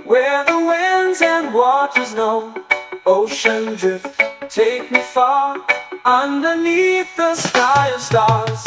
where the winds and waters know. Ocean drift, take me far, underneath the sky of stars.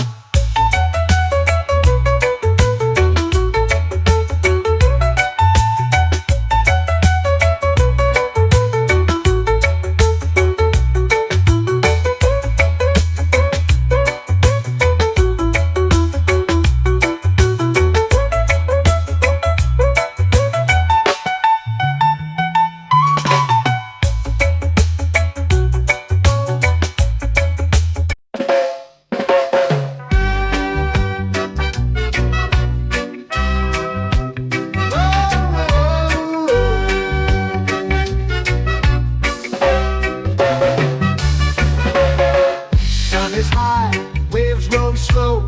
Is high, waves roll slow.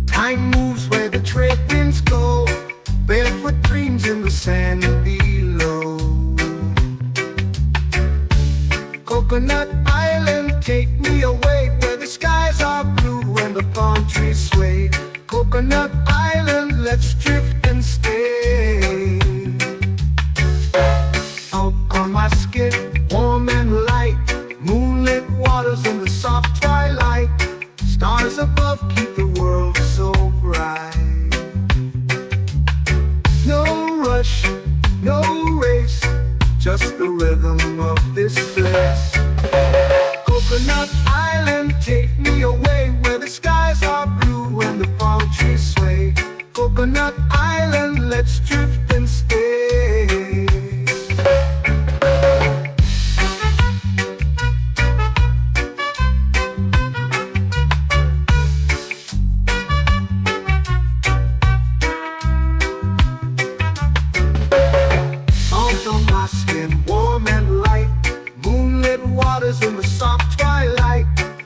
Time moves where the trade winds go. Barefoot dreams in the sand below. Coconut Island, take me away, where the skies are blue and the palm trees sway. Coconut Island, let's drift and stay. Out on my skin, warm and light, moonlit waters in the soft twilight. Stars above keep the world so bright. No rush, no race, just the rhythm of this place. Coconut Island, take me away, where the skies are blue and the palm trees sway. Coconut Island, let's drift and stay. In the soft twilight,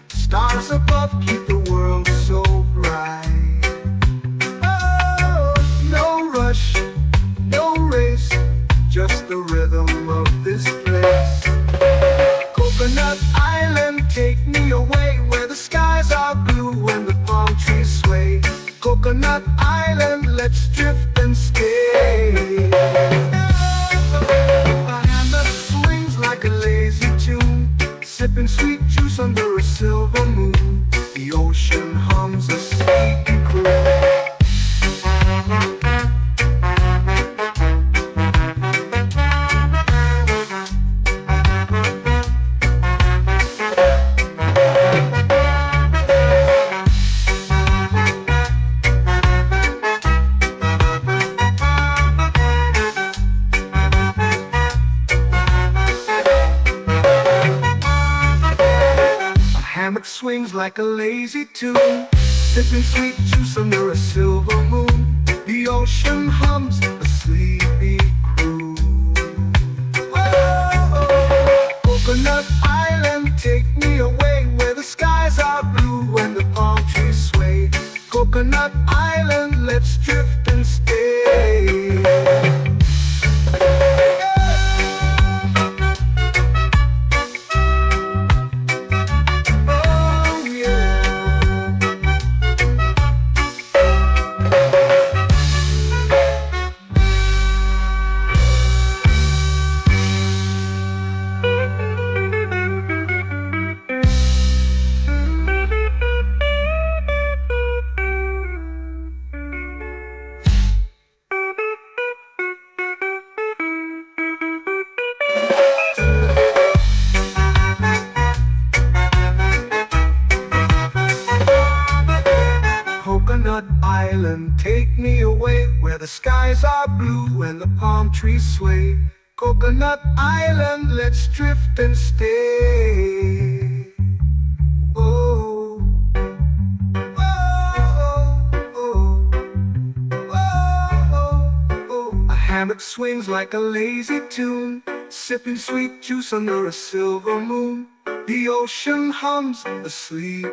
stars above keep the world so bright. Oh, no rush, no race, just the rhythm of this place. Coconut Island, take me away, where the skies are blue and the palm trees sway. Coconut Island, let's drift and stay. A hand that swings like a lazy tune, sipping sweet juice under a silver moon. The ocean hums a sleepy croon. Hammock swings like a lazy tune, sipping sweet juice under a silver moon. The ocean hums a sleepy croon. Whoa, Coconut Island, take me away, where the skies are blue and the palm trees sway. Coconut Island, let's drift and stay. Coconut Island, take me away, where the skies are blue and the palm trees sway. Coconut Island, let's drift and stay. Oh, oh, oh, oh, oh. A hammock swings like a lazy tune, sipping sweet juice under a silver moon. The ocean hums asleep.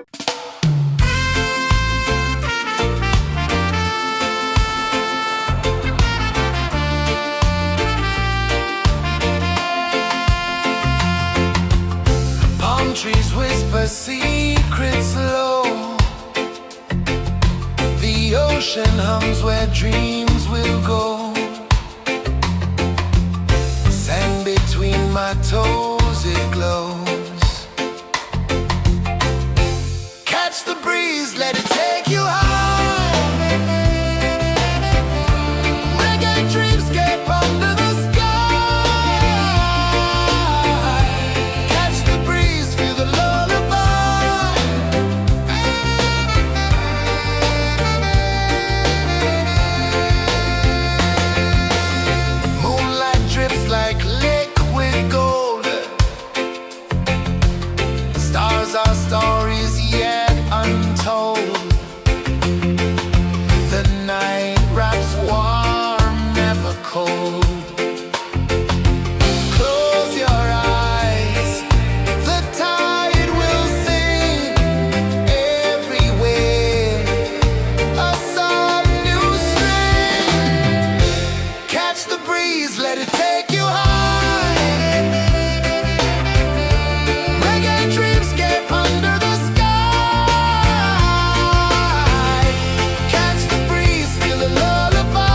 Trees whisper secrets low. The ocean hums where dreams will go. my toes, it glows. Catch the breeze, let it take you high. Reggae dreamscape under the sky. Catch the breeze, feel the lullaby. Moonlight drips like liquid gold. Stars are stories yet untold. The night wraps warm, never cold. Close your eyes, the tide will sing everywhere. A soft new string. Catch the breeze, let it take you high. Reggae dreamscape under the sky. Catch the breeze, feel the lullaby.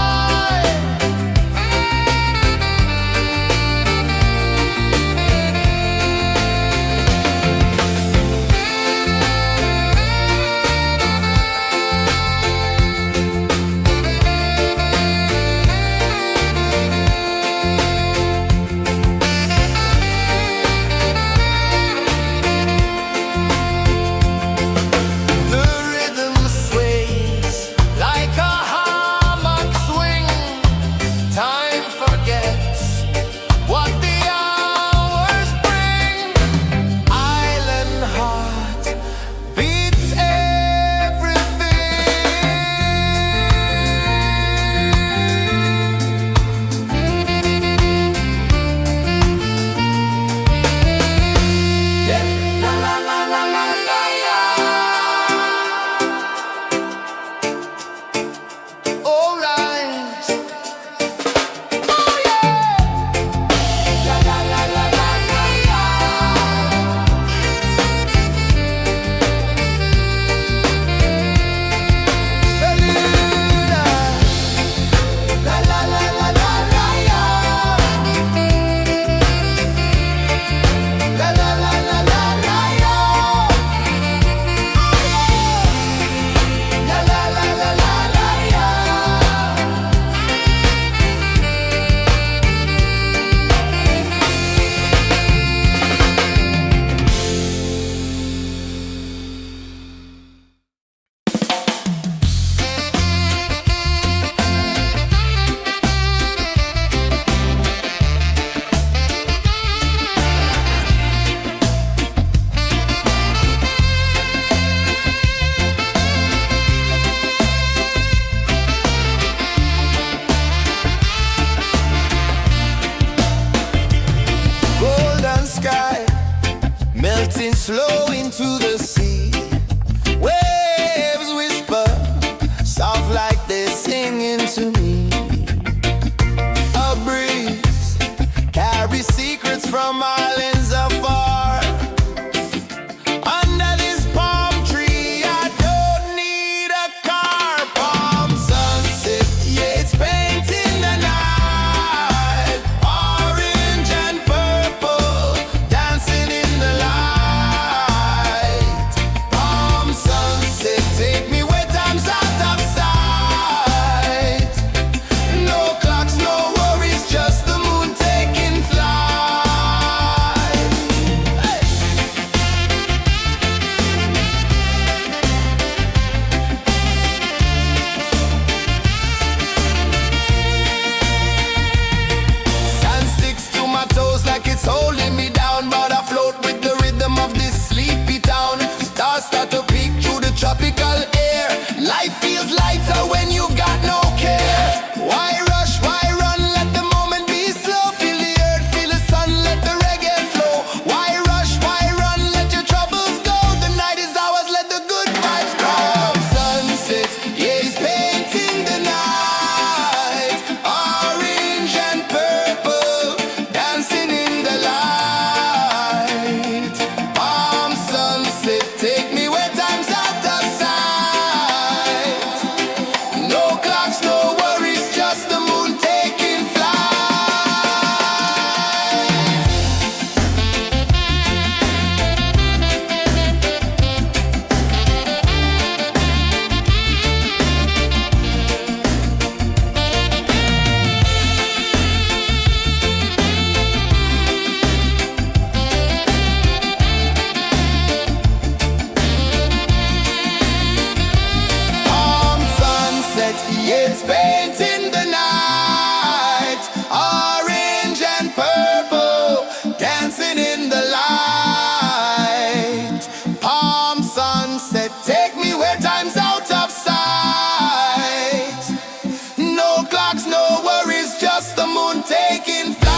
taking flight.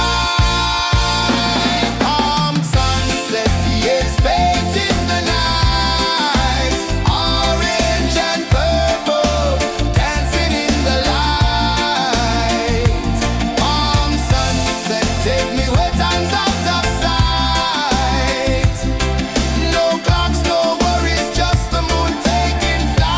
Palm sunset, yes, baked in the night. Orange and purple, dancing in the light. Palm sunset, take me where time's out of sight. No clocks, no worries, just the moon taking flight.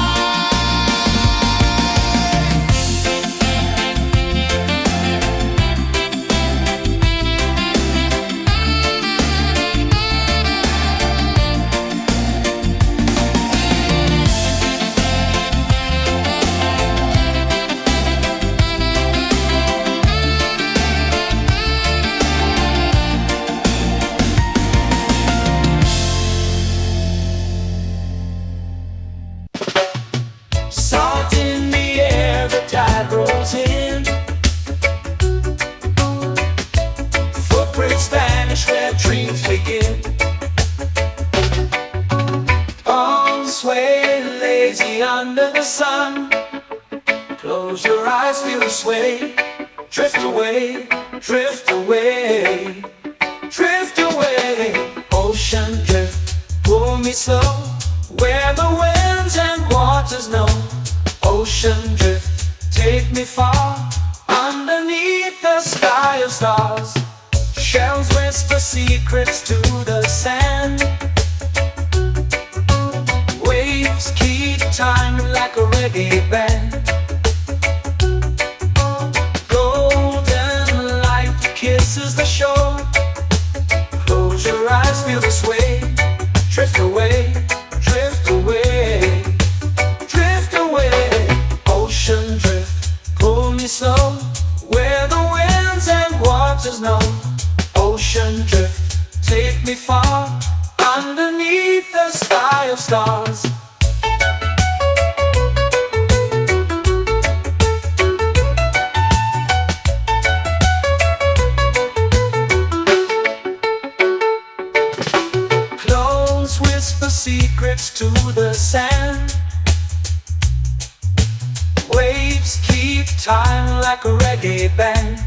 Salt in the air, the tide rolls in. Footprints vanish where dreams begin. Arms sway lazy under the sun. Close your eyes, feel the sway. Drift away, drift away, drift away. Ocean drift, pull me slow, where the winds and waters know. Ocean drift, take me far, underneath the sky of stars. Shells whisper secrets to the sand. Waves keep time like a reggae band. Golden light kisses the shore. Close your eyes, feel the sway. Drift away, drift away, drift away. Ocean drift, pull me slow, where the winds and waters know. Ocean drift, take me far, underneath the sky of stars. Clones whisper secrets to the sand. Waves keep time like a reggae band.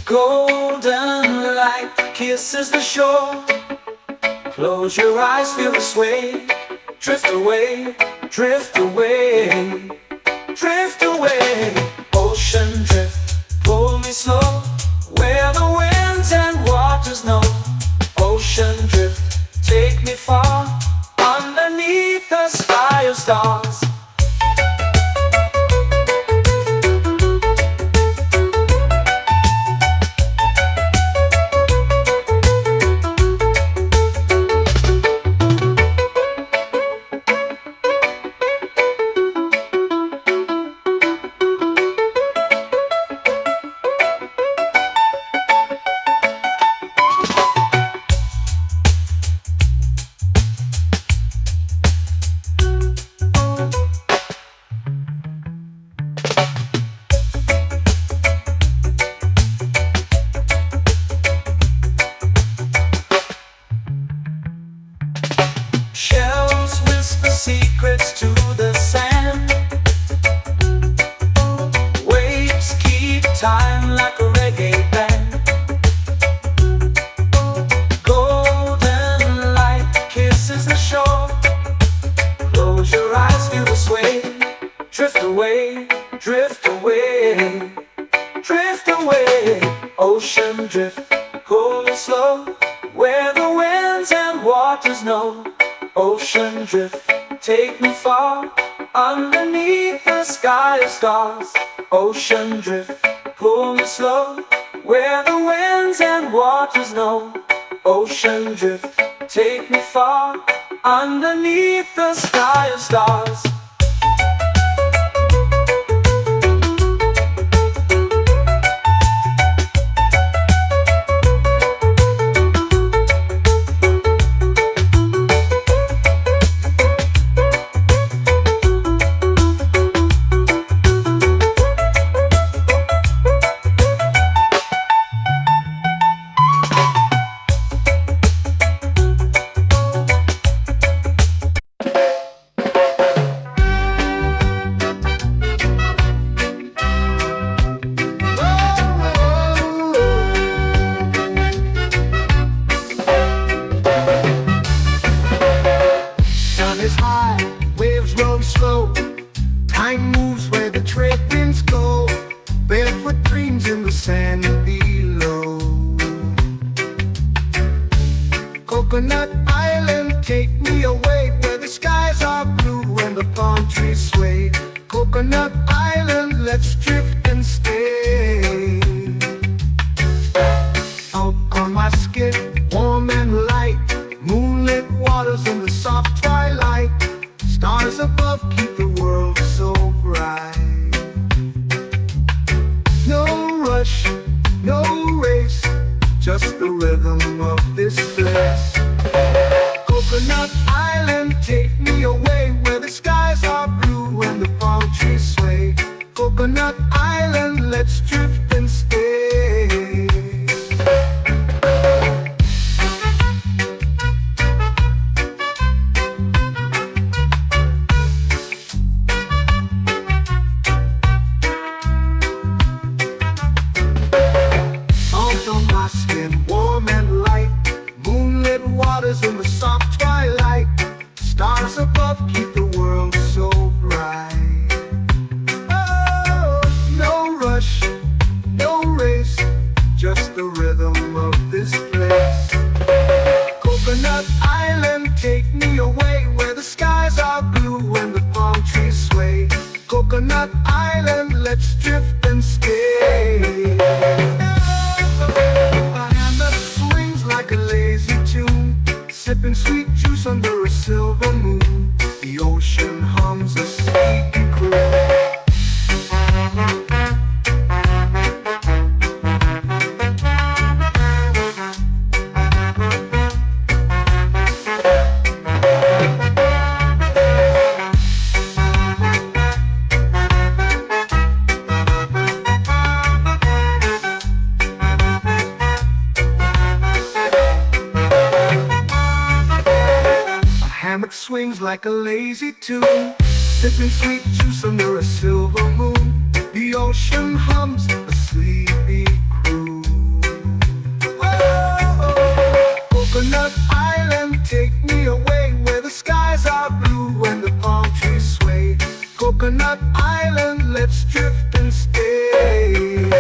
Golden light kisses the shore. Close your eyes, feel the sway. Drift away, drift away, drift away. Ocean drift, pull me slow, where the winds and waters know. Ocean drift, take me far, underneath the sky of stars. Shells whisper secrets to the sand. Waves keep time like a reggae band. Golden light kisses the shore. Close your eyes, feel the sway. Drift away, drift away, drift away. Ocean drift, pull me slow, where the winds and waters know. Ocean drift, take me far, underneath the sky of stars. Ocean drift, pull me slow, where the winds and waters know. Ocean drift, take me far, underneath the sky of stars. dreams in the sand below. Coconut Island, take me away where the skies are blue and the palm trees sway. Coconut Island, let's drift and stay. Out on my skin, warm and light, moonlit waters in the soft twilight. Stars above keep the world so bright. No rush, no race, just the rhythm of this place. Coconut Island, take me away where the skies are blue and the palm trees sway. Coconut Island, let's drift and stay. Out on my skin, warm and light, moonlit waters in the soft twilight. Stars above keep the world so bright. Oh, no rush, no race, just the rhythm of this place. Coconut Island, take me away where the skies are blue and the palm trees sway. Coconut Island, let's drift and stay. A hand that swings like a lazy tune, sipping sweet juice under a silver moon. The ocean hums a sleepy croon. Hammock swings like a lazy tune, sipping sweet juice under a silver moon. The ocean hums a sleepy croon. Oh, Coconut Island, take me away where the skies are blue and the palm trees sway. Coconut Island, let's drift and stay.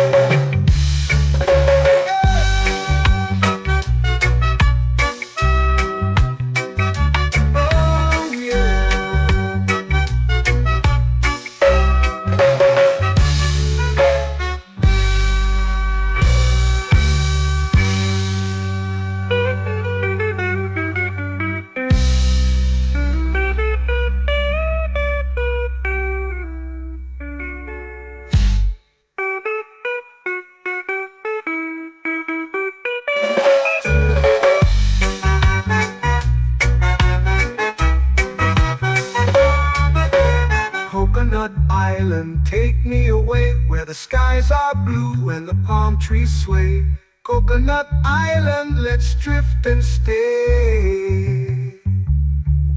Coconut Island, take me away where the skies are blue and the palm trees sway. Coconut Island, let's drift and stay.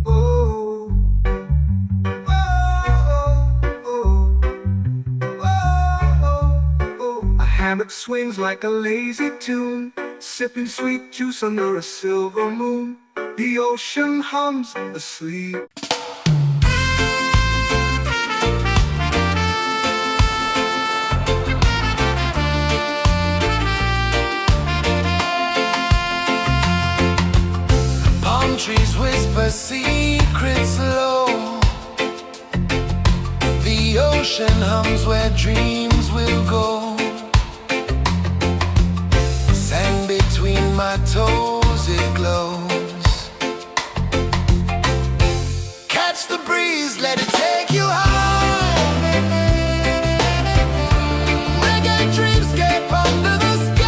Oh, oh, oh, oh, oh. A hammock swings like a lazy tune, sipping sweet juice under a silver moon. The ocean hums asleep. Trees whisper secrets low. The ocean hums where dreams will go. Sand between my toes, it glows. Catch the breeze, let it take you high. Reggae dreamscape under the sky.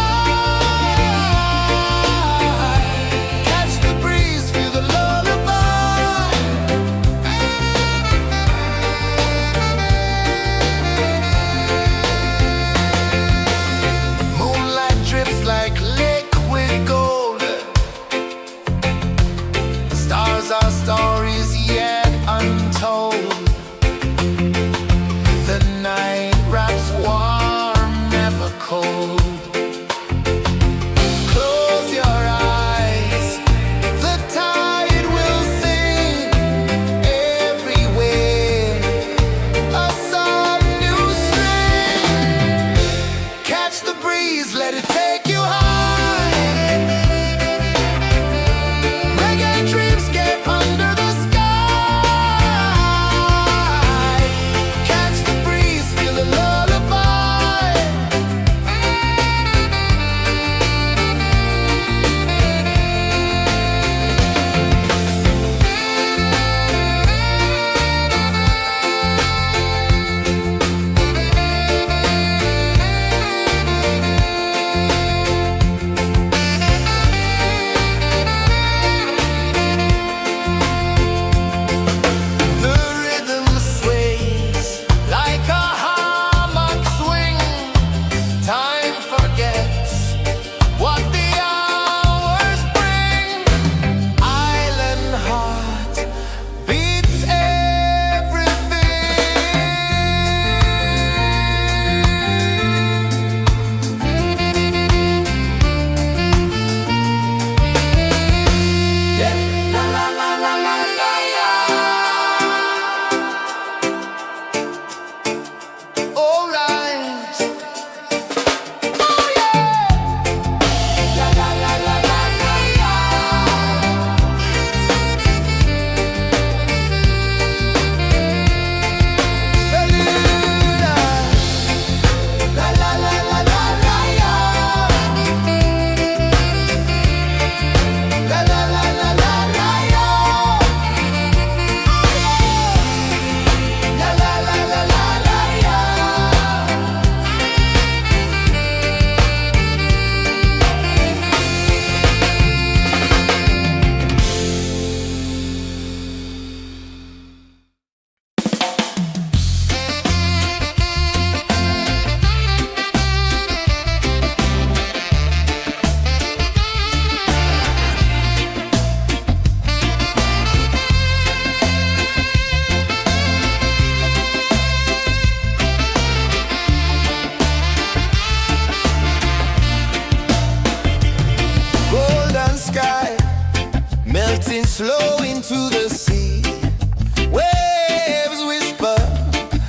Our stories yet untold. The night wraps warm, never cold. Close your eyes, the tide will sing everywhere. A soft new string. Catch the breeze, let it take you high. Reggae dreamscape under the sky. Catch the breeze, feel the lullaby. The rhythm sways like a hammock swing. Time forgets what the hours bring. Island heart beats everything. Yeah. La la la la la la la. All right. Oh yeah. La la la la la la la. La la la la la la la. La la la la la la la. La la la la la la la. Golden sky melting slow into the sea. Waves whisper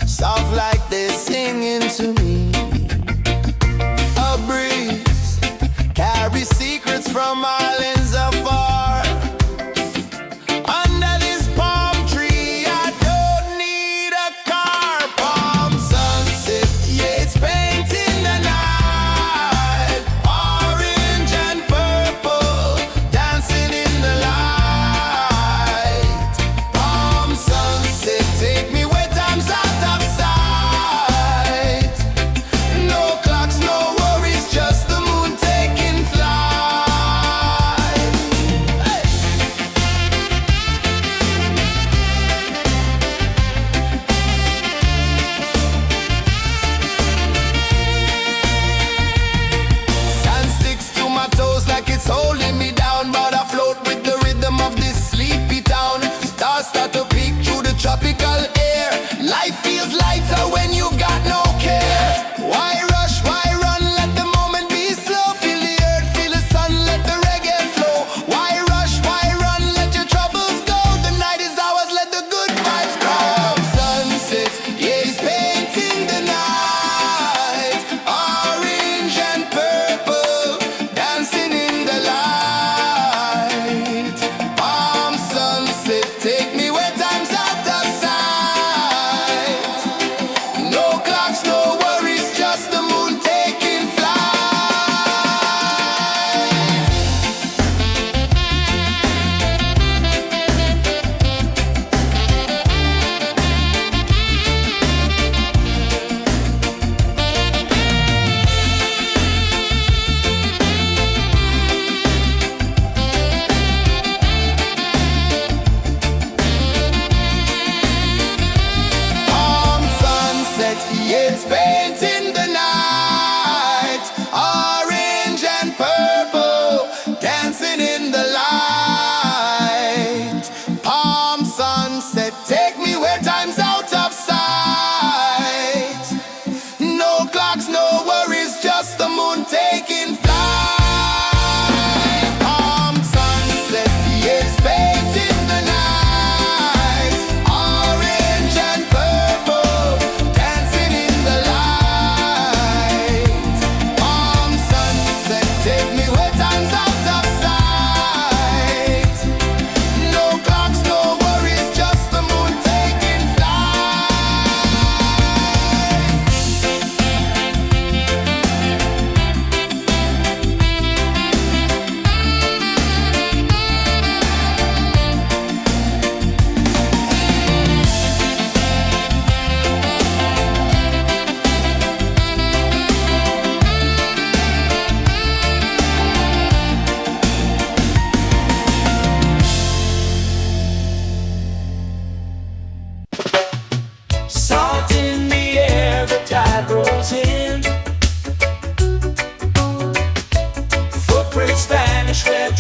soft like they're singing to me. A breeze carries secrets from islands afar. Under this palm tree, I don't need a car. Palm sunset, yeah, it's painting the night. Orange and purple dancing in the light.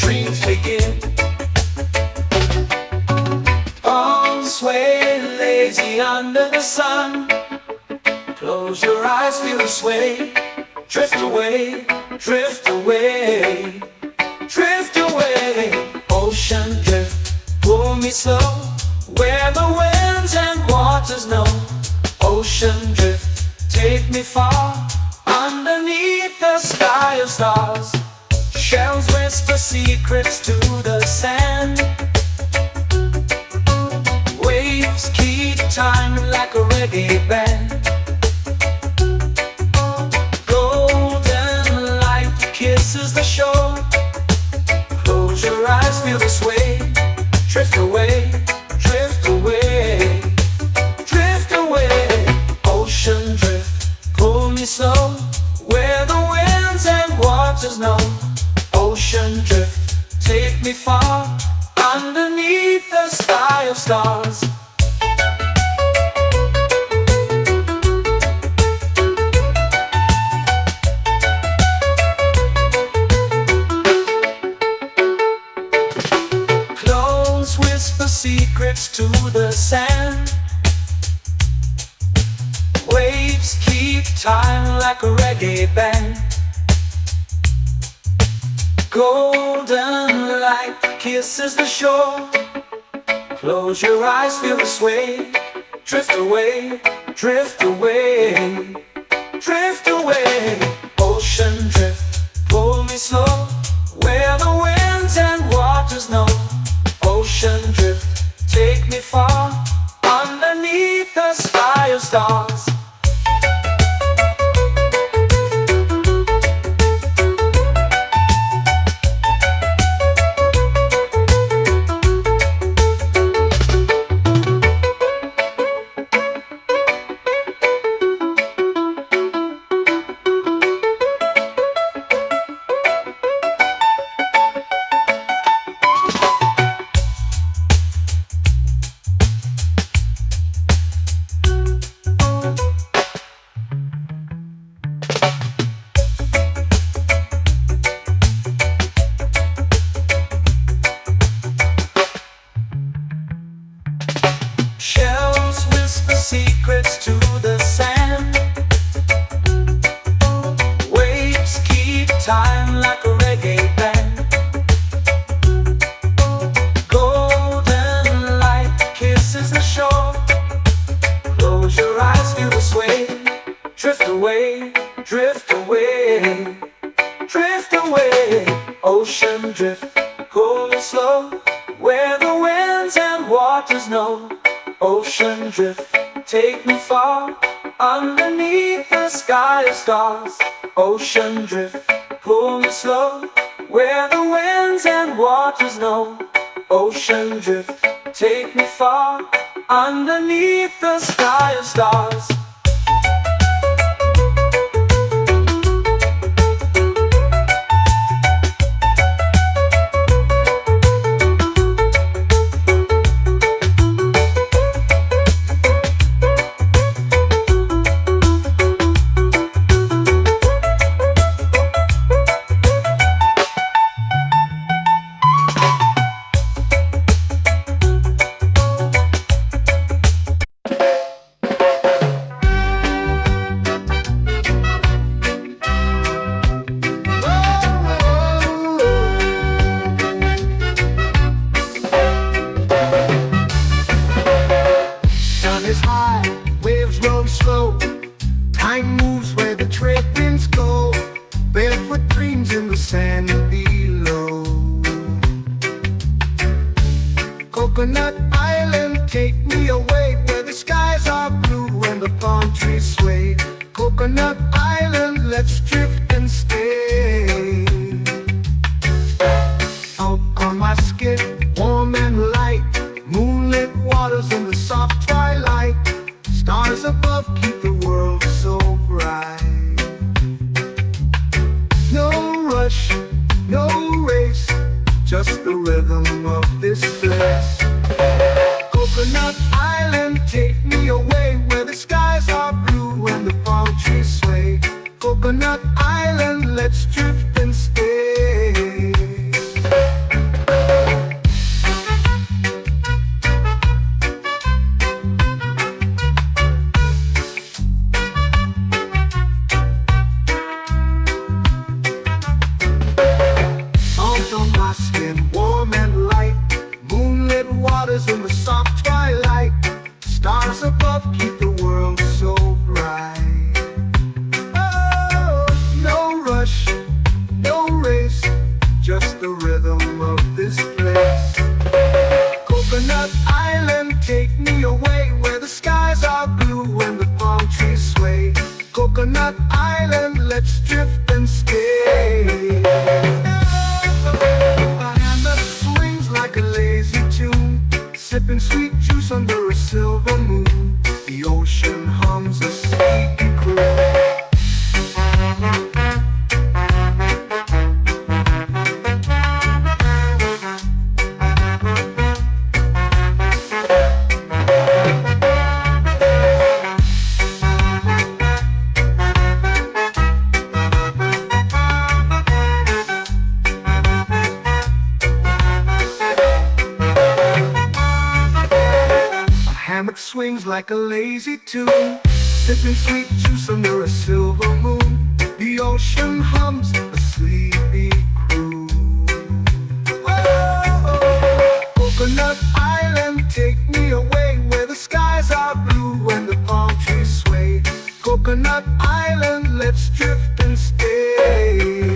dreams begin. Palms sway lazy under the sun. Close your eyes, feel the sway. Drift away, drift away, drift away. Ocean drift, pull me slow, where the winds and waters know. Ocean drift, take me far, underneath the sky of stars. Shells whisper secrets to the sand. Waves keep time like a reggae band. Golden light kisses the shore. Close your eyes, feel the sway. Drift away, drift away, drift away. Ocean drift, pull me slow, where the winds and waters know. Ocean drift, take me far, underneath the sky of stars. Clones whisper secrets to the sand. Waves keep time like a reggae band. Golden light kisses the shore. Close your eyes, feel the sway. Drift away, drift away, drift away. Ocean drift, pull me slow, where the winds and waters know. Ocean drift, take me far, underneath the sky of stars. Shells whisper secrets to the sand. Waves keep time like a reggae band. Golden light kisses the shore. Close your eyes, feel the sway. Drift away, drift away, drift away. Ocean drift, pull me slow, where the winds and waters know. Ocean drift, take me far, underneath the sky of stars. Ocean drift, pull me slow, where the winds and waters know. Ocean drift, take me far, underneath the sky of stars. Coconut Island, take me away where the skies are blue and the palm trees sway. Coconut Island, let's drift and stay. Out on my skin, warm and light, moonlit waters in the soft twilight. Stars above keep the world so bright. No rush, no race, just the rhythm of this place. Coconut Island, take me away where the skies are blue and the palm trees sway. Coconut Island, let's drift and stay. drift and stay. A hand that swings like a lazy tune, sipping sweet juice under a silver moon. The ocean hums a sleepy croon. Hammock swings like a lazy tune, sipping sweet juice under a silver moon. The ocean hums a sleepy croon. Whoa, Coconut Island, take me away where the skies are blue and the palm trees sway. Coconut Island, let's drift and stay.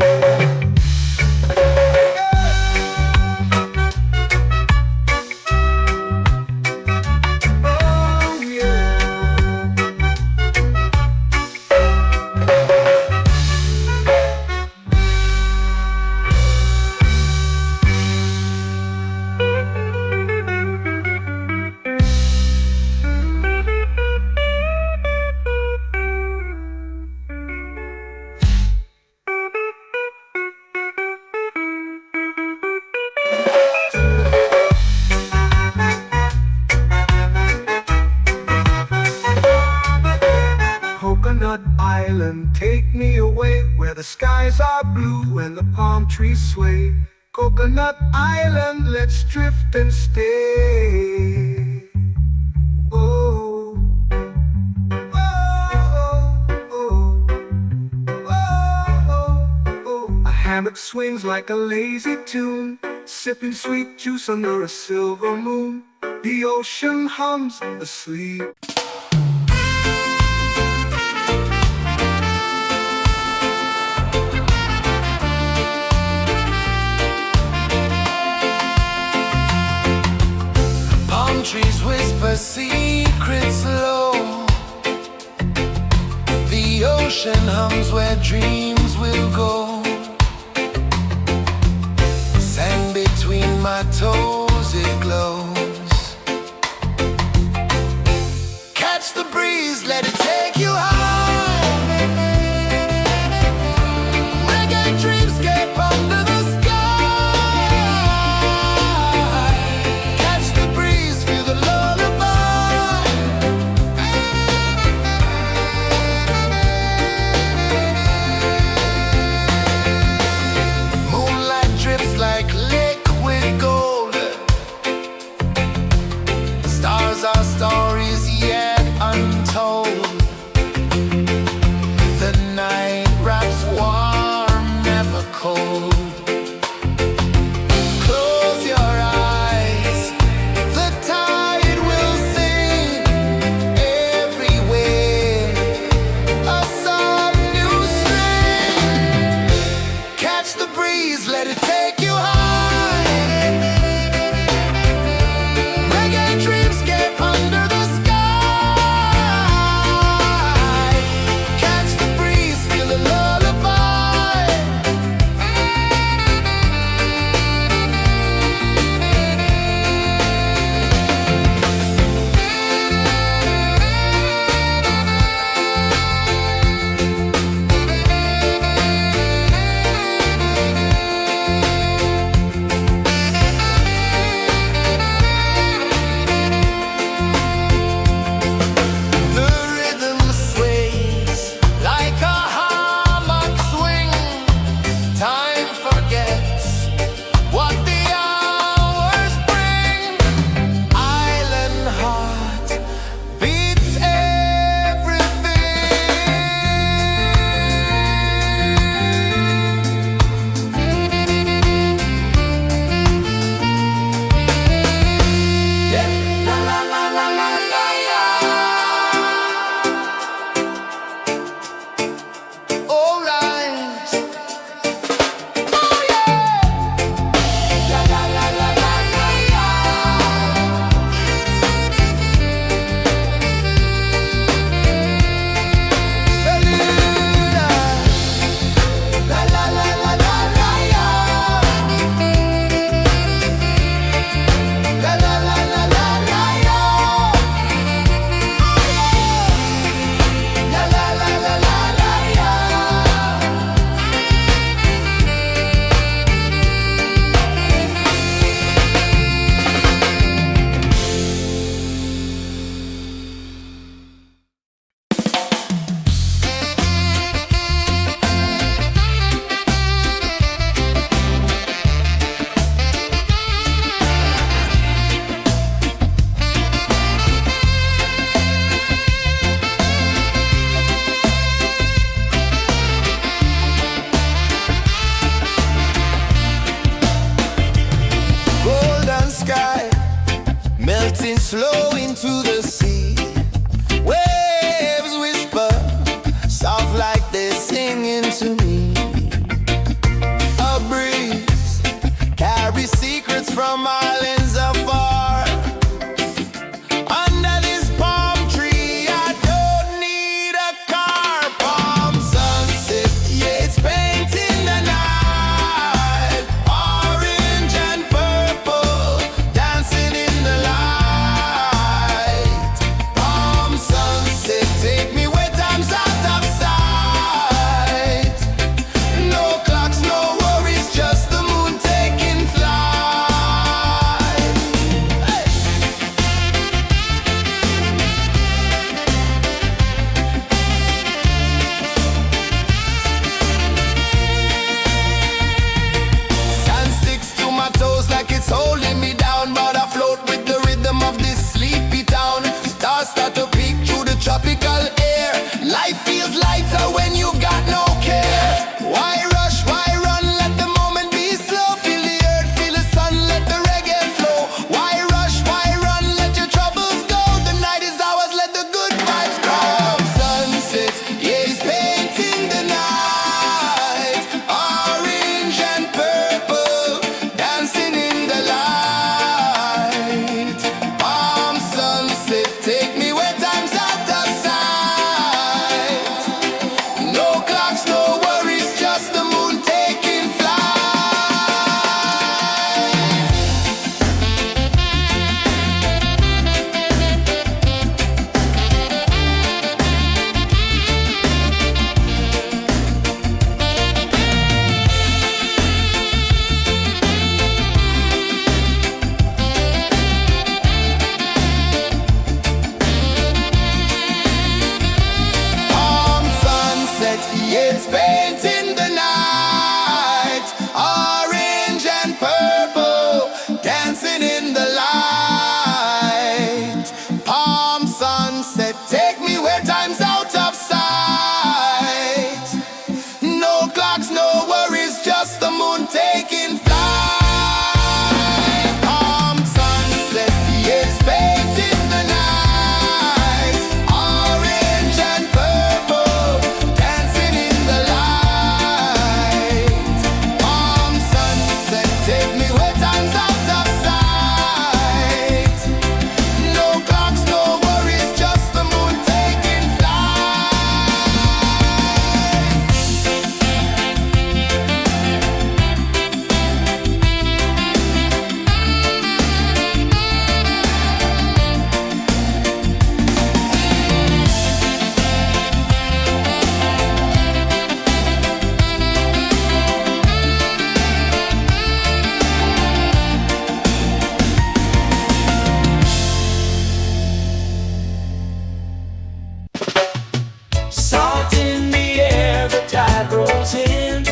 Coconut Island, take me away where the skies are blue and the palm trees sway. Coconut Island, let's drift and stay. Oh, oh, oh, oh, oh. A hammock swings like a lazy tune, sipping sweet juice under a silver moon. The ocean hums asleep. Trees whisper secrets low. The ocean hums where dreams will go. Sand between my toes, it glows. Catch the breeze, let it take you high. Reggae dreamscape under the sky. A breeze carries secrets from islands afar. Under this palm tree, I don't need a car. Palm sunset, yeah, it's painting the night. Orange and purple, dancing in the light. Palm sunset, take me where time's out of sight. No clocks, no worries, just the moon taking flight. Hey! Sand sticks to my toes like it's holding me down, but I float with the rhythm of this sleepy town. Stars start to peek through the tropical air. Life feels lighter when you've got no care. Why rush, why run, let the moment be slow. Feel the earth, feel the sun, let the reggae flow. Why rush, why run, let your troubles go. The night is ours, let the good vibes grow. Sunset, yeah, it's painting the night. Orange and purple, dancing in the light. Palm sunset, take me where time's out of sight. No clocks, no worries, just the moon taking flight. Palm sunset, yeah, it's painting the night. Orange and purple, dancing in the light. Palm sunset, take me where time's out of sight. No clocks, no worries, just the moon taking flight. Palm sunset, yeah, it's painting the night. Orange and purple, dancing in the light. Palm sunset, take me where time's out of sight. No clocks, no worries, just the moon taking flight. Salt in the air, the tide rolls in.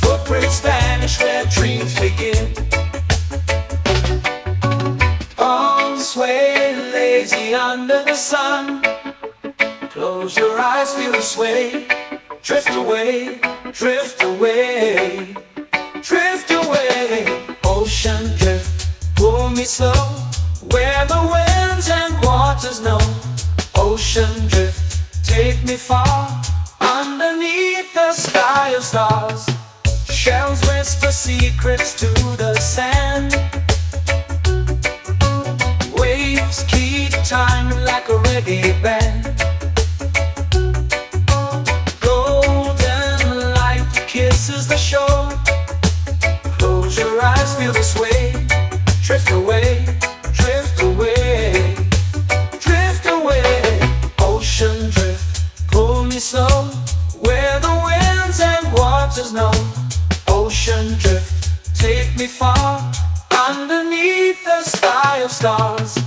Footprints vanish where dreams begin. Arms sway lazy under the sun. Close your eyes, feel the sway. Drift away, drift away, drift away. Ocean drift, pull me slow, where the winds and waters know. Ocean drift, take me far, underneath the sky of stars. Shells whisper secrets to the sand. Waves keep time like a reggae band. Golden light kisses the shore. Close your eyes, feel the sway. Drift away, drift away, drift away. Ocean drift, pull me slow, where the winds and waters know. Ocean drift, take me far, underneath the sky of stars.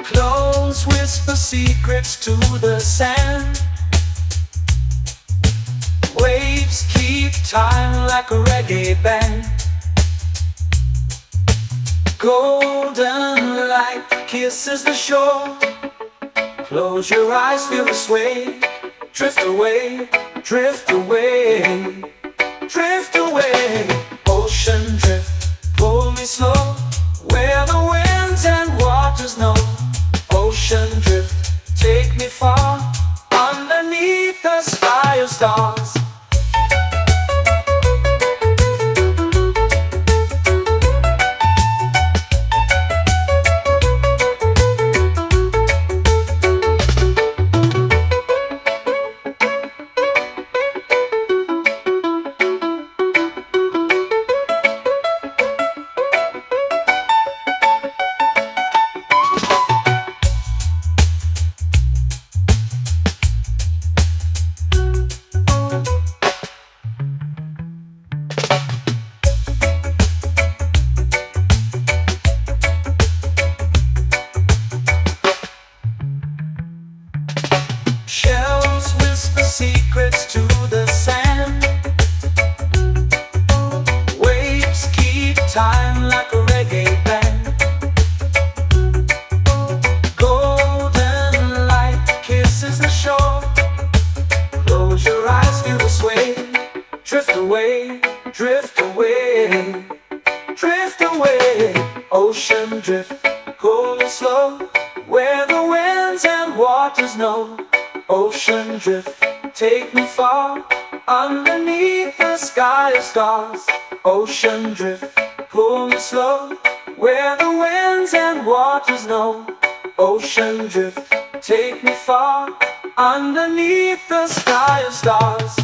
Close whisper secrets to the sand. Waves keep time like a reggae band. Golden light kisses the shore. Close your eyes, feel the sway. Drift away, drift away, drift away. Ocean drift, pull me slow, where the winds and waters know. Ocean drift, take me far, underneath the sky of stars. Shells whisper secrets to the sand. Waves keep time like a reggae band. Golden light kisses the shore. Close your eyes, feel the sway. Drift away, drift away, drift away. Ocean drift, cool and slow, where the winds and waters know. Ocean drift, take me far, underneath the sky of stars. Ocean drift, pull me slow, where the winds and waters know. Ocean drift, take me far, underneath the sky of stars.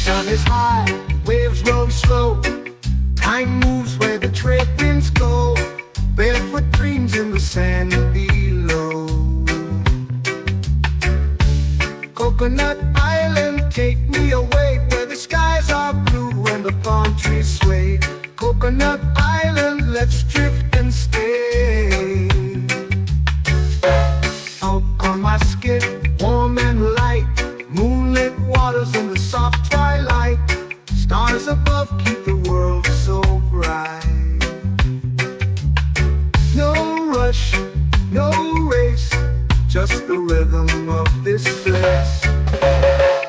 Sun is high, waves roll slow. Time moves where the trade winds go. Barefoot dreams in the sand below. Coconut Island, take me away, where the skies are blue and the palm trees sway. Coconut Island, let's drift and stay. Out on my skin, warm and light, moonlit waters in the soft twilight. Stars above keep the world so bright. No rush, no race, just the rhythm of this place.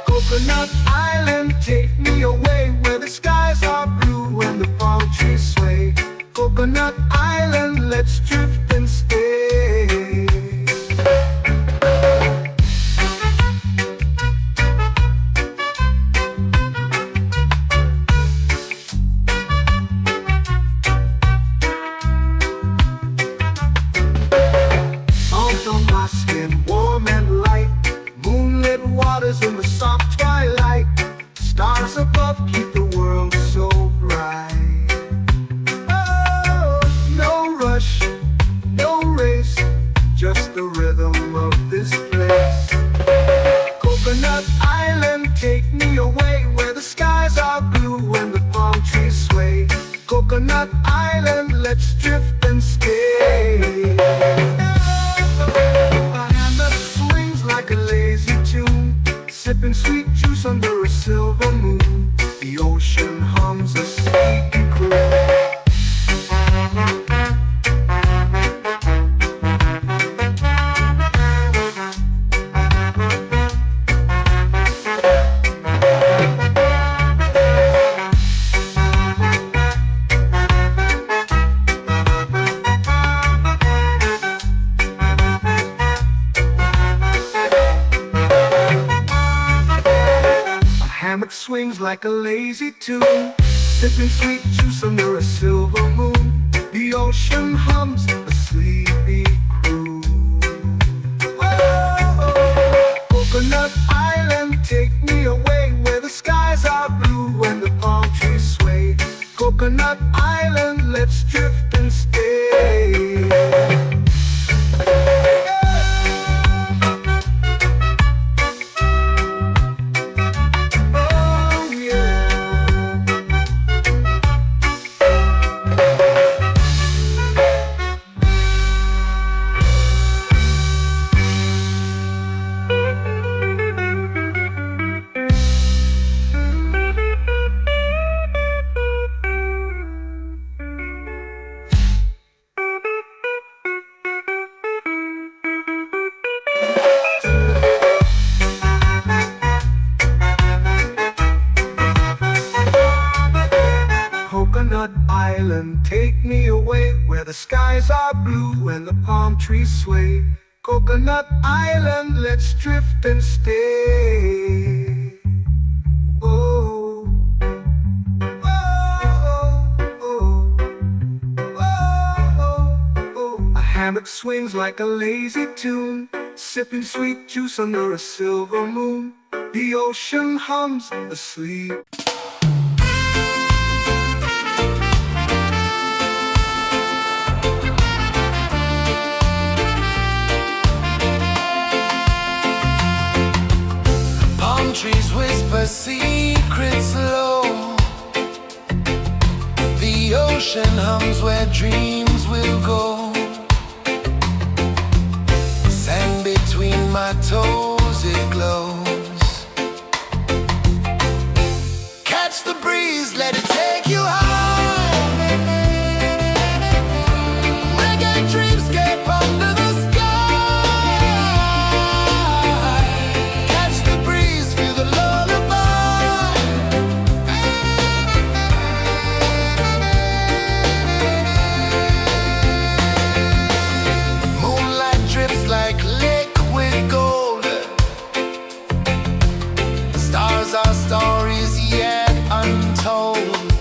Coconut Island, take me away, where the skies are blue and the palm trees sway. Coconut Island, let's drift and stay. Out on my skin, warm and light, moonlit waters in the soft twilight. Stars above keep the world so bright. Oh, no rush, no race, just the rhythm of this place. Coconut Island, take me away, where the skies are blue and the palm trees sway. Coconut Island, let's drift and stay. A hand that swings like a lazy tune, sipping sweet juice under a silver moon. The ocean hums a sleepy croon. Hammock swings like a lazy tune, sipping sweet juice under a silver moon. The ocean hums a sleepy croon. Oh, Coconut Island, take me away, where the skies are blue and the palm trees sway. Coconut Island, let's drift and stay. Oh yeah. Coconut Island, take me away where the skies are blue and the palm trees sway. Coconut Island, let's drift and stay. Oh, oh, oh, oh, oh. A hammock swings like a lazy tune, sipping sweet juice under a silver moon. The ocean hums asleep. Palm trees whisper secrets low. The ocean hums where dreams will go. Sand between my toes, it glows. Catch the breeze, let it take you high. Reggae dreamscape under the sky. Catch the breeze, feel the lullaby. Moonlight drips like liquid gold. Stars are stories yet untold.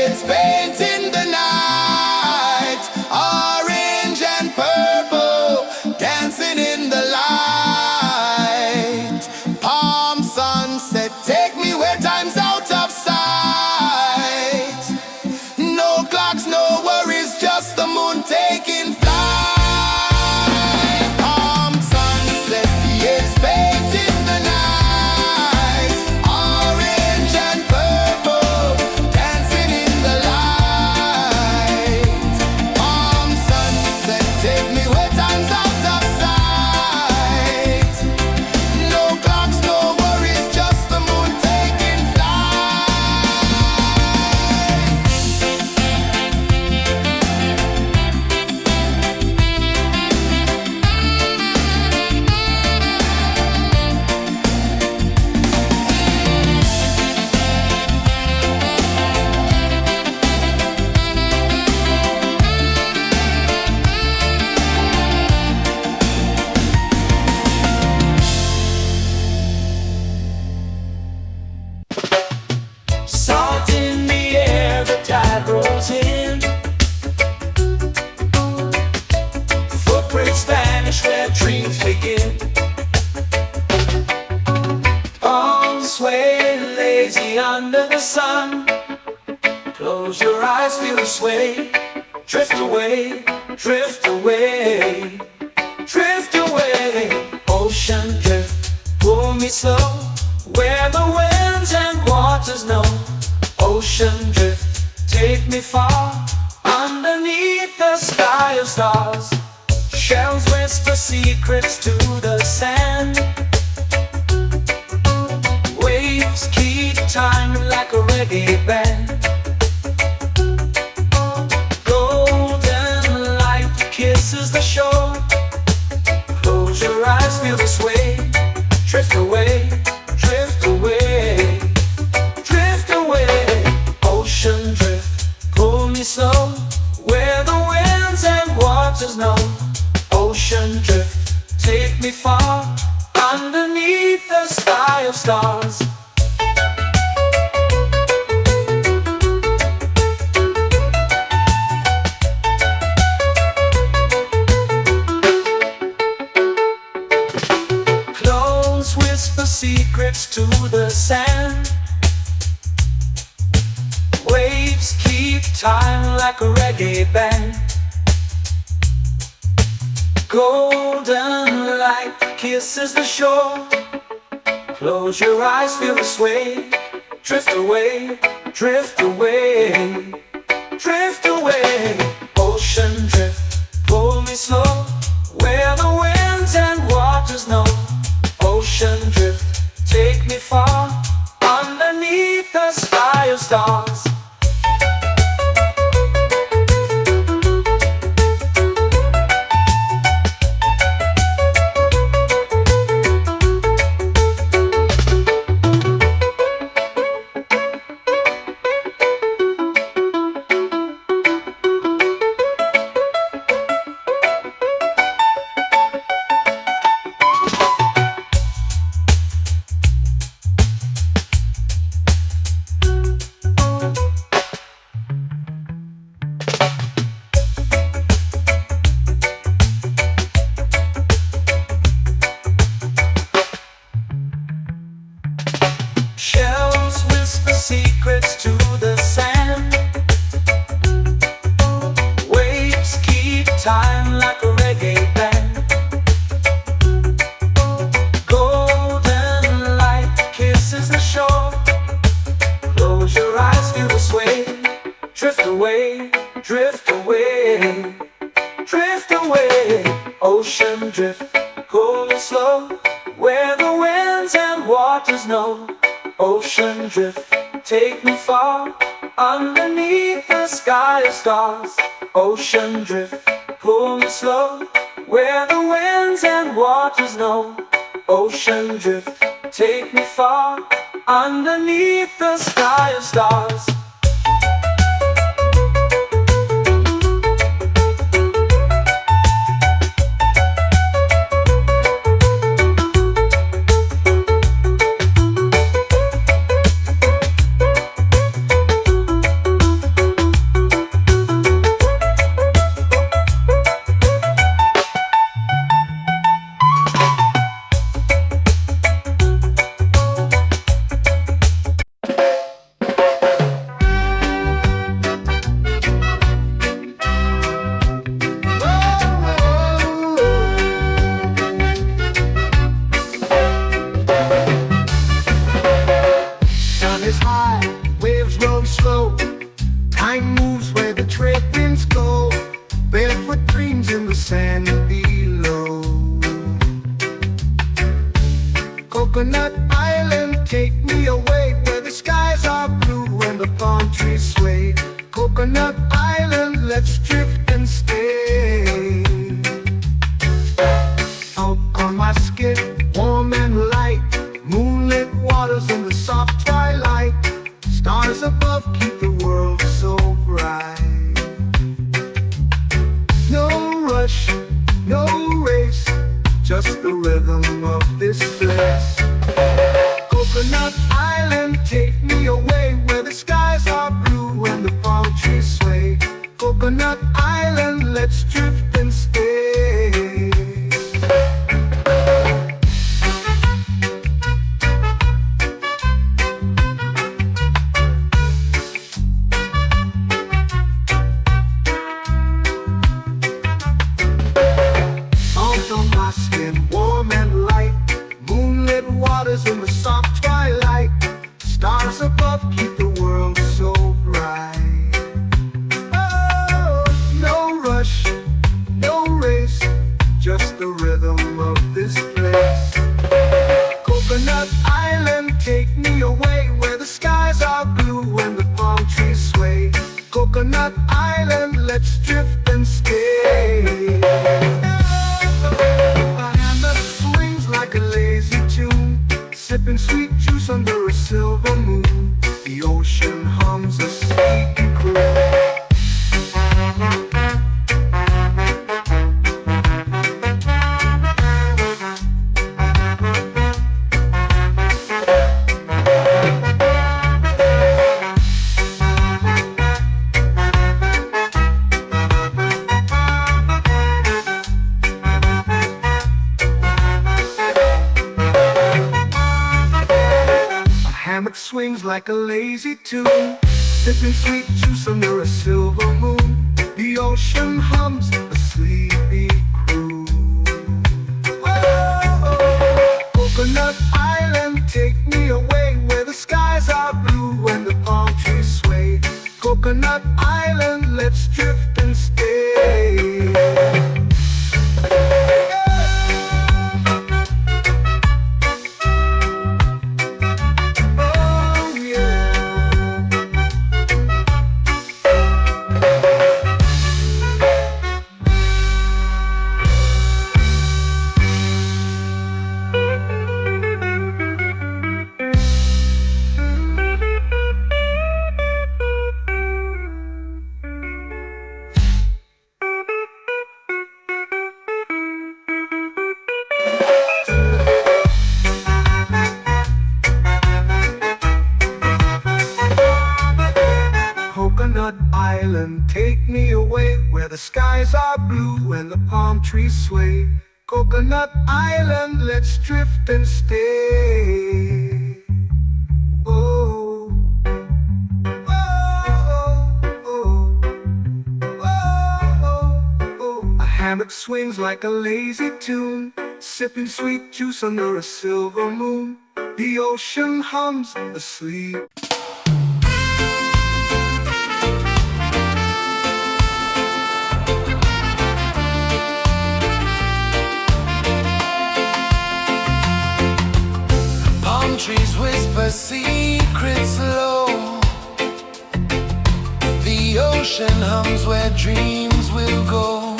shades painting the night, orange and purple, dancing in the light. Palm sunset, take me where time's out of sight. No clocks, no worries, just the moon taking flight. Palm sunset, it's painting the night, orange and purple, dancing in the light. Palm sunset, take me where time's out of sight. No clocks, no worries, just the moon taking flight. Salt in the air, the tide rolls in. Footprints vanish where dreams begin. Arms sway lazy under the sun. Close your eyes, feel the sway. Drift away, drift away, drift away. Ocean drift, pull me slow, where the winds and waters know. Ocean drift, take me far, underneath the sky of stars. Shells whisper secrets to the sand. Waves keep time like a reggae band. Golden light kisses the shore. Close your eyes, feel the sway. Drift away, drift away, drift away. Ocean drift, pull me slow, where the winds and waters know. Ocean drift, take me far, underneath the sky of stars. Close whisper secrets to the sand. Waves keep time like a reggae band. Golden light kisses the shore. Close your eyes, feel the sway. Drift away, drift away, drift away. Ocean drift, pull me slow, where the winds and waters know. Ocean drift, take me far, underneath the sky of stars. Shells whisper secrets to the sand. Waves keep time like a reggae band. Golden light kisses the shore. Close your eyes, feel the sway. Drift away, drift away, drift away. Ocean drift, pull me slow, where the winds and waters know. Ocean drift, take me far, underneath the sky of stars. Ocean drift, pull me slow, where the winds and waters know. Ocean drift, take me far, underneath the sky of stars. the trade winds go, barefoot dreams in the sand below. Coconut Island, take me away where the skies are blue and the palm trees sway. Coconut Island, let's drift and stay. Out on my skin, warm and light, moonlit waters in the soft twilight. Stars above keep the world so bright. No rush, no race, just the rhythm of this place. Coconut Island, take me away where the skies are blue and the palm trees sway. Coconut Island, let's drift and stay. Out on my skin, warm and light, moonlit waters in the soft twilight. Stars above keep the world so bright. Oh, no rush, no race, just the rhythm of this place. Coconut Island, take me away where the skies are blue and the palm trees sway. Coconut Island, let's drift and stay. A hand that swings like a lazy tune, sipping sweet juice under a silver moon. The ocean hums a sleepy croon. Hammock swings like a lazy tune, sipping sweet juice under a silver moon. The ocean hums a sleepy croon. Whoa, Coconut Island, take me away where the skies are blue and the palm trees sway. Coconut Island, let's drift and stay. Coconut Island, take me away where the skies are blue and the palm trees sway. Coconut Island, let's drift and stay. Oh, oh, oh, oh, oh. A hammock swings like a lazy tune, sipping sweet juice under a silver moon. The ocean hums asleep. Trees whisper secrets low. The ocean hums where dreams will go.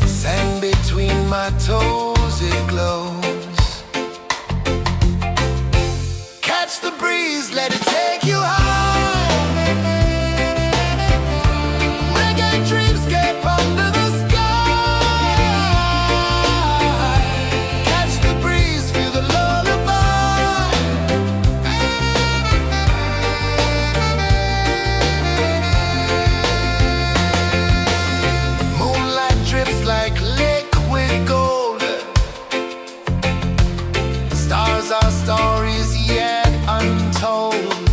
Sand between my toes, it glows. Catch the breeze, let it take you high. Reggae dreamscape under the stories yet untold.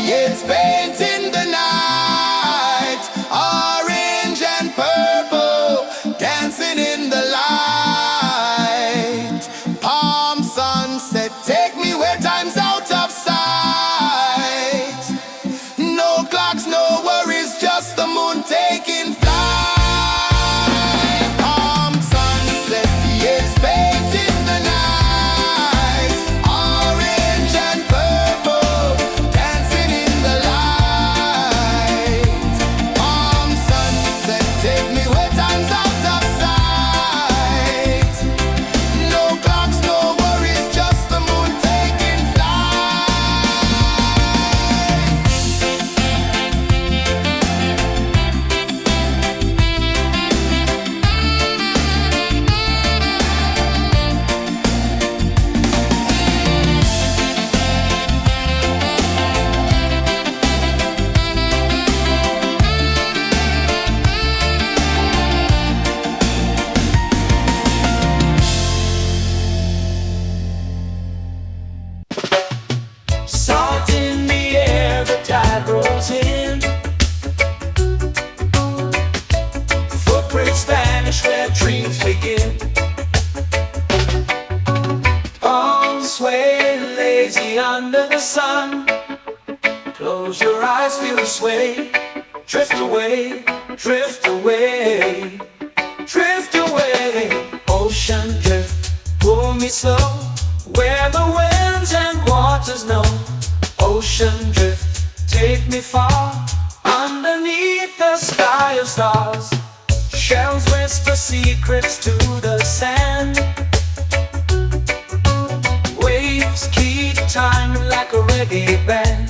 It's painting the night, orange and purple, dancing in the light. Palm sunset, take me where time's out of sight. No clocks, no worries, just the moon taking flight. Palm sunset, it's painting the night, orange and purple, dancing in the light. Palm sunset, take me where time's out of sight. No clocks, no worries, just the moon taking Salt in the air, the tide rolls in. Footprints vanish where dreams begin. Arms sway lazy under the sun. Close your eyes, feel the sway. Drift away, drift away, drift away. Ocean drift, pull me slow, where the winds and waters know. Ocean drift, take me far, underneath the sky of stars. Shells whisper secrets to the sand. Waves keep time like a reggae band.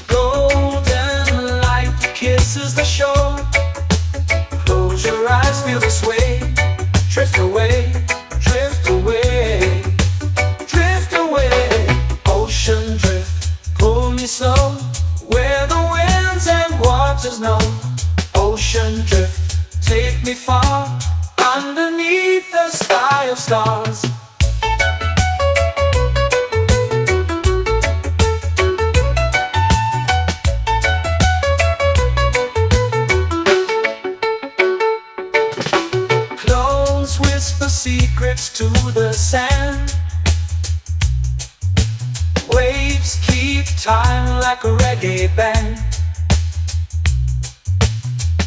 Golden light kisses the shore. Close your eyes, feel the sway. Drift away, drift away, drift away. Ocean drift, pull me slow, where the winds and waters know. Ocean drift, take me far, underneath the sky of stars. Close whisper secrets to the sand. Waves keep time like a reggae band.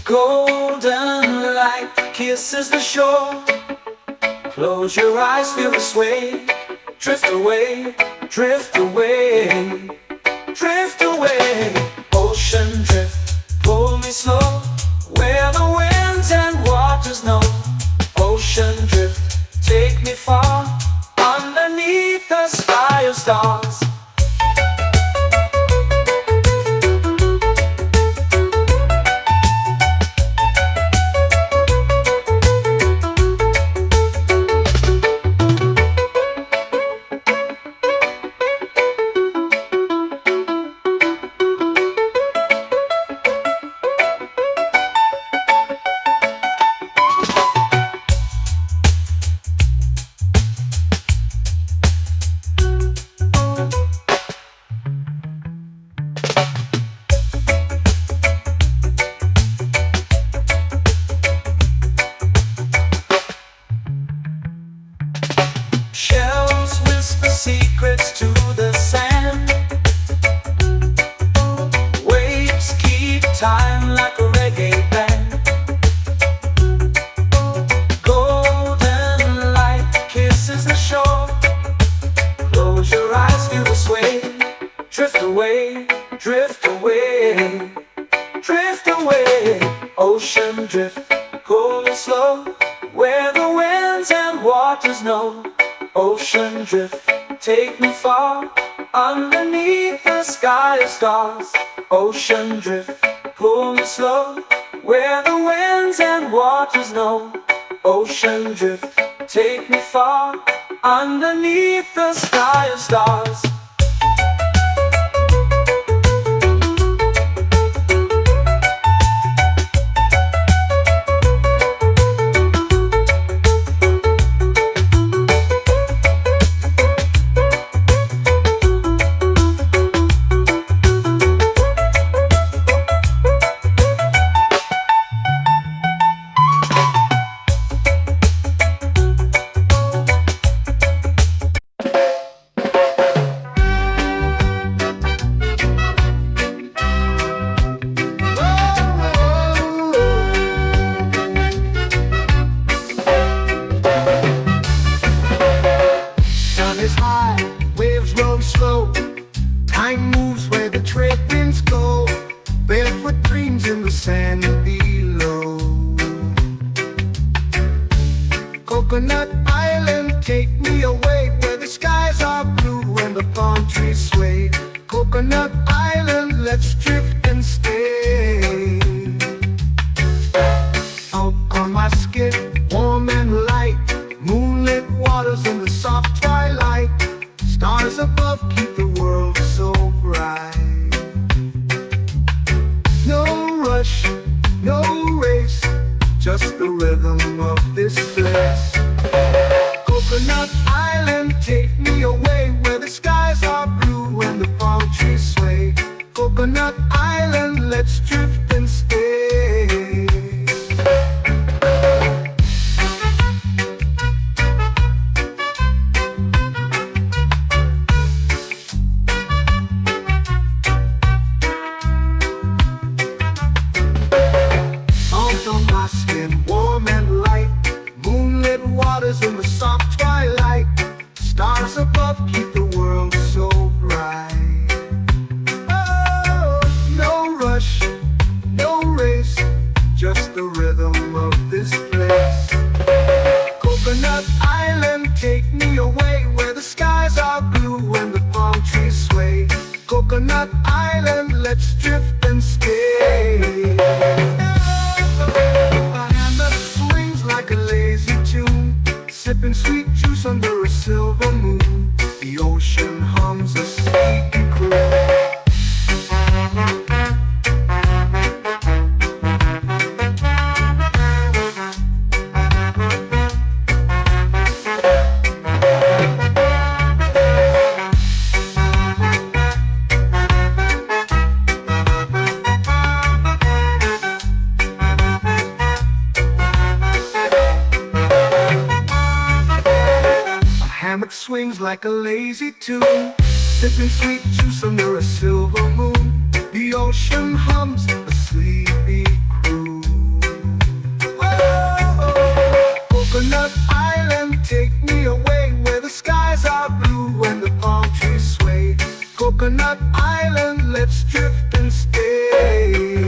Golden light kisses the shore. Close your eyes, feel the sway. Drift away, drift away, drift away. Ocean drift, pull me slow, where the winds and waters know. Ocean drift, take me far, underneath the sky of stars. Shells whisper secrets to the sand. Waves keep time like a reggae band. Golden light kisses the shore. Close your eyes, feel the sway. Drift away, drift away, drift away. Ocean drift, cool and slow, where the winds and waters know. Ocean drift, take me far, underneath the sky of stars. Ocean drift, pull me slow, where the winds and waters know. Ocean drift, take me far, underneath the sky of stars. Mind moves where the trade winds go, barefoot dreams in the sand below. Coconut Island, take me away where the skies are blue and the palm trees sway. Coconut Island, let's drift and stay. Out on my skin, warm and light, moonlit waters in the soft twilight. Stars above keep the world so bright. No rush, no race, just the rhythm of this place. Coconut Island, take me away where the skies are blue and the palm trees sway. Coconut Island, let's drift and stay. Salt on my skin, warm and light, moonlit waters in the soft twilight. Stars above keep the world so bright. Oh, no rush, no race, just the rhythm of this place. Coconut Island, take me away where the skies are blue and the palm trees sway. Coconut Island, let's drift and stay. A hand that swings like a lazy tune, sipping sweet juice under a silver moon. The ocean hums a sleepy croon. Hammock swings like a lazy tune, sipping sweet juice under a silver moon. The ocean hums a sleepy croon. Oh, Coconut Island, take me away where the skies are blue and the palm trees sway. Coconut Island, let's drift and stay.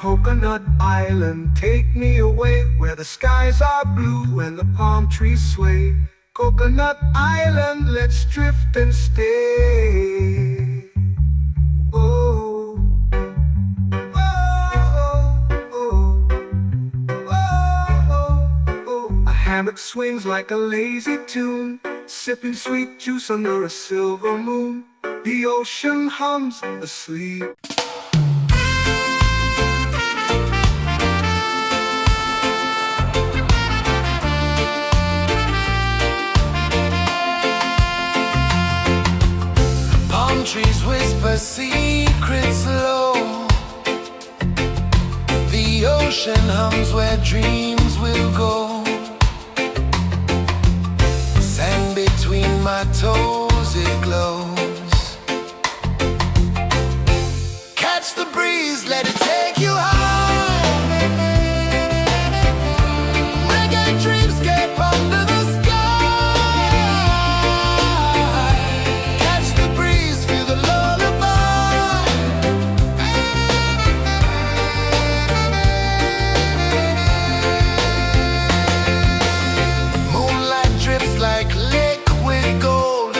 Coconut Island, take me away where the skies are blue and the palm trees sway. Coconut Island, let's drift and stay. Oh, oh, oh, oh, oh. A hammock swings like a lazy tune, sipping sweet juice under a silver moon. The ocean hums asleep. Trees whisper secrets low. The ocean hums where dreams will go. Sand between my toes, it glows. Catch the breeze, let it take you high. Reggae dreamscape under the like liquid gold.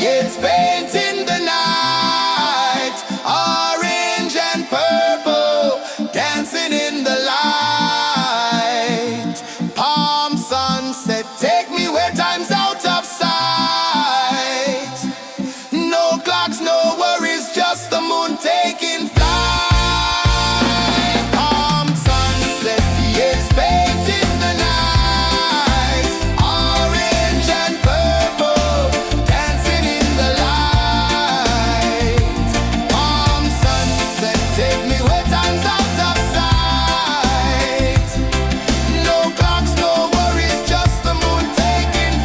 It's painting the night, orange and purple, dancing in the light. Palm sunset, take me where time's out of sight. No clocks, no worries, just the moon taking flight. Palm sunset, it's painting the night, orange and purple, dancing in the light. Palm sunset, take me where time's out of sight. No clocks, no worries, just the moon taking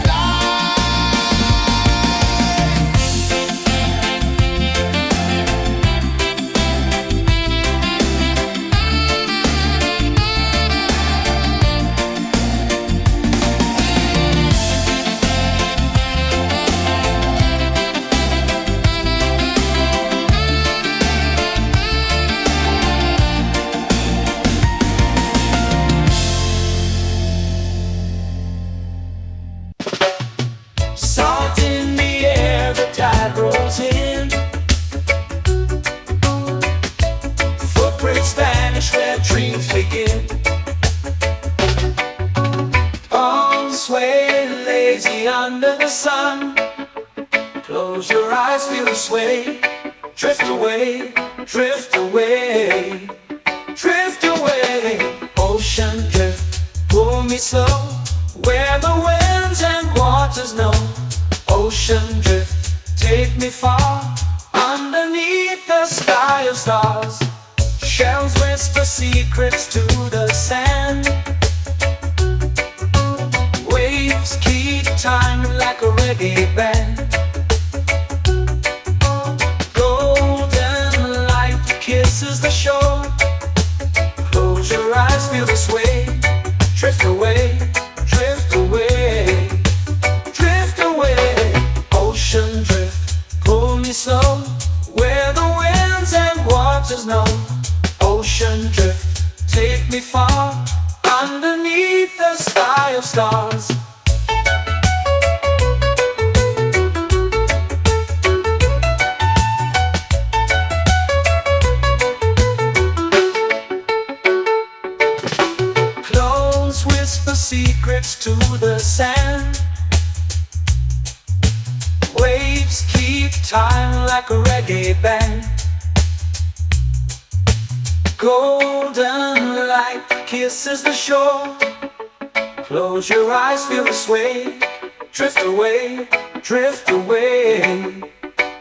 Salt in the air, the tide rolls in. Footprints vanish where dreams begin. Arms swaying lazy under the sun. Close your eyes, feel the sway. Drift away, drift away, drift away. Ocean drift, pull me slow, where the winds and waters know. Ocean drift, take me far, underneath the sky of stars. Shells whisper secrets to the sand. Waves keep time like a reggae band. Golden light kisses the shore. Close your eyes, feel the sway. Drift away, drift away, drift away. Ocean drift, pull me slow, where the winds and waters know. Ocean drift, take me far, underneath the sky of stars. Clones whisper secrets to the sand. Waves keep time like a reggae band. Golden light kisses the shore. Close your eyes, feel the sway. Drift away, drift away,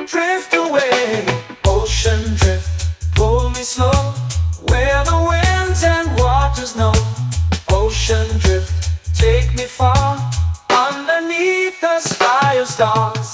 drift away. Ocean drift, pull me slow, where the winds and waters know. Ocean drift, take me far, underneath the sky of stars.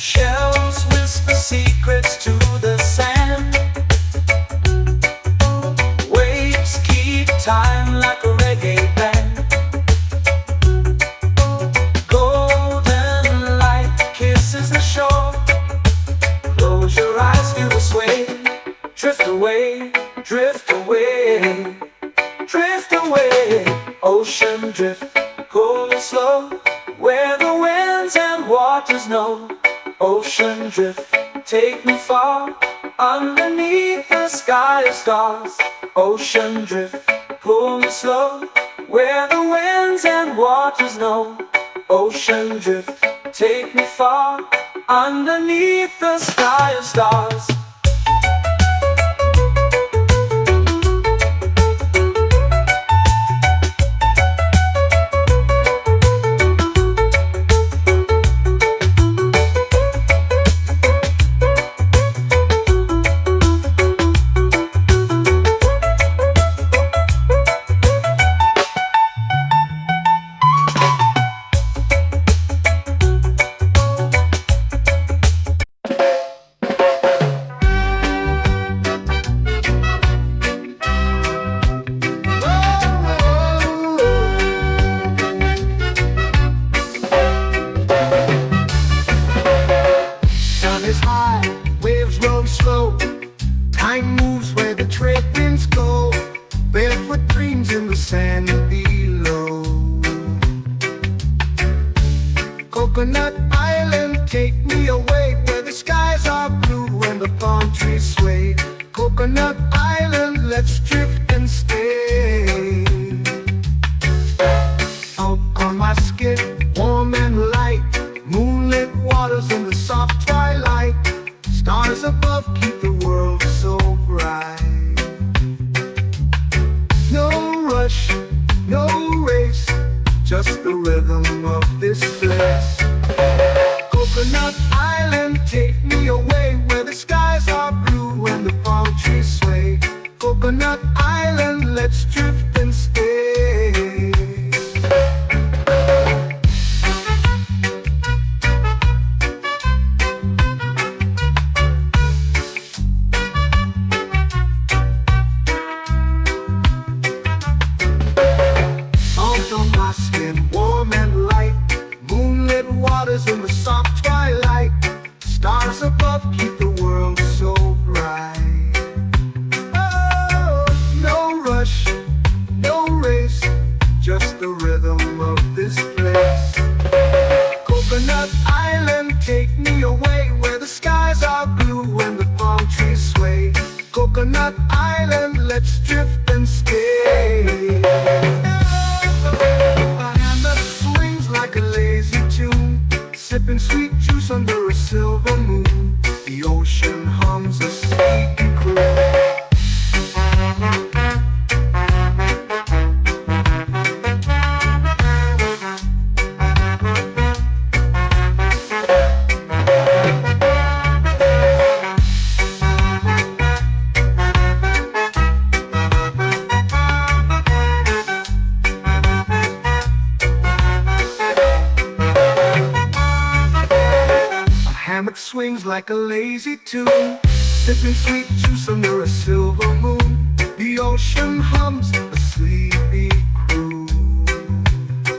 Shells whisper secrets to the sand. Waves keep time like a reggae band. Golden light kisses the shore. Close your eyes, feel the sway. Drift away, drift away, drift away. Ocean drift, pull me slow, where the winds and waters know. Ocean drift, take me far, underneath the sky of stars. Ocean drift, pull me slow, where the winds and waters know. Ocean drift, take me far, underneath the sky of stars. going slow. Time moves where the trade winds go. Barefoot dreams in the sand below. Coconut Island, take me away where the skies are blue and the palm trees sway. Coconut Island, let's drift and stay. Out on my skin, warm and light, moonlit waters in the soft twilight. Stars above keep the world so bright. No rush, no race, just the rhythm of this place. Coconut Island, take me away where the skies are blue and the palm trees sway. Coconut Island, let's drift and stay. Salt on my skin, warm and light, moonlit waters in the soft twilight. Stars above keep the world so bright. Oh, no rush, no race, just the rhythm of this place. Coconut Island, take me away where the skies are blue and the palm trees sway. Coconut Island, let's drift and stay. My hand that swings like a lazy tune, sipping sweet juice under a silver moon. The ocean hums a sleepy croon. Hammock swings like a lazy tune, sipping sweet juice under a silver moon. The ocean hums a sleepy croon.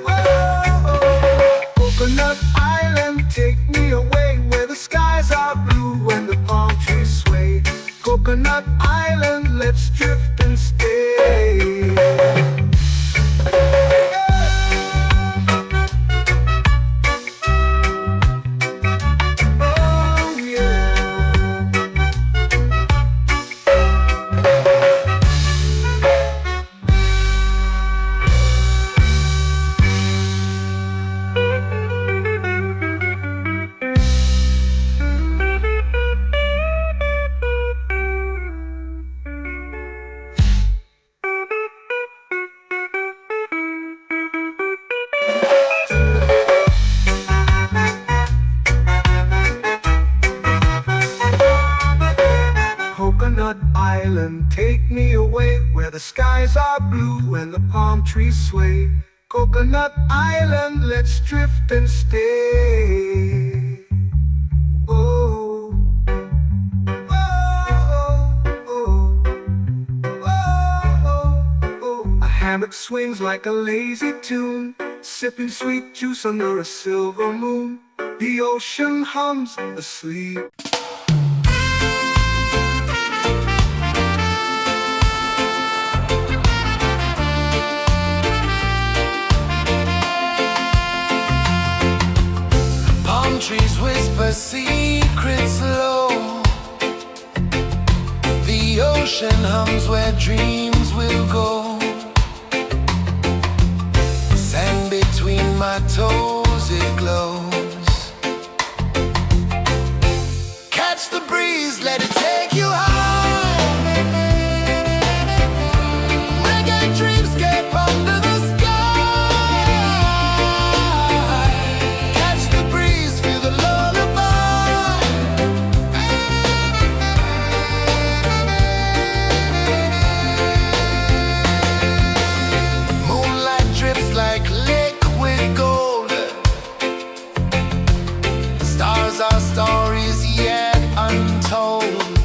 Oh, Coconut Island, take me away where the skies are blue and the palm trees sway. Coconut Island, let's drift and stay. Coconut Island, take me away where the skies are blue and the palm trees sway. Coconut Island, let's drift and stay. Oh, oh, oh, oh, oh. A hammock swings like a lazy tune, sipping sweet juice under a silver moon. The ocean hums asleep. Trees whisper secrets low. The ocean hums where dreams will go. Sand between my toes, it glows. Catch the breeze, let it take you high. Reggae dreamscape under the our stories yet untold.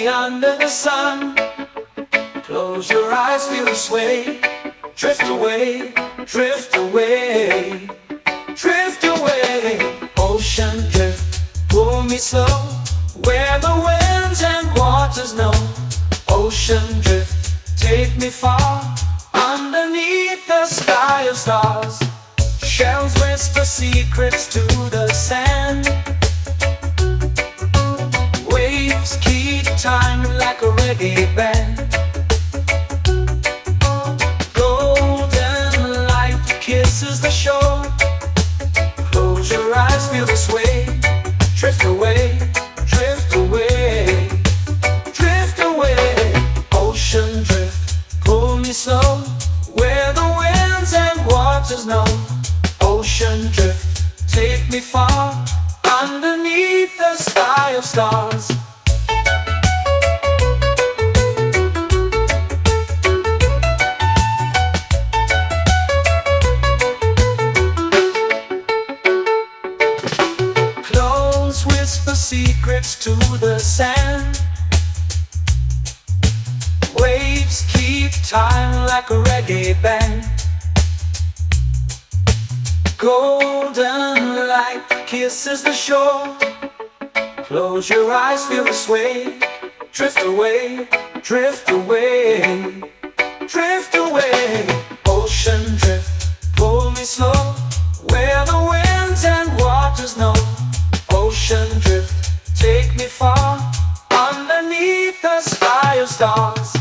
under the sun. Close your eyes, feel the sway. Drift away, drift away, drift away. Ocean drift, pull me slow, where the winds and waters know. Ocean drift, take me far, underneath the sky of stars. Shells whisper secrets to the sand. Waves keep time like a reggae band. Golden light kisses the shore. Close your eyes, feel the sway. Drift away, drift away, drift away. Ocean drift, pull me slow, where the winds and waters know. Ocean drift, take me far, underneath the sky of stars. Close whisper secrets to the sand. Waves keep time like a reggae band. Golden light kisses the shore. Close your eyes, feel the sway. Drift away, drift away, drift away. Ocean drift, pull me slow, where the winds and waters know. Ocean drift, take me far, underneath the sky of stars.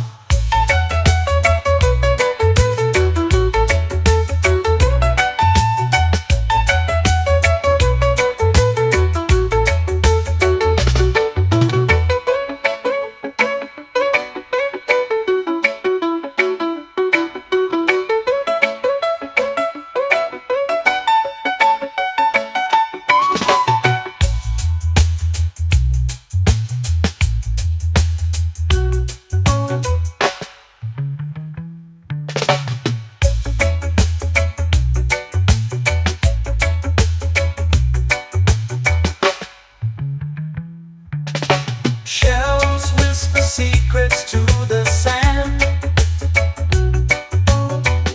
Shells whisper secrets to the sand.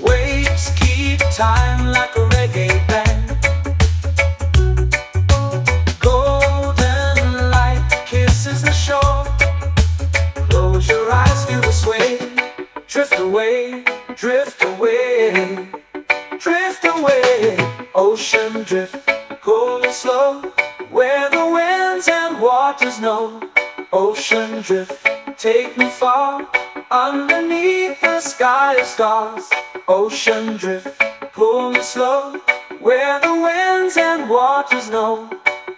Waves keep time like a reggae band. Golden light kisses the shore. Close your eyes, feel the sway. Drift away, drift away, drift away. Ocean drift, pull me slow, where the winds and waters know. Ocean drift, take me far, underneath the sky of stars. Ocean drift, pull me slow, where the winds and waters know.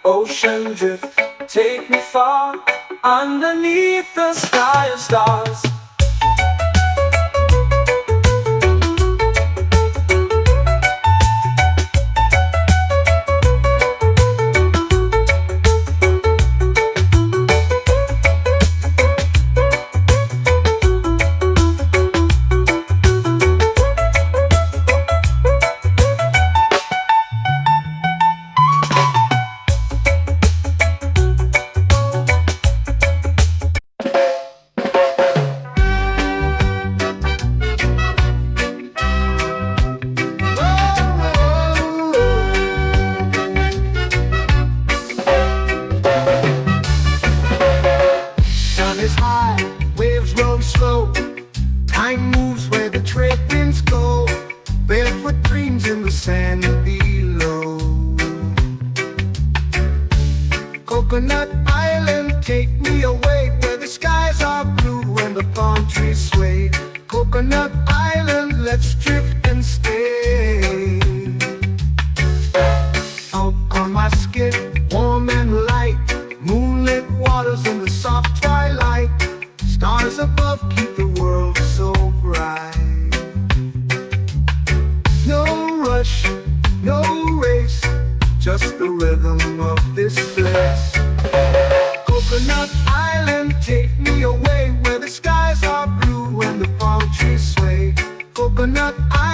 Ocean drift, take me far, underneath the sky of stars. Time moves where the trade winds go. Barefoot dreams in the sand below. Coconut Island, take me away, where the skies are blue and the palm trees sway. Coconut Island, let's drift and stay. Out on my skin, warm and light, moonlit waters in the soft twilight. Stars above keep the world so bright. No rush, no race, just the rhythm of this place. Coconut Island, take me away, where the skies are blue and the palm trees sway. Coconut Island.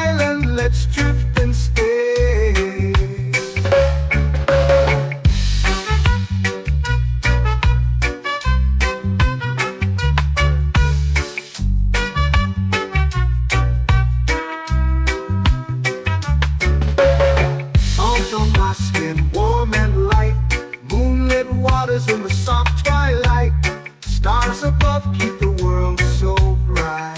above keep the world so bright.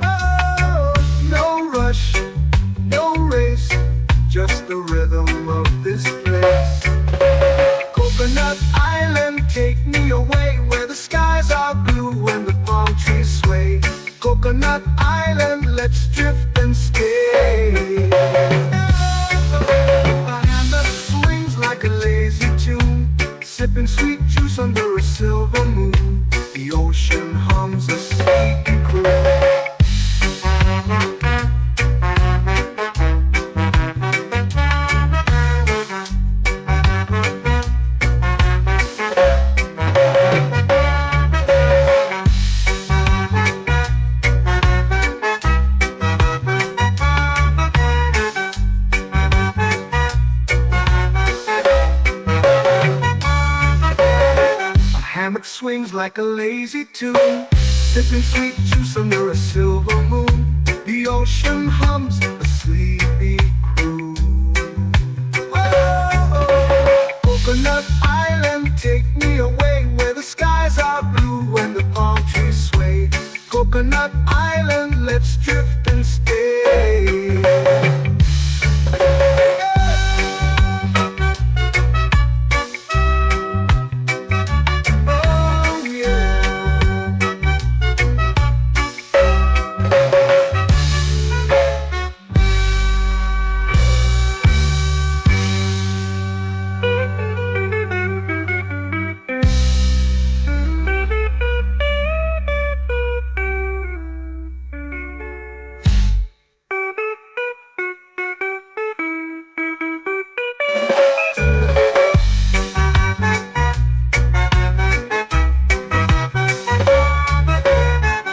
Oh, no rush, no race, just the rhythm of this place. Coconut Island, take me away where the skies are blue and the palm trees sway. Coconut Island, let's drift and stay. A hand that swings like a lazy tune, sipping sweet juice under a silver moon. The ocean hums a sleepy croon. Hammock swings like a lazy tune, sipping sweet juice under a silver moon. The ocean hums a sleepy croon. Whoa, Coconut Island, take me away where the skies are blue and the palm trees sway. Coconut Island, let's drift and stay.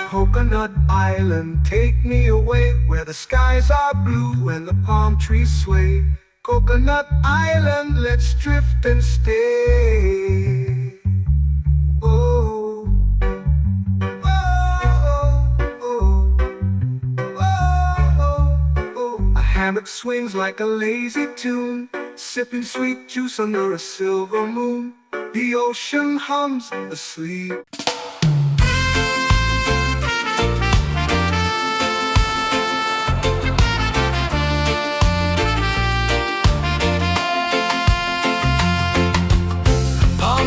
Coconut Island, take me away where the skies are blue and the palm trees sway. Coconut Island, let's drift and stay. Oh, oh, oh, oh, oh. A hammock swings like a lazy tune, sipping sweet juice under a silver moon. The ocean hums asleep.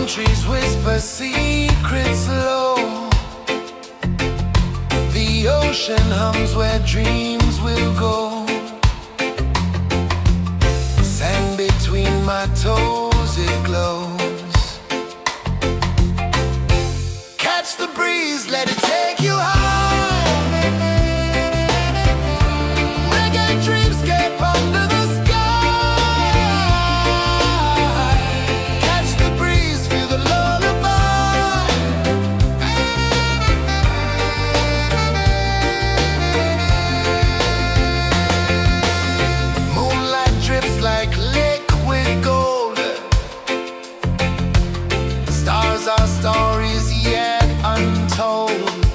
Trees whisper secrets low. The ocean hums where dreams will go. Sand between my toes, it glows. Catch the breeze, let it take you high. Reggae dreamscape under the our stories yet untold.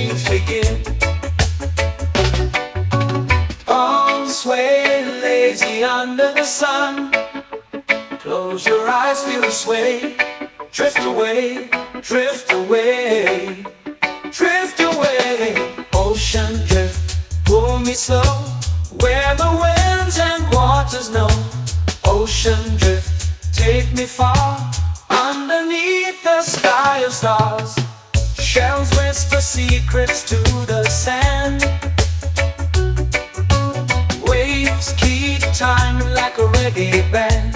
dreams begin. Arms sway lazy under the sun. Close your eyes, feel the sway. Drift away, drift away, drift away. Ocean drift, pull me slow, where the winds and waters know. Ocean drift, take me far, underneath the sky of stars. Shells whisper secrets to the sand. Waves keep time like a reggae band.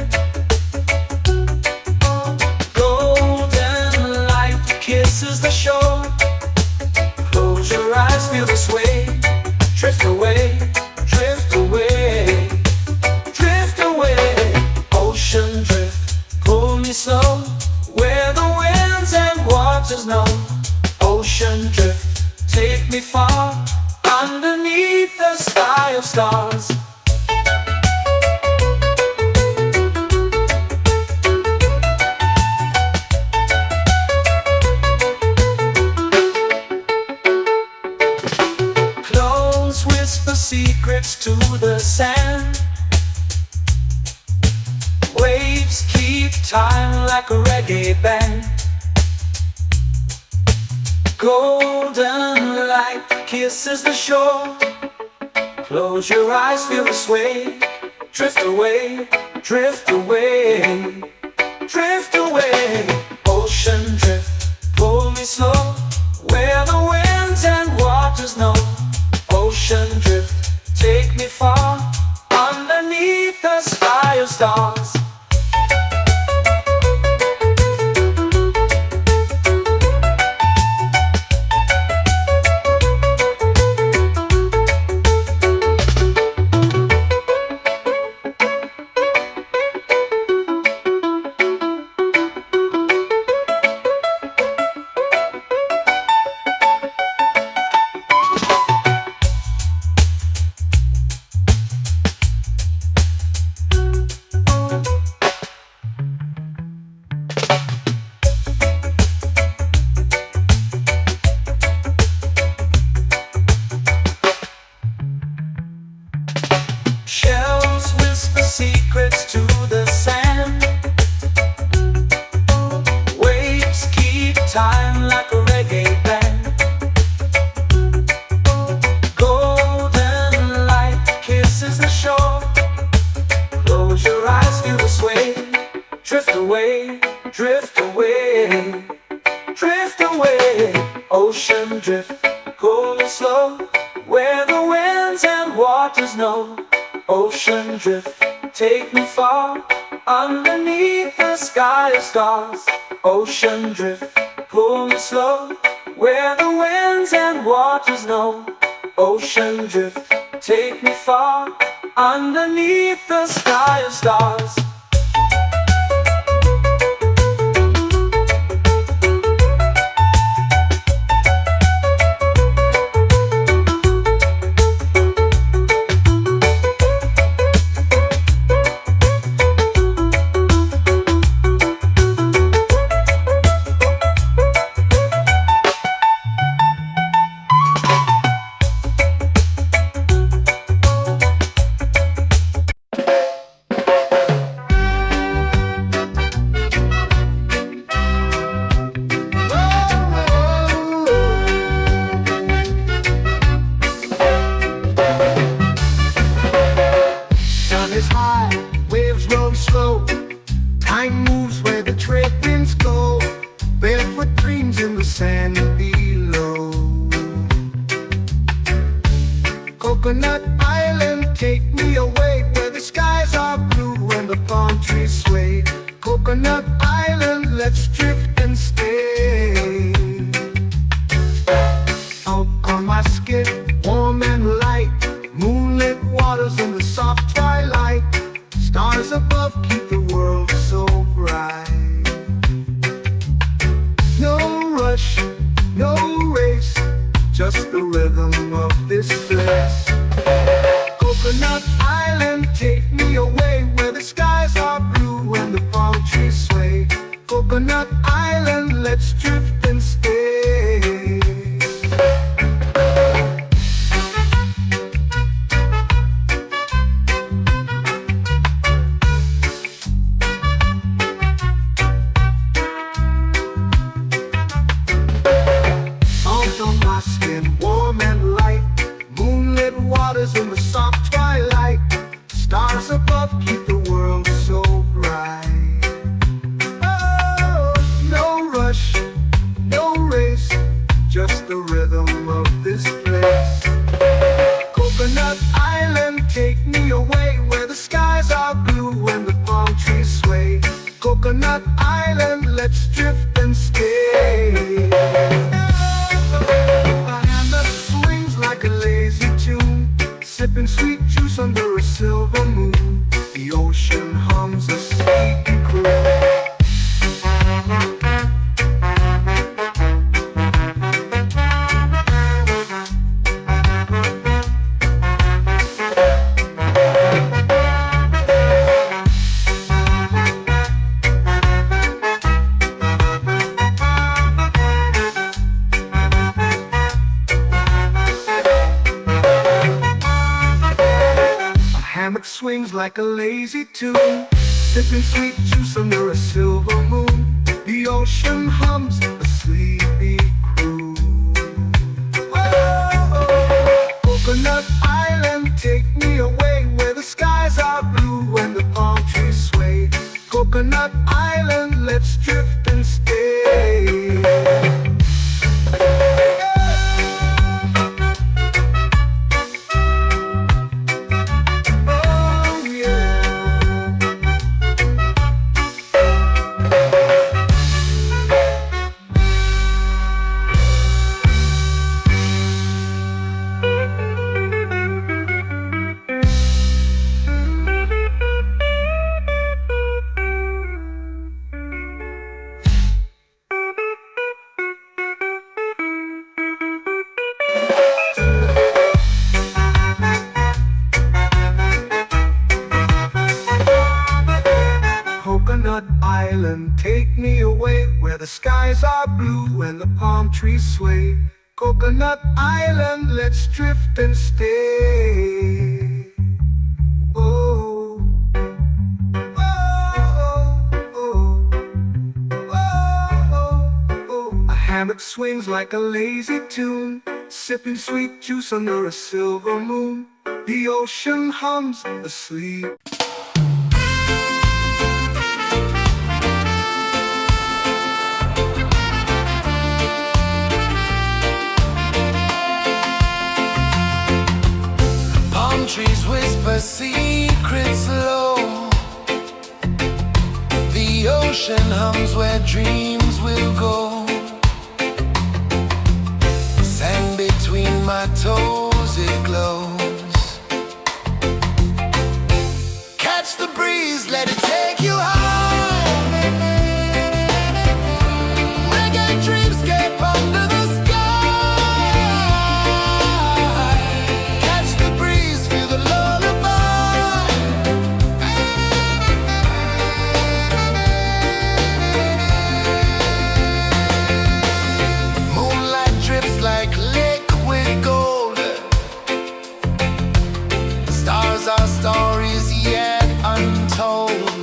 Golden light kisses the shore. Close your eyes, feel the sway. Drift away, drift away, drift away. Ocean drift, pull me slow, where the winds and waters know. Ocean drift, take me far, underneath the sky of stars. Close whisper secrets to the sand. Waves keep time like a reggae band. Golden light kisses the shore. Close your eyes, feel the sway. Drift away, drift away, drift away. Ocean drift, pull me slow, where the winds and waters know. Ocean drift, take me far, underneath the sky of stars. Shells whisper secrets to the sand. Waves keep time like a reggae band. Golden light kisses the shore. Close your eyes, feel the sway. Drift away, drift away, drift away. Ocean drift, pull me slow, where the winds and waters know. Ocean drift, take me far, underneath the sky of stars. Ocean drift, pull me slow, where the winds and waters know. Ocean drift, take me far, underneath the sky of stars. Coconut Island, take me away where the skies are blue and the palm trees sway. Coconut Island, let's drift and stay. Out on my skin, warm and light, moonlit waters in the soft twilight. Stars above keep the world so bright. No rush, no race, just the rhythm of this place. Coconut Island, take me away where the skies are blue and the palm trees sway. Coconut Island, let's drift and stay. silver moon. The ocean hums a sleepy croon. Hammock swings like a lazy tune, sipping sweet juice under a silver moon. The ocean hums a sleepy croon. Whoa, Coconut Island, take me away where the skies are blue and the palm trees sway. Coconut Island, let's drift and stay. Coconut Island, take me away where the skies are blue and the palm trees sway. Coconut Island, let's drift and stay. Oh, oh, oh, oh, oh. A hammock swings like a lazy tune, sipping sweet juice under a silver moon. The ocean hums asleep. Trees whisper secrets low. The ocean hums where dreams will go. Sand between my toes, it glows. Catch the breeze, let it take you high. Reggae dreamscape under the sky. Our stories yet untold.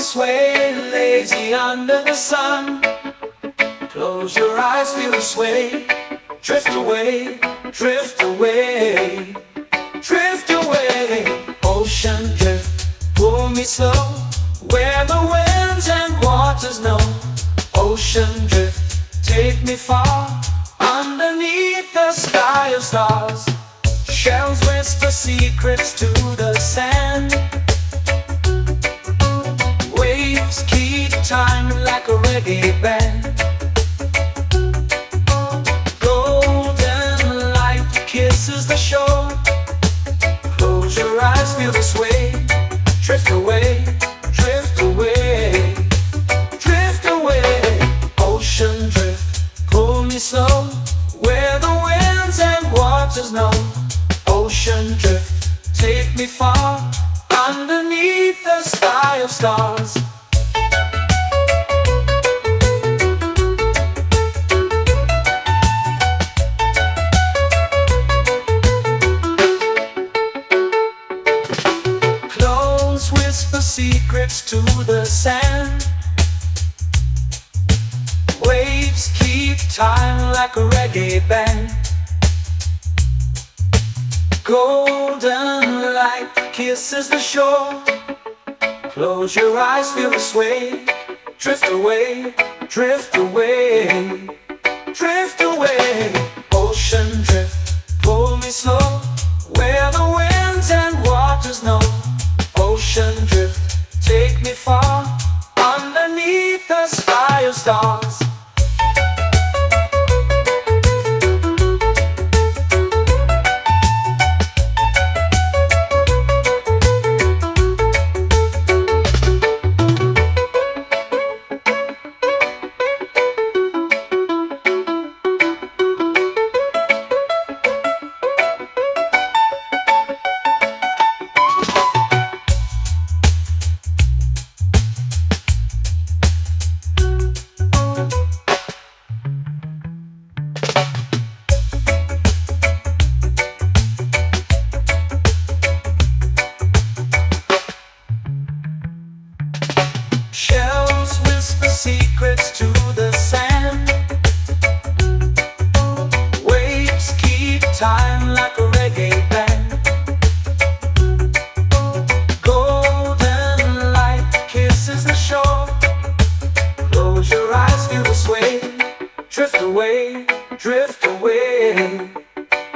sway, lazy under the sun. Close your eyes, feel the sway. Drift away, drift away, drift away. Ocean drift, pull me slow, where the winds and waters know. Ocean drift, take me far, underneath the sky of stars. Shells whisper secrets to the sand. Waves keep time like a reggae band. Golden light kisses the shore. Close your eyes, feel the sway. Drift away, drift away, drift away. Ocean drift, pull me slow, where the winds and waters know. Ocean drift, take me far, underneath the sky of stars. Close whisper secrets to the sand. Waves keep time like a reggae band. Golden light kisses the shore. Close your eyes, feel the sway. Drift away, drift away, drift away. Ocean drift, pull me slow, where the winds and waters know. Ocean drift, take me far, underneath the sky of stars. Shells whisper secrets to the sand. Waves keep time like a reggae band. Golden light kisses the shore. Close your eyes, feel the sway. Drift away, drift away,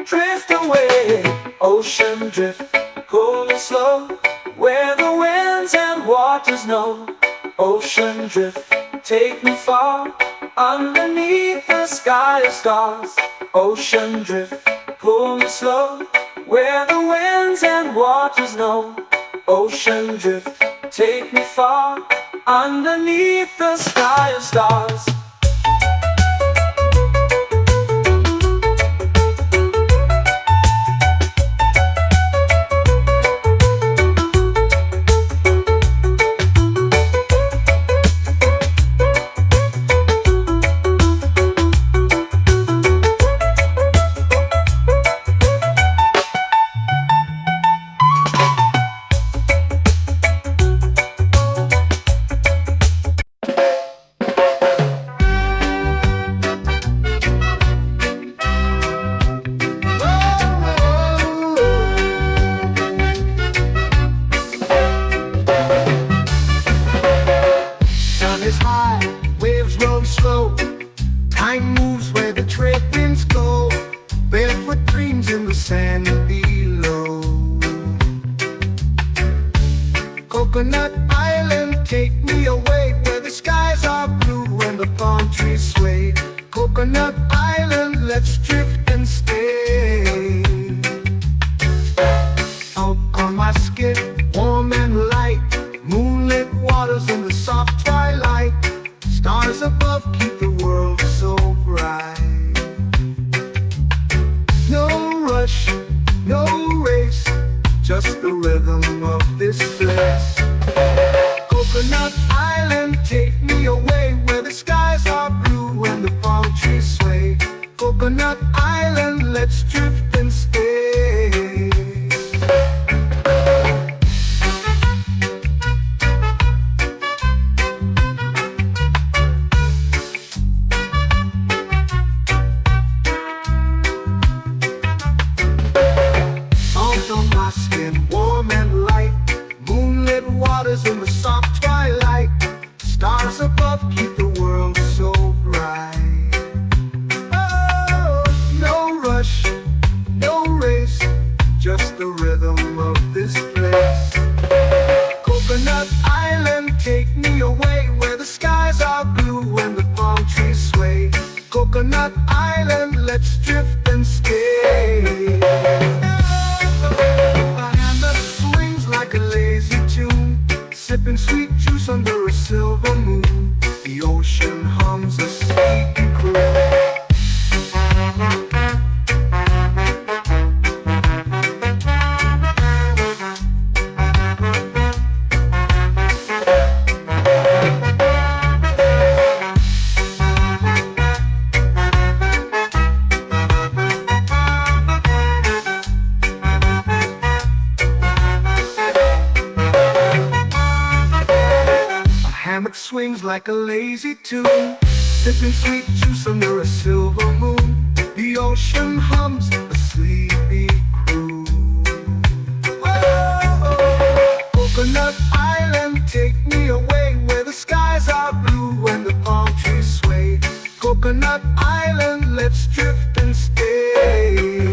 drift away. Ocean drift, pull me slow, where the winds and waters know. Ocean drift, take me far, underneath the sky of stars. Ocean drift, pull me slow, where the winds and waters know. Ocean drift, take me far, underneath the sky of stars. Time moves where the trade winds go. Barefoot dreams in the sand below. Coconut Island, take me away, where the skies are blue and the palm trees sway. Coconut Island, let's drift and stay. Out on my skin, warm and light, moonlit waters in the soft twilight. Stars above keep the world so bright. No rush, no race, just the rhythm of this place. Coconut Island, take me away, where the skies are blue and the palm trees sway. Coconut Island, let's drift and stay. soft twilight. Stars above keep the world so bright. Oh, no rush, no race, just the rhythm of this place. Coconut Island, take me away where the skies are blue and the palm trees sway. Coconut Island, let's drift and stay. A hand that swings like a lazy tune, sipping sweet juice under a silver moon. The ocean hums a sleepy croon. Hammock swings like a lazy tune, sipping sweet juice under a silver moon. The ocean hums a sleepy croon. Whoa, Coconut Island, take me away where the skies are blue and the palm trees sway. Coconut Island, let's drift and stay.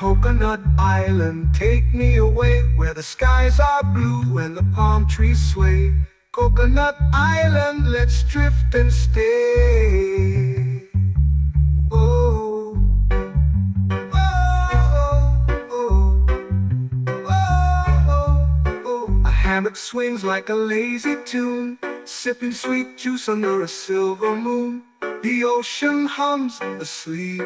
Coconut Island, take me away where the skies are blue and the palm trees sway. Coconut Island, let's drift and stay. Oh, oh, oh, oh, oh. A hammock swings like a lazy tune, sipping sweet juice under a silver moon. The ocean hums asleep.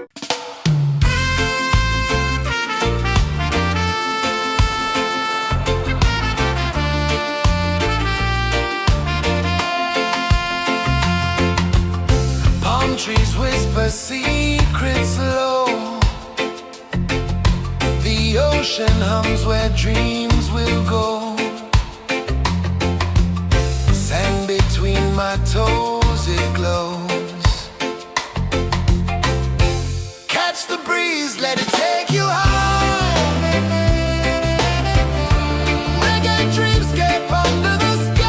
Trees whisper secrets low. The ocean hums where dreams will go. Sand between my toes, it glows. Catch the breeze, let it take you high. Reggae dreamscape under the sky.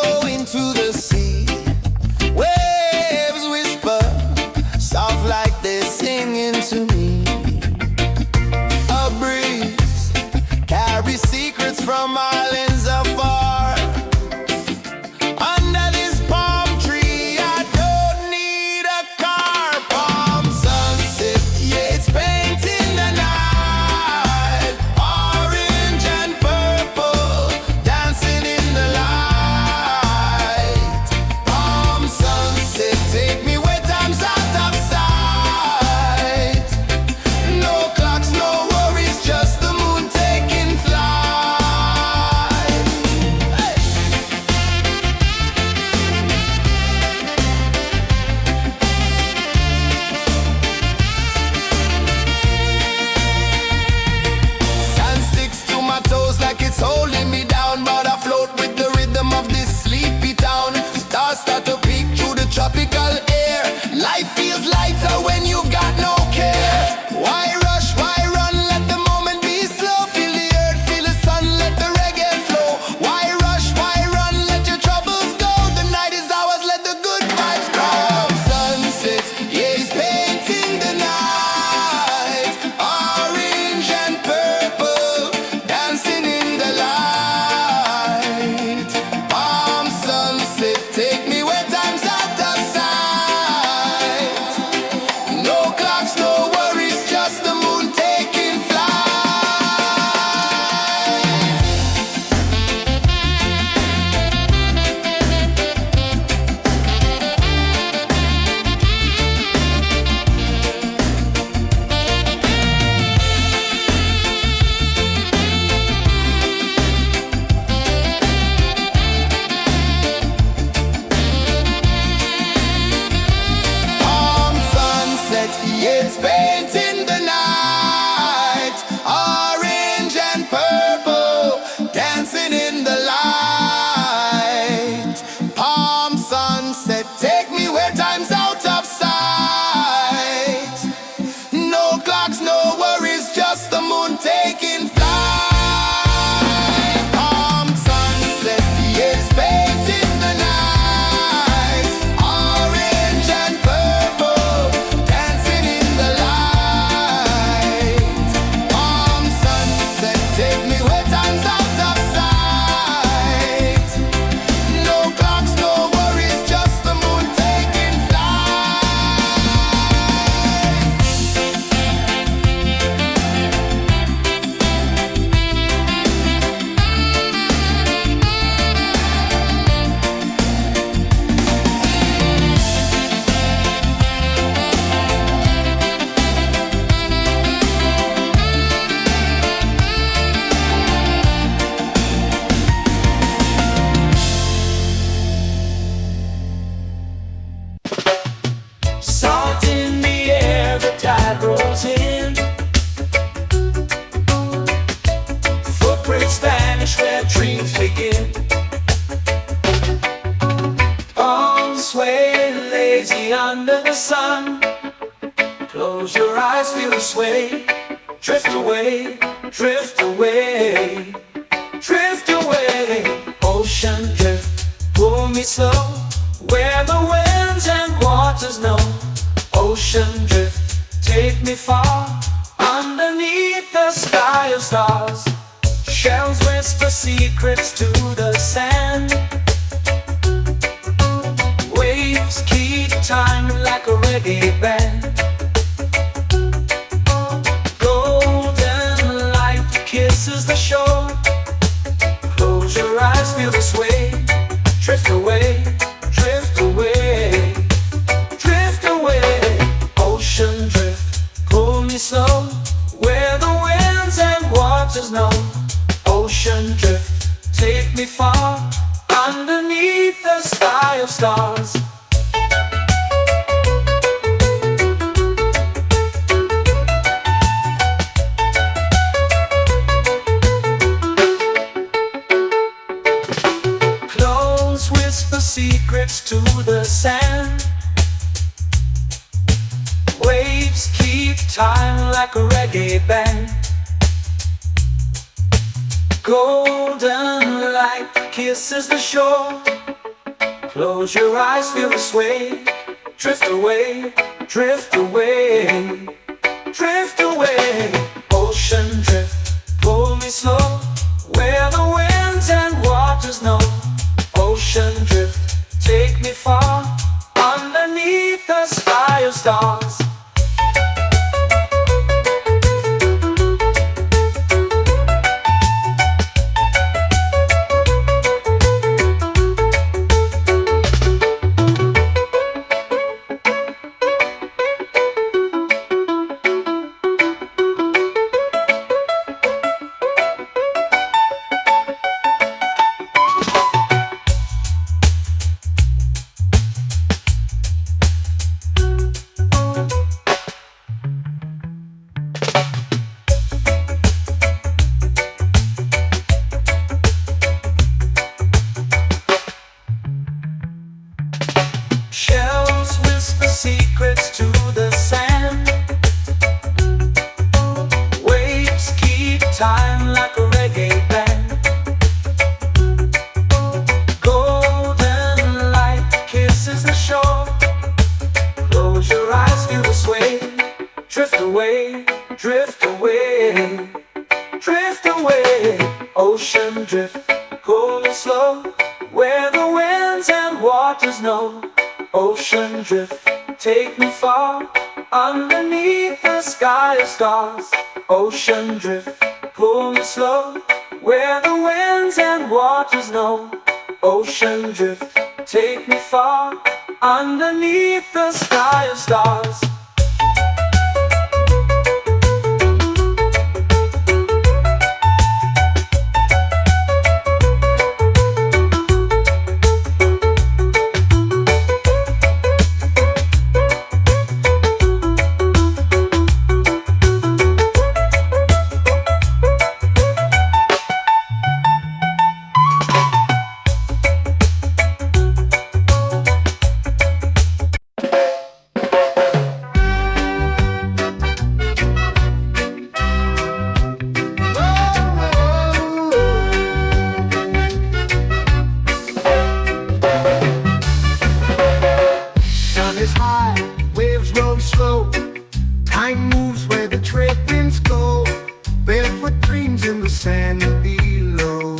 flow into the sea. Waves whisper, soft like they're singing to me. A breeze carries secrets from islands afar. Under this palm tree, I don't need a car. Palm sunset, yeah, it's painting the night. Orange and purple, dancing in the light. Palm sunset, take me where time's out of sight. No clocks, no worries, just the moon taking flight. Hey! Sand sticks to my toes like it's holding me down, but I float with the rhythm of this sleepy town. Stars start to peek through the tropical air. Life feels lighter when you've got no care. Why rush, why run, let the moment be slow. Feel the earth, feel the sun, let the reggae flow. Why rush, why run, let your troubles go. The night is ours, let the good vibes come. Sunset, yeah, it's painting the night. Orange and purple, dancing in the light. Palm sunset, take me where time's out of sight. No clocks, no worries, just the moon taking flight. Palm sunset, yeah, it's painting the night. Orange and purple, dancing in the light. Palm sunset, take me where time's out of sight. No clocks, no worries, just the moon taking flight. Palm sunset, yeah, it's painting the night. Orange and purple, dancing in the light. Palm sunset, take me where time's out of sight. No clocks, no worries, just the moon taking flight. Salt in the air, the tide rolls in. Footprints vanish where dreams begin. Arms sway lazy under the sun. Close your eyes, feel the sway. Drift away, drift away, drift away. Ocean drift, pull me slow, where the winds and waters know. Ocean drift, take me far, underneath the sky of stars. Shells whisper secrets to the sand. Waves keep time like a reggae band. Golden light kisses the shore. Close your eyes, feel the sway. Drift away, drift away, drift away. Ocean drift, pull me slow, where the winds and waters know. Ocean drift, take me far, underneath the sky of stars. Close whisper secrets to the sand. Waves keep time like a reggae band. Golden light kisses the shore. Close your eyes, feel the sway. Drift away, drift away, drift away. Ocean drift, pull me slow, where the winds and waters know. Ocean drift, take me far, underneath the sky of stars. Shells whisper secrets to the sand. Waves keep time like a reggae band. Golden light kisses the shore. Close your eyes, feel the sway. Drift away, drift away, drift away. Ocean drift, cool and slow, where the winds and waters know. Ocean drift, take me far, underneath the sky of stars. Ocean drift, pull me slow, where the winds and waters know. Ocean drift, take me far, underneath the sky of stars. Is high, waves roll slow. Time moves where the trade winds go. Barefoot dreams in the sand below.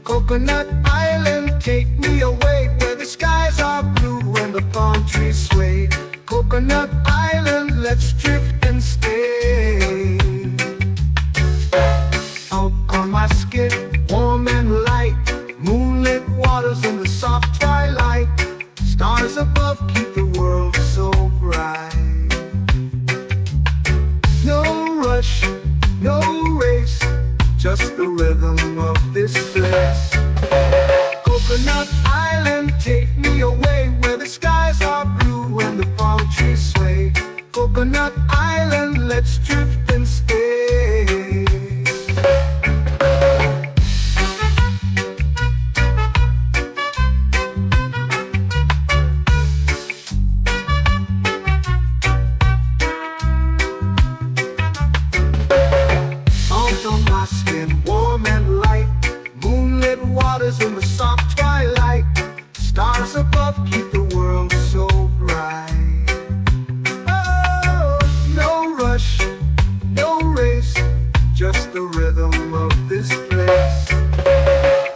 Coconut Island, take me away, where the skies are blue and the palm trees sway. Coconut Island, let's drift and stay. Out on my skin, warm and light, moonlit waters in the soft twilight. Stars above keep the world so bright. No rush, no race, just the rhythm of this place. Coconut Island, take me away, where the skies are blue and the palm trees sway. Coconut Island, let's drift and stay. In the soft twilight, stars above keep the world so bright. Oh, no rush, no race, just the rhythm of this place.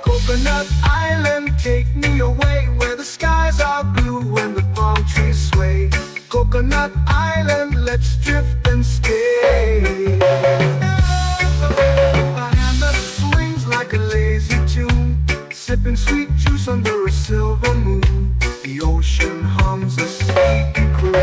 Coconut Island, take me away, where the skies are blue and the palm trees sway. Coconut Island, let's drift and stay. My hand that swings like a lazy tune, sipping sweet juice under a silver moon. The ocean hums a sleepy croon.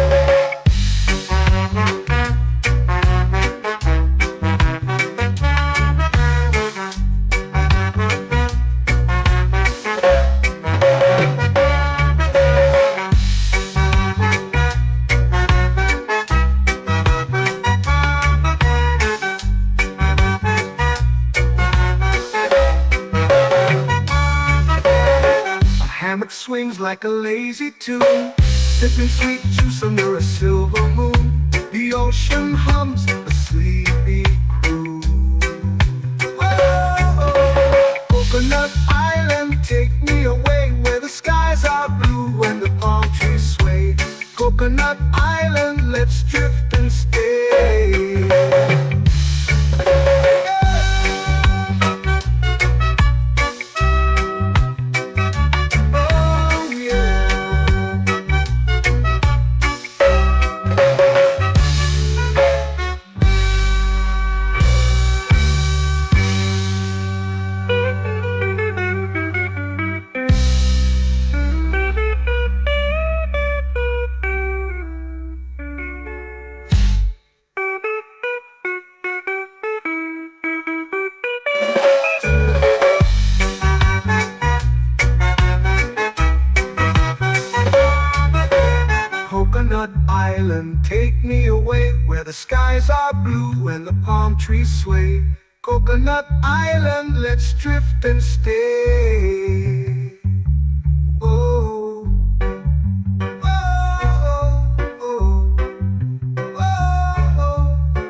Swings like a lazy tune, sipping sweet juice under a silver moon. The ocean hums a sleepy croon. Whoa, Coconut Island. Coconut Island, let's drift and stay. Oh yeah. Coconut Island, take me away where the skies are blue and the palm trees sway. Coconut Island, let's drift and stay. Oh, oh, oh, oh,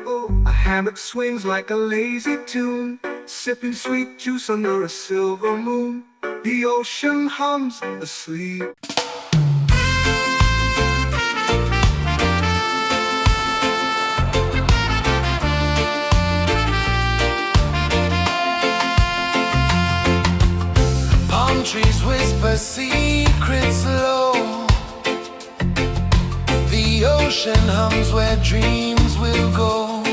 oh. A hammock swings like a lazy tune, sipping sweet juice under a silver moon. The ocean hums asleep. Trees whisper secrets low. The ocean hums where dreams will go.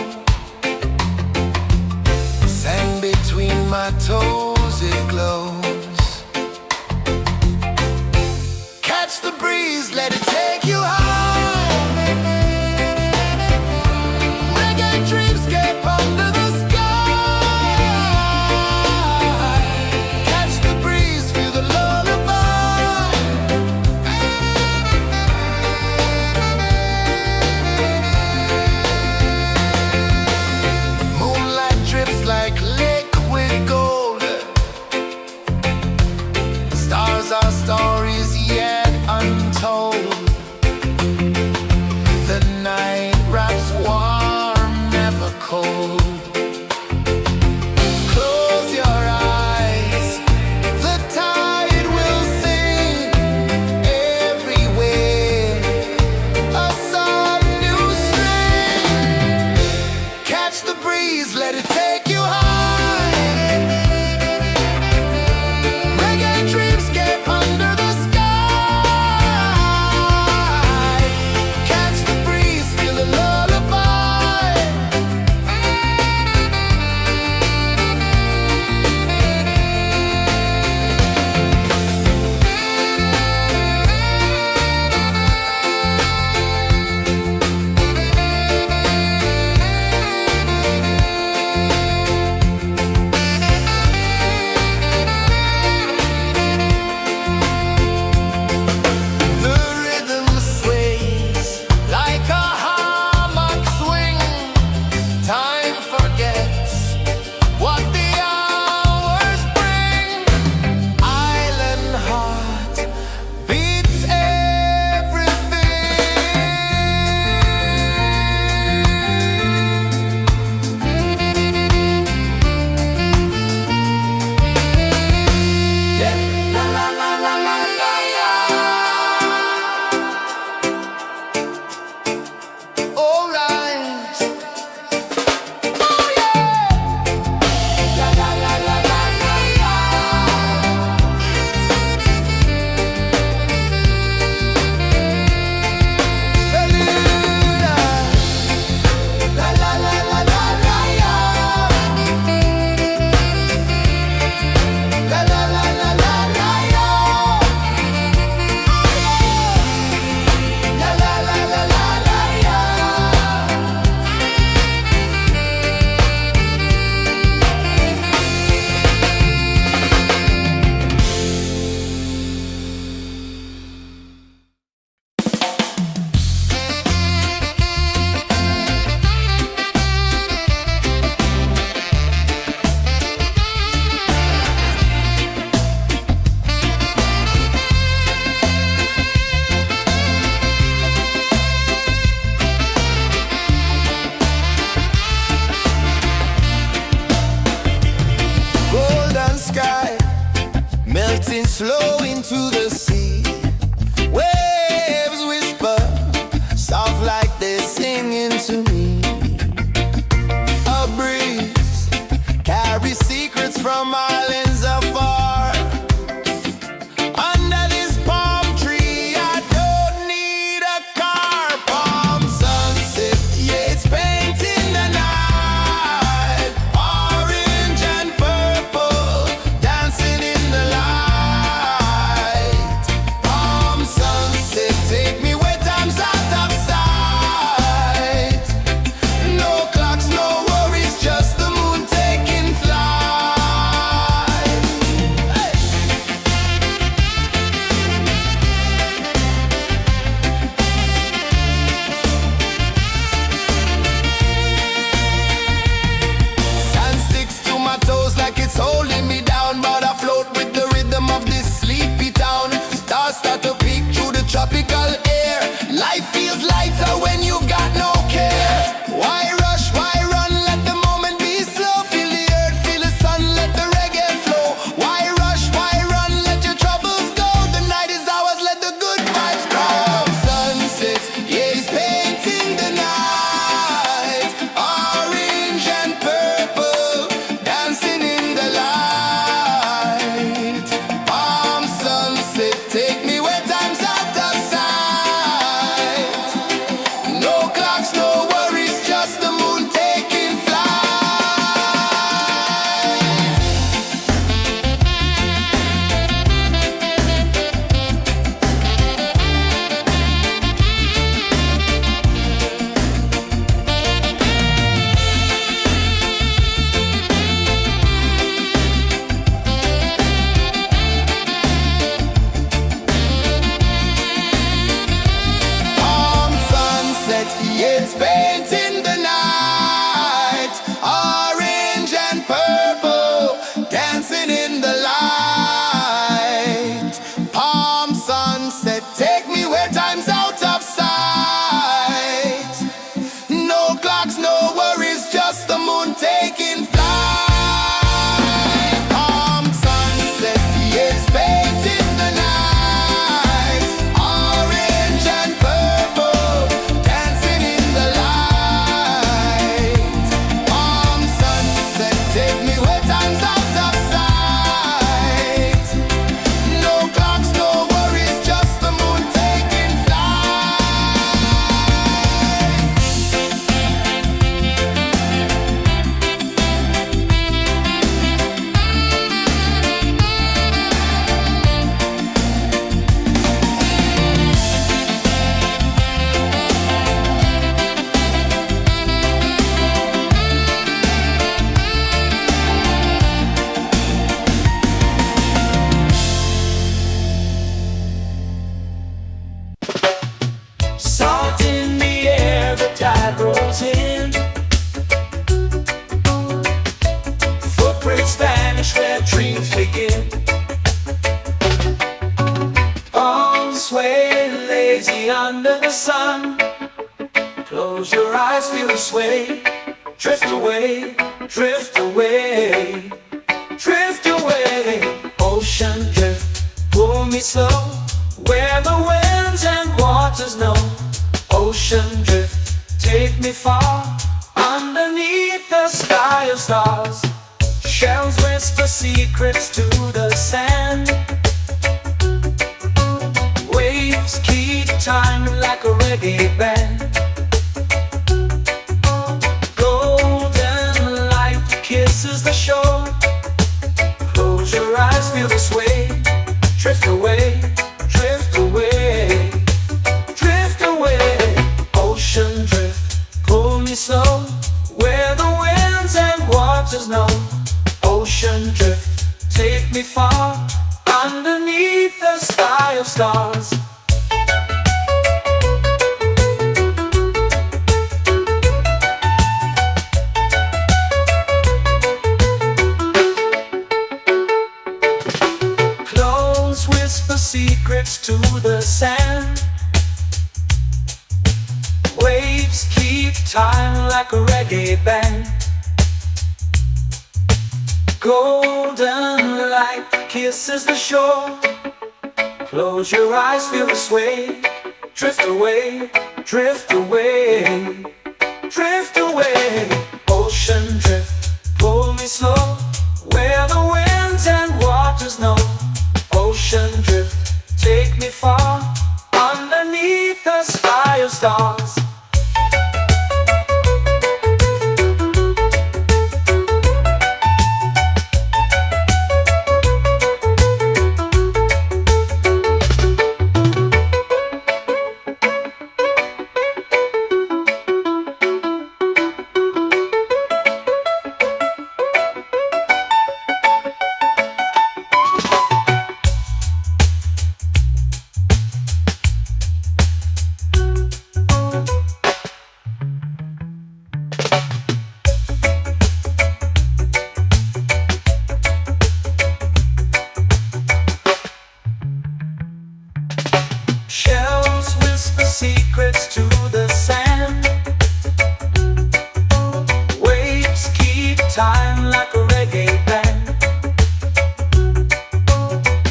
Sand between my toes, it glows. Catch the breeze, let it take you high. Reggae dreamscape under the sky. Our stories yet untold. The night wraps warm, never cold. Close your eyes, the tide will sing everywhere. A soft new string. Catch the breeze, let it take you high. melting slow into the sea. Waves whisper me under the sun. Close your eyes, feel the sway. Drift away, drift away, drift away. Ocean drift, pull me slow, where the winds and waters know. Ocean drift, take me far, underneath the sky of stars. Shells whisper secrets to the sand. Waves keep time like a reggae band. Golden light kisses the shore. Close your eyes, feel the sway. Drift away, drift away, drift away. Ocean drift, pull me slow, where the winds and waters know. Ocean drift, take me far, underneath the sky of stars. Clothes whisper secrets to the sand. Waves keep time like a reggae band. Golden light kisses the shore. Close your eyes, feel the sway. Drift away, drift away, drift away. Ocean drift, pull me slow, where the winds and waters know. Ocean drift, take me far, underneath the sky of stars. Shells whisper secrets to the sand. Waves keep time like a reggae band.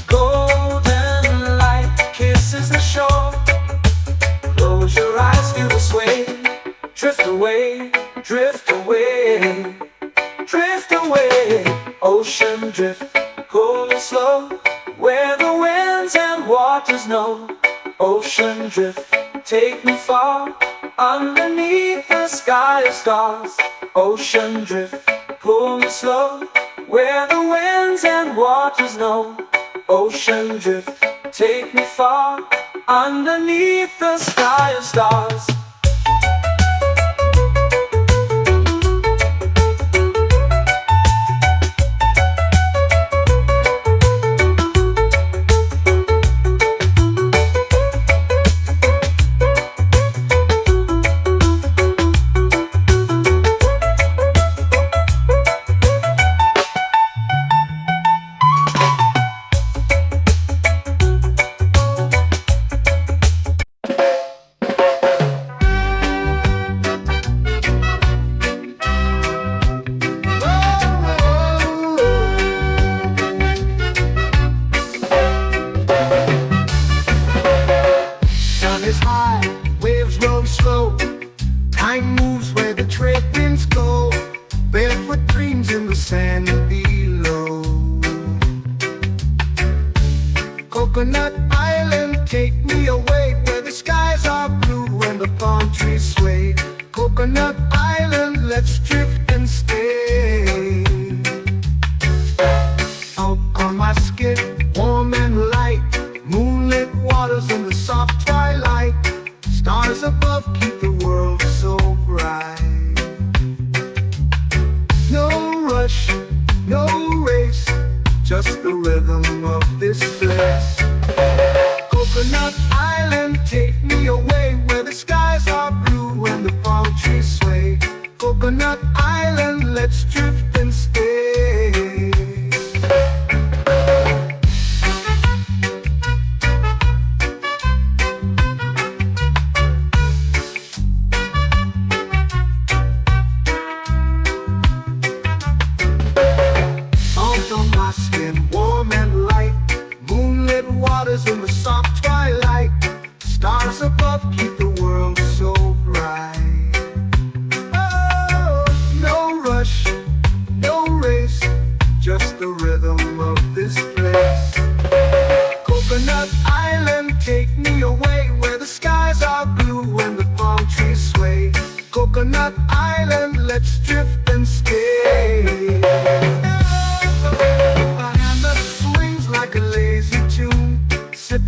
Golden light kisses the shore. Close your eyes, feel the sway. Drift away, drift away, drift away. Ocean drift, pull me slow, where the winds and waters know. Ocean drift, take me far, underneath the sky of stars. Ocean drift, pull me slow, where the winds and waters know. Ocean drift, take me far, underneath the sky of stars. Is high, waves roll slow. Time moves where the trade winds go. Barefoot dreams in the sand below. Coconut Island, take me away, where the skies are blue and the palm trees sway. Coconut Island, let's drift and stay. Out on my skin, warm and light, moonlit waters in the soft twilight. Stars above keep the world so bright. No rush, no race, just the rhythm of this place. Coconut Island, take me away, where the skies are blue and the palm trees sway. Coconut Island, let's drift and stay.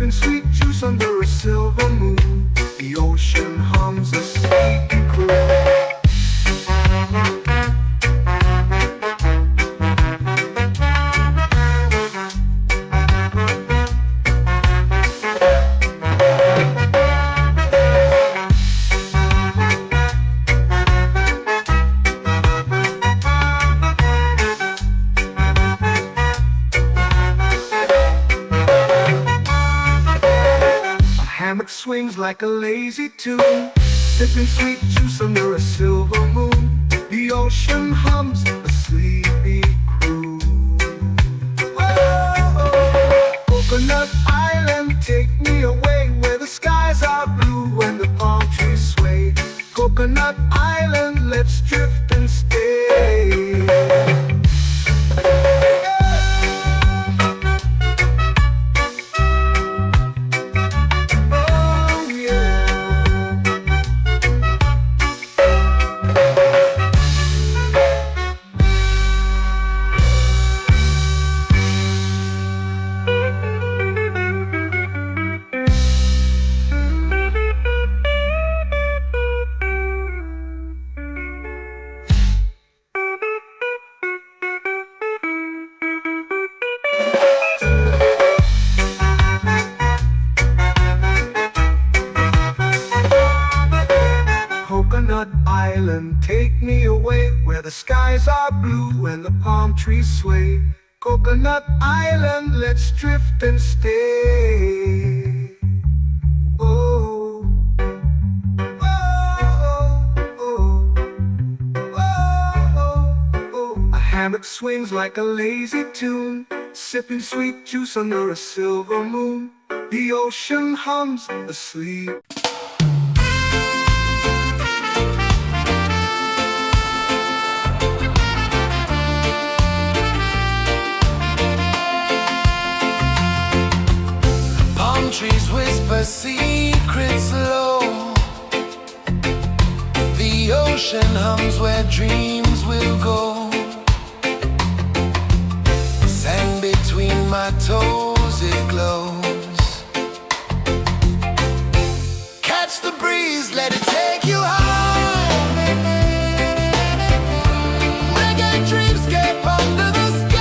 sipping sweet juice under a silver moon. The ocean hums a sleepy croon. Hammock swings like a lazy tune, sipping sweet juice under a silver moon. The ocean hums a sleepy croon. Whoa, Coconut Island, take me away where the skies are blue and the palm trees sway. Coconut Island, let's drift and stay. Coconut Island, take me away where the skies are blue and the palm trees sway. Coconut Island, let's drift and stay. Oh, oh, oh, oh, oh. A hammock swings like a lazy tune, sipping sweet juice under a silver moon. The ocean hums asleep. Trees whisper secrets low. The ocean hums where dreams will go. Sand between my toes, it glows. Catch the breeze, let it take you high. Reggae dreamscape under the sky.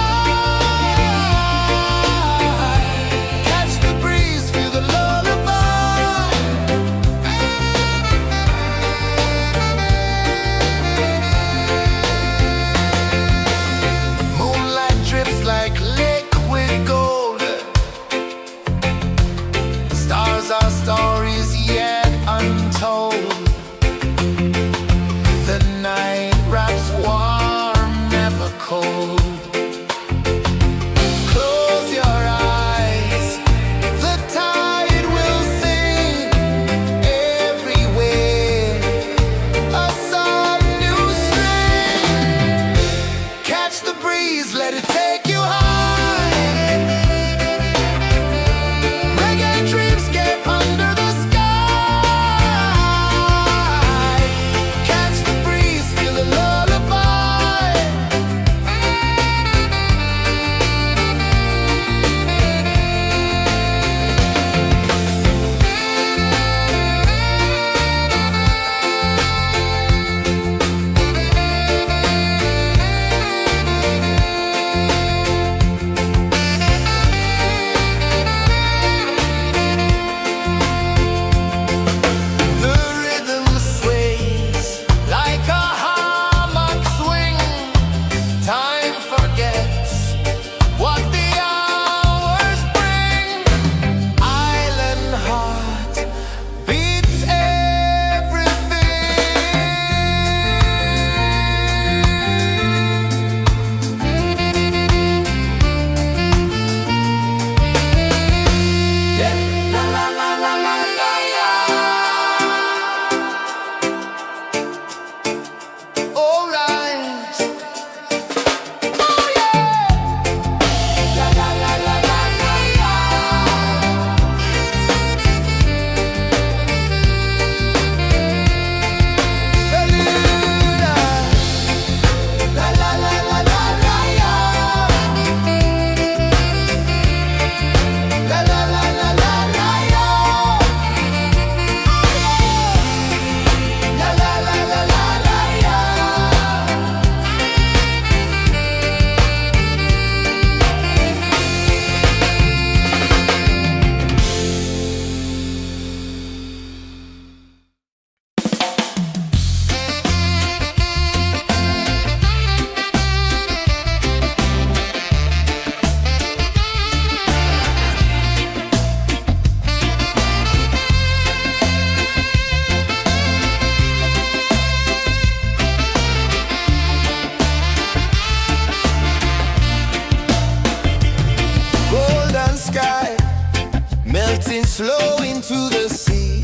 melting slow into the sea.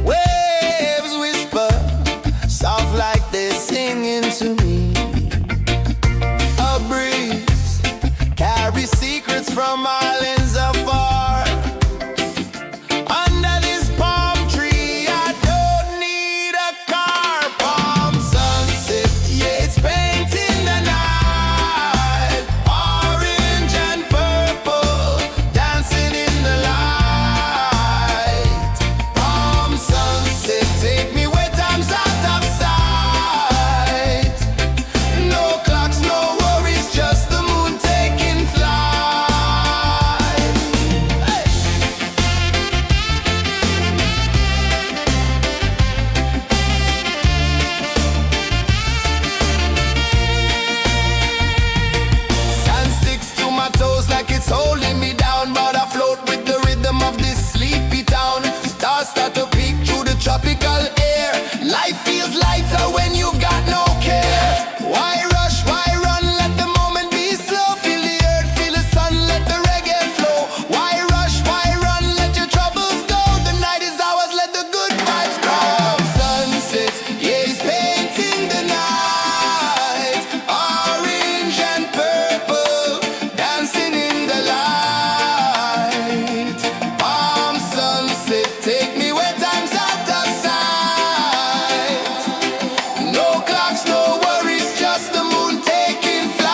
Waves whisper, soft like they're singing to me. A breeze carries secrets from islands afar. Under this palm tree, I don't need a car. Palm sunset, yeah, it's painting the night. Orange and purple, dancing in the light. Palm sunset, take me where time's out of sight. No clocks, no worries, just the moon taking flight. Hey! Sand sticks to my toes like it's holding me down, but I float with the rhythm of this sleepy town. Stars start to peek through the tropical air. Life feels lighter when you've got no care. Why rush, why run, let the moment be slow. Feel the earth, feel the sun, let the reggae flow. Why rush, why run, let your troubles go. The night is ours, let the good vibes grow. Sunset, yeah, it's painting the night. Orange and purple, dancing in the light. Palm sunset, take me where time's out of sight. No clocks, no worries, just the moon taking flight.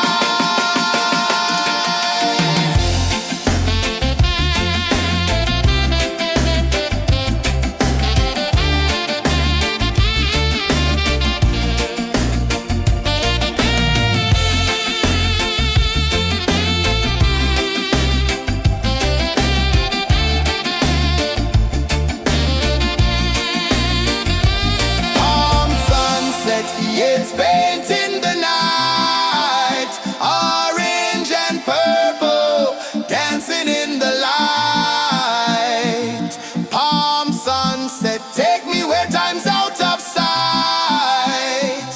Palm sunset, yeah, it's painting the night. Orange and purple, dancing in the light. Palm sunset, take me where time's out of sight.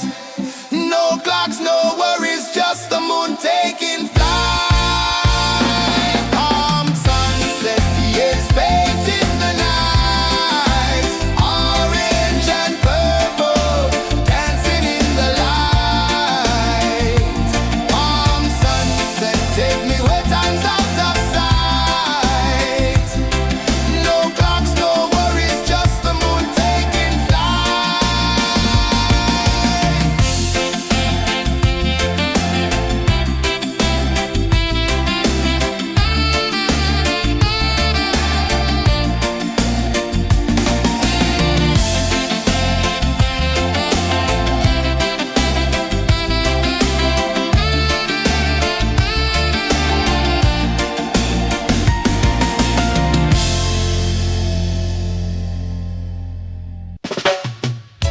No clocks, no worries, just the moon taking flight. Palm sunset, yeah, it's painting the night. Orange and purple, dancing in the light. Palm sunset, take me where time's out of sight. No clocks, no worries, just the moon taking flight.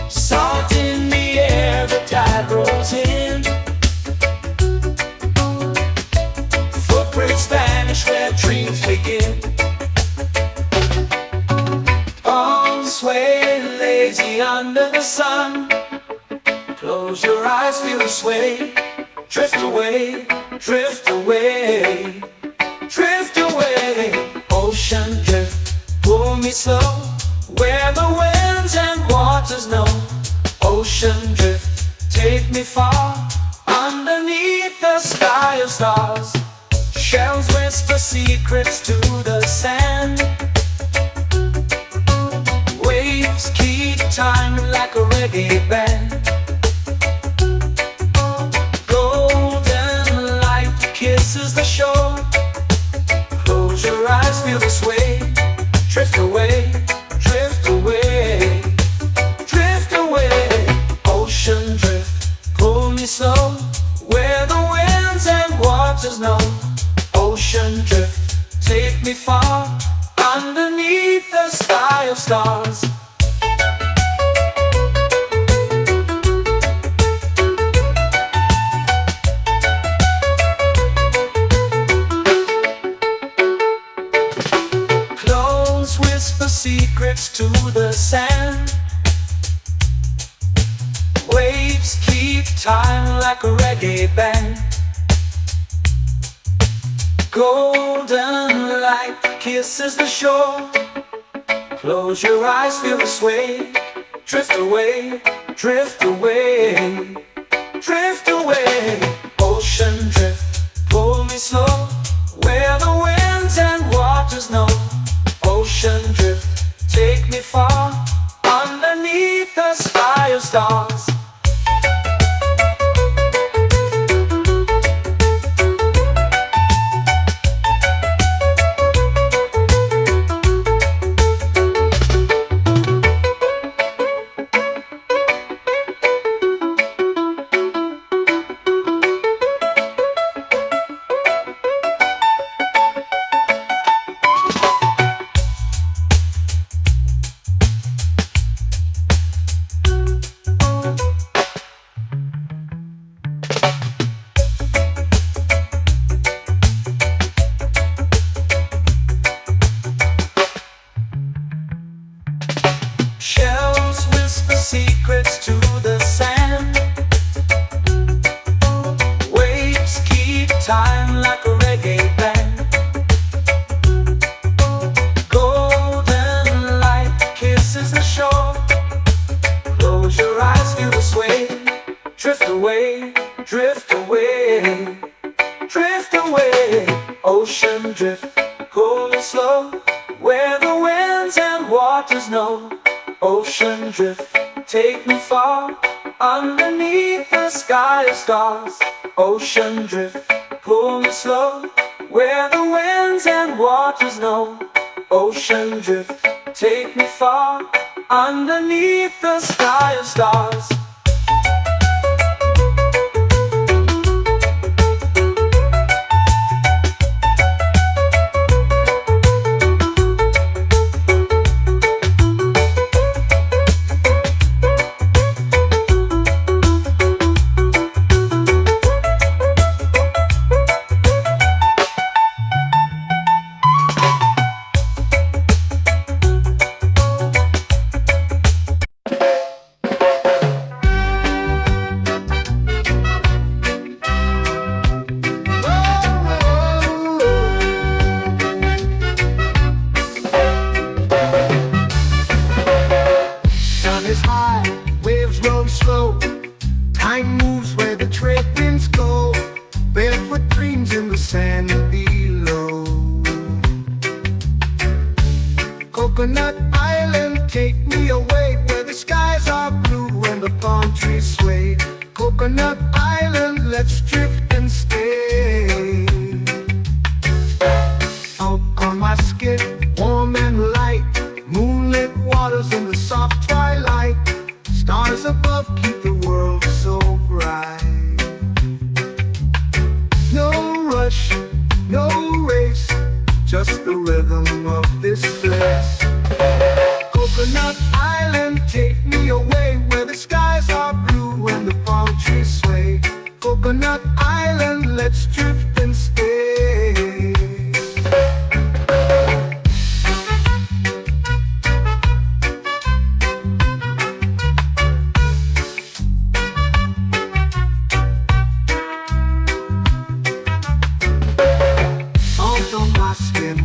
Salt in the air, the tide rolls in. Footprints vanish where dreams begin. Arms sway lazy under the sun. Close your eyes, feel the sway. Drift away, drift away, drift away. Ocean drift, pull me slow, where the winds and waters know. Ocean drift, take me far, underneath the sky of stars. Shells whisper secrets to the sand. Waves keep time like a reggae band. Golden light kisses the shore. Close your eyes, feel the sway. Drift away, drift away, drift away. Ocean drift, pull me slow, where the winds and waters know. Ocean drift, take me far, underneath the sky of stars. Clones whisper secrets to the sand. Waves keep time like a reggae band. Golden light kisses the shore. Close your eyes, feel the sway. Drift away, drift away, drift away. Ocean drift, pull me slow, where the winds and waters know. Ocean drift, take me far, underneath the sky of stars. Shells whisper secrets to the sand. Waves keep time like a reggae band. Golden light kisses the shore. Close your eyes, feel the sway. Drift away, drift away, drift away. Ocean drift, cool and slow, where the winds and waters know. Ocean drift, take me far, underneath the sky of stars. Ocean drift, pull me slow, where the winds and waters know. Ocean drift, take me far, underneath the sky of stars. Time moves where the trade winds go. Barefoot dreams in the sand below. Coconut Island, take me away, where the skies are blue and the palm trees sway. Coconut Island, let's drift and stay. Out on my skin, warm and light, moonlit waters in the soft twilight. Stars above keep the world so bright. No rush, no race, just the rhythm of this place. Coconut Island, take me away, where the skies are blue and the palm trees sway. Coconut Island, let's drift and stay.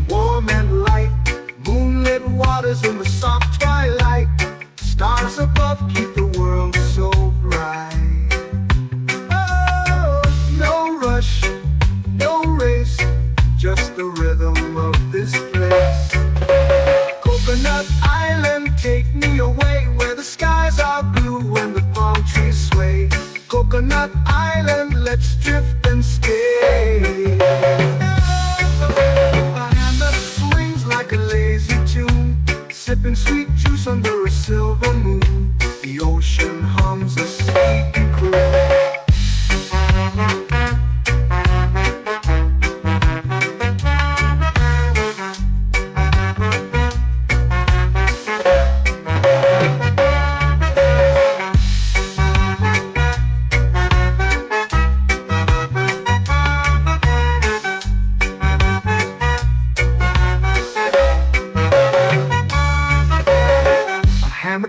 Warm and light, moonlit waters in the soft twilight. Stars above keep the world so bright. Oh, no rush, no race, just the rhythm of this place. Coconut Island, take me away, where the skies are blue and the palm trees sway. Coconut Island, let's drift and stay. Sipping sweet juice under a silver moon. The ocean hums a sleepy croon.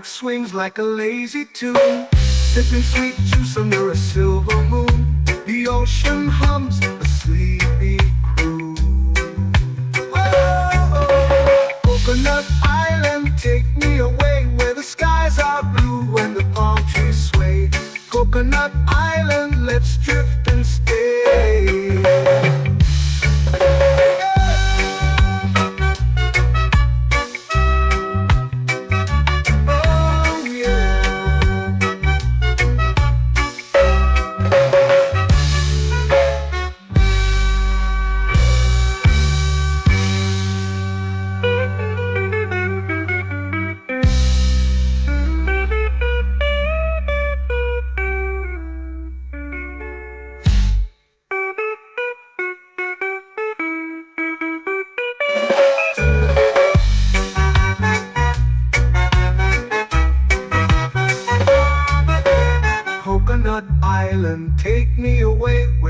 Swings like a lazy tune, sipping sweet juice under a silver moon. The ocean hums a sleepy croon.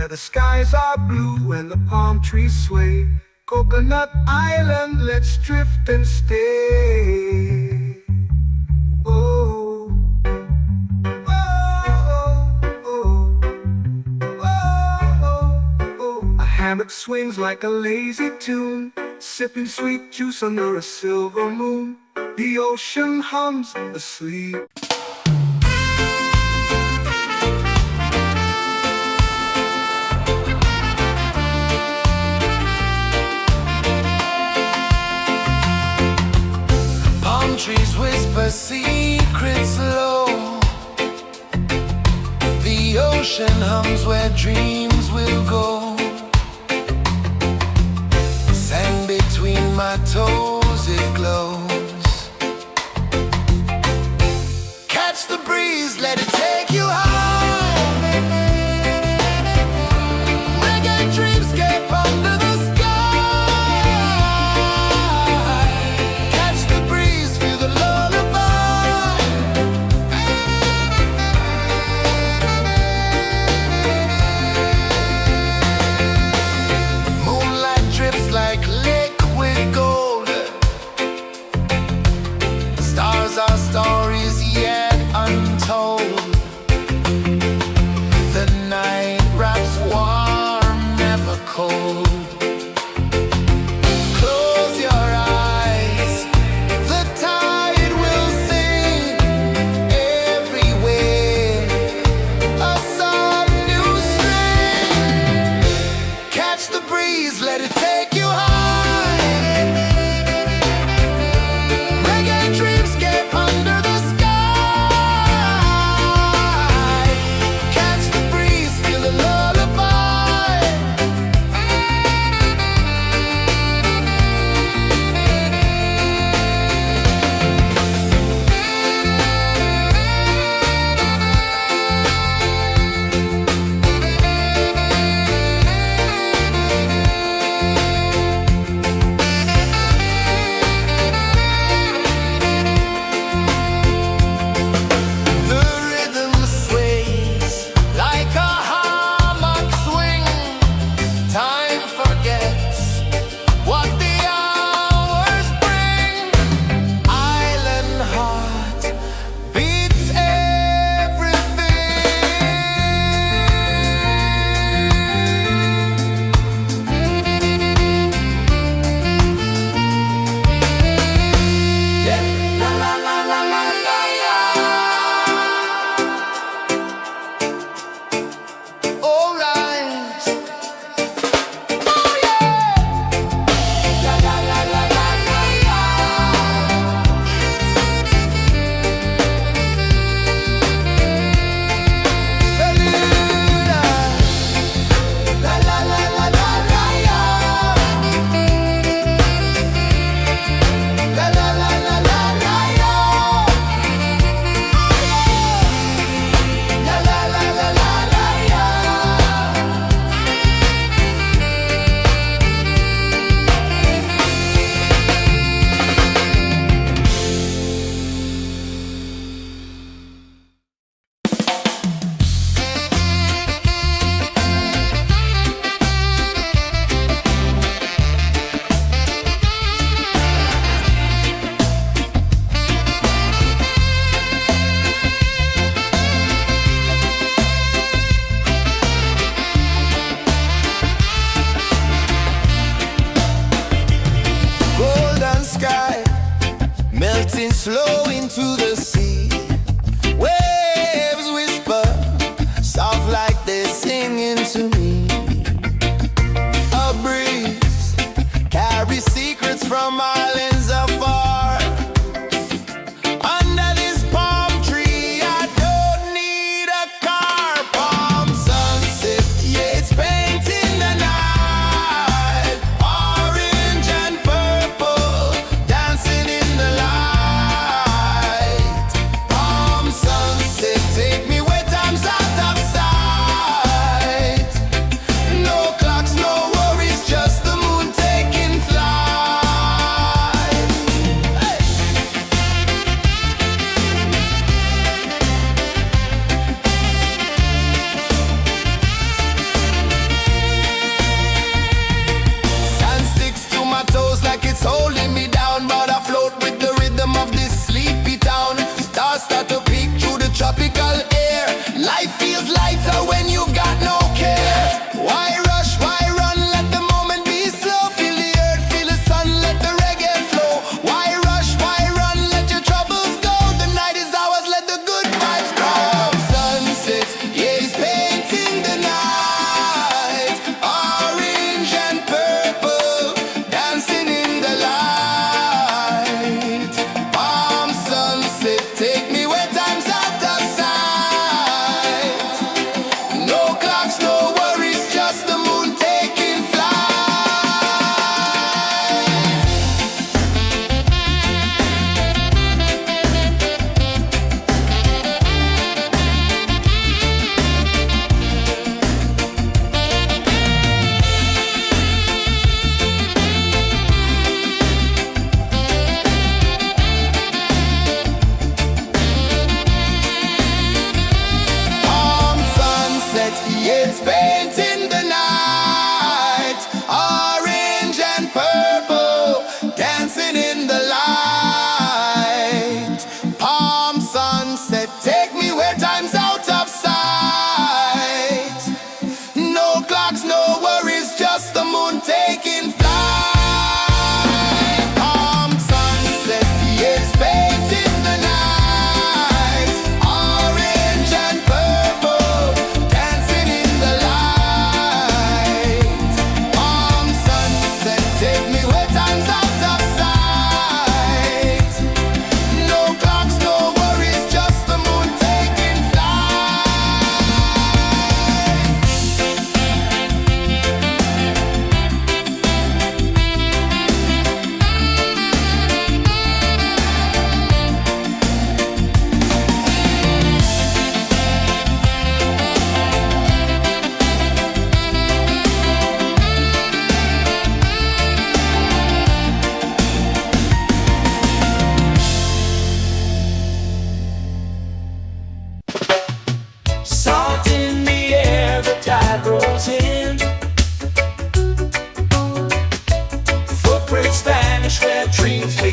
where the skies are blue and the palm trees sway. Coconut Island, let's drift and stay. Oh, oh, oh, oh, oh. A hammock swings like a lazy tune, sipping sweet juice under a silver moon. The ocean hums asleep. Trees whisper secrets low. The ocean hums where dreams will go. Sand between my toes, it glows. Catch the breeze, let it take you high. Reggae dreamscape under the our stories yet untold. The night wraps warm, never cold. Close your eyes, the tide will sing everywhere. A soft new string. Catch the breeze, let it take you high. Slow into the sea. Waves whisper, soft like they're singing to me. A breeze carries secrets from islands afar. Under this palm tree, I don't need a car. Palm sunset, yeah, it's painting the night. Orange and purple, dancing in the light.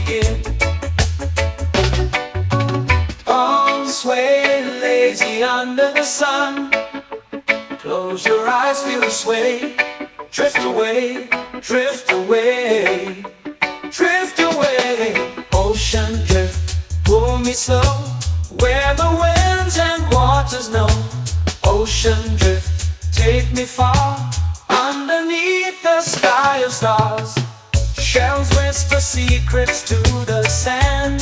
begin. Palms sway lazy under the sun. Close your eyes, feel the sway. Drift away, drift away, drift away. Ocean drift, pull me slow, where the winds and waters know. Ocean drift, take me far, underneath the sky of stars. Shells whisper secrets to the sand.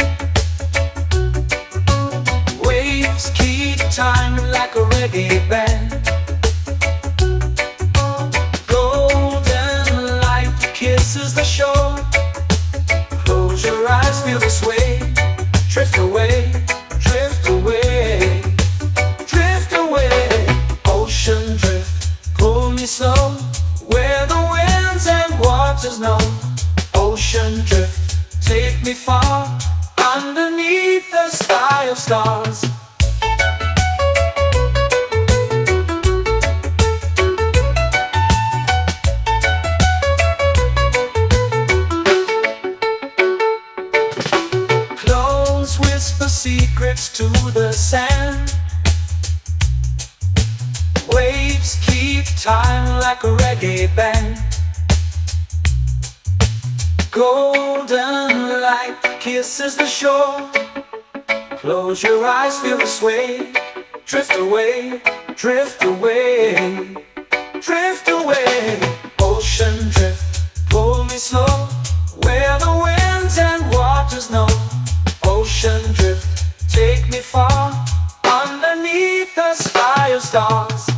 Waves keep time like a reggae band. Golden light kisses the shore. Close your eyes, feel the sway. Drift away, drift away, drift away. Ocean drift, pull me slow, where the winds and waters know. Ocean drift, take me far, underneath the sky of stars. Close whisper secrets to the sand. Waves keep time like a reggae band. Golden light kisses the shore. Close your eyes, feel the sway. Drift away, drift away, drift away. Ocean drift, pull me slow, where the winds and waters know. Ocean drift, take me far, underneath the sky of stars.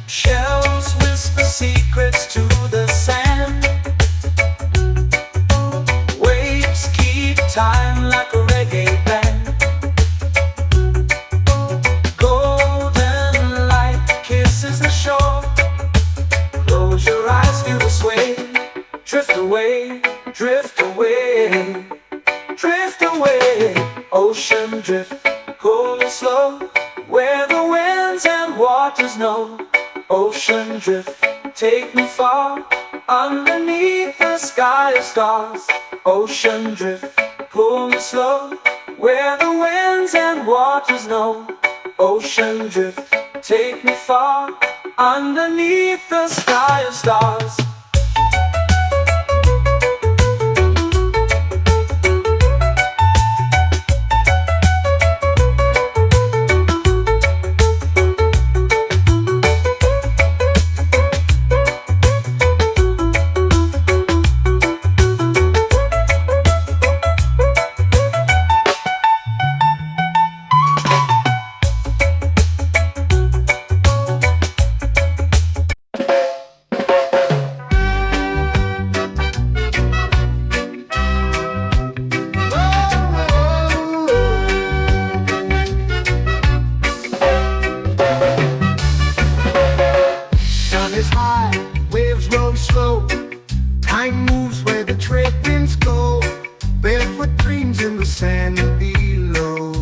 Shells whisper secrets to the sand. Waves keep time like a reggae band. Golden light kisses the shore. Close your eyes, feel the sway. Drift away, drift away, drift away. Ocean drift, pull me slow, where the winds and waters know. Ocean drift, take me far, underneath the sky of stars. Ocean drift, pull me slow, where the winds and waters know. Ocean drift, take me far, underneath the sky of stars. Time moves where the trade winds go. Barefoot dreams in the sand below.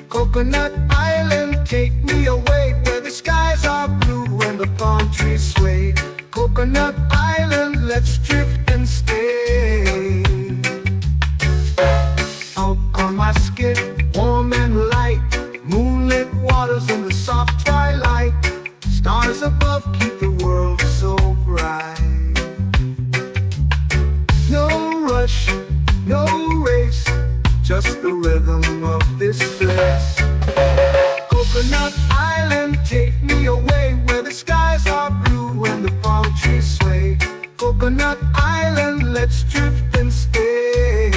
Coconut Island, take me away, where the skies are blue and the palm trees sway. Coconut Island, let's drift and stay. Out on my skin, warm and light, moonlit waters in the soft twilight. Stars above keep the world so bright. No rush, no race, just the rhythm of this place. Coconut Island, take me away, where the skies are blue and the palm trees sway. Coconut Island, let's drift and stay.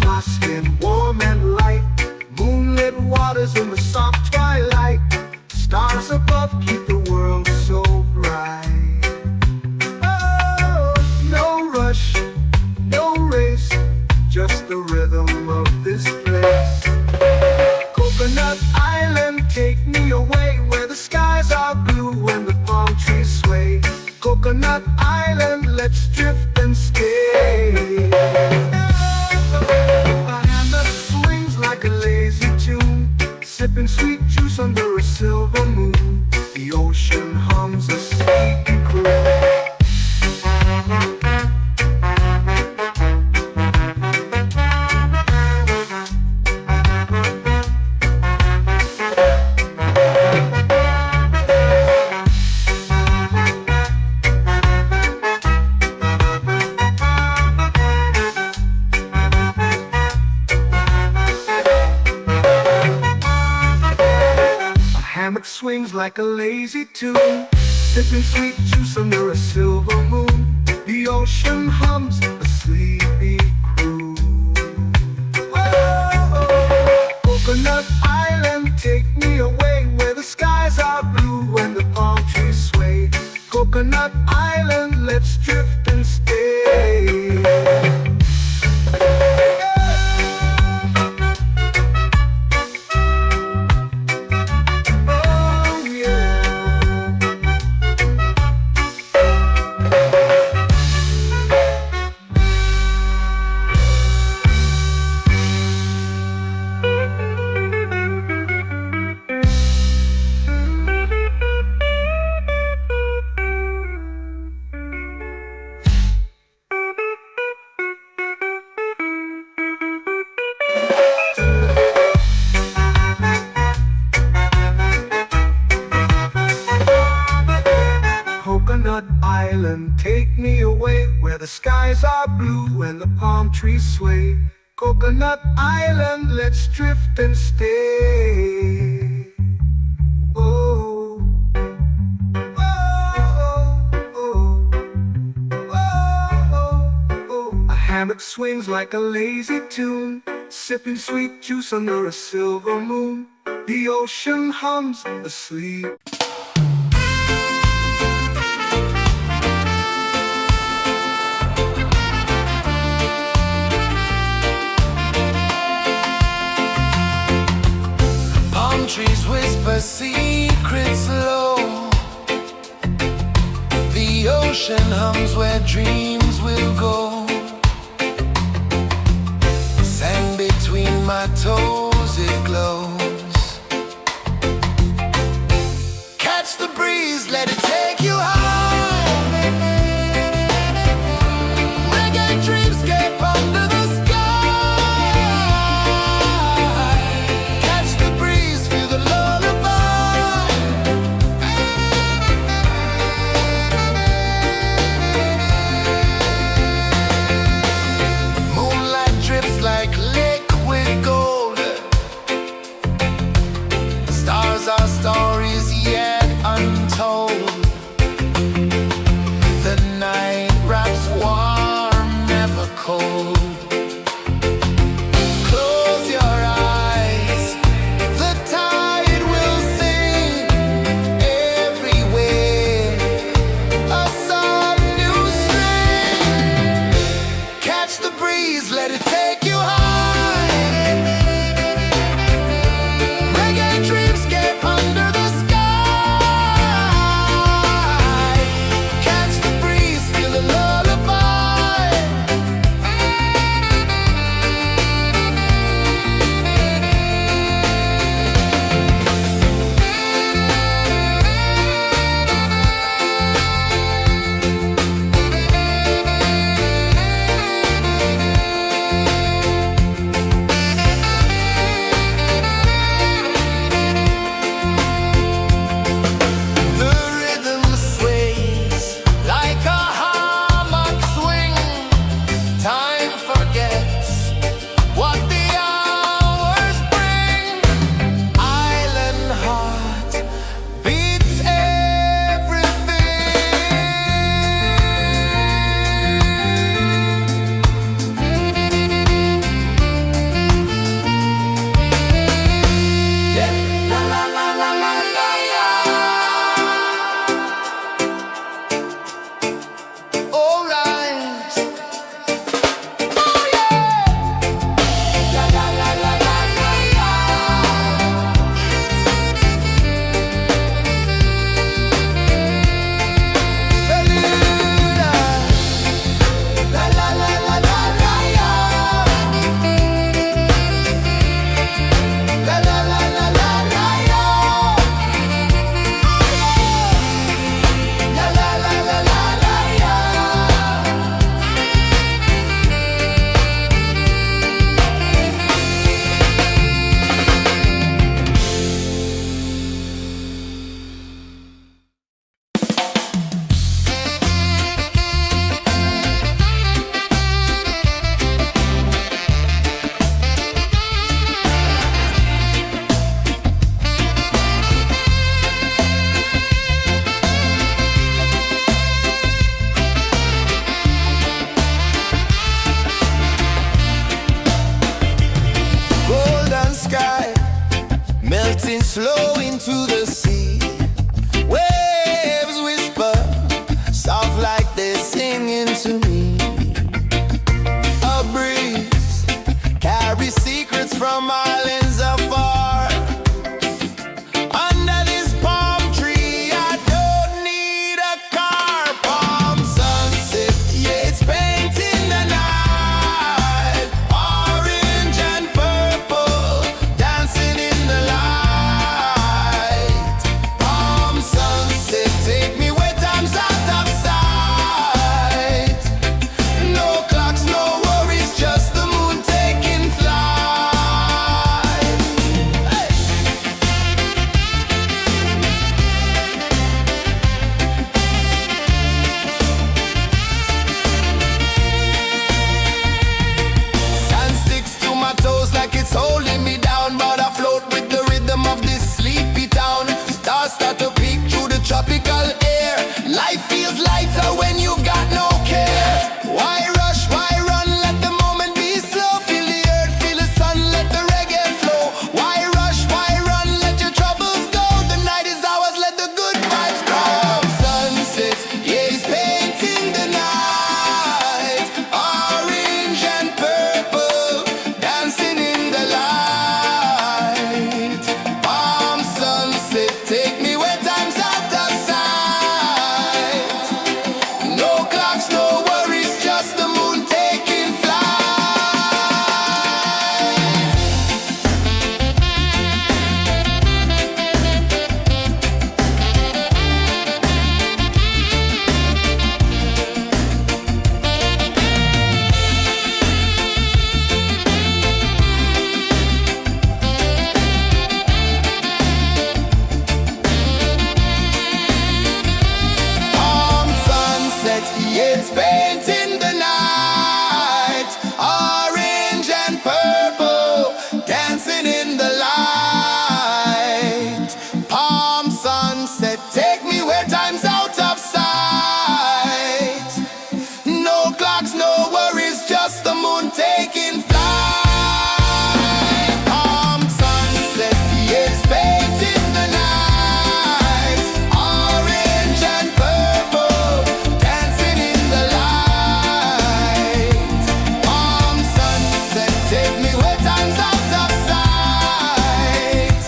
my skin warm and light. Moonlit waters in the soft twilight. Stars above keep the world so bright. Oh, no rush, no race, just the rhythm of this place. Coconut Island, take me away where the skies are blue and the palm trees sway. Coconut Island, let's drift and stay. A hand that swings like a lazy tune, sipping sweet juice under a silver moon. The ocean hums a sleepy croon. Hammock swings like a lazy tune, sipping sweet juice under a silver moon. The ocean hums a sleepy croon. Whoa, Coconut Island, take me away where the skies are blue and the palm trees sway. Coconut Island, let's drift and stay. Coconut Island, take me away where the skies are blue and the palm trees sway. Coconut Island, let's drift and stay. Oh, oh, oh, oh, oh. A hammock swings like a lazy tune, sipping sweet juice under a silver moon. The ocean hums asleep. Trees whisper secrets low. The ocean hums where dreams will go. Sand between my toes, it glows. Catch the breeze, let it take you high. Reggae dreamscape under the sky. sky, melting slow into the sea. Waves whisper, soft like they're singing to me. A breeze carries secrets from islands afar. Under this palm tree, I don't need a car. Palm sunset, yeah, it's painting the night. Orange and purple, dancing in the light. Palm sunset, take me where time's out of sight. No clocks, no worries, just the moon taking flight. Hey! Sand sticks to my toes like it's holding me down, but I float with the rhythm of this sleepy town. Stars start to peek through the tropical air. Life feels lighter when you've got no care. Why rush, why run, let the moment be slow. Feel the earth, feel the sun, let the reggae flow. Why rush, why run, let your troubles go. The night is ours, let the good vibes grow. Sunset, yeah, it's painting the night. Orange and purple, dancing in the light. Palm sunset, take me where time's out of sight. No clocks, no worries, just the moon taking flight. Palm sunset, yeah, it's painting the night. Orange and purple, dancing in the light. Palm sunset, take me where time's out of sight. No clocks, no worries, just the moon taking flight. Palm sunset, yeah, it's painting the night. Orange and purple, dancing in the light. Palm sunset, take me where time's out of sight.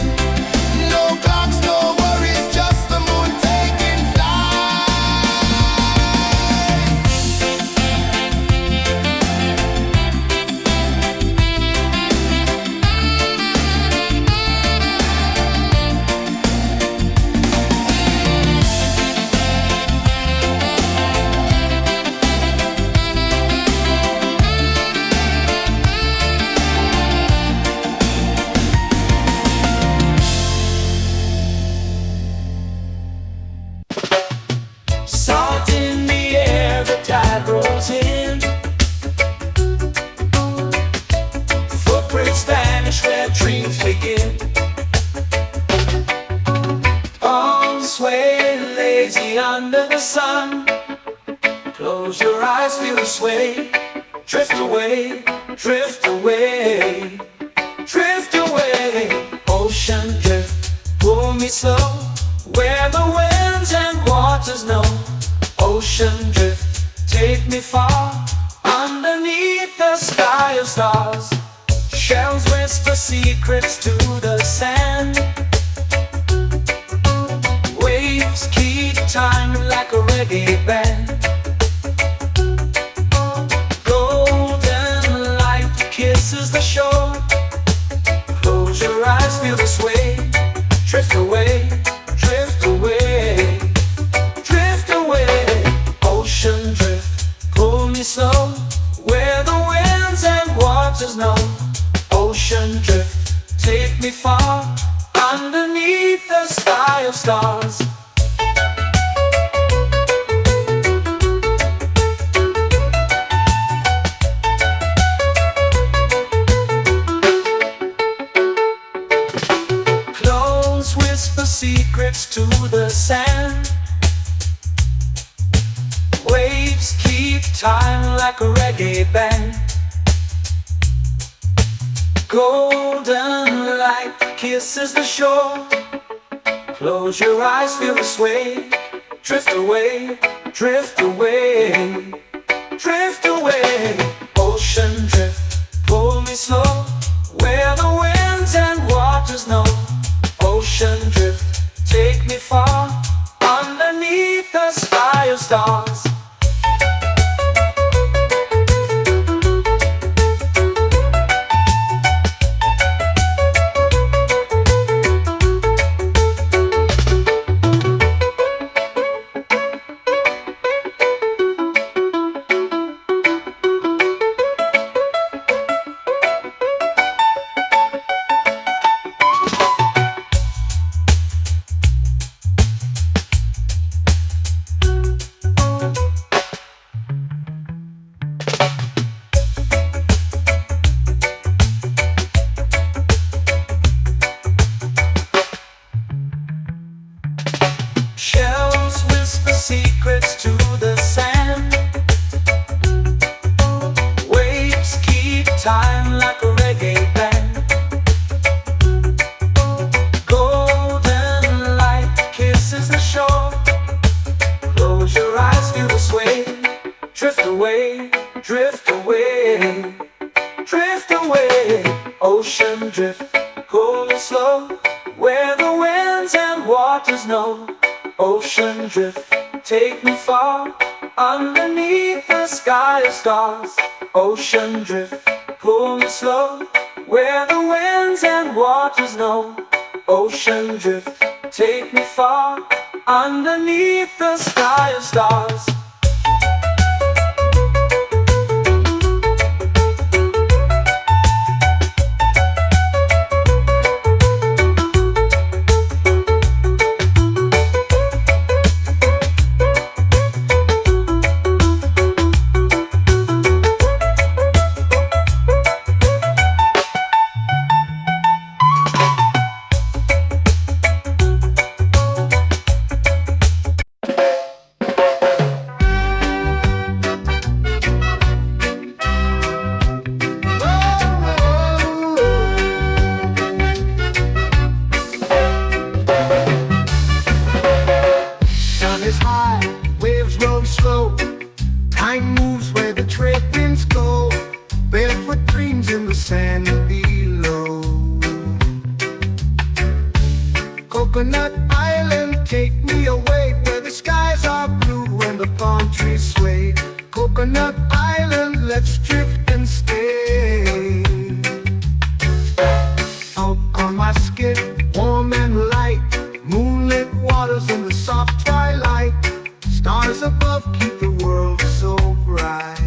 No clocks, no worries, just the moon taking flight. Salt in the air, the tide rolls in. Footprints vanish where dreams begin. Arms sway lazy under the sun. Close your eyes, feel the sway. Drift away, drift away, drift away. Ocean drift, pull me slow, where the winds and waters know. Ocean drift, take me far, underneath the sky of stars. Shells whisper secrets to the sand. Waves keep time like a reggae band. Golden light kisses the shore. Close your eyes, feel the sway. Drift away, drift away, drift away. Ocean drift, pull me slow, where the winds and waters know. Ocean drift, take me far, underneath the sky of stars. Close whisper secrets to the sand. Waves keep time like a reggae band. Golden kisses the shore. Close your eyes, feel the sway. Drift away, drift away, drift away. Ocean drift, pull me slow, where the winds and waters know. Ocean drift, take me far, underneath the sky of stars. Shells whisper secrets to the sand. Waves keep time like a reggae band. Golden light kisses the shore. Close your eyes, feel the sway. Drift away, drift away, drift away. Ocean drift, pull me slow, where the winds and waters know. Ocean drift, take me far, underneath the sky of stars. Ocean drift, pull me slow, where the winds and waters know. Ocean drift, take me far, underneath the sky of stars. Time moves where the trade winds go. Barefoot dreams in the sand below. Coconut Island, take me away, where the skies are blue and the palm trees sway. Coconut Island, let's drift and stay. Out on my skin, warm and light, moonlit waters in the soft twilight. Stars above keep the world so bright.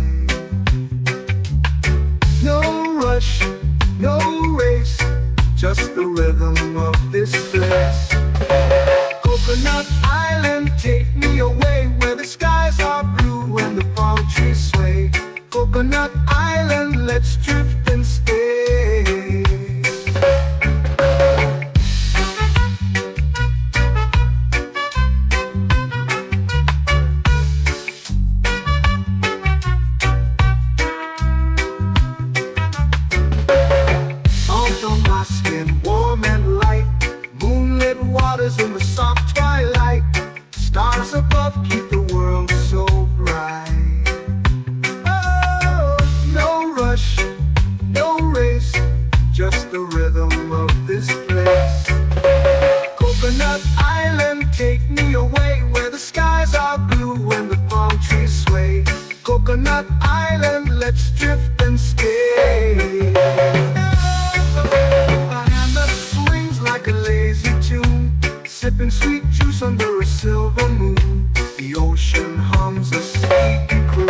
No rush, no race, just the rhythm of this place. Coconut Island, take me away, where the skies are blue and the palm trees sway. Coconut Island, let's drift and stay. In the soft twilight, stars above keep the world so bright. Oh, no rush, no race, just the rhythm of this place. Coconut Island, take me away, where the skies are blue and the palm trees sway. Coconut Island, let's drift and stay. A hand that swings like a lazy tune, sipping sweet juice under a silver moon. The ocean hums a sleepy croon.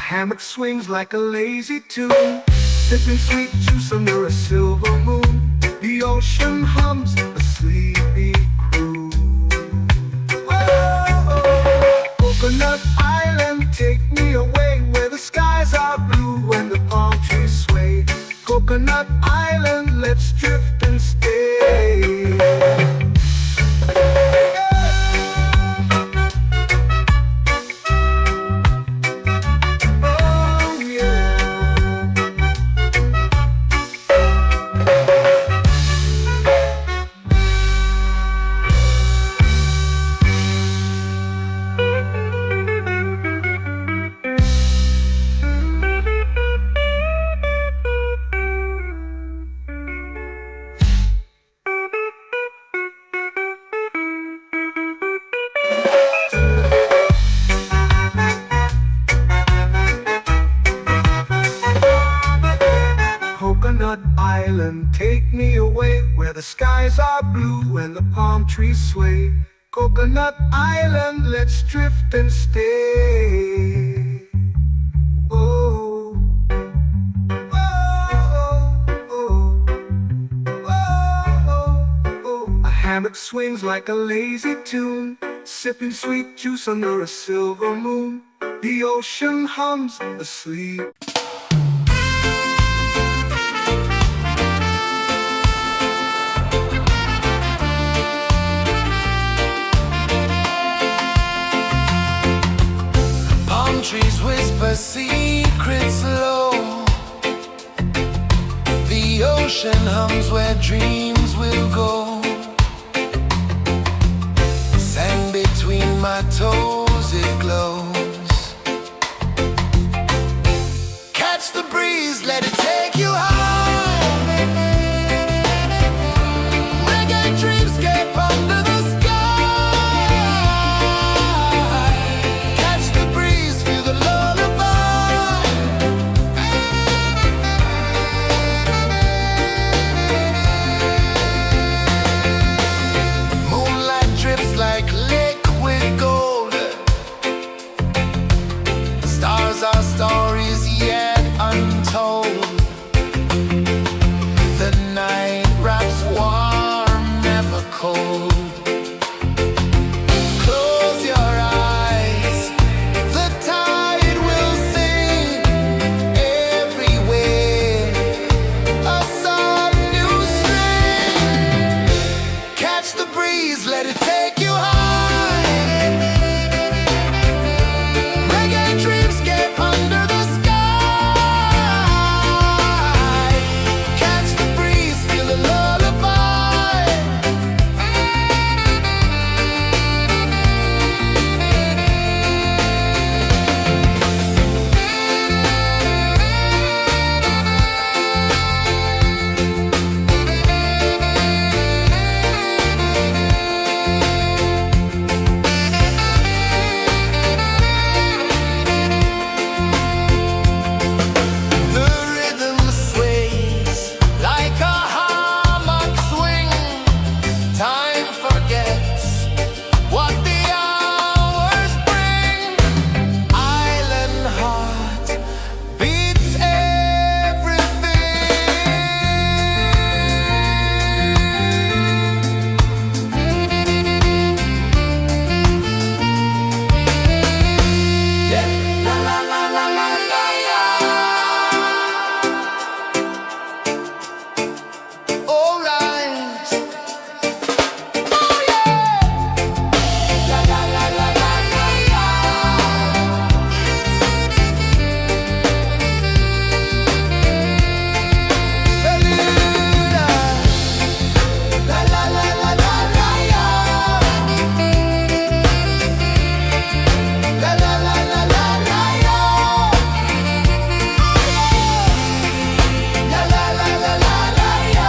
Hammock swings like a lazy tune, sipping sweet juice under a silver moon. The ocean hums a sleepy croon. Whoa. skies are blue and the palm trees sway. Coconut Island, let's drift and stay. Oh, oh, oh, oh, oh. A hammock swings like a lazy tune, sipping sweet juice under a silver moon. The ocean hums asleep. Palm trees whisper secrets low. The ocean hums where dreams will go. Sand between my toes, it glows. Catch the breeze, let it take you high. Reggae dreamscape under the sky. Catch the breeze, feel the lullaby. Moonlight drips like liquid gold. Stars are stories yet untold. The night wraps warm, never cold. Close your eyes, the tide will sing everywhere. A soft new string. Catch the breeze, let it take you high. Reggae dreamscape under the sky. Catch the breeze, feel the lullaby. The rhythm sways like a hammock swing. Time forgets what the hours bring. Island heart beats everything. Yeah. La la la la la la la. All right. Oh yeah. La la la la la la la. Bermuda. La la la la la la la. La la la la la la la. La la la la la la la.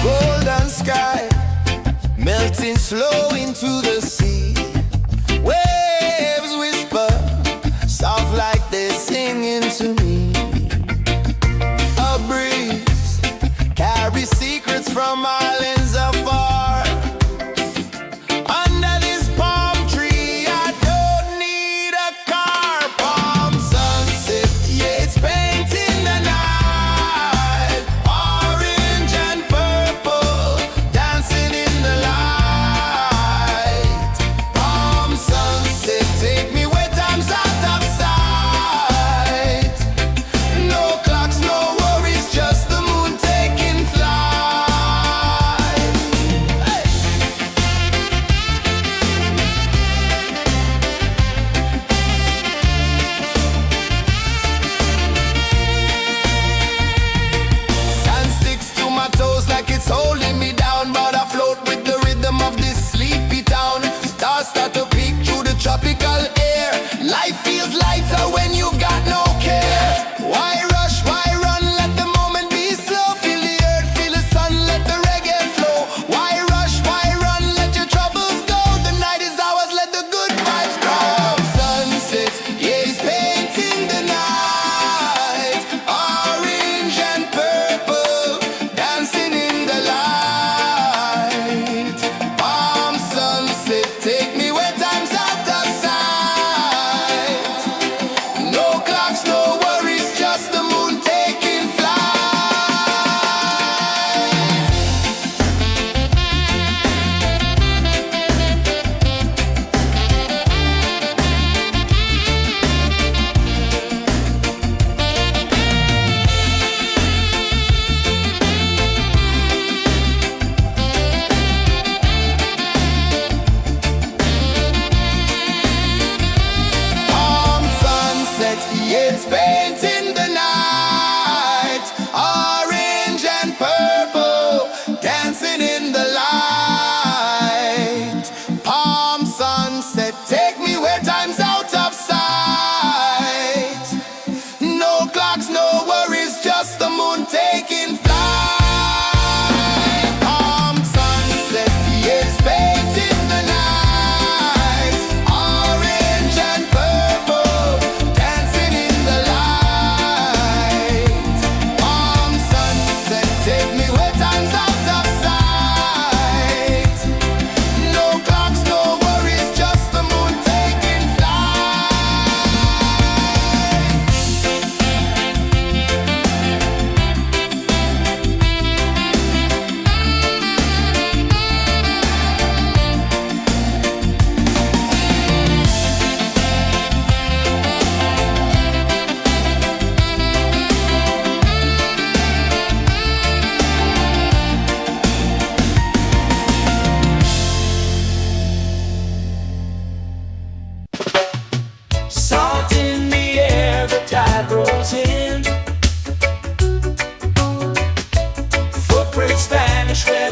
Golden sky melting slow into the sea. Waves whisper soft like they're singing to me. A breeze carries secrets from islands afar. Under this palm tree, I don't need a car. Palm sunset, yeah, it's painting the night. Orange and purple, dancing in the light. Palm sunset, take me where time's out of sight. No clocks, no worries, just the moon taking flight.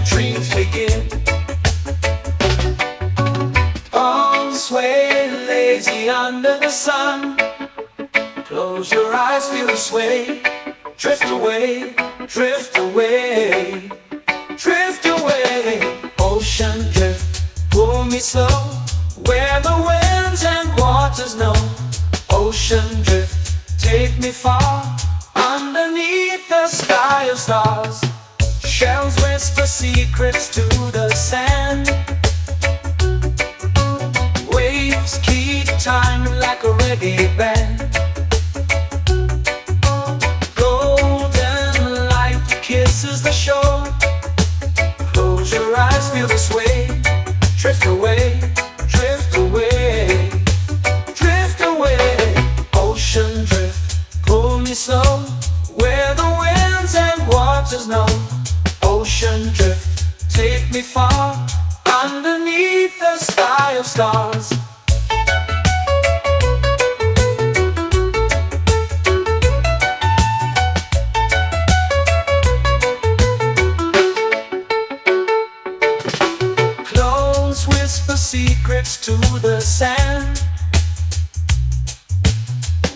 dreams begin. Arms sway lazy under the sun. Close your eyes, feel the sway. Drift away, drift away, drift away. Ocean drift, pull me slow, where the winds and waters know. Ocean drift, take me far, underneath the sky of stars. Shells whisper secrets to the sand. Waves keep time like a reggae band. Golden light kisses the shore. Close your eyes, feel the sway. Drift away, drift away, drift away. Ocean drift, pull me slow, where the winds and waters know. Ocean drift, take me far, underneath the sky of stars. Close whisper secrets to the sand.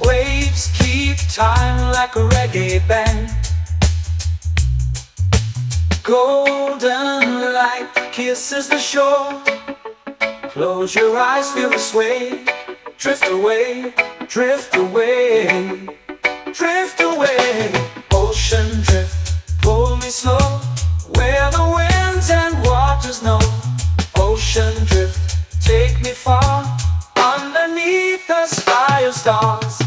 Waves keep time like a reggae band. Golden light kisses the shore. Close your eyes, feel the sway. Drift away, drift away, drift away. Ocean drift, pull me slow, where the winds and waters know. Ocean drift, take me far, underneath the sky of stars.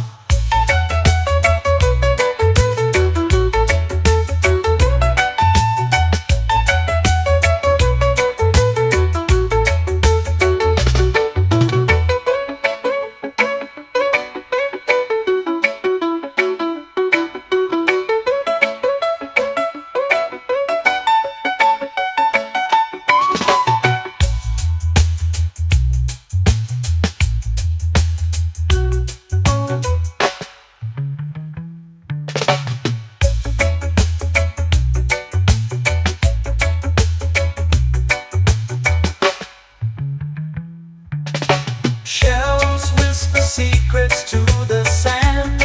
Shells whisper secrets to the sand.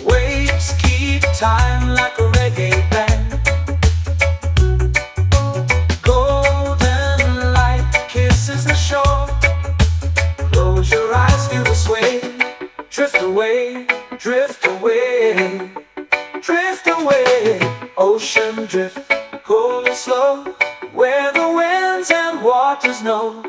Waves keep time like a reggae band. Golden light kisses the shore. Close your eyes, feel the sway. Drift away, drift away, drift away. Ocean drift, pull me slow, where the winds and waters know.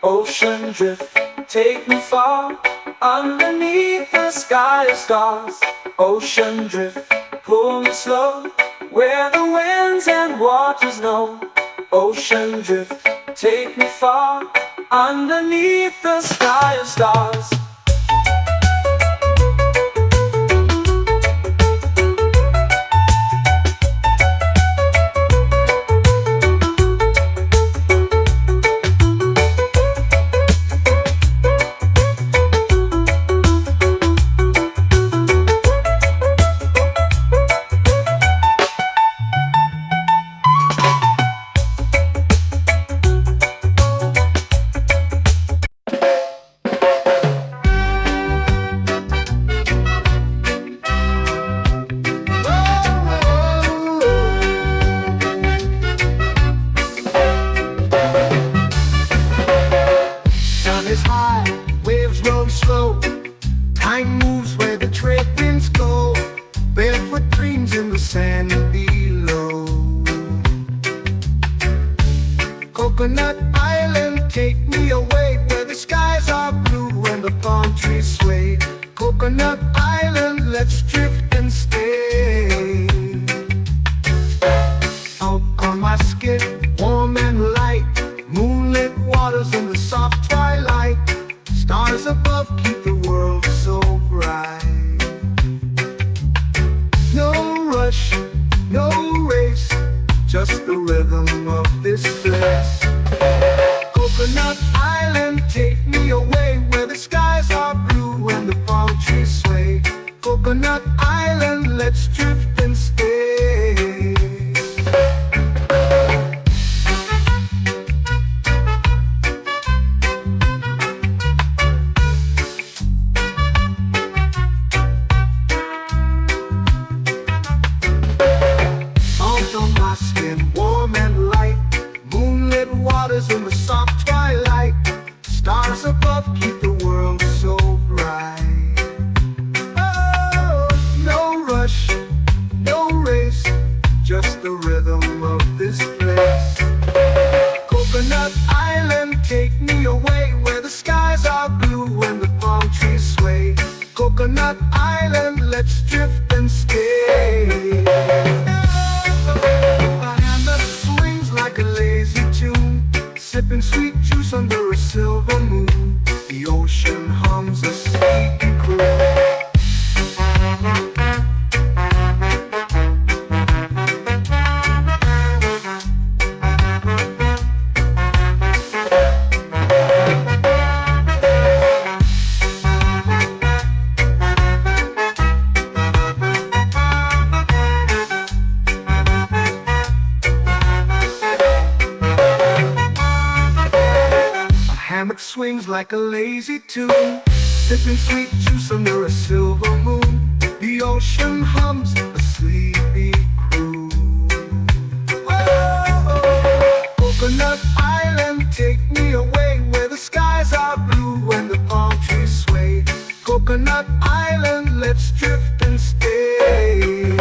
Ocean drift, take me far, underneath the sky of stars. Ocean drift, pull me slow, where the winds and waters know. Ocean drift, take me far, underneath the sky of stars. Is high, waves roll slow. Time moves where the trade winds go. Barefoot dreams in the sand below. Coconut Island, take me away, where the skies are blue and the palm trees sway. Coconut Island, let's drift and stay. Out on my skin, warm and light, moonlit waters in the soft twilight. Stars above keep the world so bright. No rush, no race, just the rhythm of this place. Coconut Island, take me away, where the skies are blue and the palm trees sway. Coconut Island, let's drift and stay. hammock swings like a lazy tune, sipping sweet juice under a silver moon. The ocean hums a sleepy croon. Whoa, Coconut Island, take me away where the skies are blue and the palm trees sway. Coconut Island, let's drift and stay.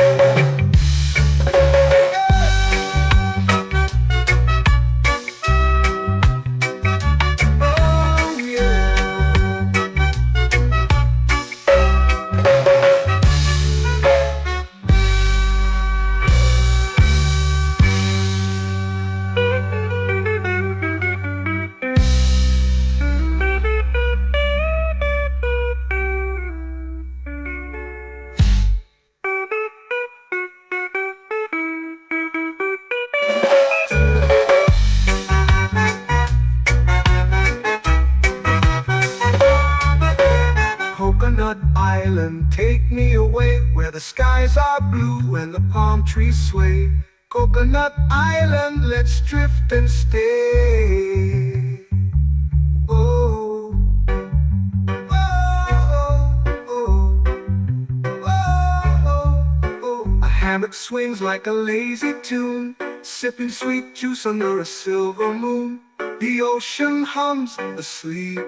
Coconut Island, take me away where the skies are blue and the palm trees sway. Coconut Island, let's drift and stay. Oh, oh, oh, oh, oh. A hammock swings like a lazy tune, sipping sweet juice under a silver moon. The ocean hums asleep.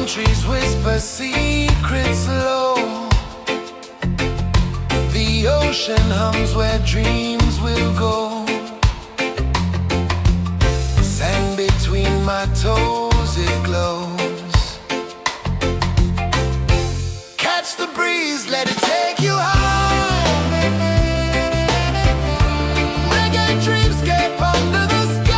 Trees whisper secrets low. The ocean hums where dreams will go. Sand between my toes, it glows. Catch the breeze, let it take you high. Reggae dreamscape under the sky.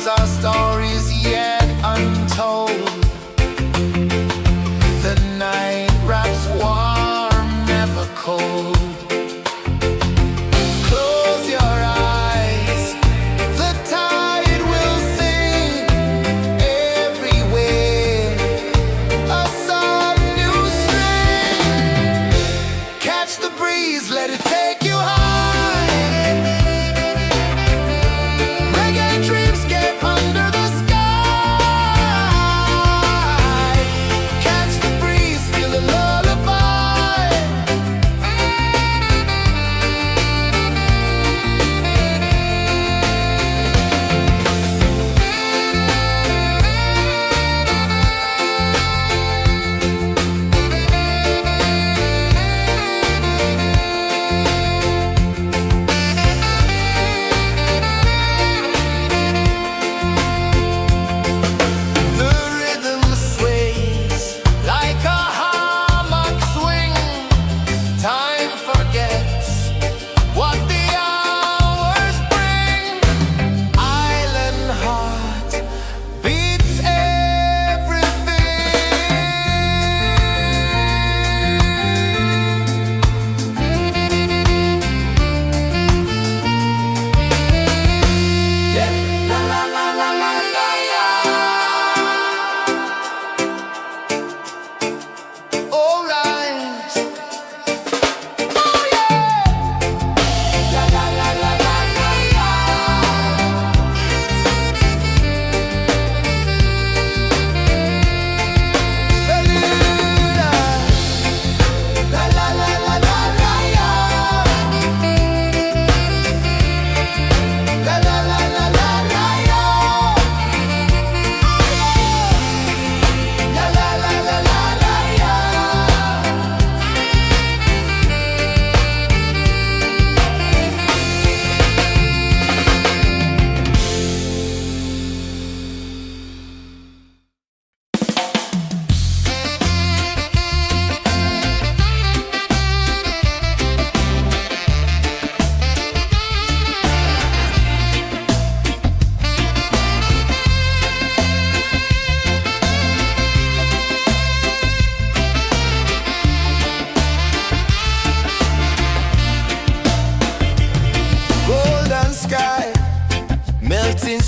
Our stories yet untold. The night wraps warm, never cold. Close your eyes, the tide will sing everywhere. A soft new string. Catch the breeze, let it take you high.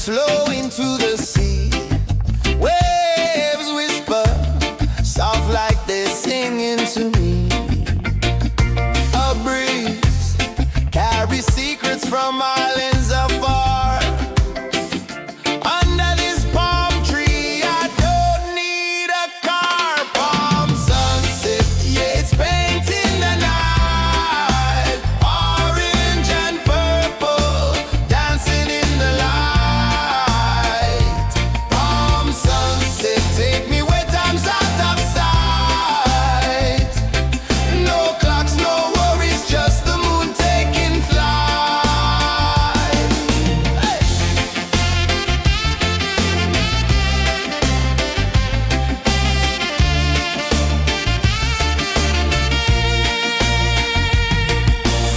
flow into the sea. Waves whisper, soft like they're singing to me. A breeze carries secrets from islands afar. Under this palm tree, I don't need a car. Palm sunset, yeah, it's painting the night. Orange and purple, dancing in the light. Palm sunset, take me where time's out of sight. No clocks, no worries, just the moon taking flight. Hey!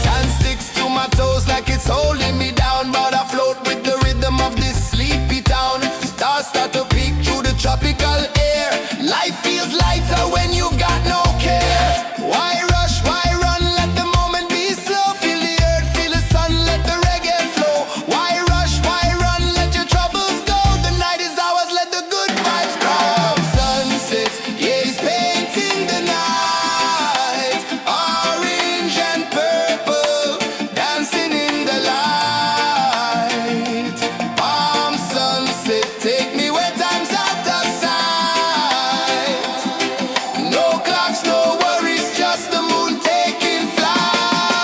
Sand sticks to my toes like it's holding me down, but I float with the rhythm of this sleepy town. Stars start to peek through the tropical air. Life feels lighter when you've got no care. Why rush, why run, let the moment be slow. Feel the earth, feel the sun, let the reggae flow. Why rush, why run, let your troubles go. The night is ours, let the good vibes grow. Sunset, yeah, it's painting the night. Orange and purple, dancing in the light. Palm sunset, take me where time's out of sight. No clocks, no worries, just the moon taking flight. Palm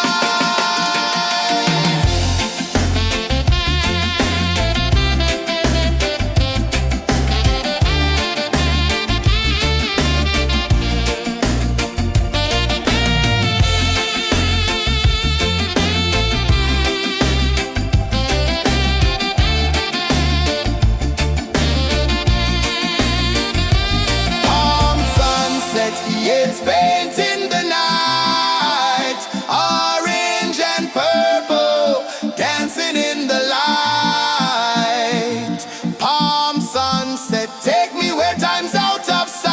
sunset, yeah, it's painting the night. Orange and purple, dancing in the light. Palm sunset, take me where time's out of sight.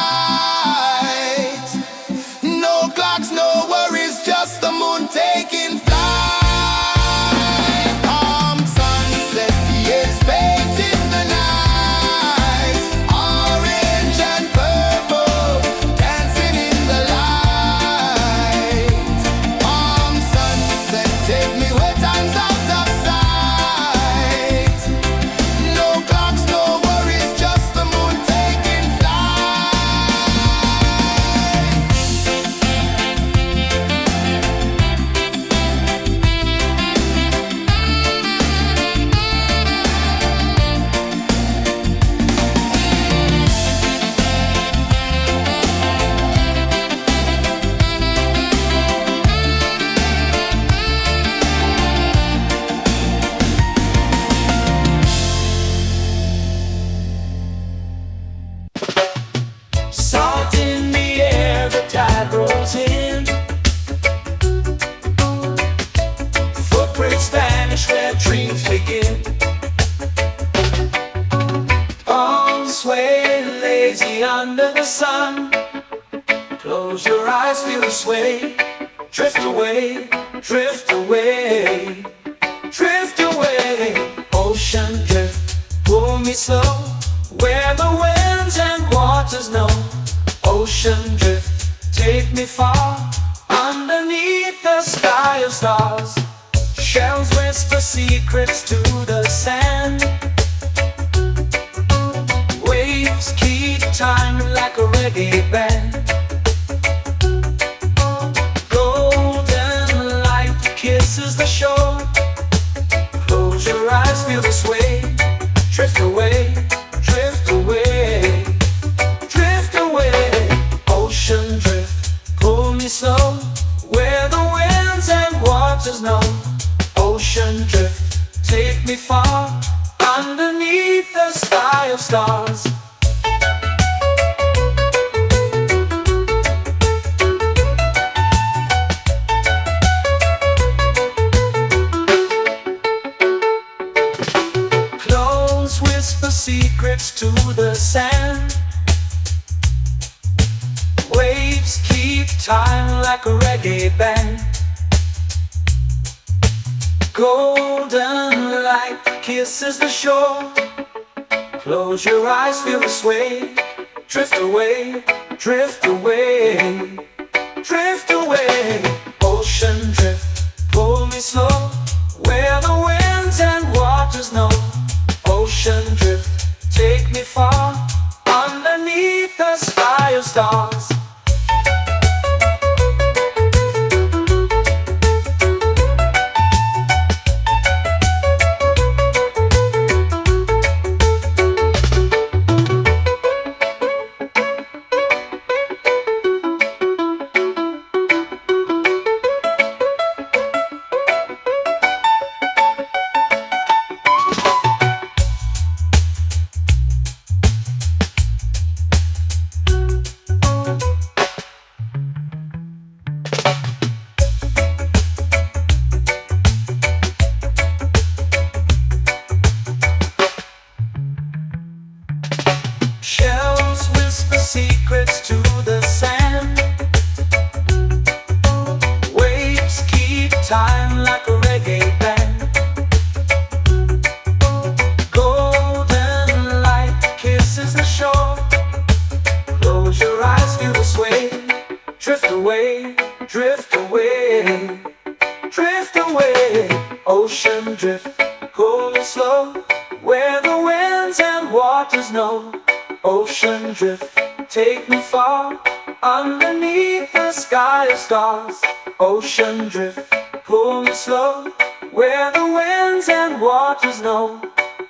No clocks, no worries, just the moon taking flight. Palm sunset, yeah, it's painting the night. Orange and purple, dancing in the light. Palm sunset, take me where time's out of sight. No clocks, no worries, just the moon taking flight. Salt in the air, the tide rolls in. Footprints vanish where dreams begin. Arms sway lazy under the sun. Close your eyes, feel the sway. Drift away, drift away, drift away. Ocean drift, pull me slow, where the winds and waters know. Ocean drift, take me far, underneath the sky of stars. Shells whisper secrets to the sand. Waves keep time like a reggae band. Golden light kisses the shore. Close your eyes, feel the sway. Drift away, drift away, drift away. Ocean drift, pull me slow, where the winds and waters know. Ocean drift, take me far, underneath the sky of stars. Close whisper secrets to the sand. Waves keep time like a reggae band. Golden light kisses the shore. Close your eyes, feel the sway. Drift away, drift away, drift away. Ocean drift, pull me slow, where the winds and waters know. Ocean drift, take me far, underneath the sky of stars. Shells whisper secrets to the sand. Waves keep time like a reggae band. Golden light kisses the shore. Close your eyes, feel the sway. Drift away, drift away, drift away. Ocean drift, cool and slow, where the winds and waters know. Ocean drift, take me far, underneath the sky of stars. Ocean drift, pull me slow, where the winds and waters know.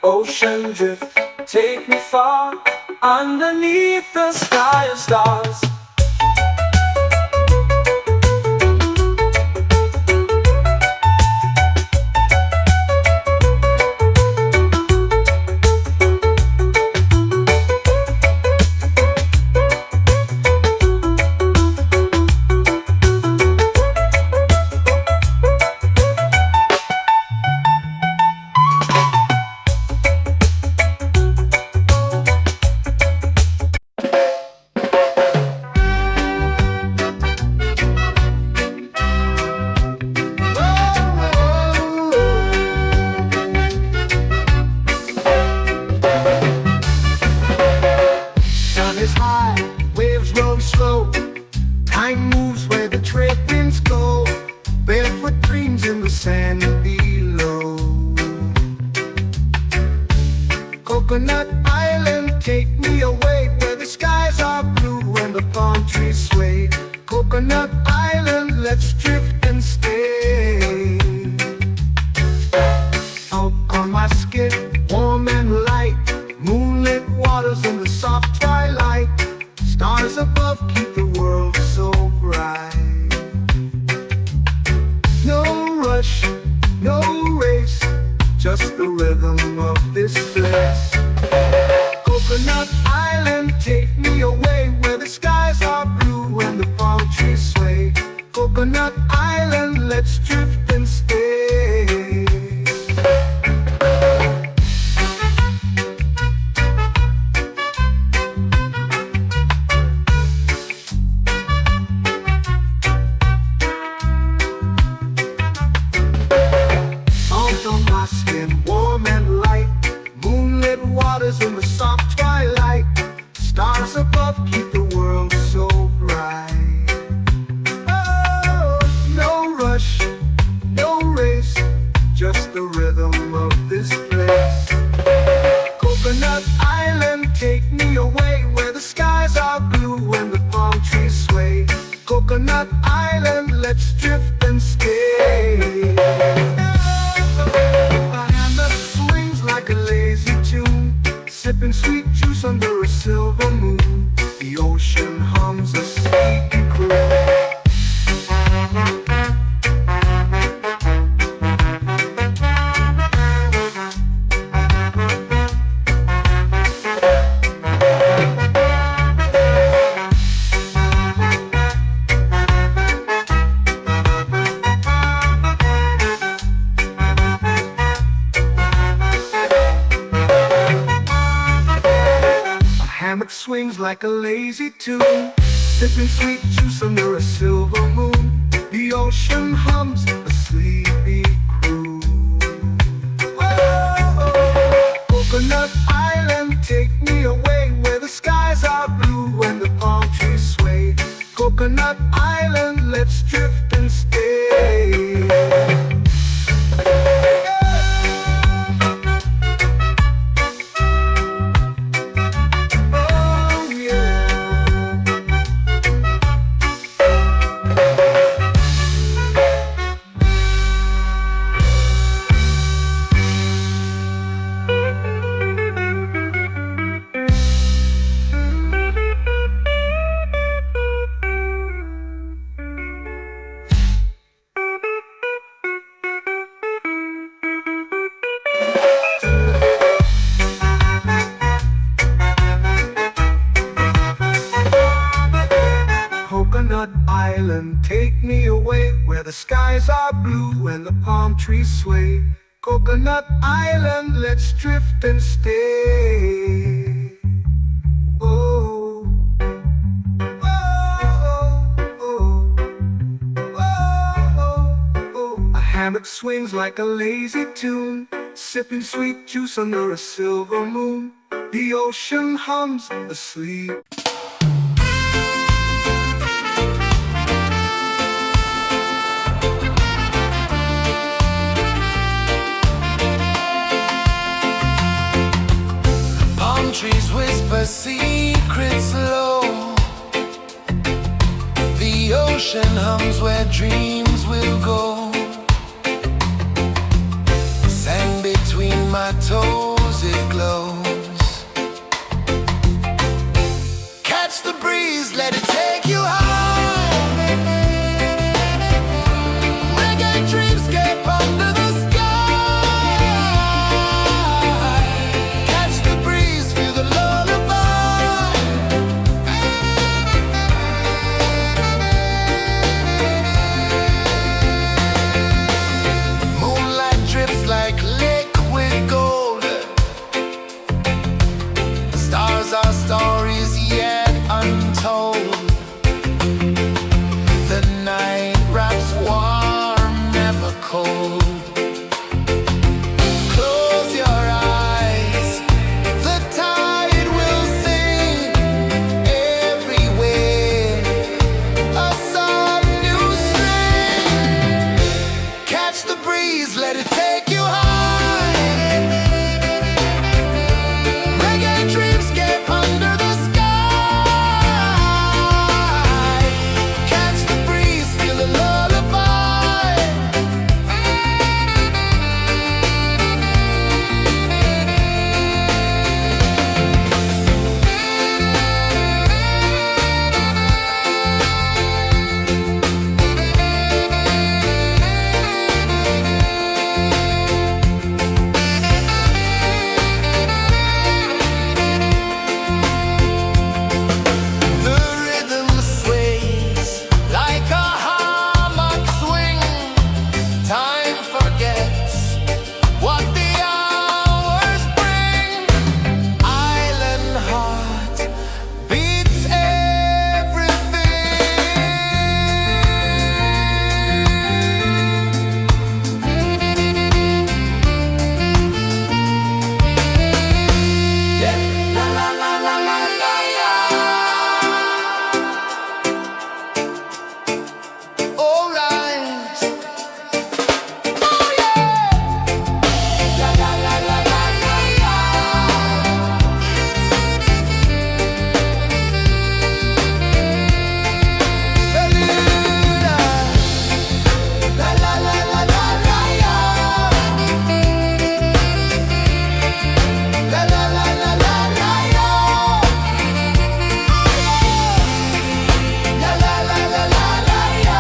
Ocean drift, take me far, underneath the sky of stars. Is high, waves roll slow. Time moves where the trade winds go. Barefoot dreams in the sand below. Coconut Island, take me away, where the skies are blue and the palm trees sway. Coconut Island, let's drift and stay. Out on my skin, warm and light, moonlit waters in the soft twilight. Stars above keep the world so bright. No rush, no race, just the rhythm of this place. Coconut Island, take me away, where the skies are blue and the palm trees sway. Coconut Island, let's drift and stay. Warm and light, moonlit waters in the soft twilight. Stars above keep the world so bright. Oh, no rush, no race, just the rhythm of this place. Coconut Island, take me away, where the skies are blue and the palm trees sway. Coconut Island, let's drift and stay. Like a lazy tune, sipping sweet juice under a silver moon. The ocean hums a sleepy croon. Swings like a lazy tune, sipping sweet juice under a silver moon. The ocean hums a sleepy croon. Whoa. island, take me away, where the skies are blue and the palm trees sway. Coconut Island, let's drift and stay. Oh, oh, oh, oh, oh. A hammock swings like a lazy tune, sipping sweet juice under a silver moon. The ocean hums asleep. Palm trees whisper secrets low. The ocean hums where dreams will go. Sand between my toes, it glows. Catch the breeze, let it take you high. Reggae dreamscape under the sky. Catch the breeze, feel the lullaby. Moonlight drips like liquid gold. Stars are stories yet untold. The night wraps warm, never cold. Close your eyes, the tide will sing everywhere. A soft new string. Catch the breeze, let it take you high. Reggae dreamscape under the sky. Catch the breeze, feel the lullaby. The rhythm sways like a hammock swing. Time forgets what the hours bring. Island heart beats everything. Yeah. La la la la la la la. All right. Oh yeah. La la la la la la la. La la la la la la la. La la la la la la la. La la la la la la la.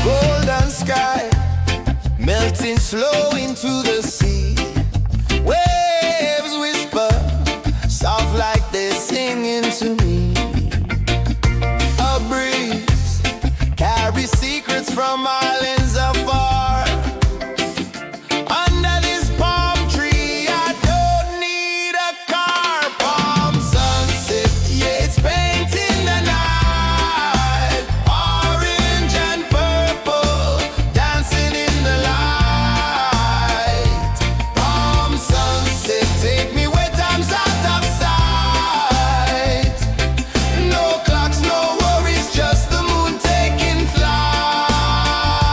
Golden sky melting slow into the sea. Waves whisper soft like they're singing to me. A breeze carries secrets from islands afar. Under this palm tree, I don't need a car. Palm sunset, yeah, it's painting the night. Orange and purple, dancing in the light. Palm sunset, take me where time's out of sight. No clocks, no worries, just the moon taking flight.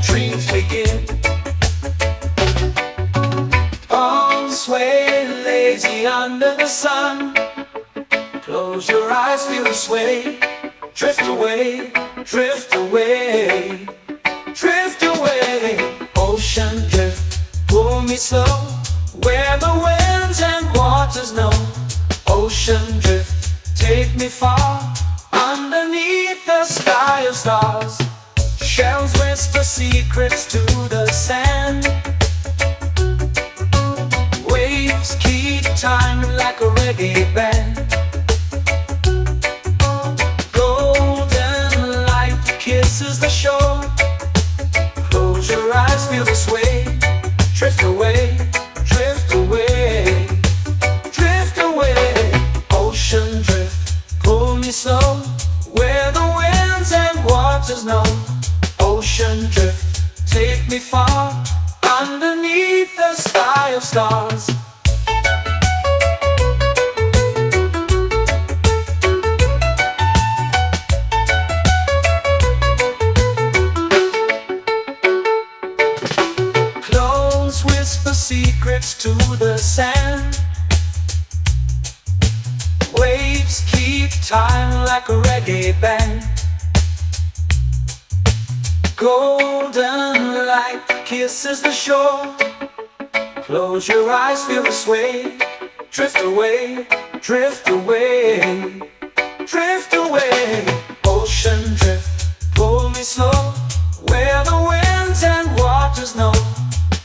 dreams begin. Palms sway lazy under the sun. Close your eyes, feel the sway. Drift away, drift away, drift away. Ocean drift, pull me slow, where the winds and waters know. Ocean drift, take me far, underneath the sky of stars. Shells whisper secrets to the sand. Waves keep time like a reggae band. Golden light kisses the shore. Close your eyes, feel the sway. Drift away, drift away, drift away. Ocean drift, pull me slow, where the winds and waters know. Ocean drift, take me far, underneath the sky of stars. Clones whisper secrets to the sand. Waves keep time like a reggae band. Golden light kisses the shore. Close your eyes, feel the sway. Drift away, drift away, drift away. Ocean drift, pull me slow, where the winds and waters know.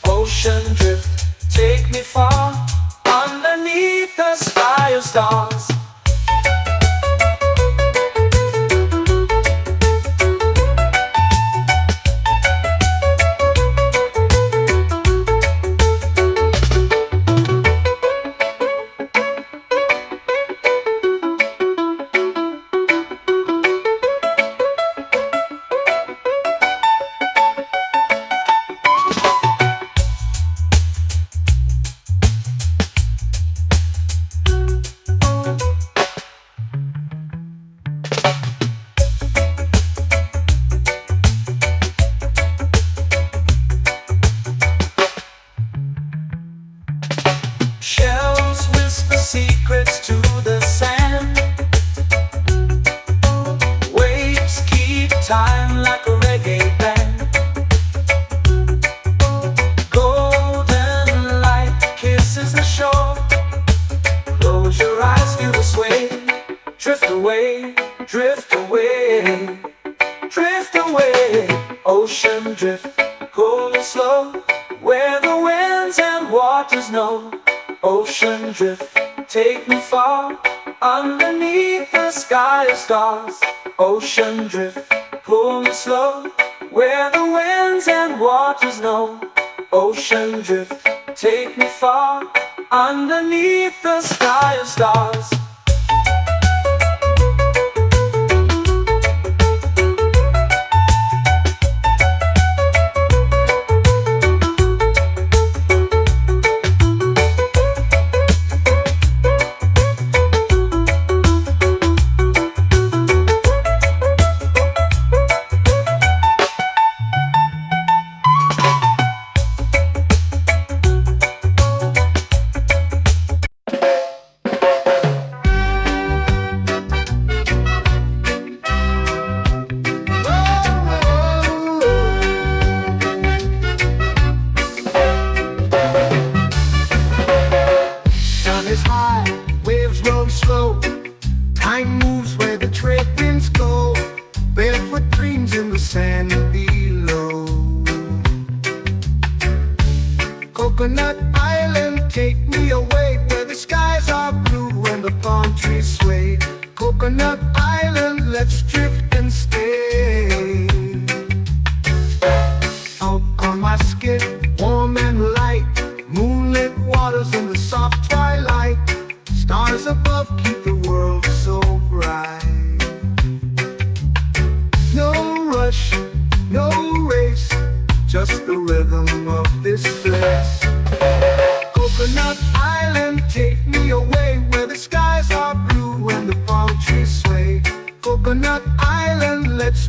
Ocean drift, take me far, underneath the sky of stars. Shells whisper secrets to the sand. Waves keep time like a reggae band. Golden light kisses the shore. Close your eyes, feel the sway. Drift away, drift away, drift away. Ocean drift, pull me slow, where the winds and waters know. Ocean drift, take me far, underneath the sky of stars. Ocean drift, pull me slow, where the winds and waters know. Ocean drift, take me far, underneath the sky of stars. Time moves where the trade winds go. Barefoot dreams in the sand below. Coconut Island, take me away, where the skies are blue and the palm trees sway. Coconut Island, let's drift and stay. Out on my skin, warm and light, moonlit waters in the soft twilight. Stars above keep the world so bright. No rush, no race, just the rhythm of this place. Coconut Island, take me away, where the skies are blue and the palm trees sway. Coconut Island, let's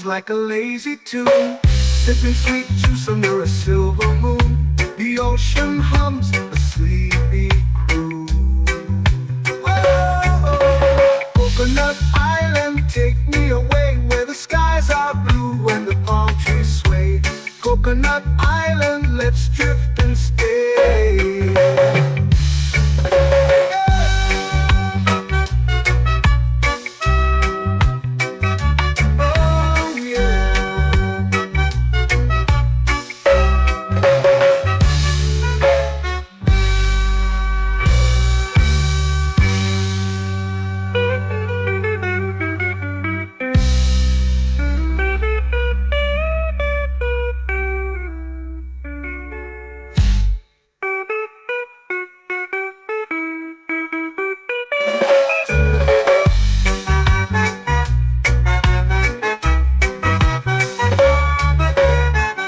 like a lazy tune, sipping sweet juice under a silver moon. The ocean hums a sleepy crew. Oh, Coconut Island, take me away where the skies are blue and the palm trees sway. Coconut Island, let's drift and stay. Oh yeah.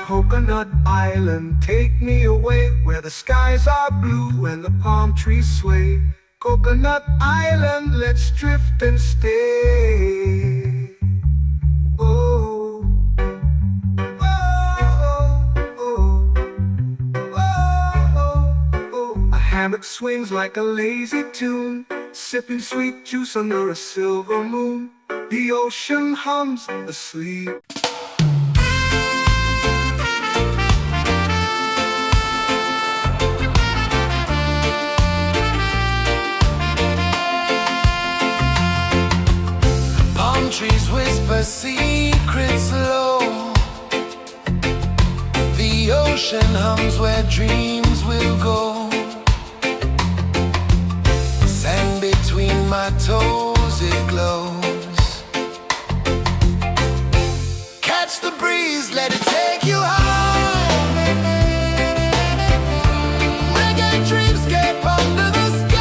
Coconut Island, take me away where the skies are blue and the palm trees sway. Coconut Island, let's drift and stay. Oh, oh, oh, oh, oh. A hammock swings like a lazy tune, sipping sweet juice under a silver moon. The ocean hums asleep. Trees whisper secrets low. The ocean hums where dreams will go. Sand between my toes, it glows. Catch the breeze, let it take you high. Reggae dreamscape under the sky.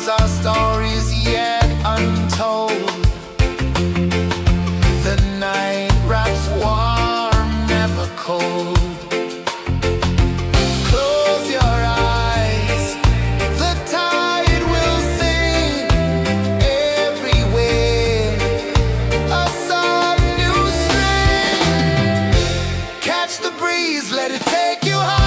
Our stories yet untold. The night wraps warm, never cold. Close your eyes, the tide will sing everywhere. A soft new string. Catch the breeze, let it take you high.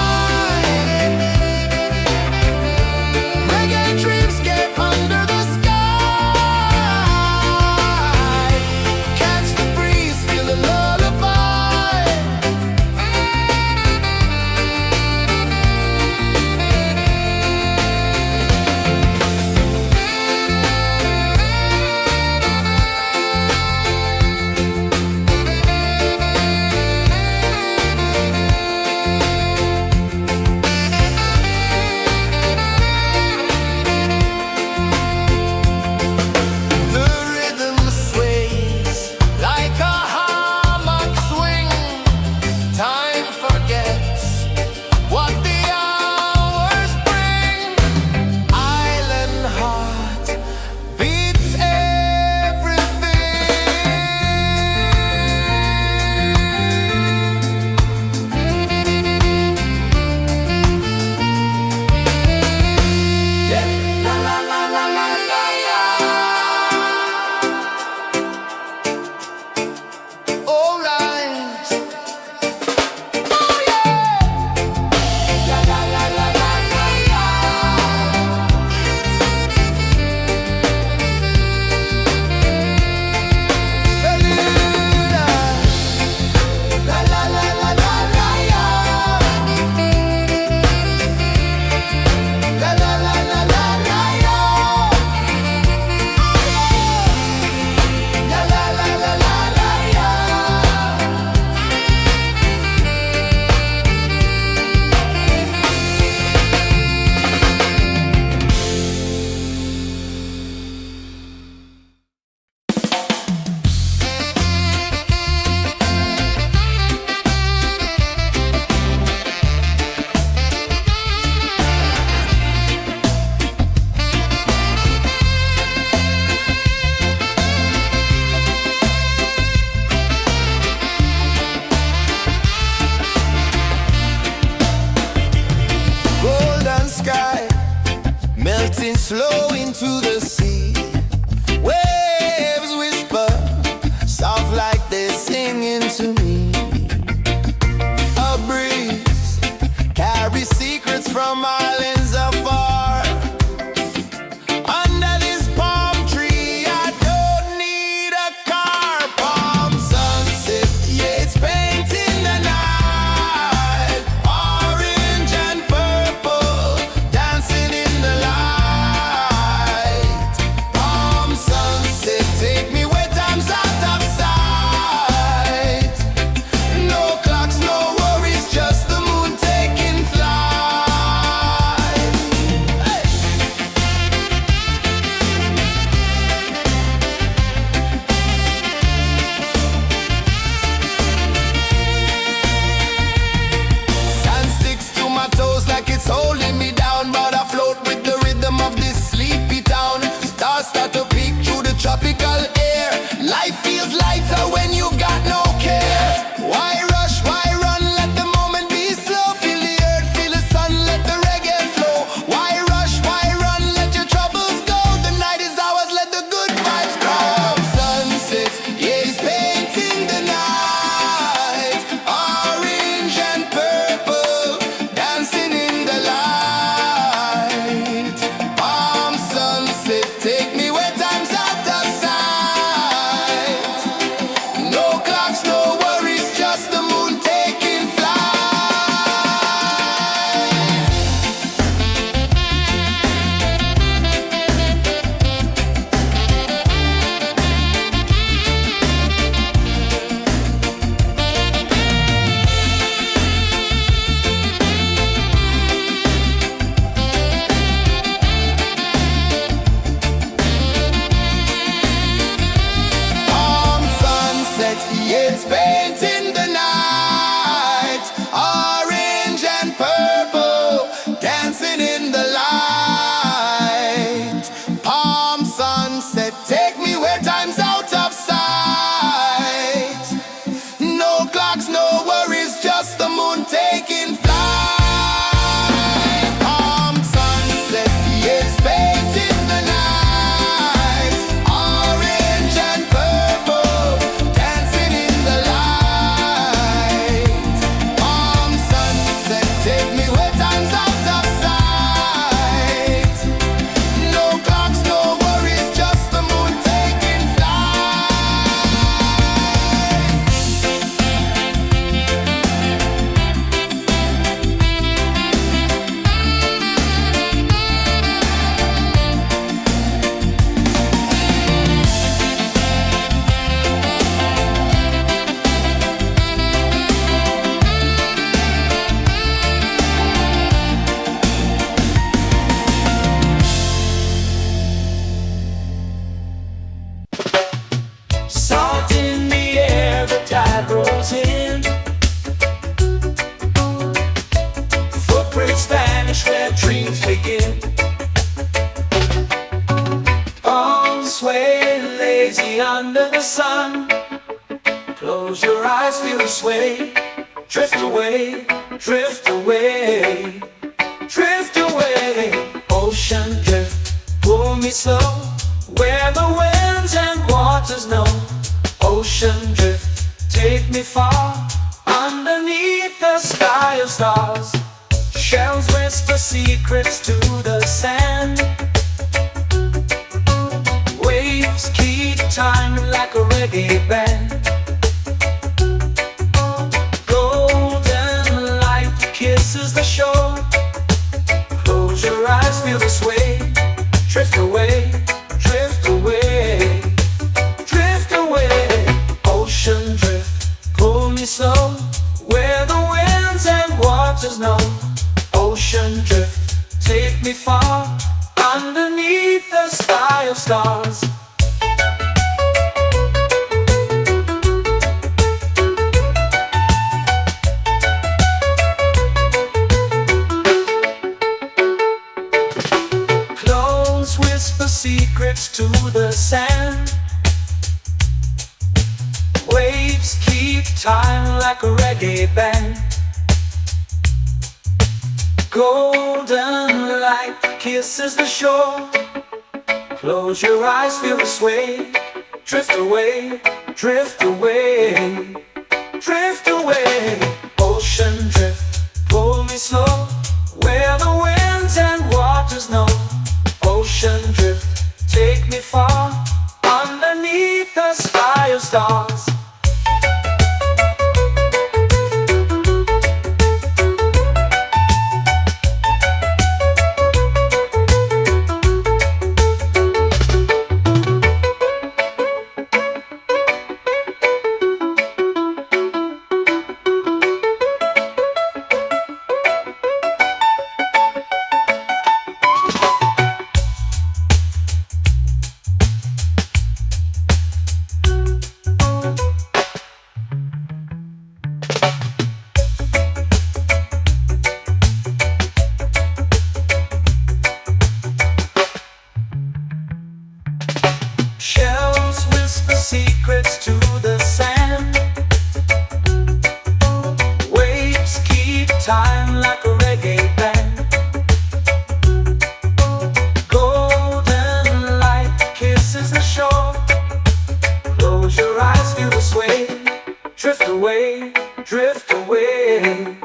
sun. Close your eyes, feel the sway. Drift away, drift away, drift away. Ocean drift, pull me slow, where the winds and waters know. Ocean drift, take me far, underneath the sky of stars. Shells whisper secrets to the sand. Waves keep time like a reggae band. Golden light kisses the shore. Close your eyes, feel the sway. Drift away, drift away, drift away. Ocean drift, pull me slow, where the winds and waters know. Ocean drift, take me far, underneath the sky of stars. Clones whisper secrets to the sand. Waves keep time like a reggae band. Golden light kisses the shore. Close your eyes, feel the sway. Drift away, drift away, drift away. Ocean drift, pull me slow, where the winds and waters know. Ocean drift, take me far, underneath the sky of stars. Shells whisper secrets to the sand. Waves keep time like a reggae band. Golden light kisses the shore. Close your eyes, feel the sway. Drift away, drift away,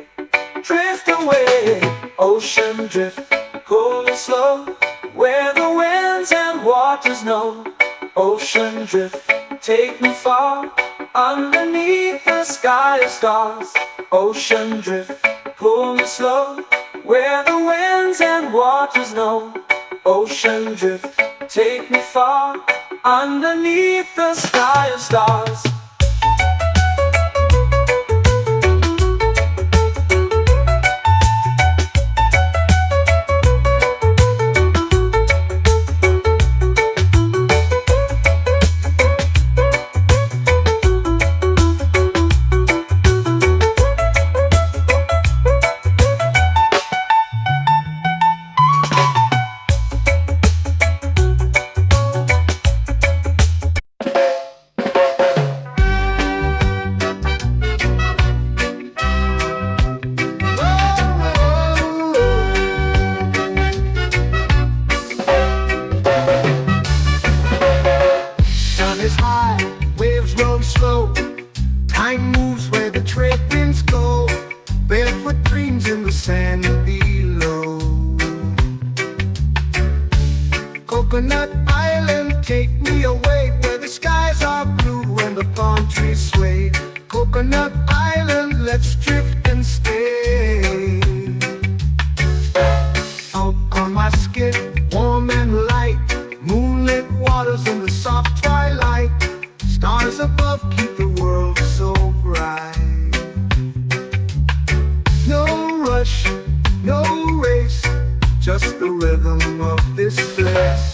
drift away. Ocean drift, pull me slow, where the winds and waters know. Ocean drift, take me far, underneath the sky of stars. Ocean drift, pull me slow, where the winds and waters know. Ocean drift, take me far, underneath the sky of stars. Time moves where the trade winds go. Barefoot dreams in the sand below. Coconut Island, take me away, where the skies are blue and the palm trees sway. Coconut Island, let's drift and stay. Out on my skin, warm and light, moonlit waters in the soft twilight. Stars above keep the world so bright. No rush, no race, just the rhythm of this place.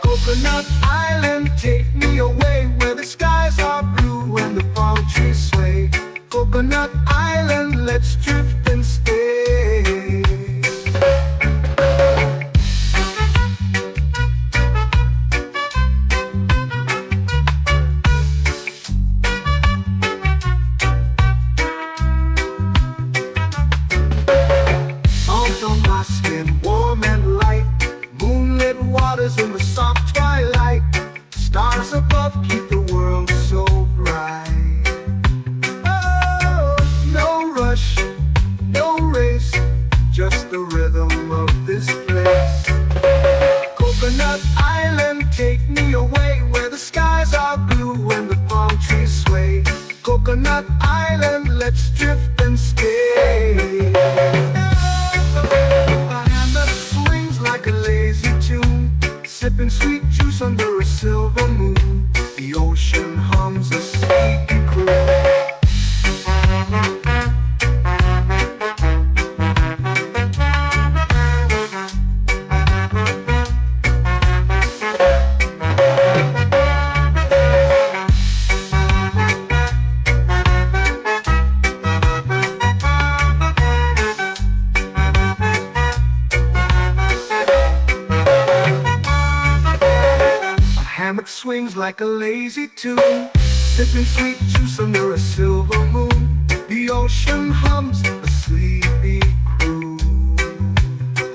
Coconut Island, take me away, where the skies are blue and the palm trees sway. Coconut Island, let's drift and stay. swings like a lazy tune, sipping sweet juice under a silver moon. The ocean hums a sleepy croon.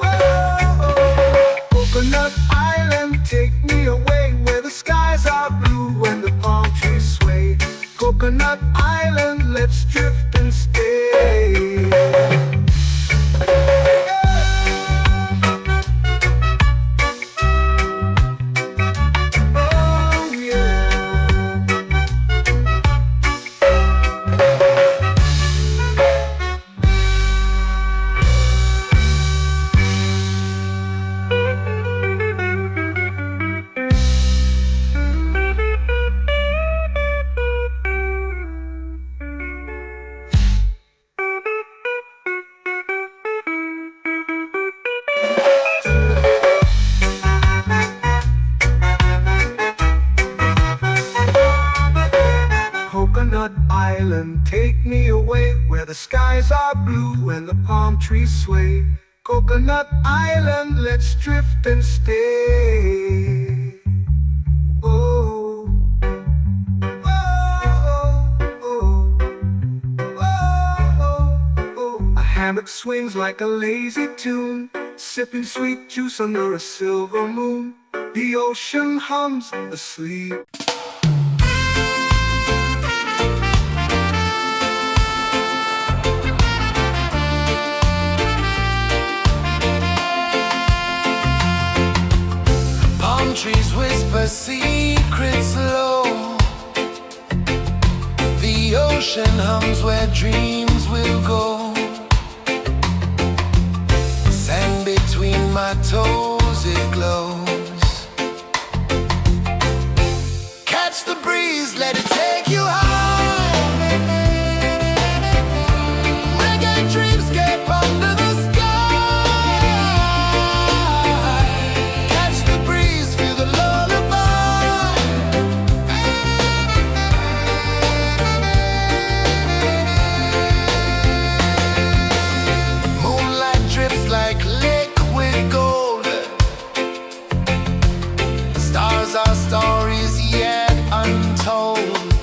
Oh, Coconut Island, take me away where the skies are blue and the palm trees sway. Coconut Island, let's drift and stay. Coconut Island, take me away where the skies are blue and the palm trees sway. Coconut Island, let's drift and stay. Oh, oh, oh, oh, oh. A hammock swings like a lazy tune, sipping sweet juice under a silver moon. The ocean hums asleep. Trees whisper secrets low. The ocean hums where dreams will go. Sand between my toes, it glows. Catch the breeze, let it take you high. Reggae dreamscape under the sky. Our stories yet untold.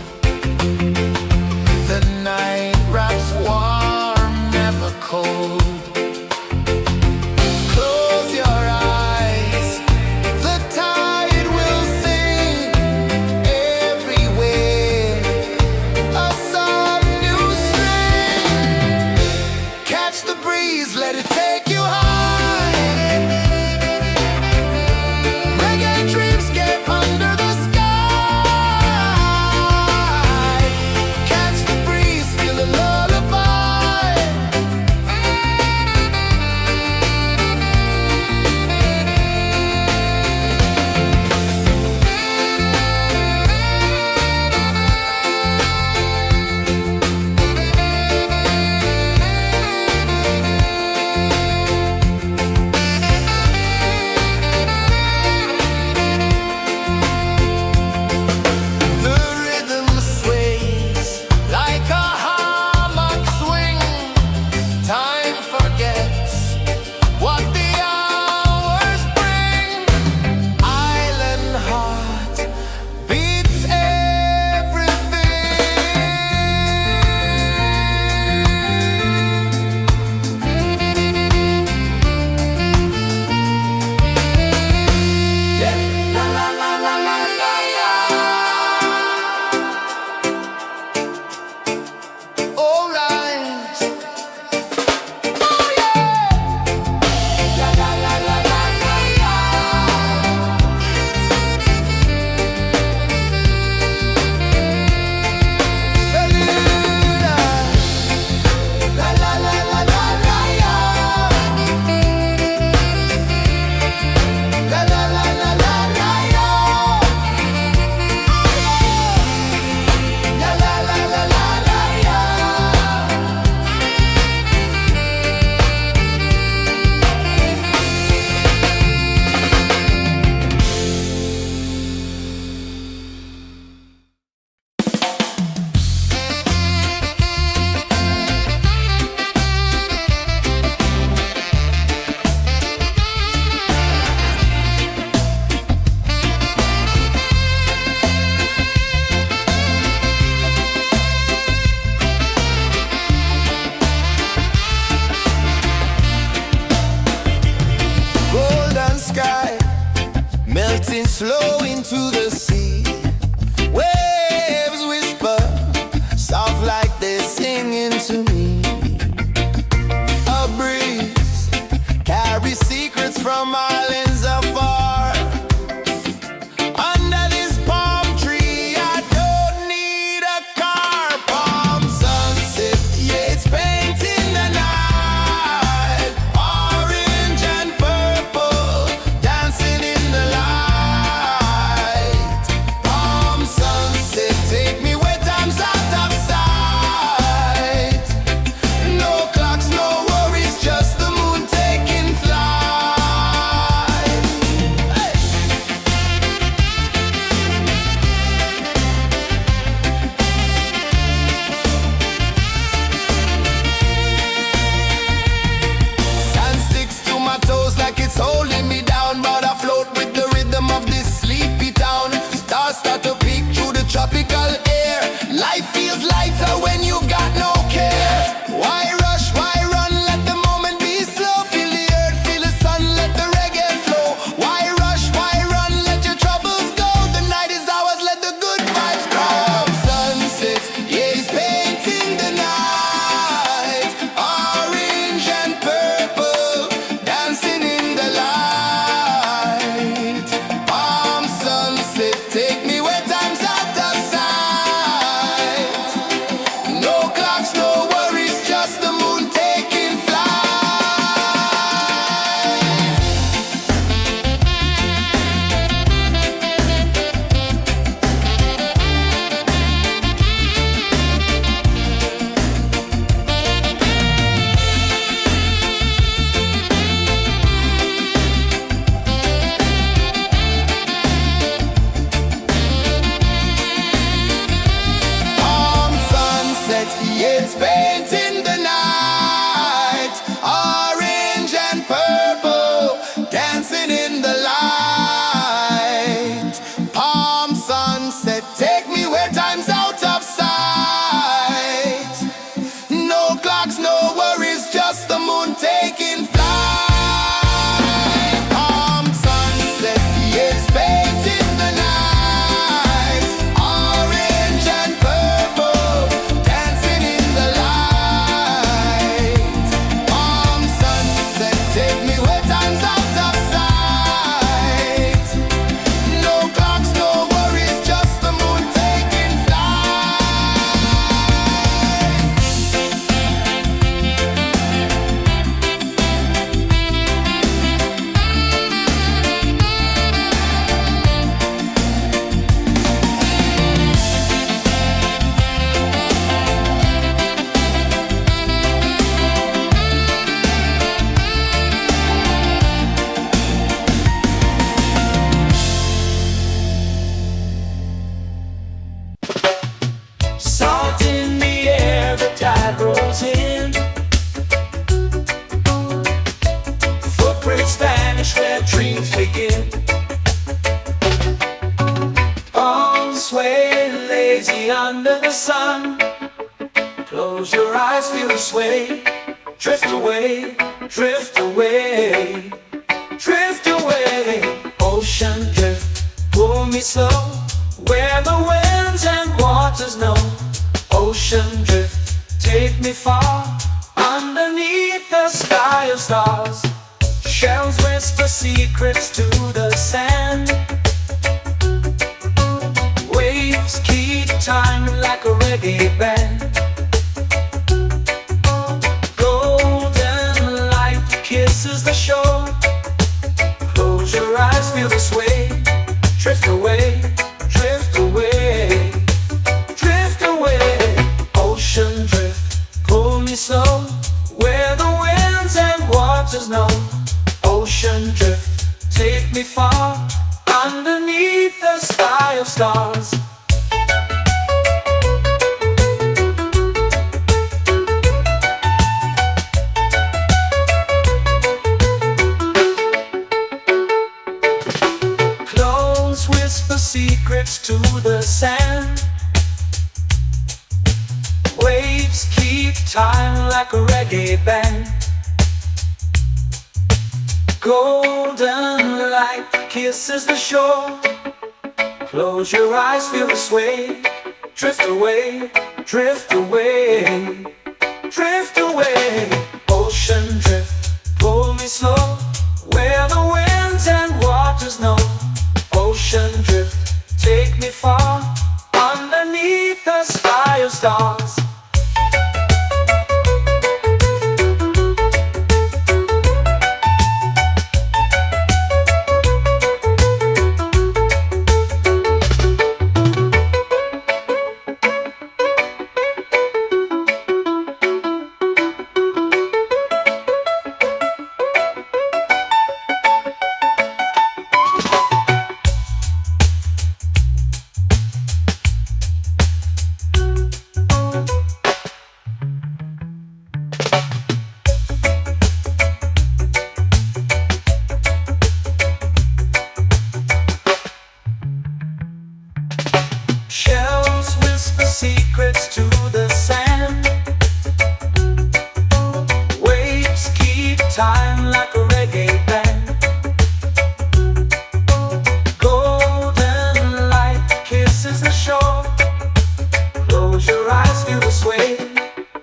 flow into the sea. Waves whisper, soft like they're singing to me. A breeze carries secrets from islands afar. Under this palm tree, I don't need a car. Palm sunset, yeah, it's painting the night. Orange and purple, dancing in the light. Palm sunset, take me where time's out of sight. No clocks, no worries, just the moon taking flight. Hey! Sand sticks to my toes like it's holding me down, but I float with the rhythm of this sleepy town. Stars start to peek through the tropical air. Life feels lighter when you've got no care. Why rush, why run, let the moment be slow. Feel the earth, feel the sun, let the reggae flow. Why rush, why run, let your troubles go. The night is ours, let the good vibes grow. Sunset, yeah, it's painting the night. Orange and purple, dancing in the light. Palm sunset, take me where time's out of sight. No clocks, no worries, just the moon taking flight. Palm sunset, yeah, it's painting the night. Orange and purple, dancing in the light. Palm sunset, take me where time's out of sight. No clocks, no worries, just the moon taking flight. Palm sunset, yeah, it's painting the night. Orange and purple, dancing in the light. Palm sunset, take me where time's out of sight. No clocks, no worries, just the moon taking flight. Salt in the air, the tide rolls in. Footprints vanish where dreams begin. All sway lazy under the sun. Close your eyes, feel the sway. Drift away, drift away, drift away. Ocean drift, pull me slow. Where the winds and waters know. Ocean drift, take me far. Underneath the sky of stars. Shells whisper secrets to the sand. Waves keep time like a reggae band. Golden light kisses the shore. Close your eyes, feel the sway. Drift away, drift away, drift away. Ocean drift, pull me slow. Where the winds and waters know. Ocean drift, take me far. Underneath the sky of stars. Close whisper secrets to the sand. Waves keep time like a reggae band. Golden light kisses the shore. Close your eyes, feel the sway. Drift away, drift away, drift away. Ocean drift, pull me slow, where the winds and waters know. Ocean drift, take me far, underneath the sky of stars. Shells whisper secrets to the sand. Waves keep time like a reggae band. Golden light kisses the shore. Close your eyes, feel the sway.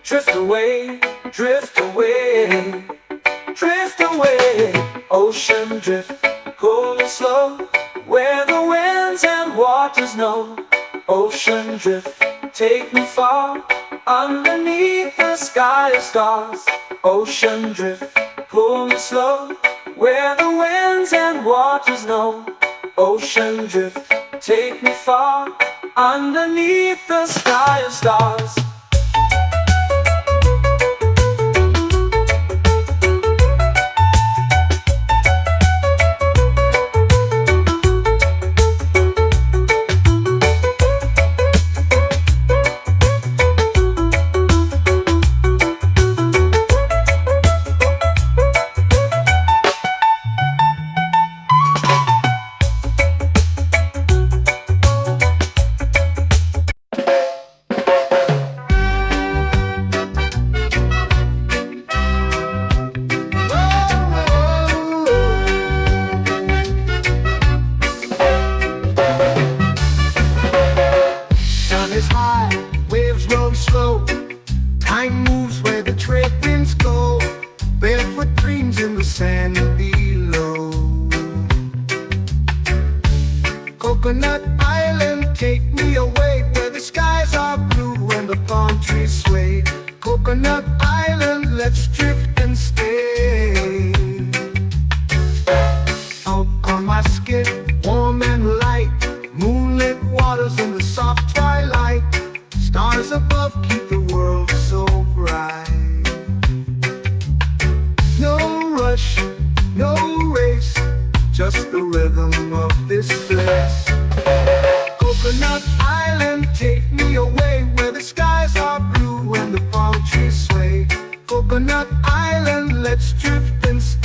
Drift away, drift away, drift away. Ocean drift, pull me slow, where the winds and waters know. Ocean drift, take me far, underneath the sky of stars. Ocean drift, pull me slow, where the winds and waters know. Ocean drift, take me far, underneath the sky of stars. Slow. Time moves where the trade winds go. Barefoot dreams in the sand below. Coconut Island, take me away, where the skies are blue and the palm trees sway. Coconut Island, let's drift and stay. Out on my skin, warm and light, moonlit waters in the soft twilight. Stars above keep the world so bright. No rush, no race, just the rhythm of this place. Coconut Island, take me away, where the skies are blue and the palm trees sway. Coconut Island, let's drift and stay.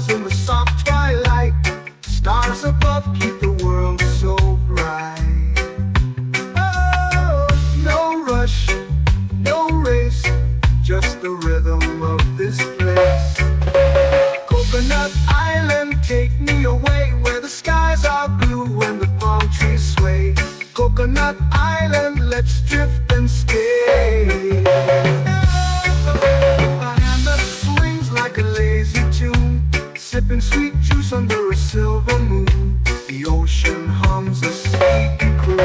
In the soft twilight, stars above keep the world so bright. Oh, no rush, no race, just the rhythm of this place. Coconut Island, take me away, where the skies are blue and the palm trees sway. Coconut Island, let's drift and stay. A hand that swings like a lazy tune, sipping sweet juice under a silver moon. The ocean hums a sleepy croon.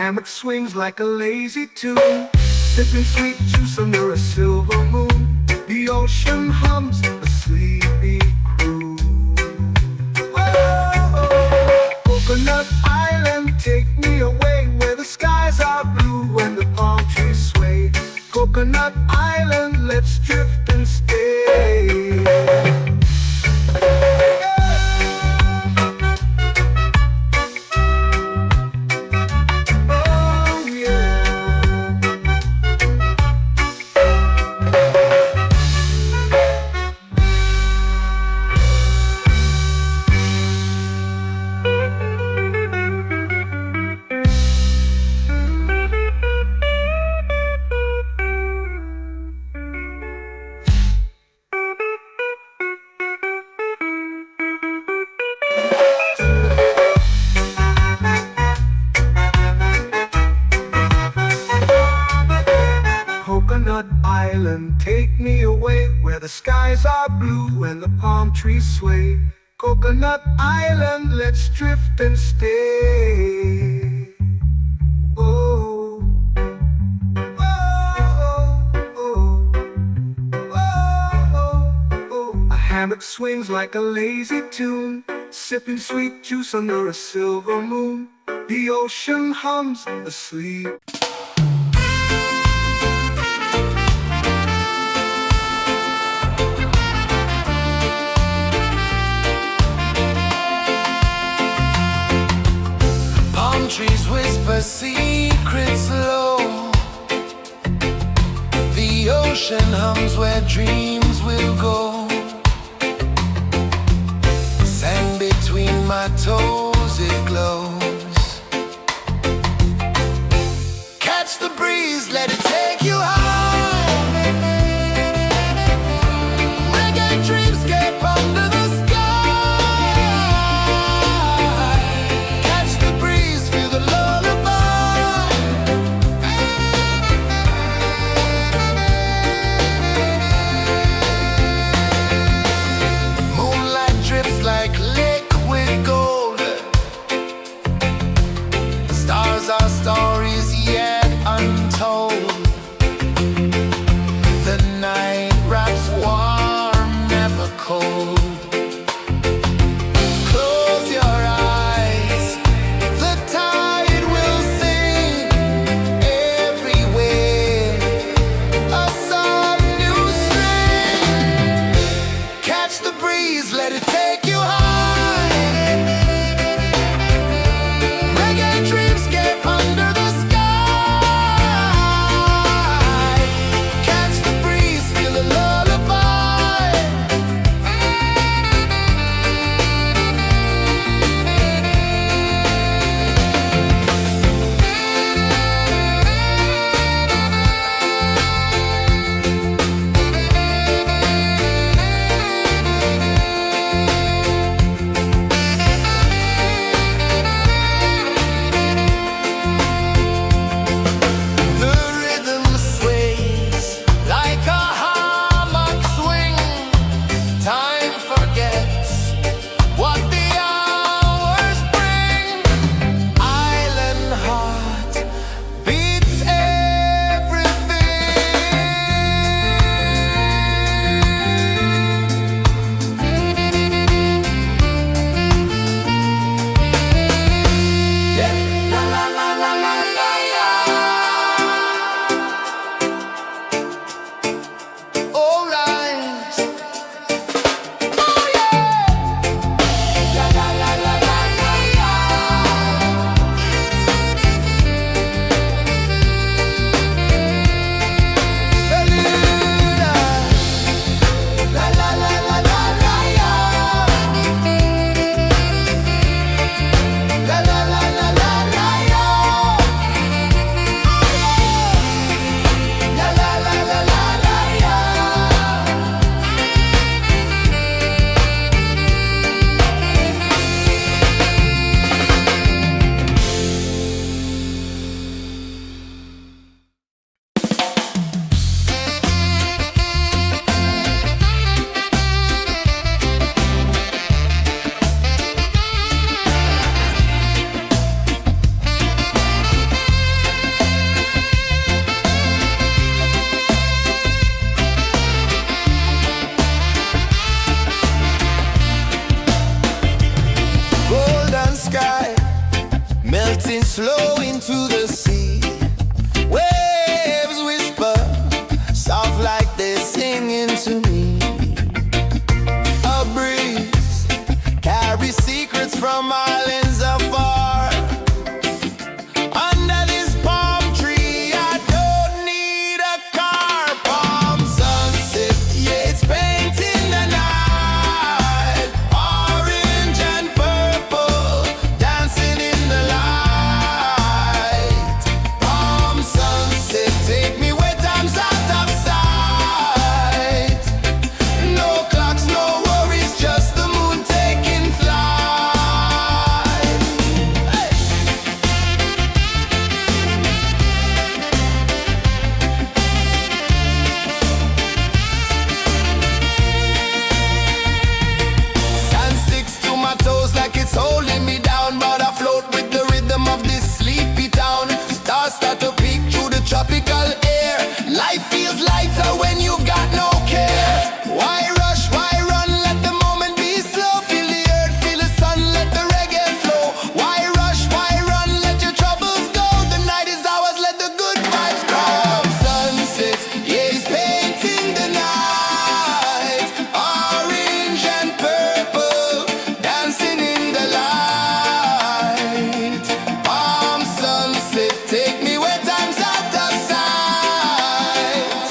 Hammock swings like a lazy tune, sipping sweet juice under a silver moon. The ocean hums a sleepy croon. island, let's drift and stay. Oh yeah. Coconut Island, take me away where the skies are blue and the palm trees sway. Coconut Island, let's drift and stay. Oh, oh, oh, oh, oh. A hammock swings like a lazy tune, sipping sweet juice under a silver moon. The ocean hums asleep. Palm trees whisper secrets low. The ocean hums where dreams will go. Sand between my toes, it glows. Catch the breeze, let it take you high. Reggae dreamscape under the sky. Catch the breeze, feel the lullaby. Moonlight drips like liquid gold. Stars are stories yet untold. they're singing to me. A breeze carries secrets from islands afar. Under this palm tree, I don't need a car. Palm sunset, yeah, it's painting the night. Orange and purple, dancing in the light. Palm sunset, take me where time's out of sight. No clocks, no worries, just the moon taking flight. Hey! Sand sticks to my toes like it's holding me down, but I float with the rhythm of this sleepy town. Stars start to peek through the tropical air. Life feels lighter when you've got no care. Why rush, why run, let the moment be slow. Feel the earth, feel the sun, let the reggae flow. Why rush, why run, let your troubles go. The night is ours, let the good vibes come. Sunset, yeah, it's painting the night. Orange and purple, dancing in the light. Palm sunset, take me where time's out of sight.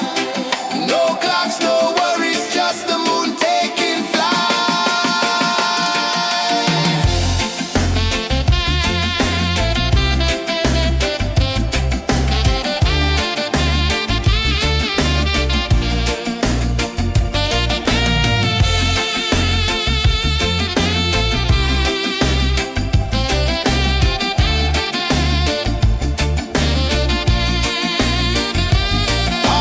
No clocks, no worries, just the moon taking flight.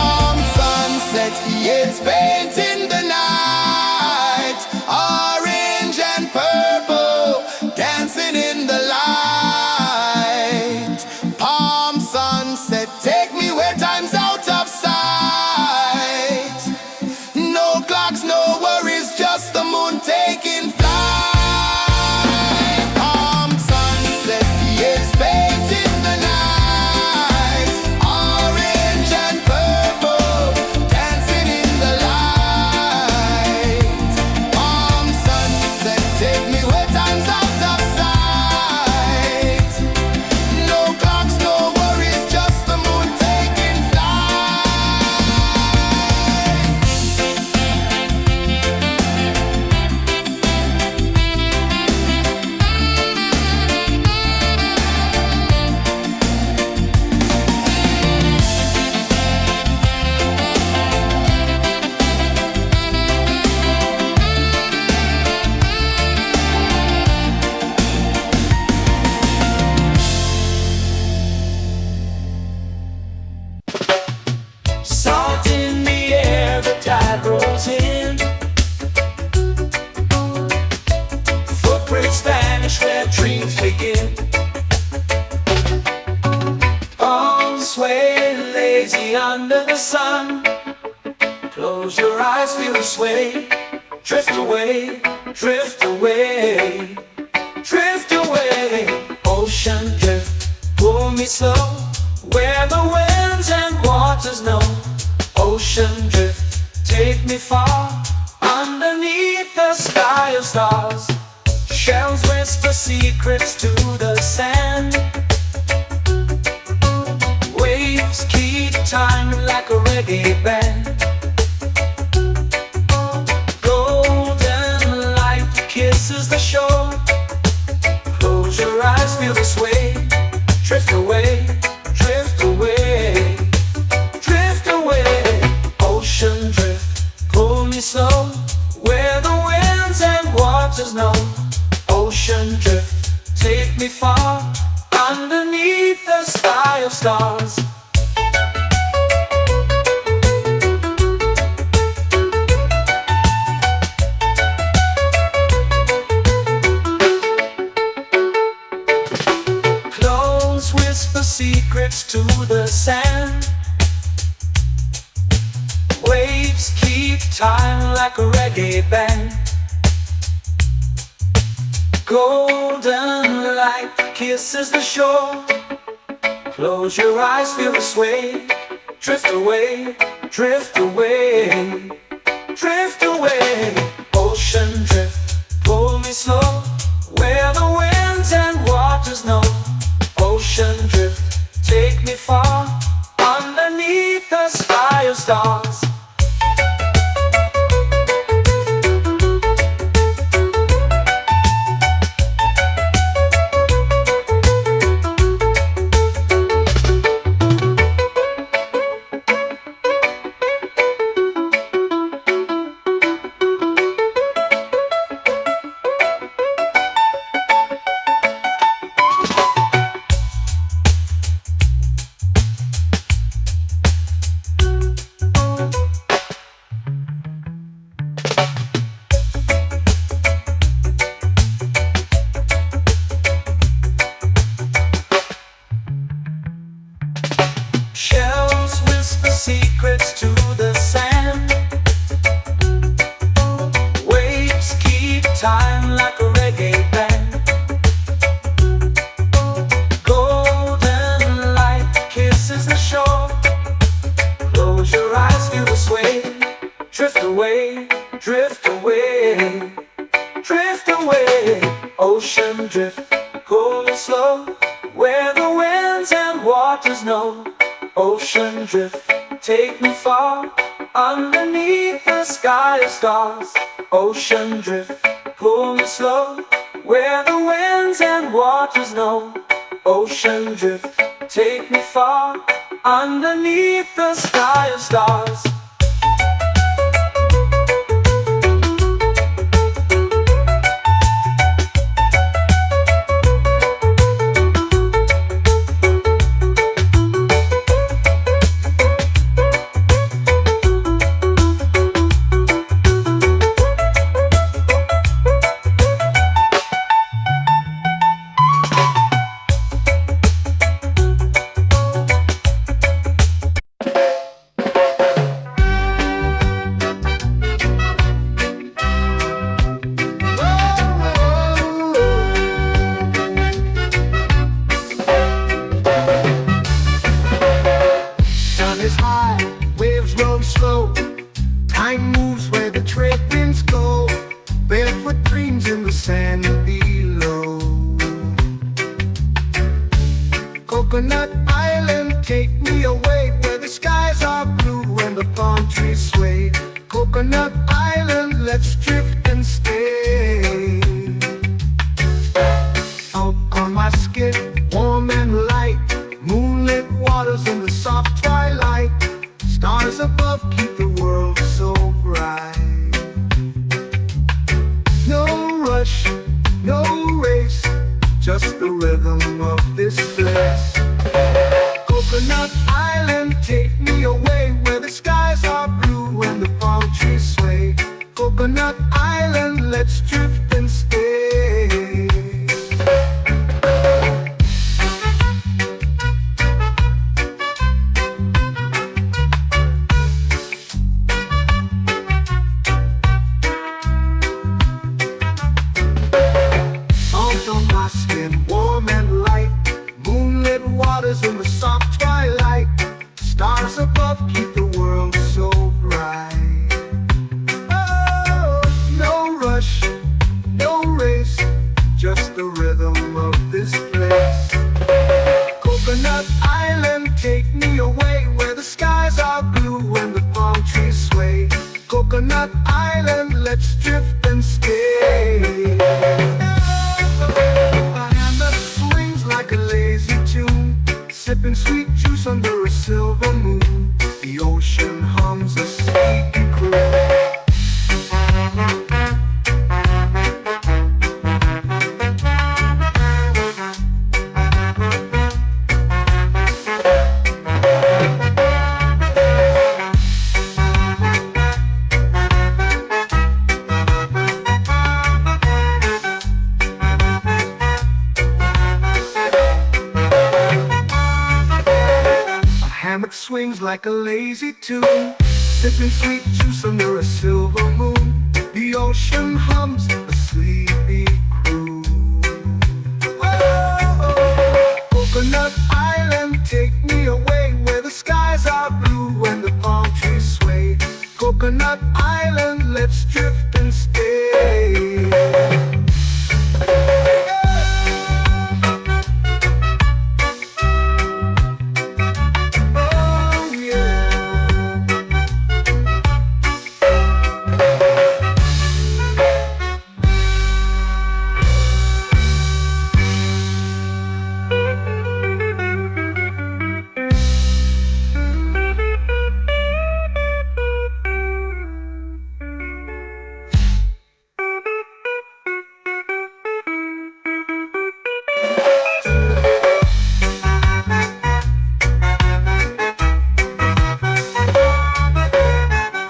Palm sunset, yeah, it's painting the night. Orange and purple, dancing in the light. Palm sunset, take me where time's out of sight. No clocks, no worries, just the moon taking flight. Palm sunset, yeah, it's painting the night. Orange and purple, dancing in the light. Palm sunset, take me where time's out of sight. No clocks, no worries, just the moon taking flight. Salt in the air, the tide rolls in. Footprints vanish where dreams begin. Arms sway lazy under the sun. Close your eyes, feel the sway. Drift away, drift away, drift away. Ocean drift, pull me slow, where the winds and waters know. Ocean drift, take me far, underneath the sky of stars. Shells whisper secrets to the sand. Waves keep time like a reggae band. Golden light kisses the shore. Close your eyes, feel the sway. Drift away, drift away, drift away. Ocean drift, pull me slow, where the winds and waters know. Ocean drift, take me far, underneath the sky of stars. Close whisper secrets to the sand. Waves keep time like a reggae band. Golden light kisses the shore. Close your eyes, feel the sway. Drift away, drift away, drift away. Ocean drift, pull me slow, where the winds and waters know. Ocean drift, take me far, underneath the sky of stars. Shells whisper secrets to the sand. Waves keep time like a reggae band. Golden light kisses the shore. Close your eyes, feel the sway. Drift away, drift away, drift away. Ocean drift, cool and slow, where the winds and waters know. Ocean drift, take me far, underneath the sky of stars. Ocean drift, pull me slow, where the winds and waters know. Ocean drift, take me far, underneath the sky of stars. Is high, waves roll slow. Time moves where the trade winds go. Barefoot dreams in the sand below. Coconut Island, take me away, where the skies are blue and the palm trees sway. Coconut Island, let's drift and stay. Out on my skin, warm and light, moonlit waters in the soft twilight. Stars above keep the world so bright. No rush, no race, just the rhythm of this place. Coconut Island, take me away, where the skies are blue and the palm trees sway. Coconut Island, let's drift and stay. Warm and light, moonlit waters in the soft twilight. Stars above keep the world so bright. Oh, no rush, no race, just the rhythm of this place. Coconut Island, take me away, where the skies are blue and the palm trees sway. Coconut Island, let's drift and stay. Like a lazy tune, sipping sweet juice under a silver moon. The ocean hums a sleepy croon. Hammock swings like a lazy tune, sipping sweet juice under a silver moon. The ocean hums a sleepy croon. Oh, Coconut Island, take me away, where the skies are blue and the palm trees Coconut Island, let's drift and stay. Oh yeah.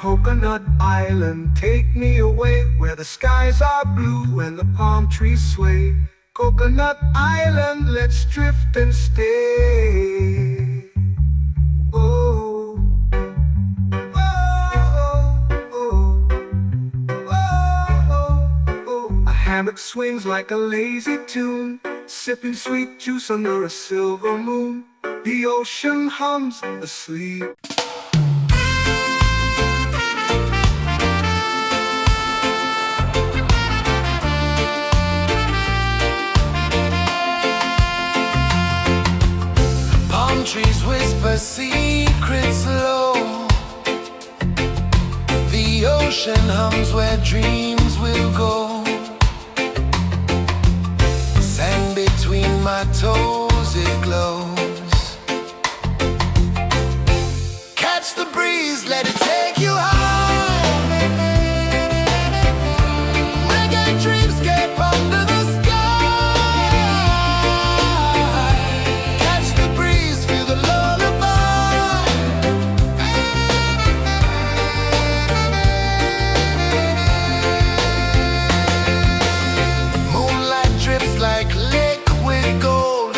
Coconut Island, take me away where the skies are blue and the palm trees sway. Coconut Island, let's drift and stay. Oh, oh, oh, oh, oh. A hammock swings like a lazy tune, sipping sweet juice under a silver moon. The ocean hums asleep. Palm trees whisper secrets low. The ocean hums where dreams will go. Sand between my toes, it glows. Catch the breeze, let it take you high. Reggae dreamscape under the sky. Catch the breeze, feel the lullaby. Moonlight drips like liquid gold.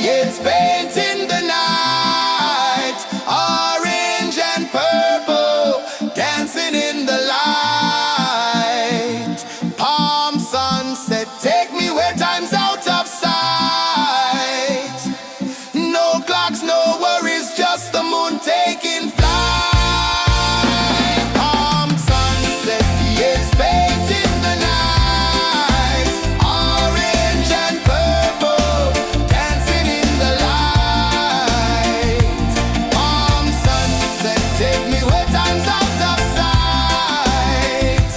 It's painting the night, orange and purple, dancing in the light. Palm sunset, take me where time's out of sight. No clocks, no worries, just the moon taking flight. Palm sunset, it's painting the night, orange and purple, dancing in the light. Palm sunset, take me where time's out of sight.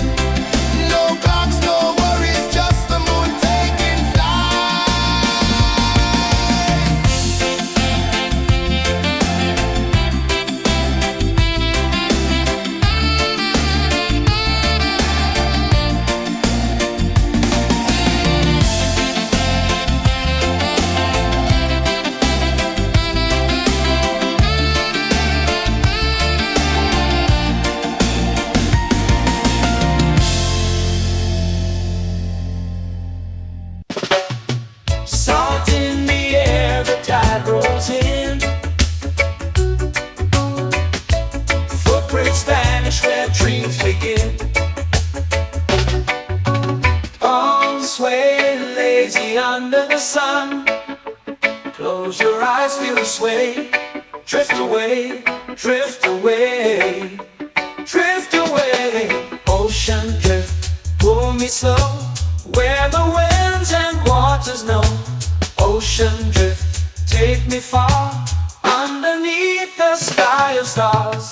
No clocks, no worries, just the moon taking flight. Salt in the air, the tide rolls in. Footprints vanish where dreams begin. Arms sway lazy under the sun. Close your eyes, feel the sway. Drift away, drift away, drift away. Ocean drift, pull me slow, where the winds and waters know. Ocean drift, take me far, underneath the sky of stars.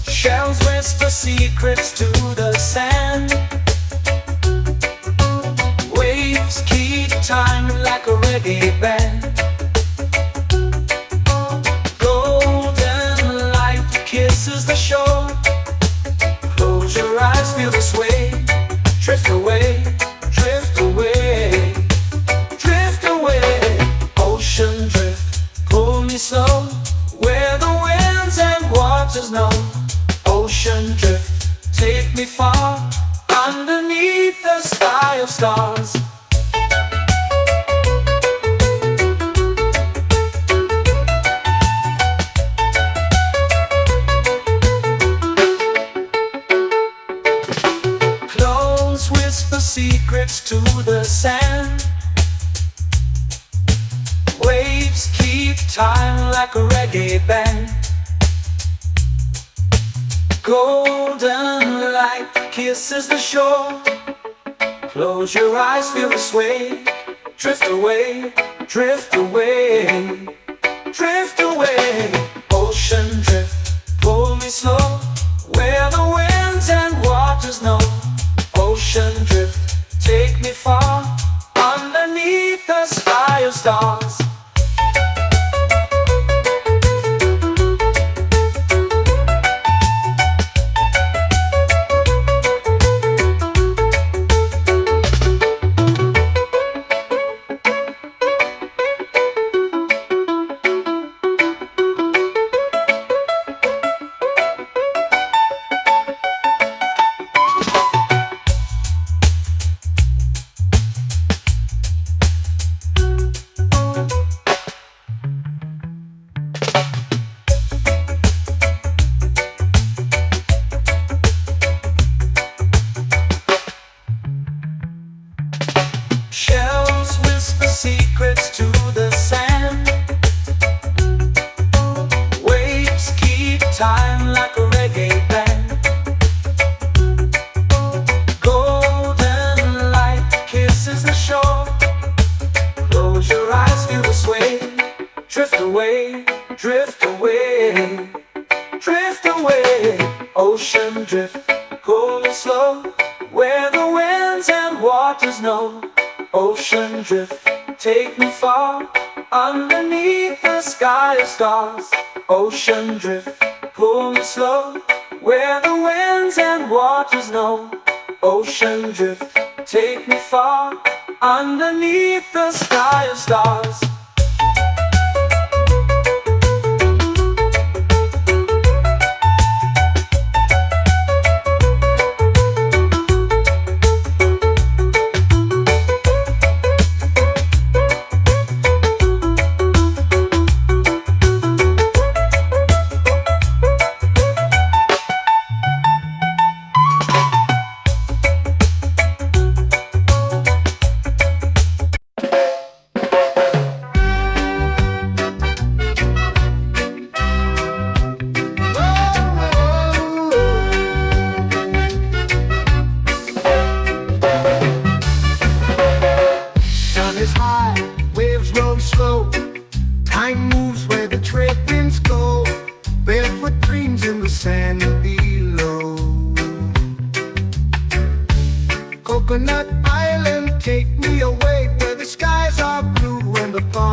Shells whisper secrets to the sand. Waves keep time like a reggae band. Golden light kisses the shore. Close your eyes, feel the sway. Drift away, drift away, drift away. Ocean drift, pull me slow, where the winds and waters know. Ocean drift, take me far, underneath the sky of stars. Close whisper secrets to the sand. Waves keep time like a reggae band. Golden light kisses the shore. Close your eyes, feel the sway. Drift away, drift away, drift away. Ocean drift, pull me slow, where the winds and waters know. Ocean drift, take me far, underneath the sky of stars. Shells whisper secrets to the sand. Waves keep time like a reggae band. Golden light kisses the shore. Close your eyes, feel the sway. Drift away, drift away, drift away. Ocean drift, pull me slow, where the winds and waters know. Ocean drift, take me far, underneath the sky of stars. Ocean drift, pull me slow, where the winds and waters know. Ocean drift, take me far, underneath the sky of stars.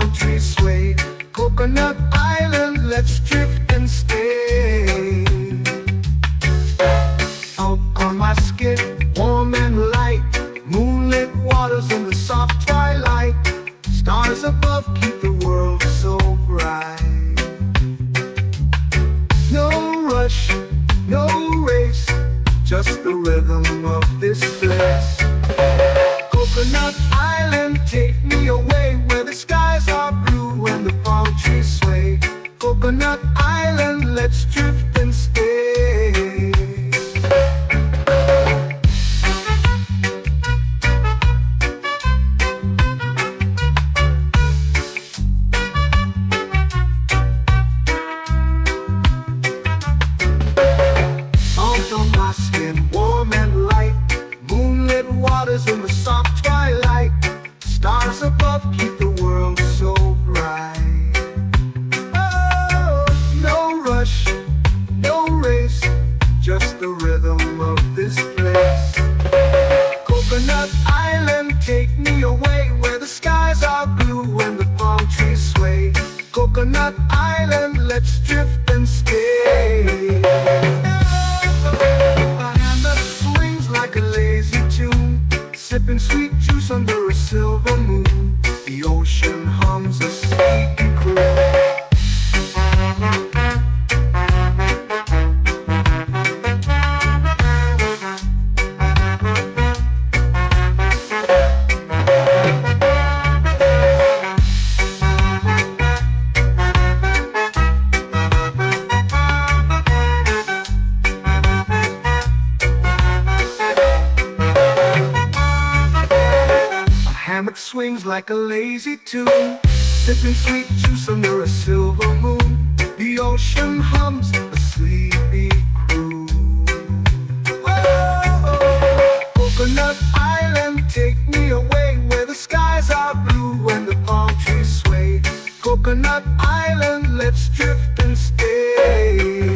palm trees sway. Coconut Island, let's drift and stay. Out on my skin, warm and light, moonlit waters in the soft twilight. Stars above keep the world so bright. No rush, no race, just the rhythm of this place. Coconut Island, take me away where the skies are blue and the palm trees sway. Coconut Island, let's drift and stay. Salt on my skin, warm and light, moonlit waters in the soft twilight. Stars above keep the world so bright. Oh, no rush, no race, just the rhythm of this place. Coconut Island, take me away where the skies are blue and the palm trees sway. Coconut Island, let's drift and stay. A hand that swings like a lazy tune, sipping sweet juice under a silver moon. The ocean hums a sleepy croon. Hammock swings like a lazy tune, sipping sweet juice under a silver moon. The ocean hums a sleepy croon. Whoa, Coconut Island, take me away where the skies are blue and the palm trees sway. Coconut Island, let's drift and stay.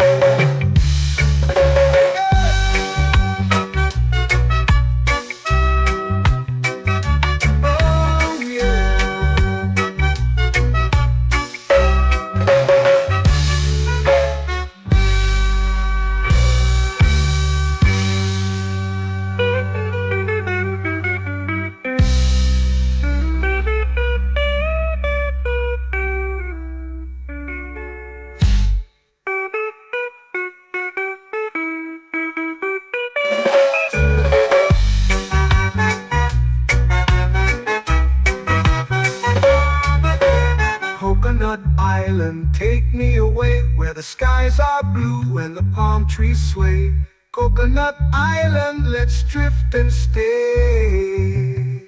Coconut Island, take me away where the skies are blue and the palm trees sway. Coconut Island, let's drift and stay.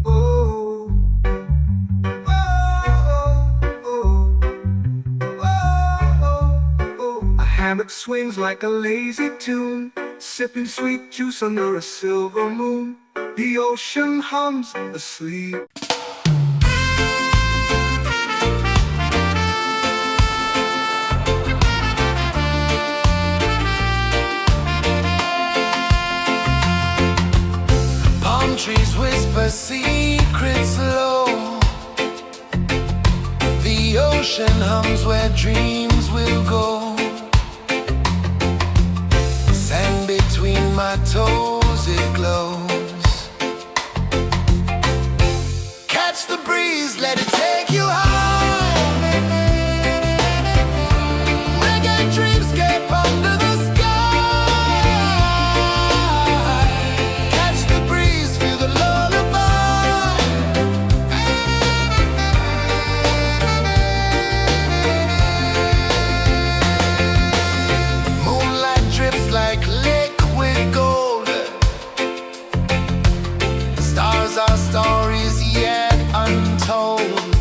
Oh, oh, oh, oh, oh. A hammock swings like a lazy tune, sipping sweet juice under a silver moon. The ocean hums asleep. Trees whisper secrets low. The ocean hums where dreams will go. Sand between my toes, it glows. Catch the breeze, let it take you high. Reggae dreamscape under the sky. Our stories yet untold.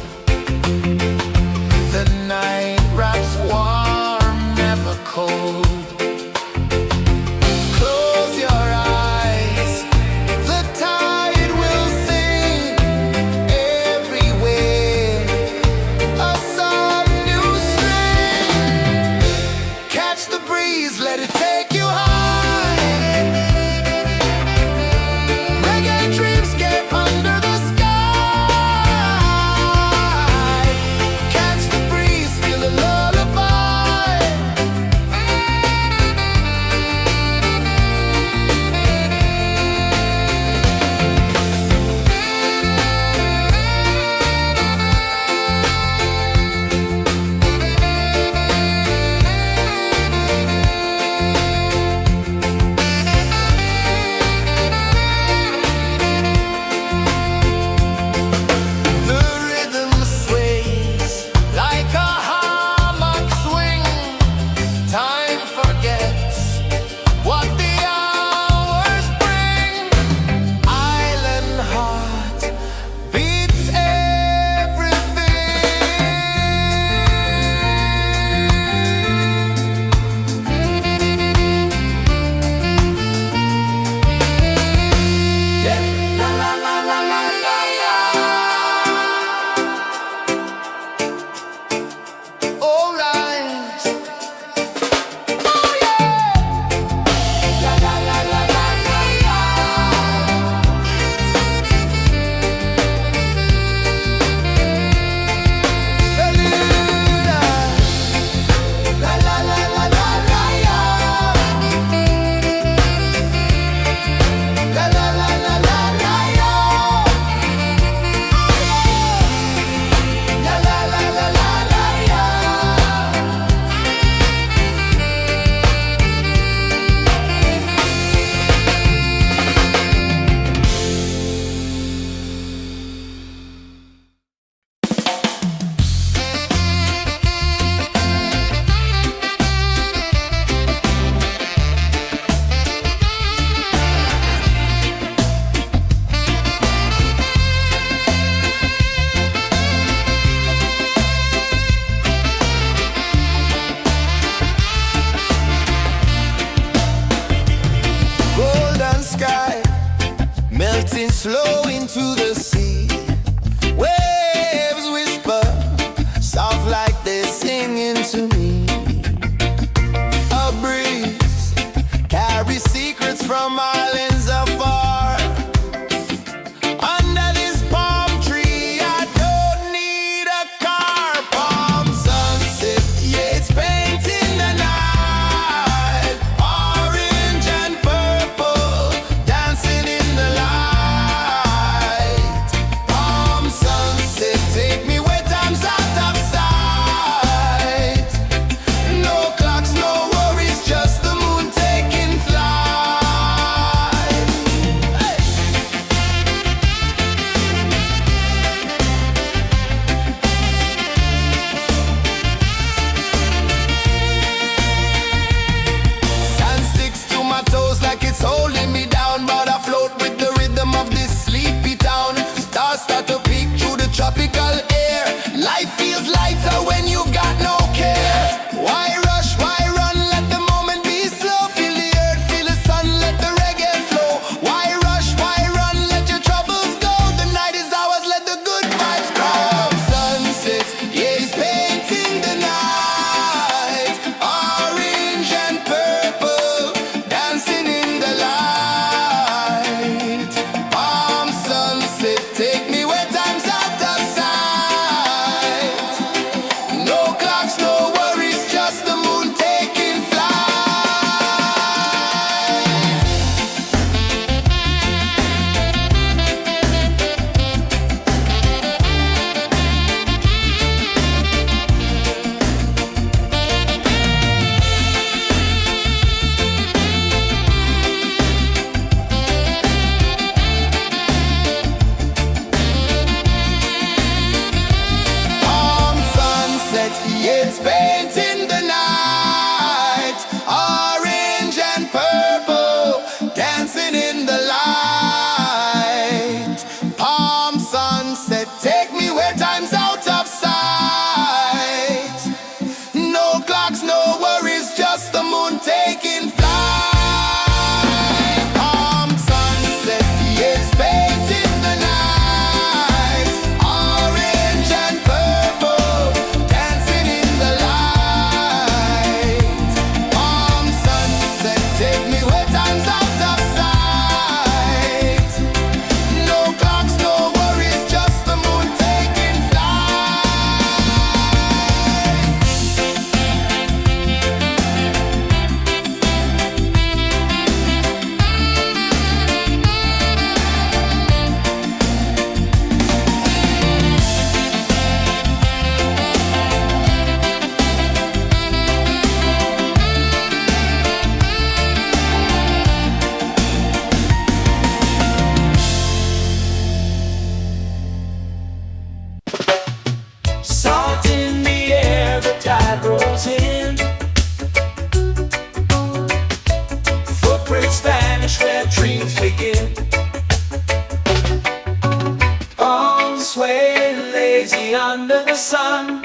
lazy under the sun.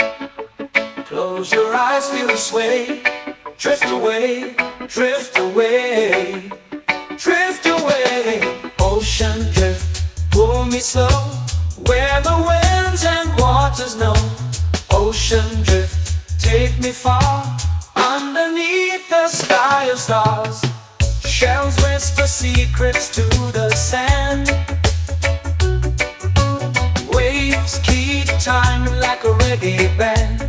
Close your eyes, feel the sway. Drift away, drift away, drift away. Ocean drift, pull me slow, where the winds and waters know. Ocean drift, take me far, underneath the sky of stars. Shells whisper secrets to the sand. Waves keep time like a reggae band.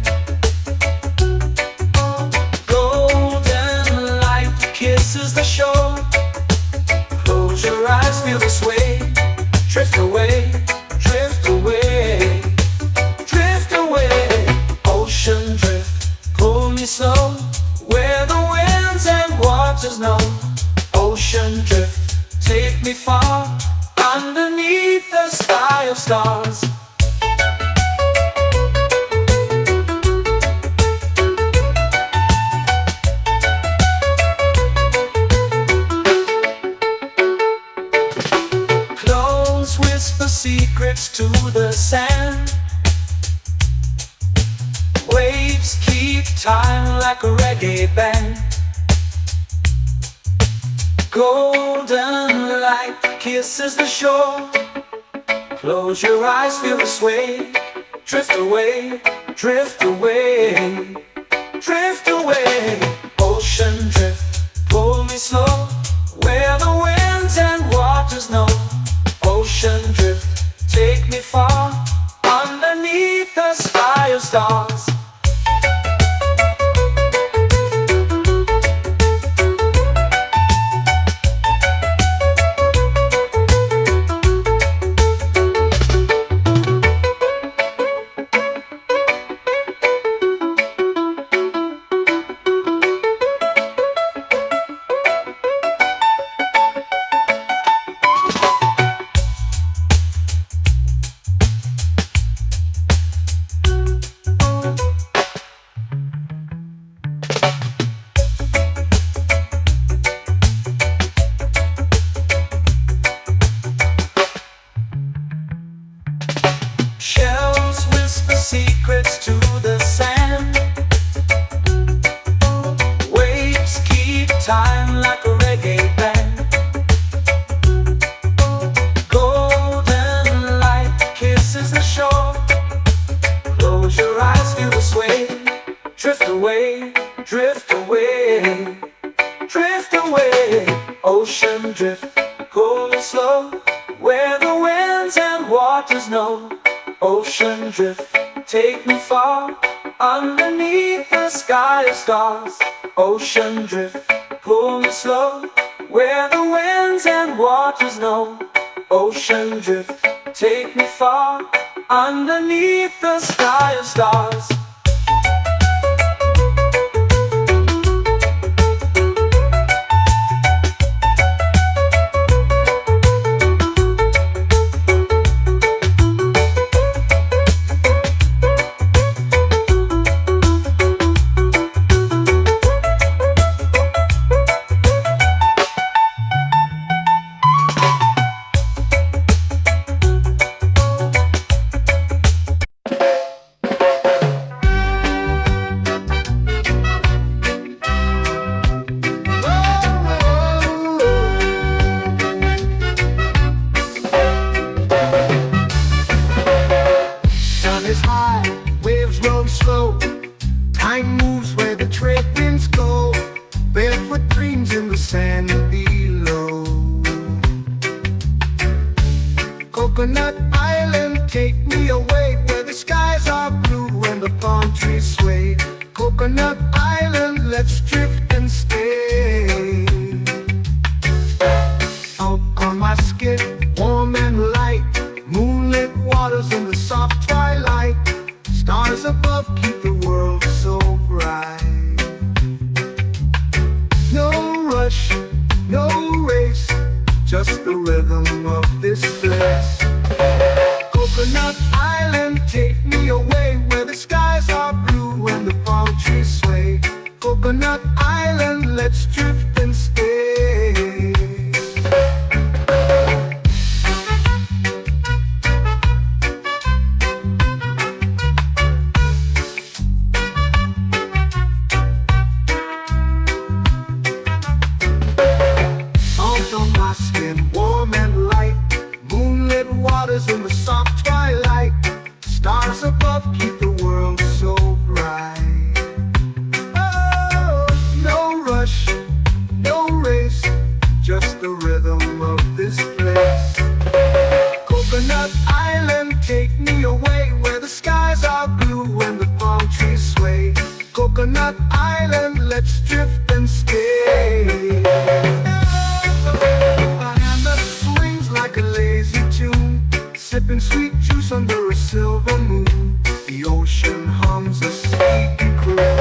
Golden light kisses the shore. Close your eyes, feel the sway. Drift away, drift away, drift away. Ocean drift, pull me slow, where the winds and waters know. Ocean drift, take me far, underneath the sky of stars. Close whisper secrets to the sand. Waves keep time like a reggae band. Golden light kisses the shore. Close your eyes, feel the sway. Drift away, drift away, drift away. Ocean drift, pull me slow, where the winds and waters know. Ocean drift, take me far, underneath the sky of stars. Shells whisper secrets to the sand. Waves keep time like a reggae band. Golden light kisses the shore. Close your eyes, feel the sway. Drift away, drift away, drift away. Ocean drift, pull me slow, where the winds and waters know. Ocean drift, take me far, underneath the sky of stars. Ocean drift, pull me slow, where the winds and waters know. Ocean drift, take me far, underneath the sky of stars. Time moves where the trade winds go. Barefoot dreams in the sand below. Coconut Island, take me away, where the skies are blue and the palm trees sway. Coconut Island, let's drift and stay. Out on my skin, warm and light, moonlit waters in the soft twilight. Stars above keep the world so bright. No rush, no race, just the rhythm of this place. Coconut Island, take me away, where the skies are blue and the palm trees sway. Coconut Island. above keep the world so bright. Oh, no rush, no race, just the rhythm of this place. Coconut Island, take me away where the skies are blue and the palm trees sway. Coconut Island, let's drift and stay. A hand that swings like a lazy tune, sipping sweet juice under a silver moon. The ocean hums a sleepy croon.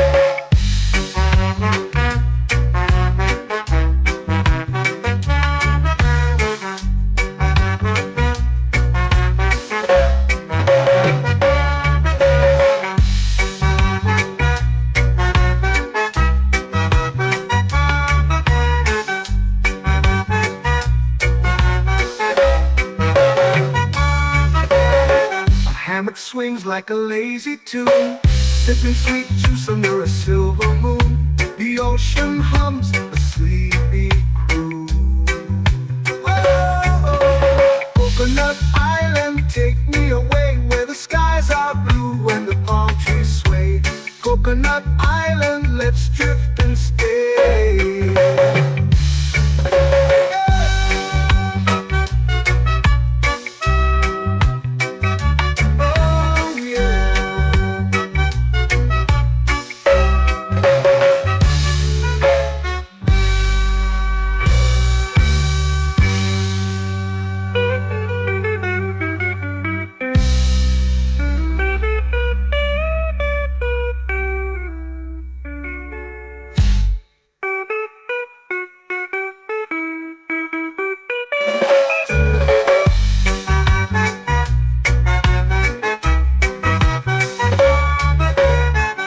Hammock swings like a lazy tune, sipping sweet juice under a silver moon. The ocean hums a sleepy croon. Whoa, Coconut Island, take me away where the skies are blue and the palm trees sway. Coconut Island, let's drift and stay.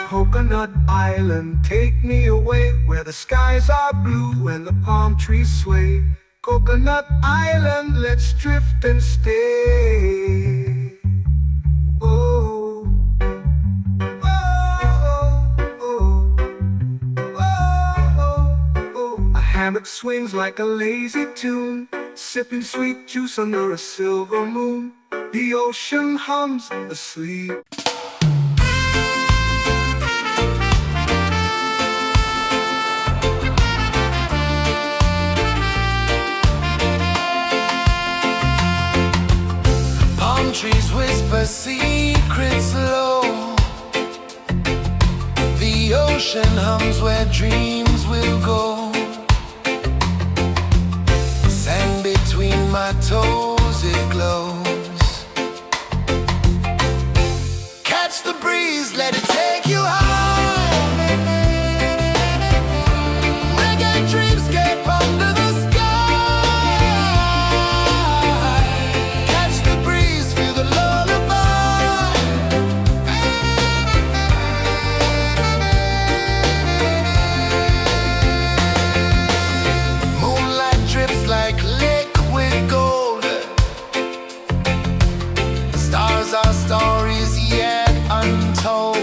Coconut Island, take me away where the skies are blue and the palm trees sway. Coconut Island, let's drift and stay. Oh, oh, oh, oh, oh. A hammock swings like a lazy tune, sipping sweet juice under a silver moon. The ocean hums asleep. Trees whisper secrets low. The ocean hums where dreams will go. Sand between my toes, it glows. Catch the breeze, let it take you high. Reggae dreamscape under the sky. Our stories yet untold.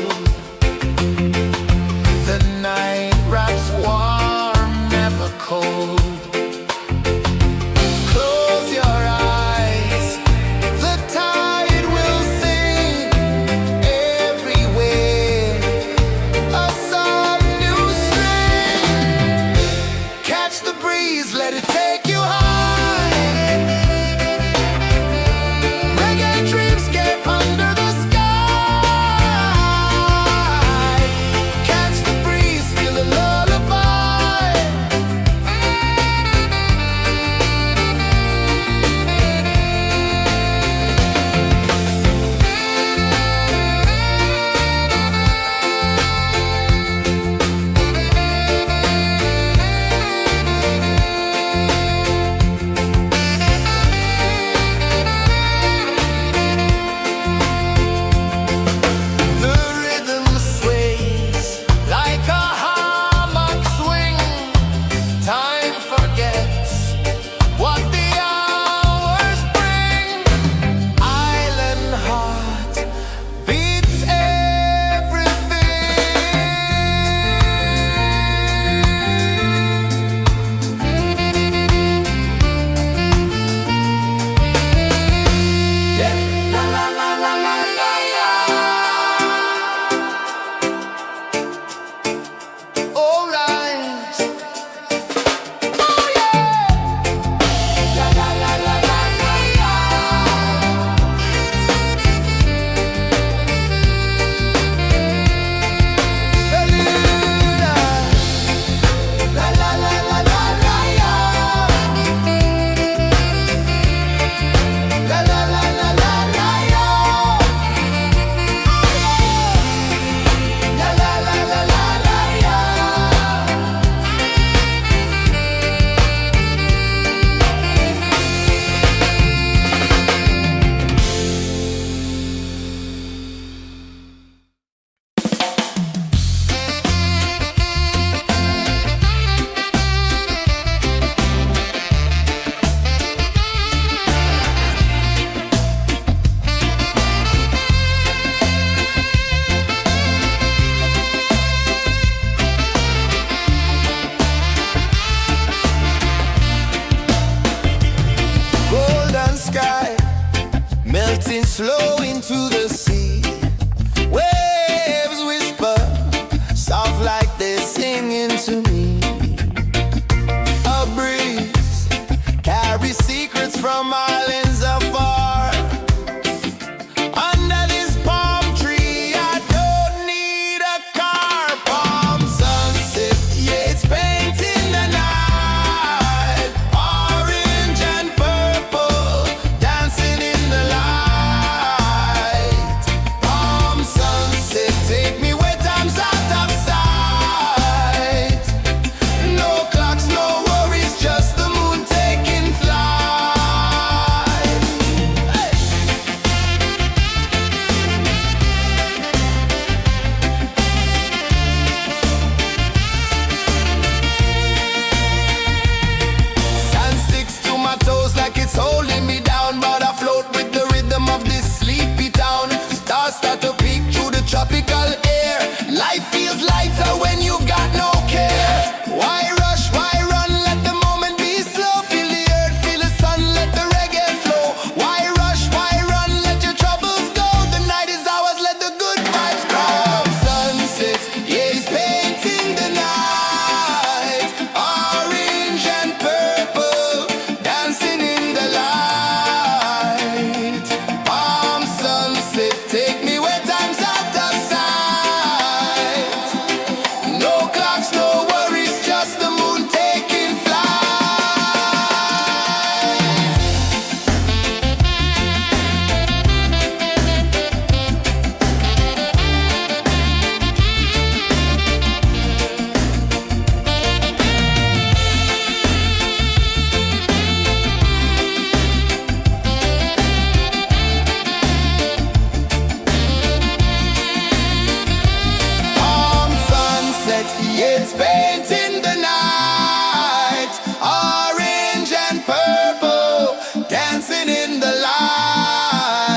It's painting the night, orange and purple, dancing in the light.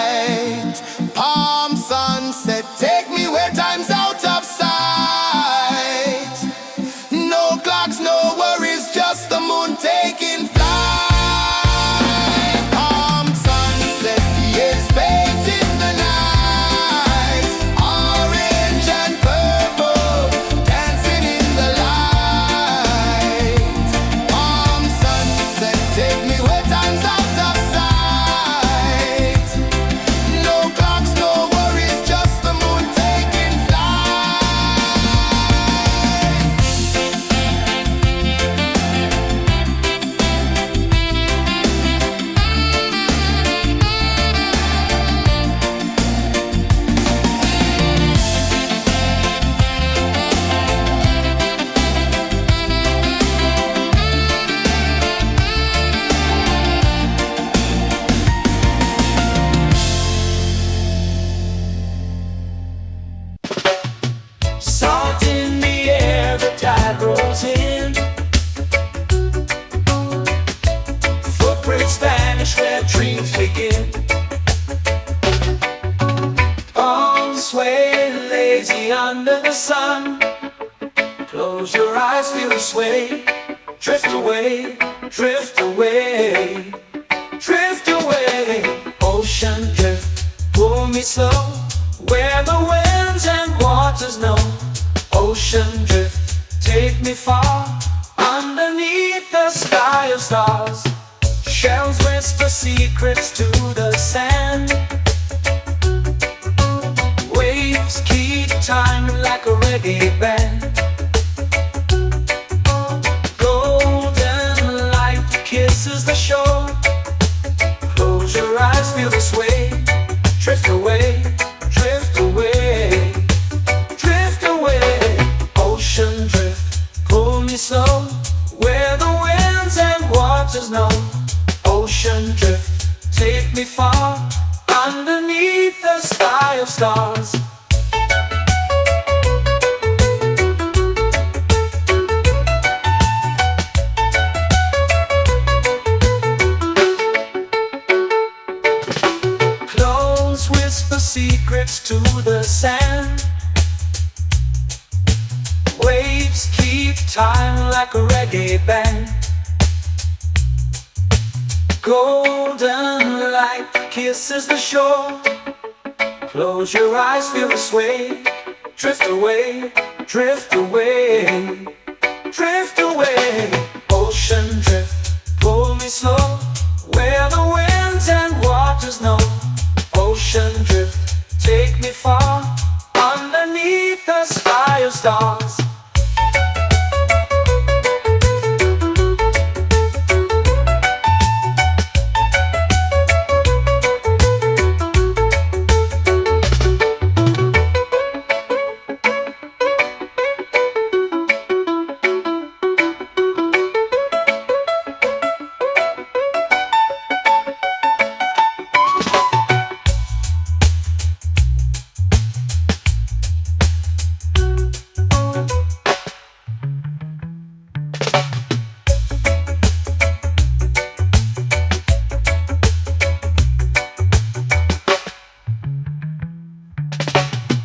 Palm sunset, take me where time's out of sight. No clocks, no worries, just the moon taking flight. Palm sunset, it's painting the night, orange and purple, dancing in the light. Palm sunset, take me where time's out of sight. No clocks, no worries, just the moon taking Salt in the air, the tide rolls in. Footprints vanish where dreams begin. Palms sway lazy under the sun. Close your eyes, feel the sway. Drift away, drift away, drift away. Ocean drift, pull me slow, where the winds and waters know. Ocean drift, take me far, underneath the sky of stars. Shells whisper secrets to the sand. Waves keep time like a reggae band. Golden light kisses the shore. Close your eyes, feel the sway. Drift away, drift away, drift away. Ocean drift, pull me slow, where the winds and waters know. Ocean drift, take me far, underneath the sky of stars. Close whisper secrets to the sand. Waves keep time like a reggae band. Golden light kisses the shore. Close your eyes, feel the sway. Drift away, drift away, drift away. Ocean drift, pull me slow, where the winds and waters know. Ocean drift, take me far, underneath the sky of stars.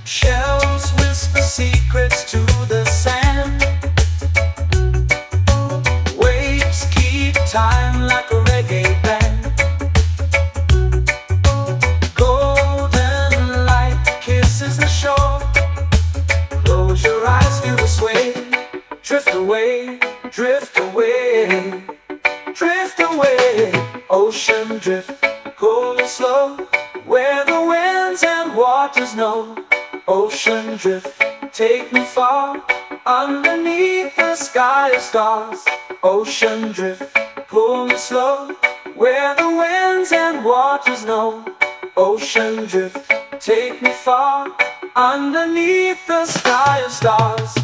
Shells whisper secrets to the sand. Waves keep time like a reggae band. Golden light kisses the shore. Close your eyes, feel the sway. Drift away, drift away, drift away. Ocean drift, cool and slow, where the winds and waters know. Ocean drift, take me far, underneath the sky of stars. Ocean drift, pull me slow, where the winds and waters know. Ocean drift, take me far, underneath the sky of stars.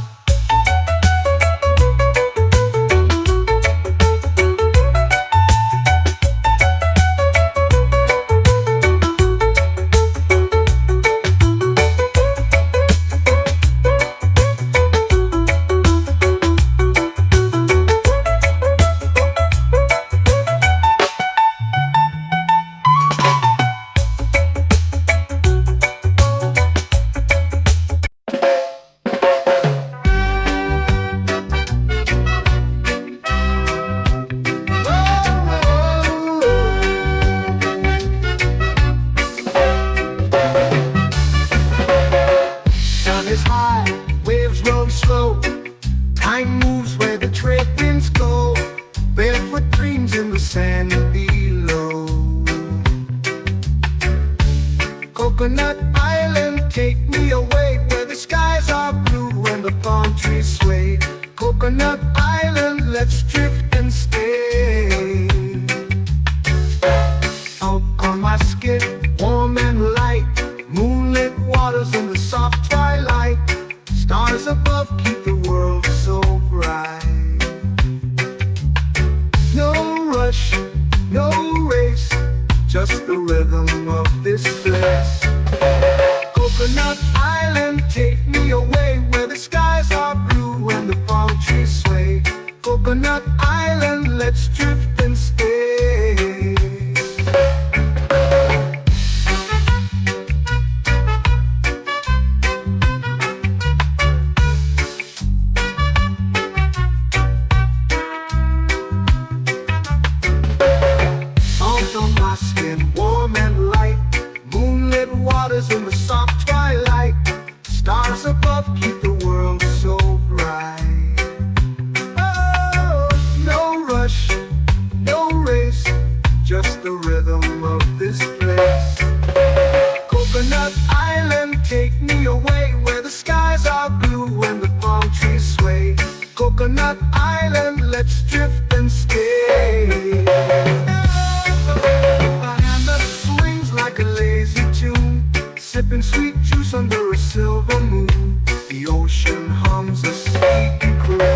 sand below. Coconut Island, take me away where the skies are blue and the palm trees sway. Coconut Island, let's drift and stay. Out on my skin, warm and light, moonlit waters in the soft twilight. Stars above keep the world so bright. No rush, no race, just the rhythm of this place. Coconut Island, take me away where the skies are blue and the palm trees sway. Coconut Island, let's drift and stay. Out on my skin, warm and light, moonlit waters in the soft twilight. Stars above keep the world so bright. Oh, no rush, no race, just the rhythm of this place. Coconut Island, take me away where the skies are blue and the palm trees sway. Coconut Island, let's drift and stay. A hand that swings like a lazy tune, sipping sweet juice under a silver moon. The ocean hums a sleepy croon.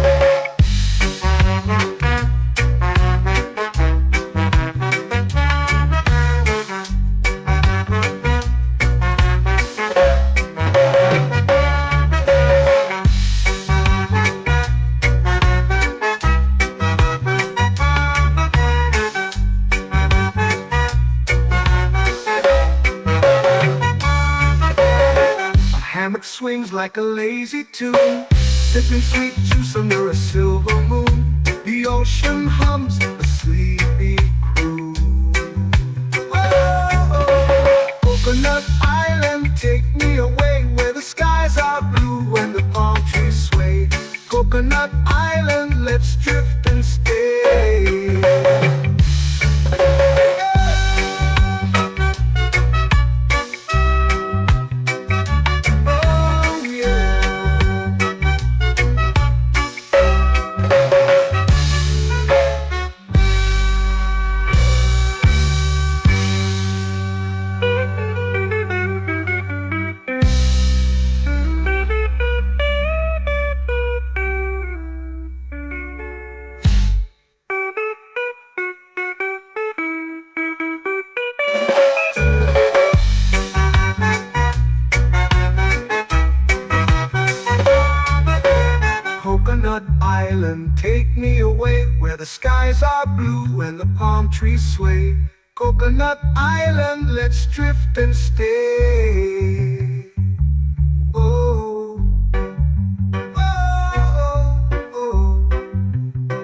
Hammock swings like a lazy tune, sipping sweet juice under a silver moon. The ocean hums a sleepy croon. Oh, Coconut Island, take me away where the skies are blue and the palm trees sway. Coconut Island, let's drift and stay. Coconut Island, take me away where the skies are blue and the palm trees sway. Coconut Island, let's drift and stay. Oh, oh, oh,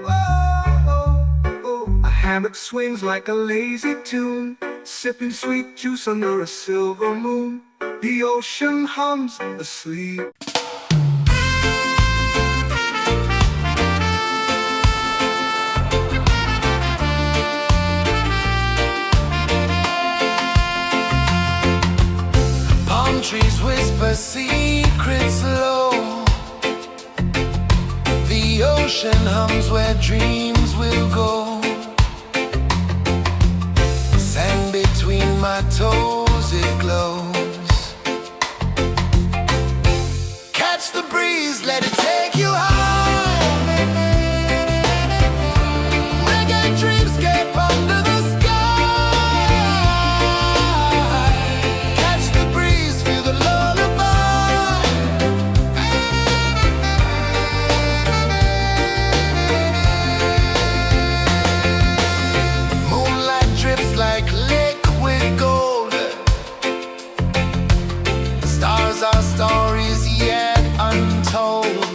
oh, oh. A hammock swings like a lazy tune, sipping sweet juice under a silver moon. The ocean hums asleep. Trees whisper secrets low. The ocean hums where dreams will go. Sand between my toes, it glows. Catch the breeze, let it take you high. Reggae dreamscape under the sky. Our stories yet untold.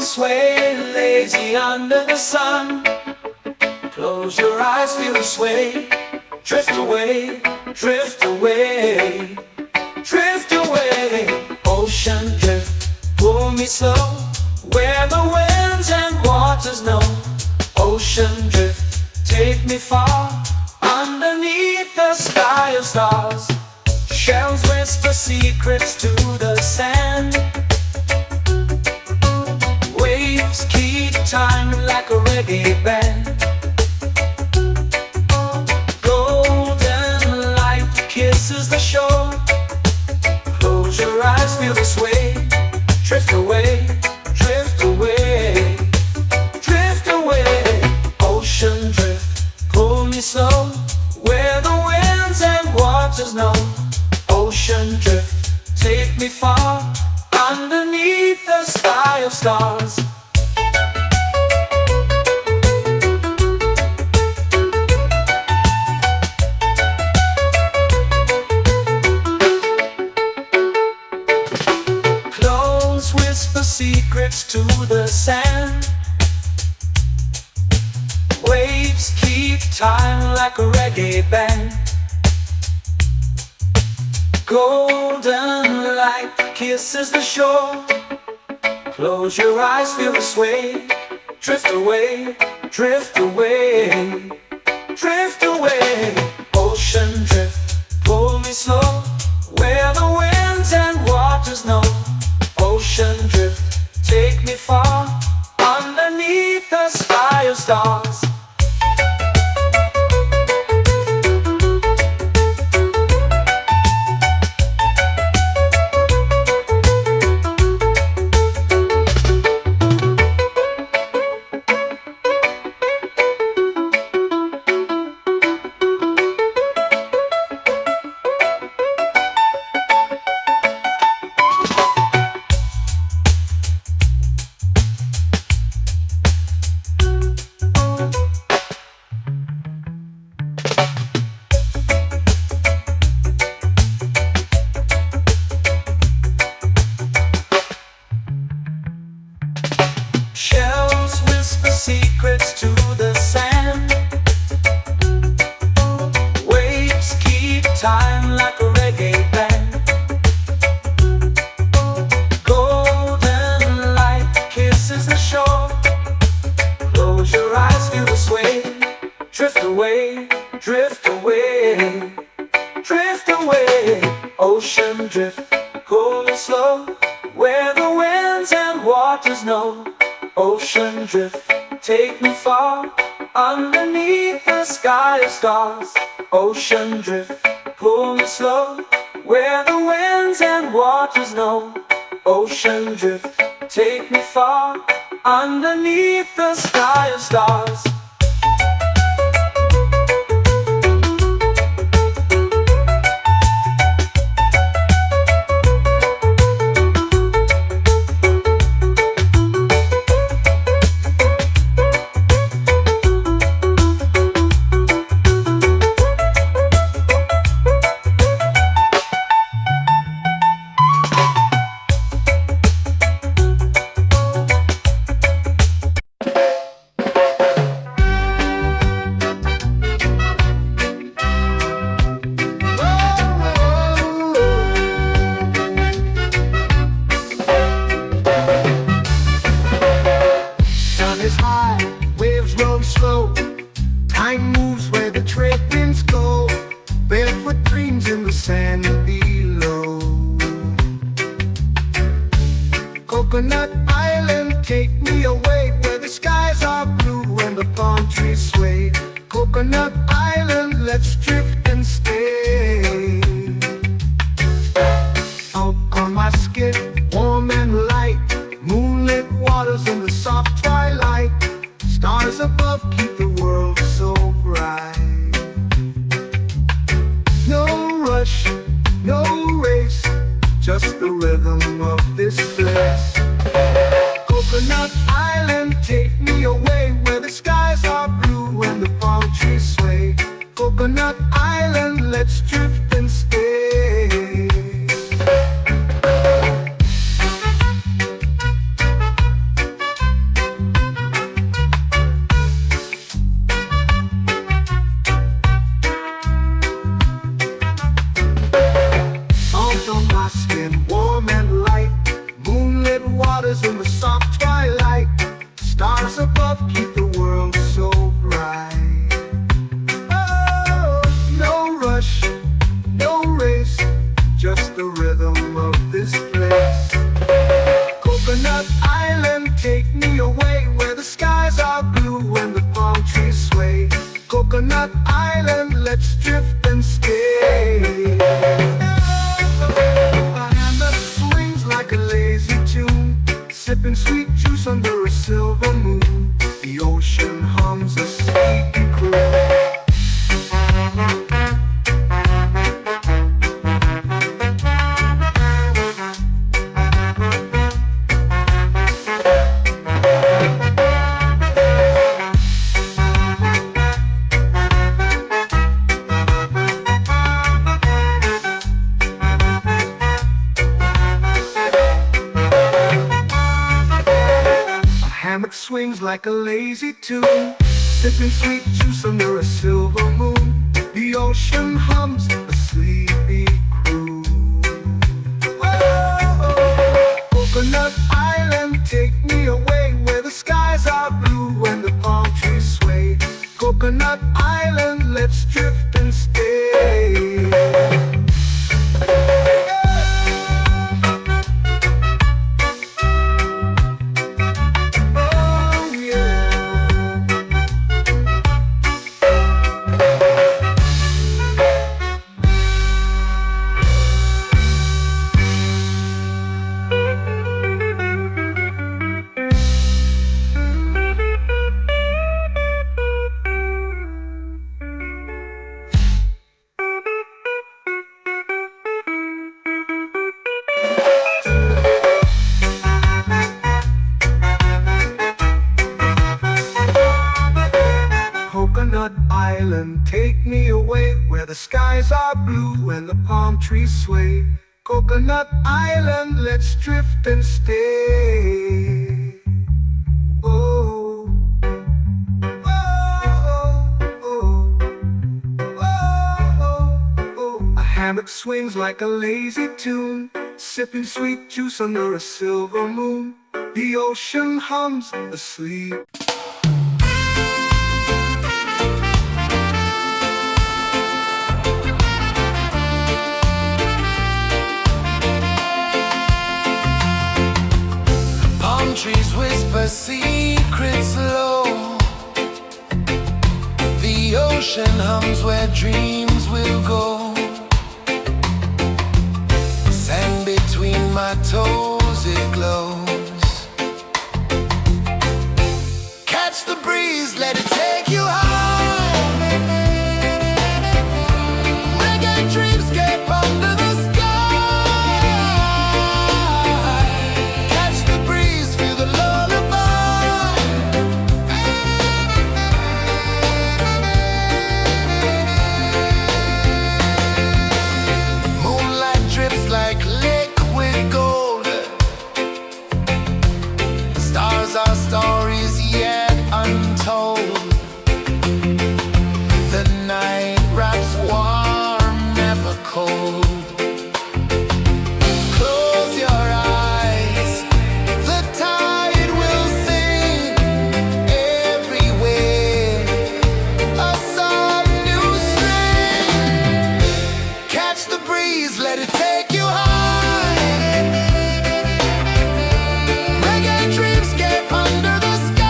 sway, lazy under the sun. Close your eyes, feel the sway. Drift away, drift away, drift away. Ocean drift, pull me slow, where the winds and waters know. Ocean drift, take me far, underneath the sky of stars. Shells whisper secrets to the sand. Waves keep time like a reggae band. Golden light kisses the shore. Close your eyes, feel the sway. Drift away, drift away, drift away. Ocean drift, pull me slow, where the winds and waters know. Ocean drift, take me far, underneath the sky of stars. Close whisper secrets to the sand. Waves keep time like a reggae band. Golden light kisses the shore. Close your eyes, feel the sway. Drift away, drift away, drift away. Ocean drift, pull me slow, where the winds and waters know. Ocean drift, take me far, underneath the sky of stars. Shells whisper secrets to the sand. Waves keep time like a reggae band. Golden light kisses the shore. Close your eyes, feel the sway. Drift away, drift away, drift away. Ocean drift, pull me slow, where the winds and waters know. Ocean drift, take me far, underneath the sky of stars. Ocean drift, pull me slow, where the winds and waters know. Ocean drift, take me far, underneath the sky of stars. Time moves where the trade winds go. Barefoot dreams in the sand below. Coconut Island, take me away, where the skies are blue and the palm trees sway. Coconut Island, let's drift and stay. Out on my skin, warm and light, moonlit waters in the soft twilight. Stars above keep the world so bright. No rush, no race, just the rhythm of this place. Coconut Island, take me away, where the skies are blue and the palm trees sway. Coconut Island, let's drift and stay. Coconut Island, let's drift and stay. A hammock swings like a lazy tune, sipping sweet juice under a silver moon. The ocean hums a sleepy croon. Hammock swings like a lazy tune, sipping sweet juice under a silver moon. The ocean hums a sleepy croon. Whoa, Coconut Island, take me away where the skies are blue and the palm trees sway. Coconut Island, let's drift and stay. Coconut Island, take me away where the skies are blue and the palm trees sway. Coconut Island, let's drift and stay. Oh, oh, oh, oh, oh. A hammock swings like a lazy tune, sipping sweet juice under a silver moon. The ocean hums asleep. Trees whisper secrets low. The ocean hums where dreams will go. Sand between my toes, it glows. Catch the breeze, let it take you high. Reggae dreamscape under the sky. Our stories yet untold. The night wraps warm, never cold. Close your eyes, the tide will sing everywhere. A soft new string. Catch the breeze, let it take you high. Reggae dreamscape under the sky.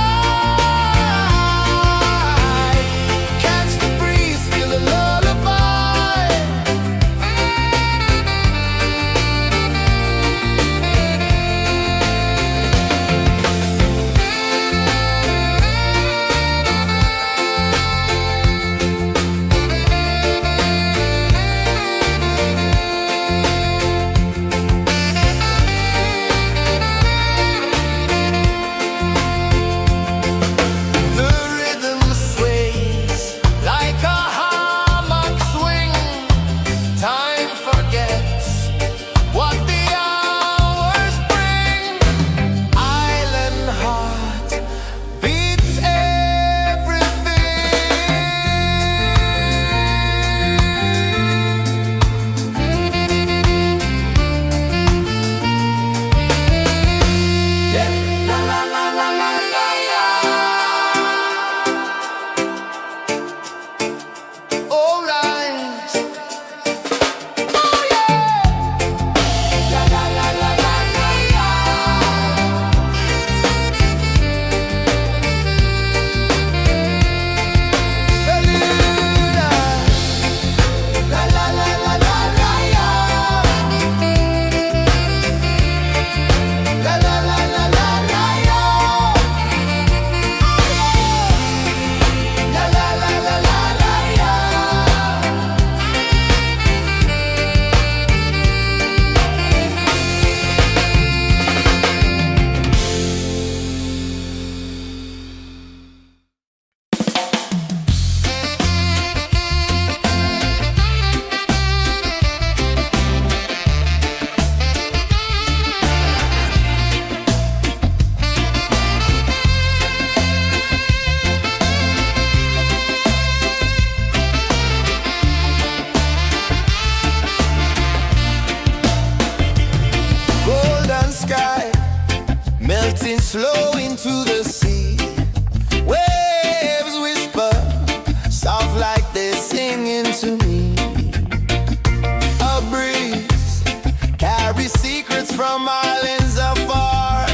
to the sea. Waves whisper, soft like they're singing to me. A breeze carries secrets from islands afar.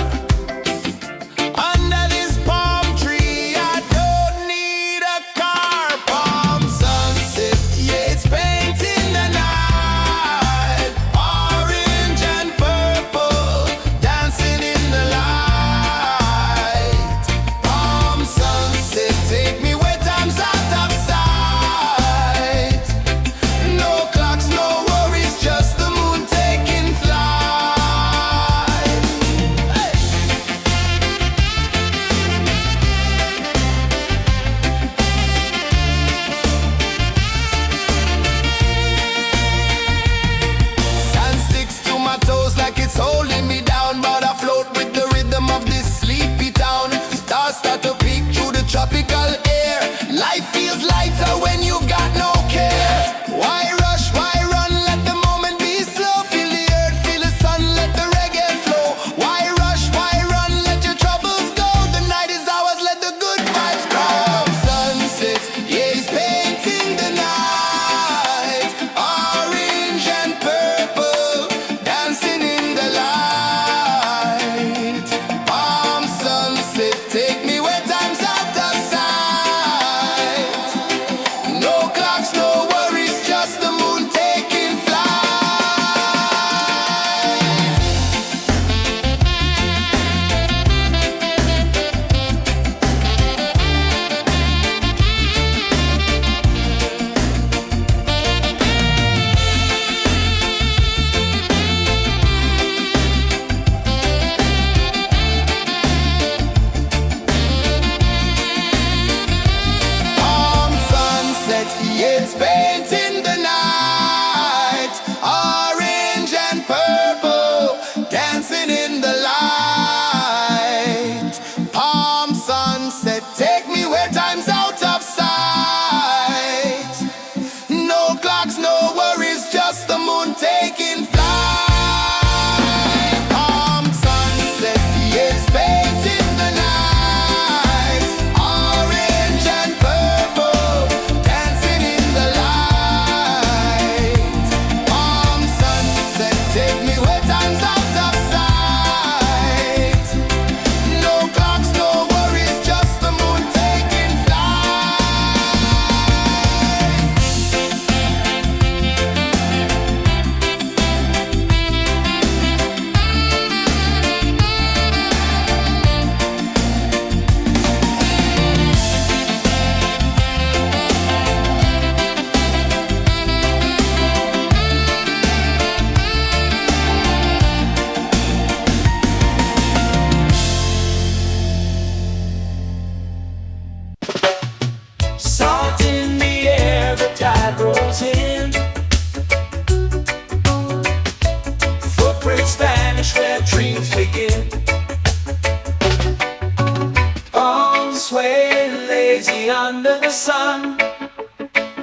Under this palm tree, I don't need a car. Palm sunset, yeah, it's painting the night. Orange and purple, dancing in the light. Palm sunset, take me where time's out of sight. No clocks, no worries, just the moon taking flight. Hey! Sand sticks to my toes like it's holding me down, but I float with the rhythm of this sleepy town. Stars start to peek through the tropical air. Life feels lighter when you've got no care. Why rush, why run, let the moment be slow. Feel the earth, feel the sun, let the reggae flow. Why rush, why run, let your troubles go. The night is ours, let the good vibes grow. Sunset, yeah, it's painting the night. Orange and purple, dancing in the light. Palm sunset, take me where time's out of sight. No clocks, no worries, just the moon taking flight. Palm sunset, yeah, it's painting the night. Orange and purple, dancing in the light. Palm sunset, take me where time's out of sight. No clocks, no worries, just the moon taking flight. Palm sunset, yeah, it's painting the night. Orange and purple, dancing in the light. Palm sunset, take me where time's out of sight. No clocks, no worries, just the moon taking flight. Salt in the air, the tide rolls in. Footprints vanish where dreams begin. Arms sway lazy under the sun.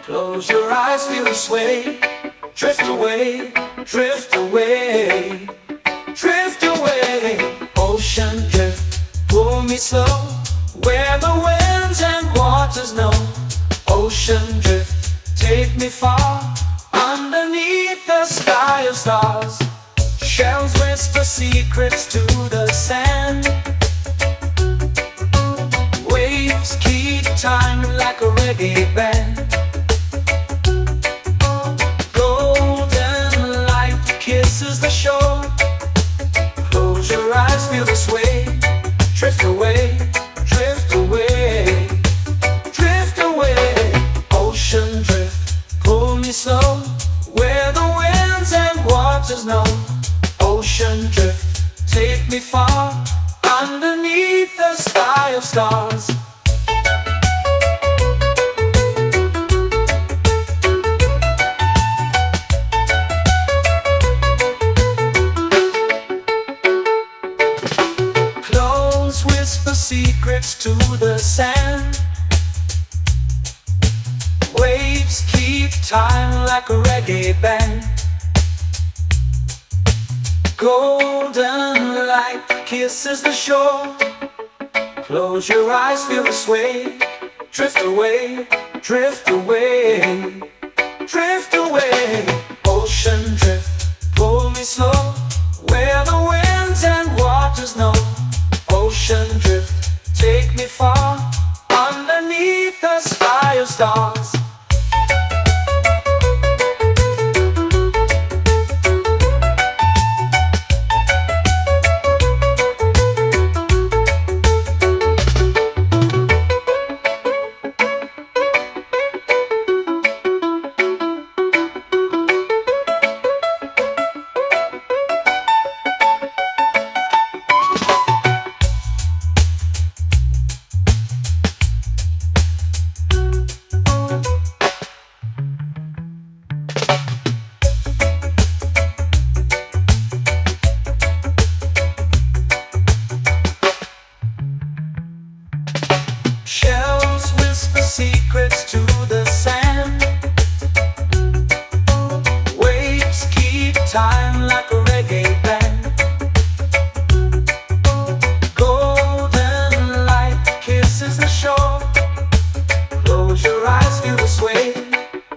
Close your eyes, feel the sway. Drift away, drift away, drift away. Ocean drift, pull me slow, where the winds and waters know. Ocean drift, take me far, underneath the sky of stars. Shells whisper secrets to the sand. Waves keep time like a reggae band. Golden light kisses the shore. Close your eyes, feel the sway. Drift away, drift away, drift away. Ocean drift, pull me slow, where the winds and waters know. Ocean drift, take me far, underneath the sky of stars. Close whisper secrets to the sand. Waves keep time like a reggae band. Golden light kisses the shore. Close your eyes, feel the sway. Drift away, drift away, drift away. Ocean drift, pull me slow, where the winds and waters know. Ocean drift, take me far, underneath the sky of stars. Shells whisper secrets to the sand. Waves keep time like a reggae band. Golden light kisses the shore. Close your eyes, feel the sway.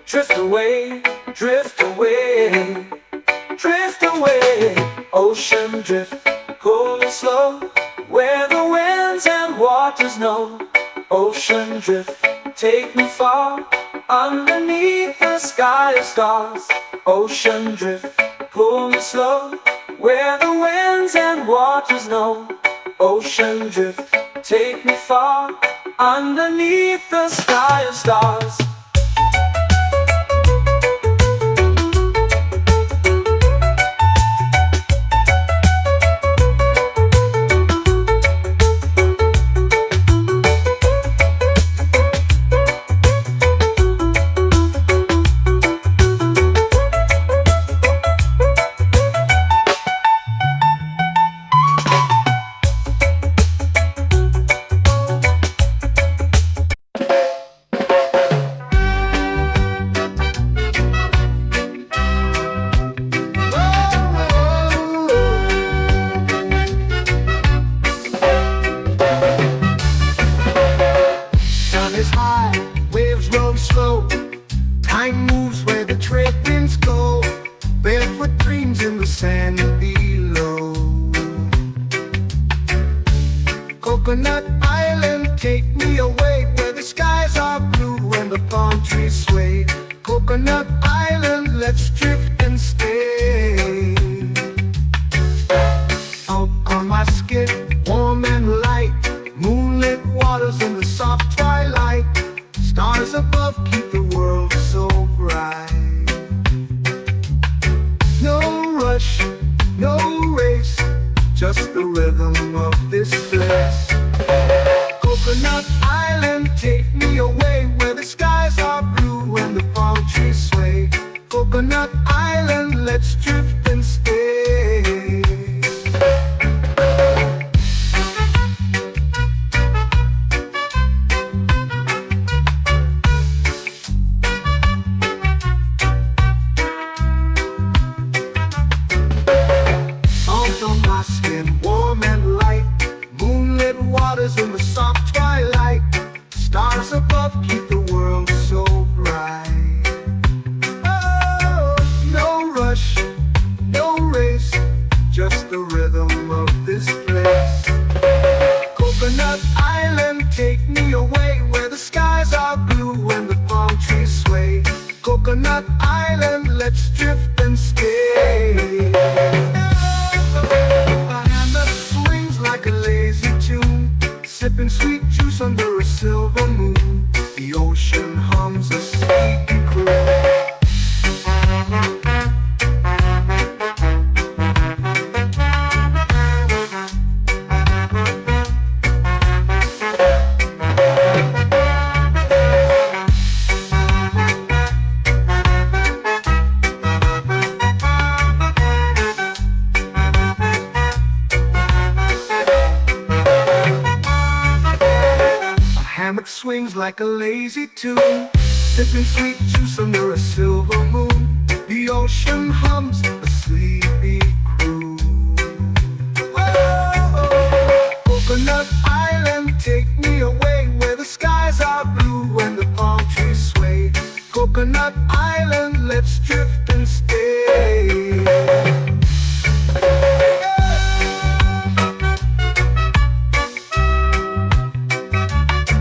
Drift away, drift away, drift away. Ocean drift, pull me slow, where the winds and waters know. Ocean drift, take me far, underneath the sky of stars. Ocean drift, pull me slow, where the winds and waters know. Ocean drift, take me far, underneath the sky of stars. Is high, waves roll slow. Time moves where the trade winds go. Barefoot dreams in the sand below. Coconut Island, take me away, where the skies are blue and the palm trees sway. Coconut Island, let's drift and stay. Out on my skin, warm and light, moonlit waters in the soft twilight. Stars above keep the world so bright. No rush, no race, just the rhythm of this place. Coconut Island, take me away, where the skies are blue and the palm trees sway. Coconut Island, let's drift and stay. Warm and light, moonlit waters in the soft twilight. Stars above keep the world so bright. Oh, no rush, no race, just the rhythm of this place. Coconut Island, take me away, where the skies are blue and the palm trees sway. Coconut Island, let's drift and stay. Like a lazy tune, sipping sweet juice under a silver moon. The ocean hums a sleepy croon. Hammock swings like a lazy tune, sipping sweet juice under a silver moon. The ocean hums a sleepy croon. Whoa, Coconut Island, take me away where the skies are blue and the palm trees sway. Coconut Island, let's drift and stay.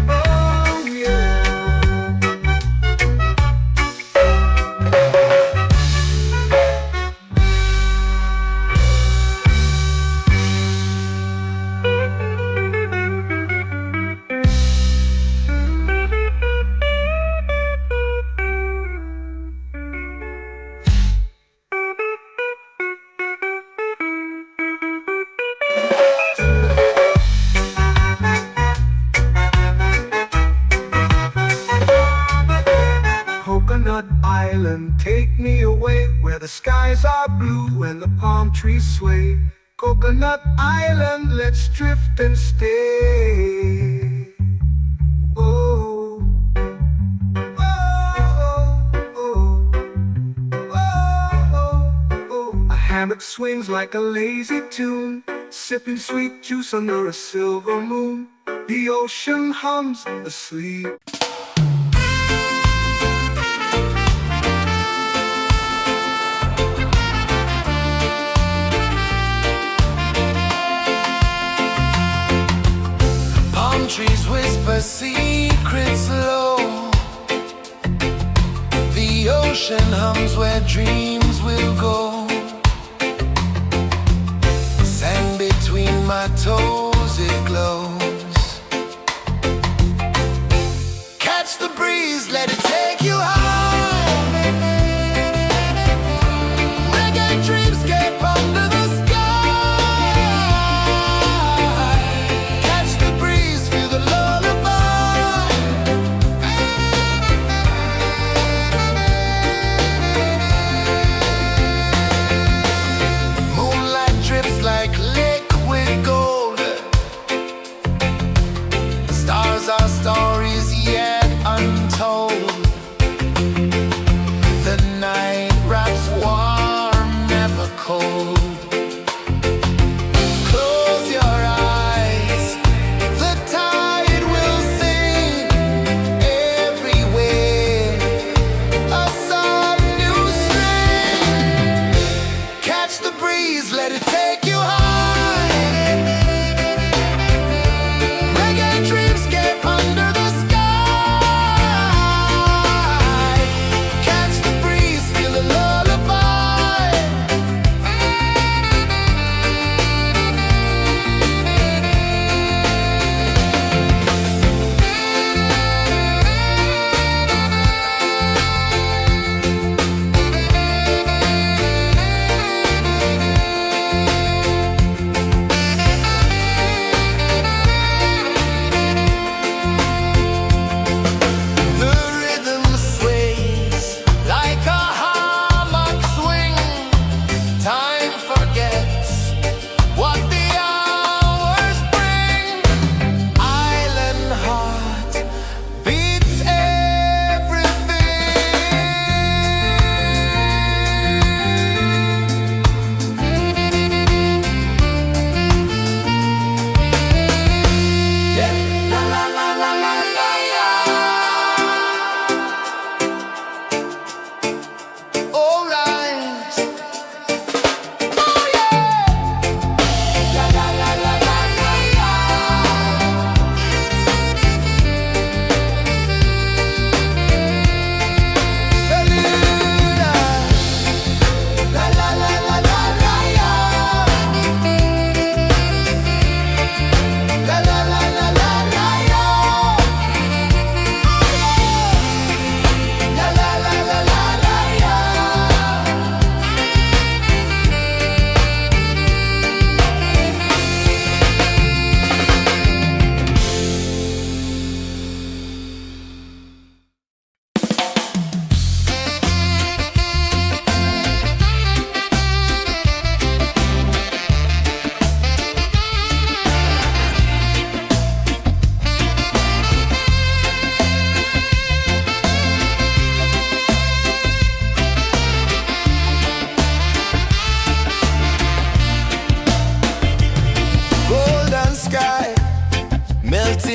Oh yeah. Coconut Island, take me away where the skies are blue and the palm trees sway. Coconut Island, let's drift and stay. Oh, oh, oh, oh, oh. A hammock swings like a lazy tune, sipping sweet juice under a silver moon. The ocean hums asleep. Trees whisper secrets low. The ocean hums where dreams will go. Sand between my toes, it glows. Catch the breeze, let it take you high. Reggae dreamscape under the sky.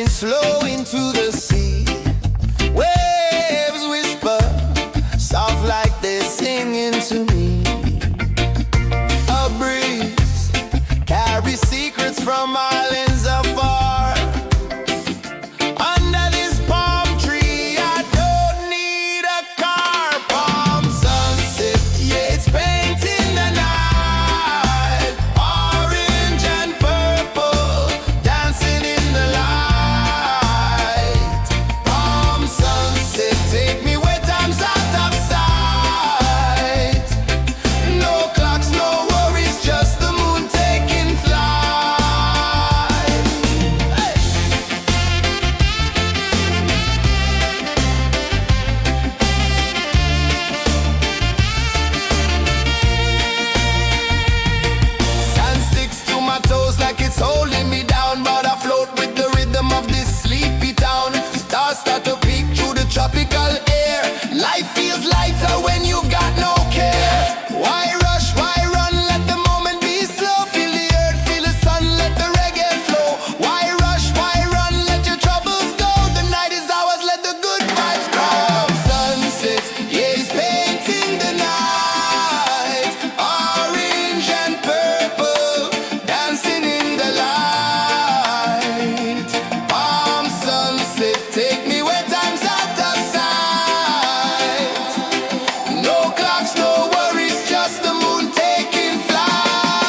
waves flow into the sea. Waves whisper, soft like they're singing to me. A breeze carries secrets from islands afar. Under this palm tree, I don't need a car. Palm sunset, yeah, it's painting the night. Orange and purple, dancing in the light. Palm sunset, take me where time's out of sight. No clocks, no worries, just the moon taking flight. Hey! Sand sticks to my toes like it's holding me down, but I float with the rhythm of this sleepy town. Stars start to peek through the tropical air. Life feels lighter when you've got no care. Why rush, why run, let the moment be slow. Feel the earth, feel the sun, let the reggae flow. Why rush, why run, let your troubles go. The night is ours, let the good vibes come. Sunset, yeah, it's painting the night. Orange and purple, dancing in the light. Palm sunset, take me where time's out of sight. No clocks, no worries, just the moon taking flight. Palm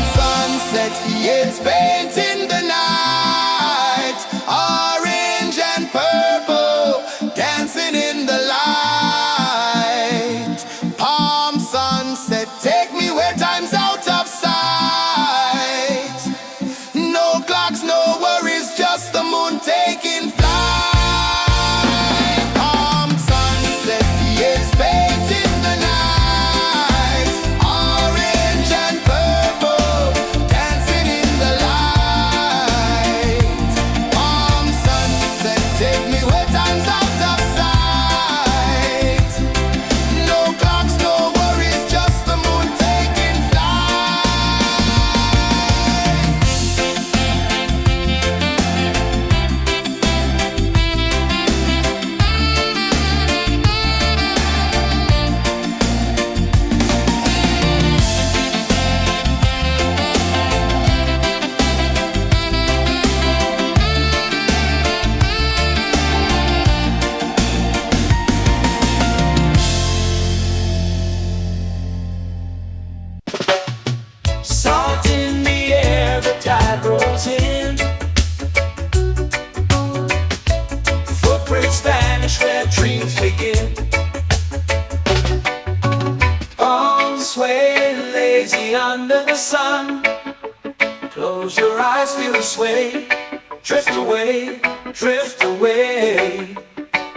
sunset, yeah, it's painting the night. Orange and purple, dancing in the light. Palm sunset, take me where time's out of sight. No clocks, no worries, just the moon taking flight. Palm sunset, yeah, it's painting the night. Orange and purple, dancing in the light. Palm sunset, take me where time's out of sight. No clocks, no worries, just the moon taking flight. Salt in the air, the tide rolls in. Footprints vanish where dreams begin. Arms sway lazy under the sun. Close your eyes, feel the sway. Drift away, drift away,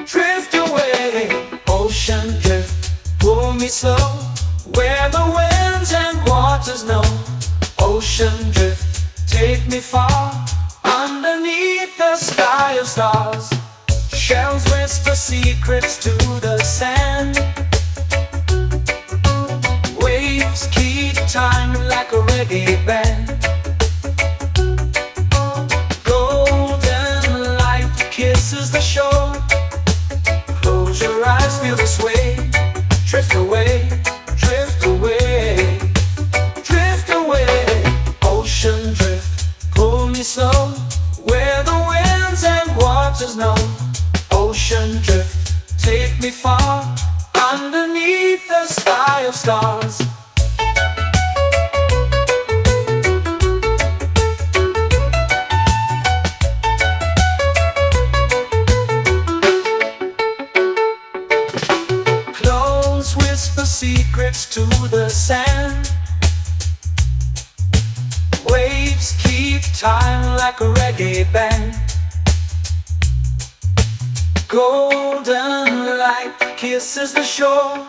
drift away. Ocean drift, pull me slow, where the winds and waters know. Ocean drift, take me far, underneath the sky of stars. Shells whisper secrets to the sand. Waves keep time like a reggae band. Golden light kisses the shore. Close your eyes, feel the sway. Drift away, drift away, drift away. Ocean drift, pull me slow, where the winds and waters know. Ocean drift, take me far, underneath the sky of stars. Close whisper secrets to the sand. Waves keep time like a reggae band. Golden light kisses the shore.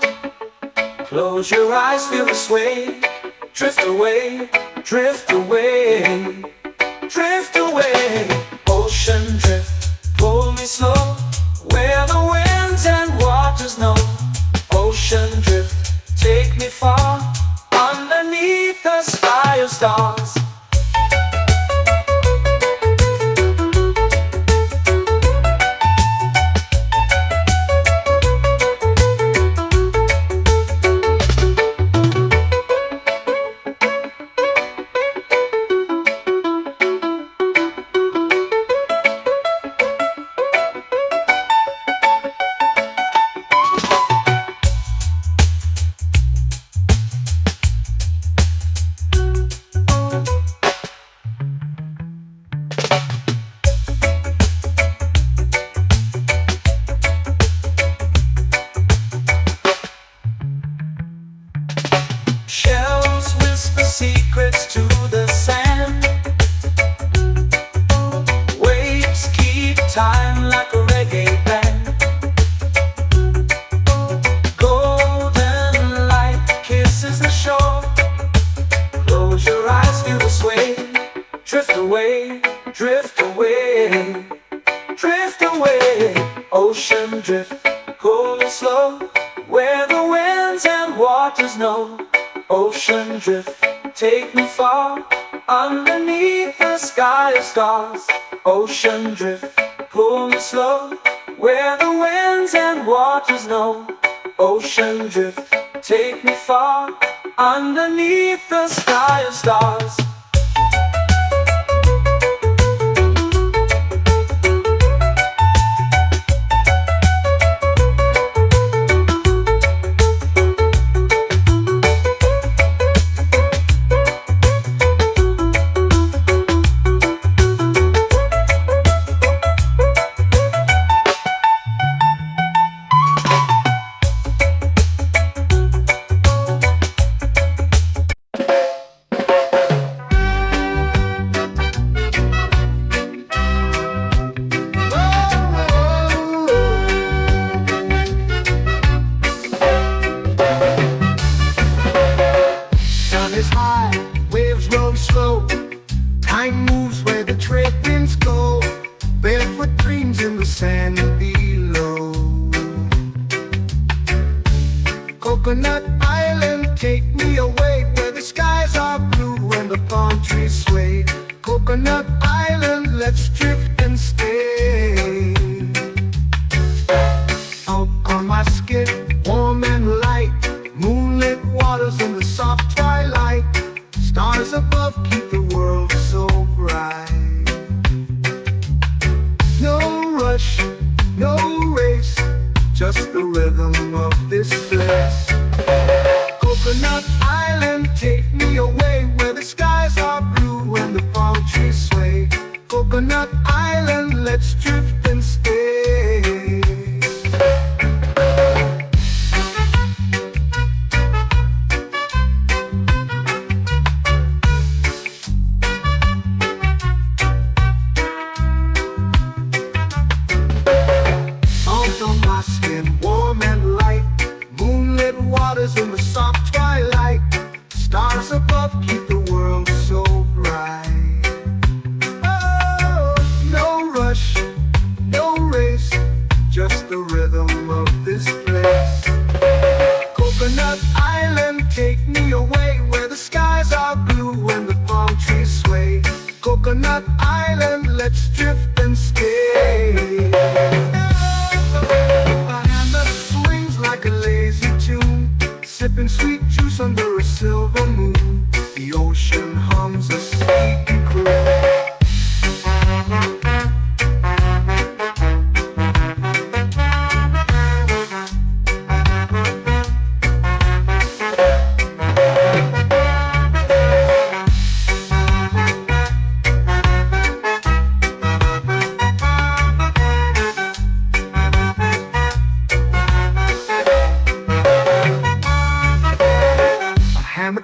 Close your eyes, feel the sway. Drift away, drift away, drift away. Ocean drift, pull me slow, where the winds and waters know. Ocean drift, take me far, underneath the sky of stars. Shells whisper secrets to the sand. Waves keep time like a reggae band. Golden light kisses the shore. Close your eyes, feel the sway. Drift away, drift away, drift away. Ocean drift, cool and slow, where the winds and waters know. Ocean drift, take me far, underneath the sky of stars. Ocean drift, pull me slow, where the winds and waters know. Ocean drift, take me far, underneath the sky of stars. Is high, waves roll slow. Time moves where the trade winds go. Barefoot dreams in the sand below. Coconut Island, take me away, where the skies are blue and the palm trees sway. Coconut Island, let's drift and stay. Out on my skin, warm and light, moonlit waters in the soft twilight. Stars above keep the world so bright. No rush, no race, just the rhythm of this place. Coconut Island, take me away, where the skies are blue and the palm trees sway. Coconut Island, let's drift and stay. In the soft twilight, stars above keep the world so bright. Oh, no rush, no race, just the rhythm of this place. Coconut Island, take me away, where the skies are blue and the palm trees sway. Coconut Island, let's drift and stay. A hand that swings like a lazy tune, sipping sweet juice under a silver moon. The ocean hums a sleepy croon.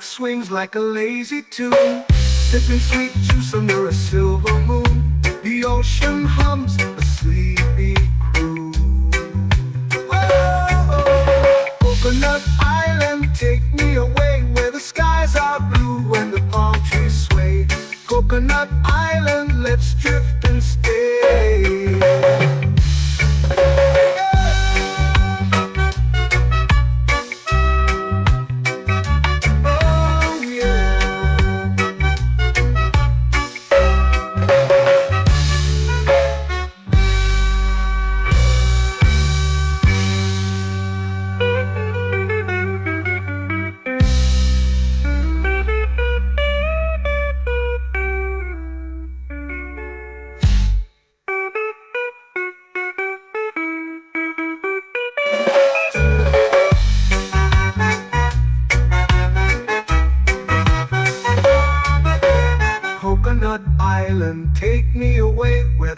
Swings like a lazy tune, sipping sweet juice under a silver moon. The ocean hums a sleepy croon.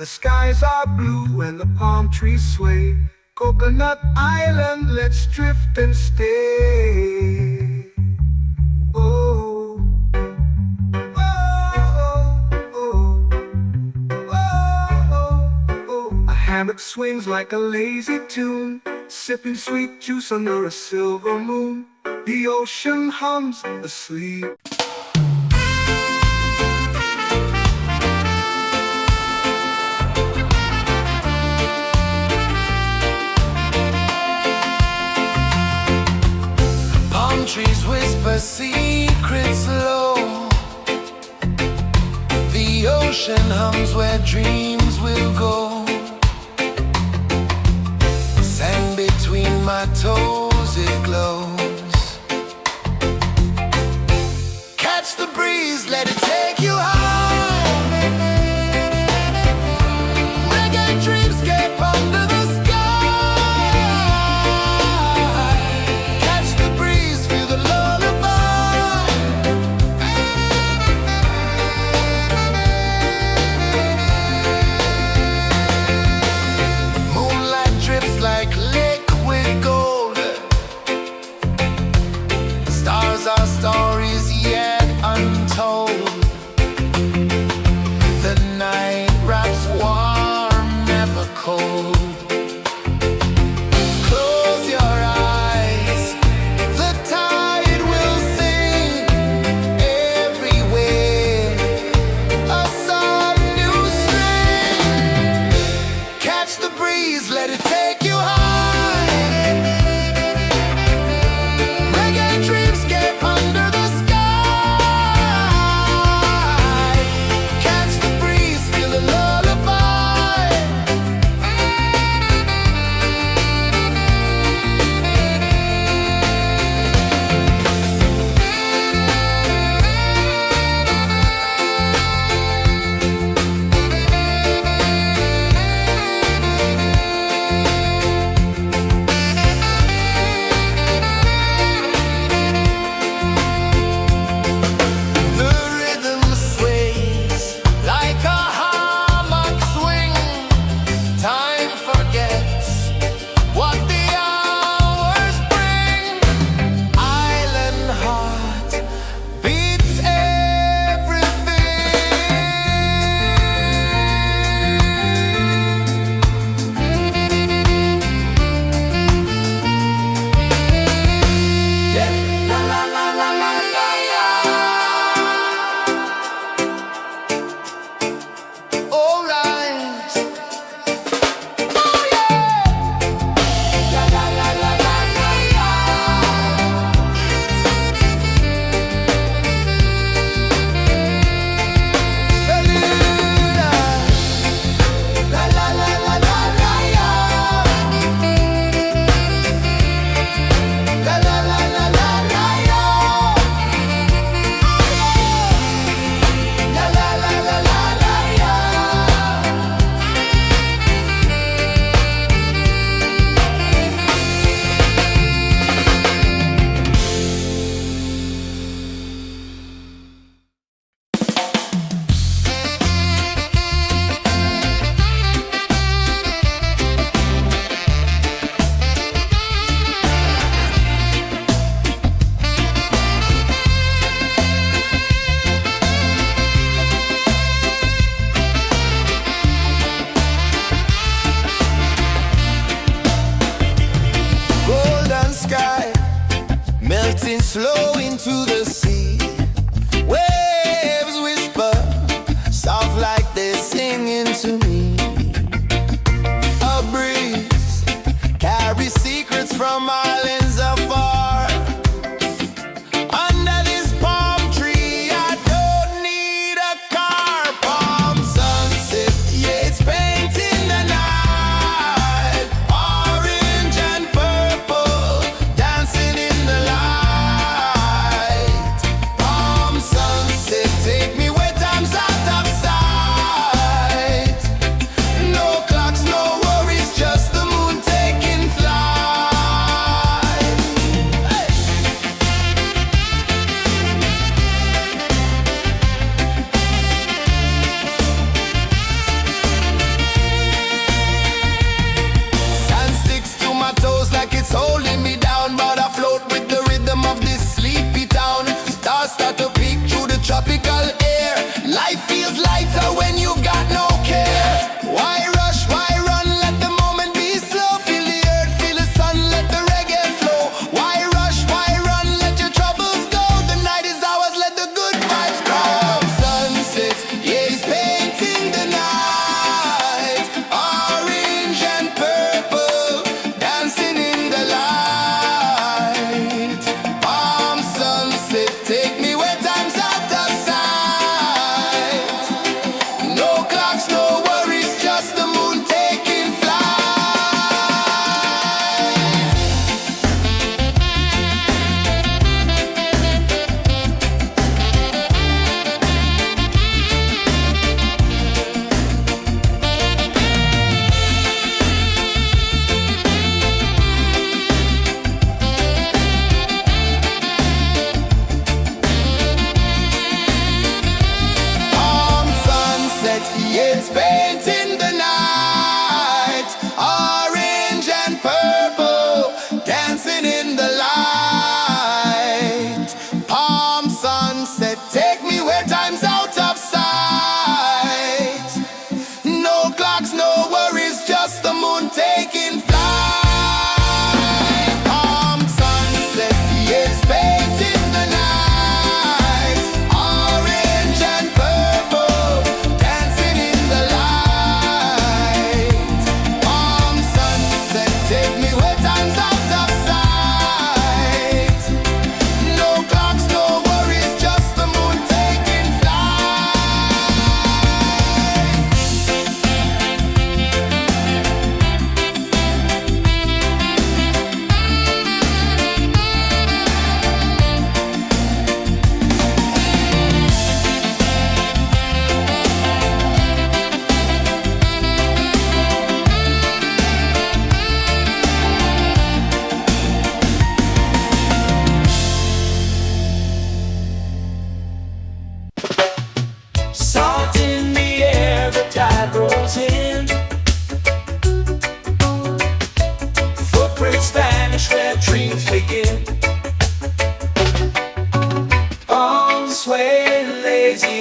the skies are blue and the palm trees sway. Coconut Island, let's drift and stay. Oh, oh, oh, oh, oh. A hammock swings like a lazy tune, sipping sweet juice under a silver moon. The ocean hums asleep. Palm trees whisper secrets low. The ocean hums where dreams will go. Sand between my toes, it glows. Catch the breeze, let it take you high. Reggae dreamscape under the sky. Catch the breeze, feel the lullaby. Moonlight drips like liquid gold. Stars are stories yet untold. The night wraps warm, never cold. Close your eyes, the tide will sing everywhere. A soft new string. Catch the breeze, let it take you high. Reggae dreamscape under the sky. Catch the breeze, feel the lullaby. The rhythm sways like a hammock swing. Time forgets what the hours bring. Island heart beats everything. Yeah. La la la la la la la. All right. Oh yeah. La la la la la la la. La la la la la la la. La la la la la la la. La la la la la la la. Golden sky melting slow into the sea. Waves whisper soft like they're singing to me. A breeze carries secrets from islands afar. Under this palm tree, I don't need a car. Palm sunset, yeah, it's painting the night. Orange and purple dancing in the light.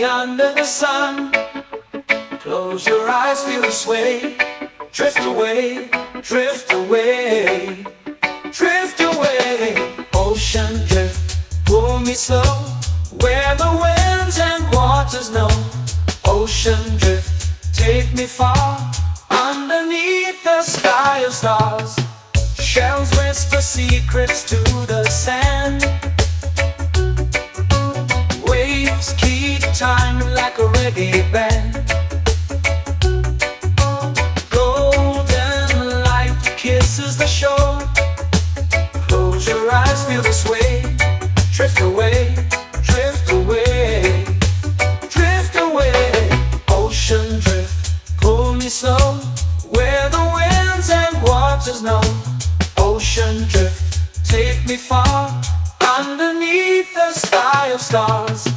me under the sun. Close your eyes, feel the sway. Drift away, drift away, drift away. Ocean drift, pull me slow, where the winds and waters know. Ocean drift, take me far, underneath the sky of stars. Shells whisper secrets to the sand. Waves keep time like a reggae band. Golden light kisses the shore. Close your eyes, feel the sway. Drift away, drift away, drift away. Ocean drift, pull me slow, where the winds and waters know. Ocean drift, take me far, underneath the sky of stars.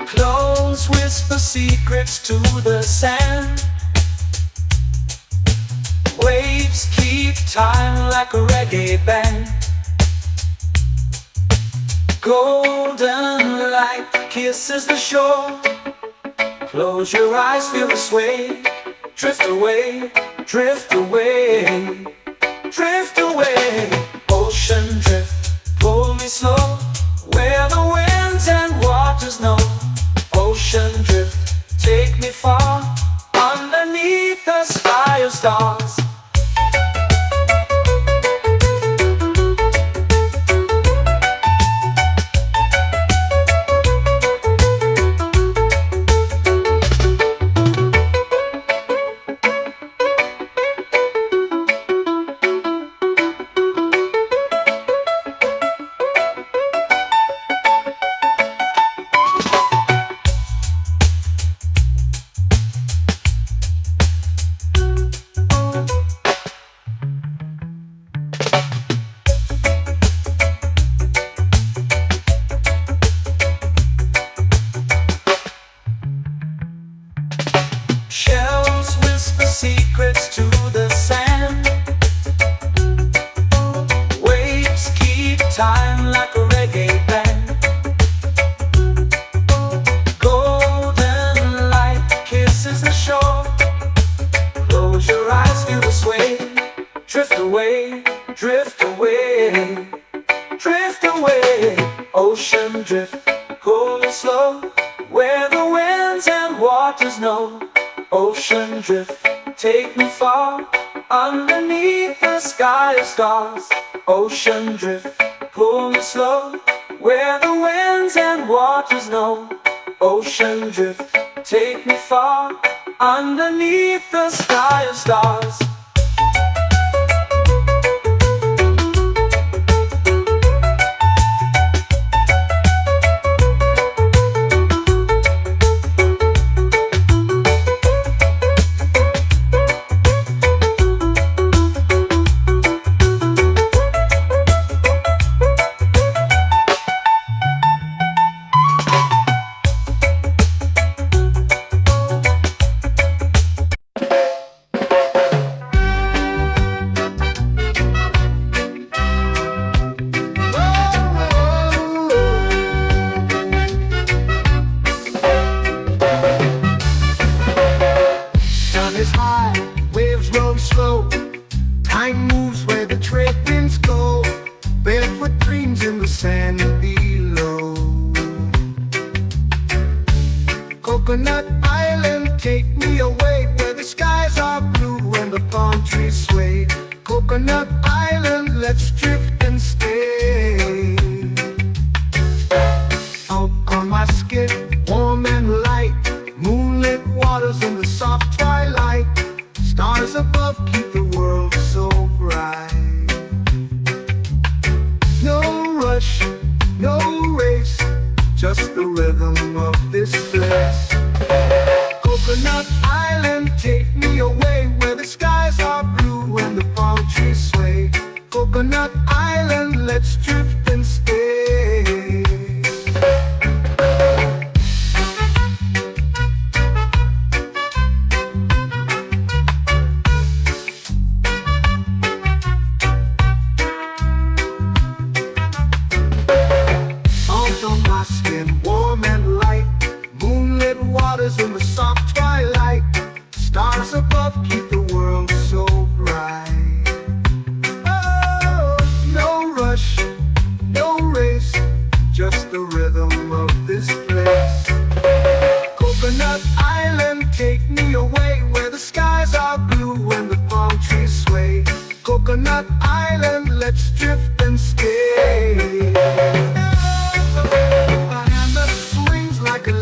Clones whisper secrets to the sand. Waves keep time like a reggae band. Golden light kisses the shore. Close your eyes, feel the sway. Drift away, drift away, drift away. Ocean drift, pull me slow, where the winds and waters know. Ocean drift, take me far, underneath the sky of stars. Shells whisper secrets to the sand. Waves keep time like a reggae band. Golden light kisses the shore. Close your eyes, feel the sway. Drift away, drift away, drift away. Ocean drift, pull me slow, where the winds and waters know. Ocean drift, take me far, underneath the sky of stars. Ocean drift, pull me slow, where the winds and waters know. Ocean drift, take me far, underneath the sky of stars. Is high, waves roll slow. Time moves where the trade winds go. Barefoot dreams in the sand below. Coconut Island, take me away, where the skies are blue and the palm trees sway. Coconut Island, let's drift and stay. Out on my skin, warm and light, moonlit waters in the soft twilight. Stars above keep the world so bright. No rush, no race, just the rhythm of this place. Coconut Island, take me away, where the skies are blue and the palm trees sway. Coconut Island, let's drift and stay.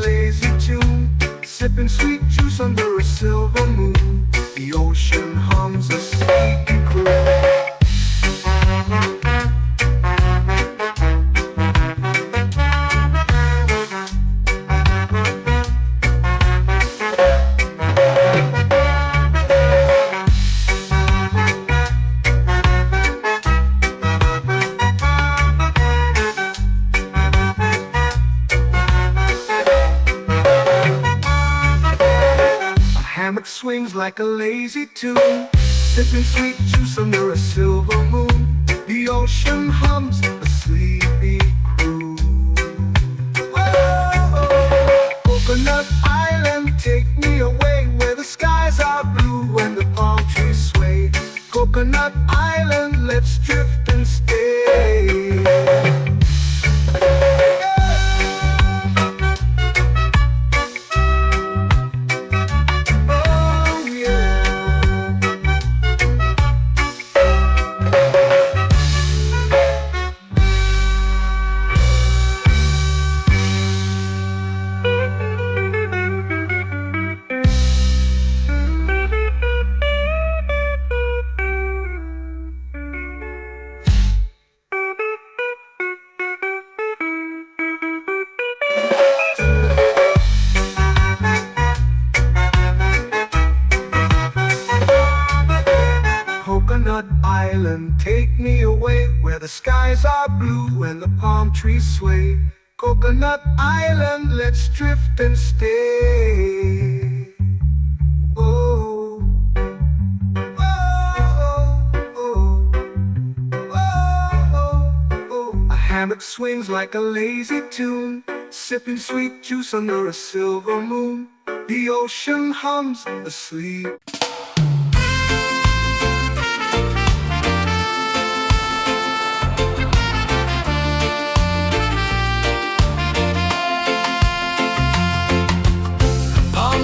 lazy tune, sipping sweet juice under a silver moon. The ocean hums a sleepy croon. Hammock swings like a lazy tune, sipping sweet juice under a silver moon. The ocean hums a sleepy croon. Oh, Coconut Island, take me away where the skies are blue and the palm trees sway. Coconut Island, let's drift and stay. Coconut Island, take me away where the skies are blue and the palm trees sway. Coconut Island, let's drift and stay. Oh, oh, oh, oh, oh. A hammock swings like a lazy tune, sipping sweet juice under a silver moon. The ocean hums asleep.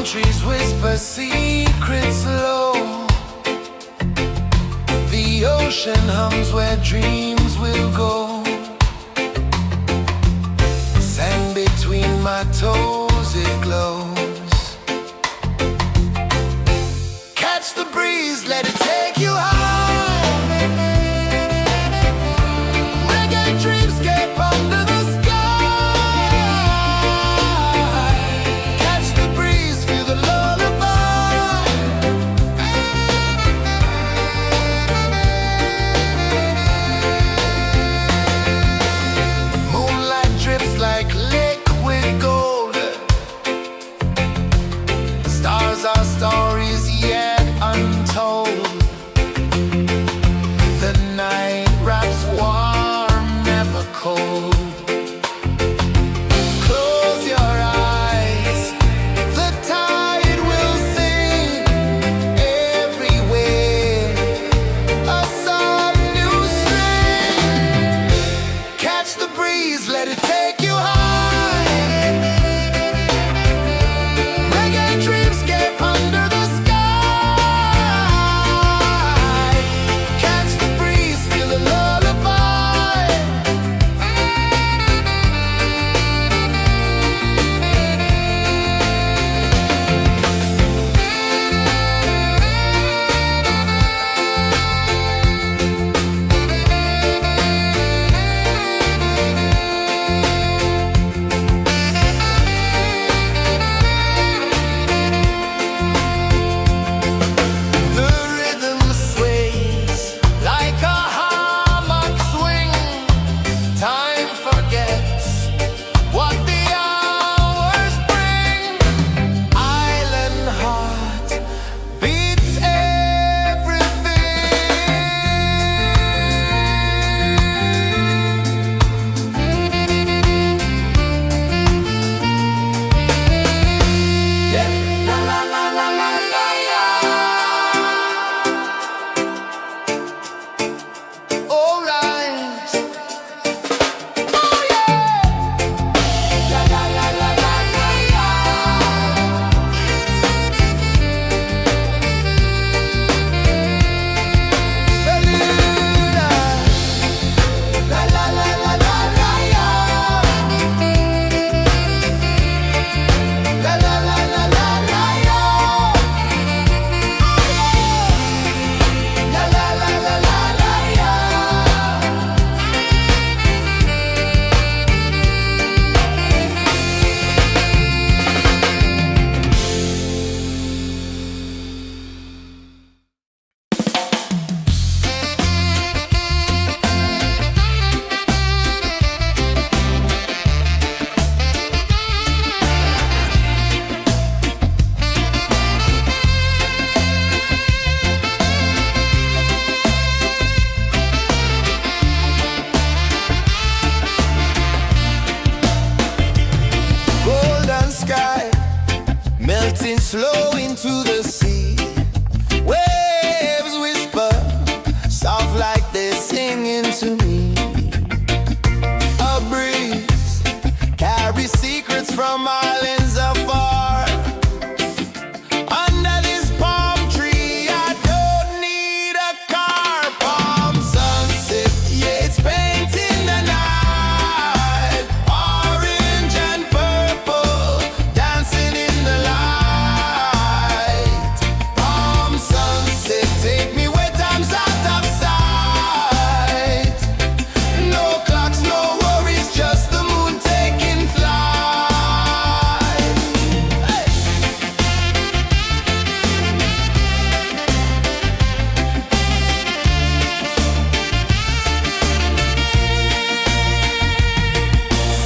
Trees whisper secrets low. The ocean hums where dreams will go. Sand between my toes, it glows. Catch the breeze, let it take you high. Reggae dreamscape under the sky. Our stories yet untold. melting slow into the sea. Waves whisper, soft like they're singing to me. A breeze carries secrets from islands afar. Under this palm tree, I don't need a car. Palm sunset, yeah, it's painting the night. Orange and purple, dancing in the light. Palm sunset, take me where time's out of sight. No clocks, no worries, just the moon taking flight. Hey!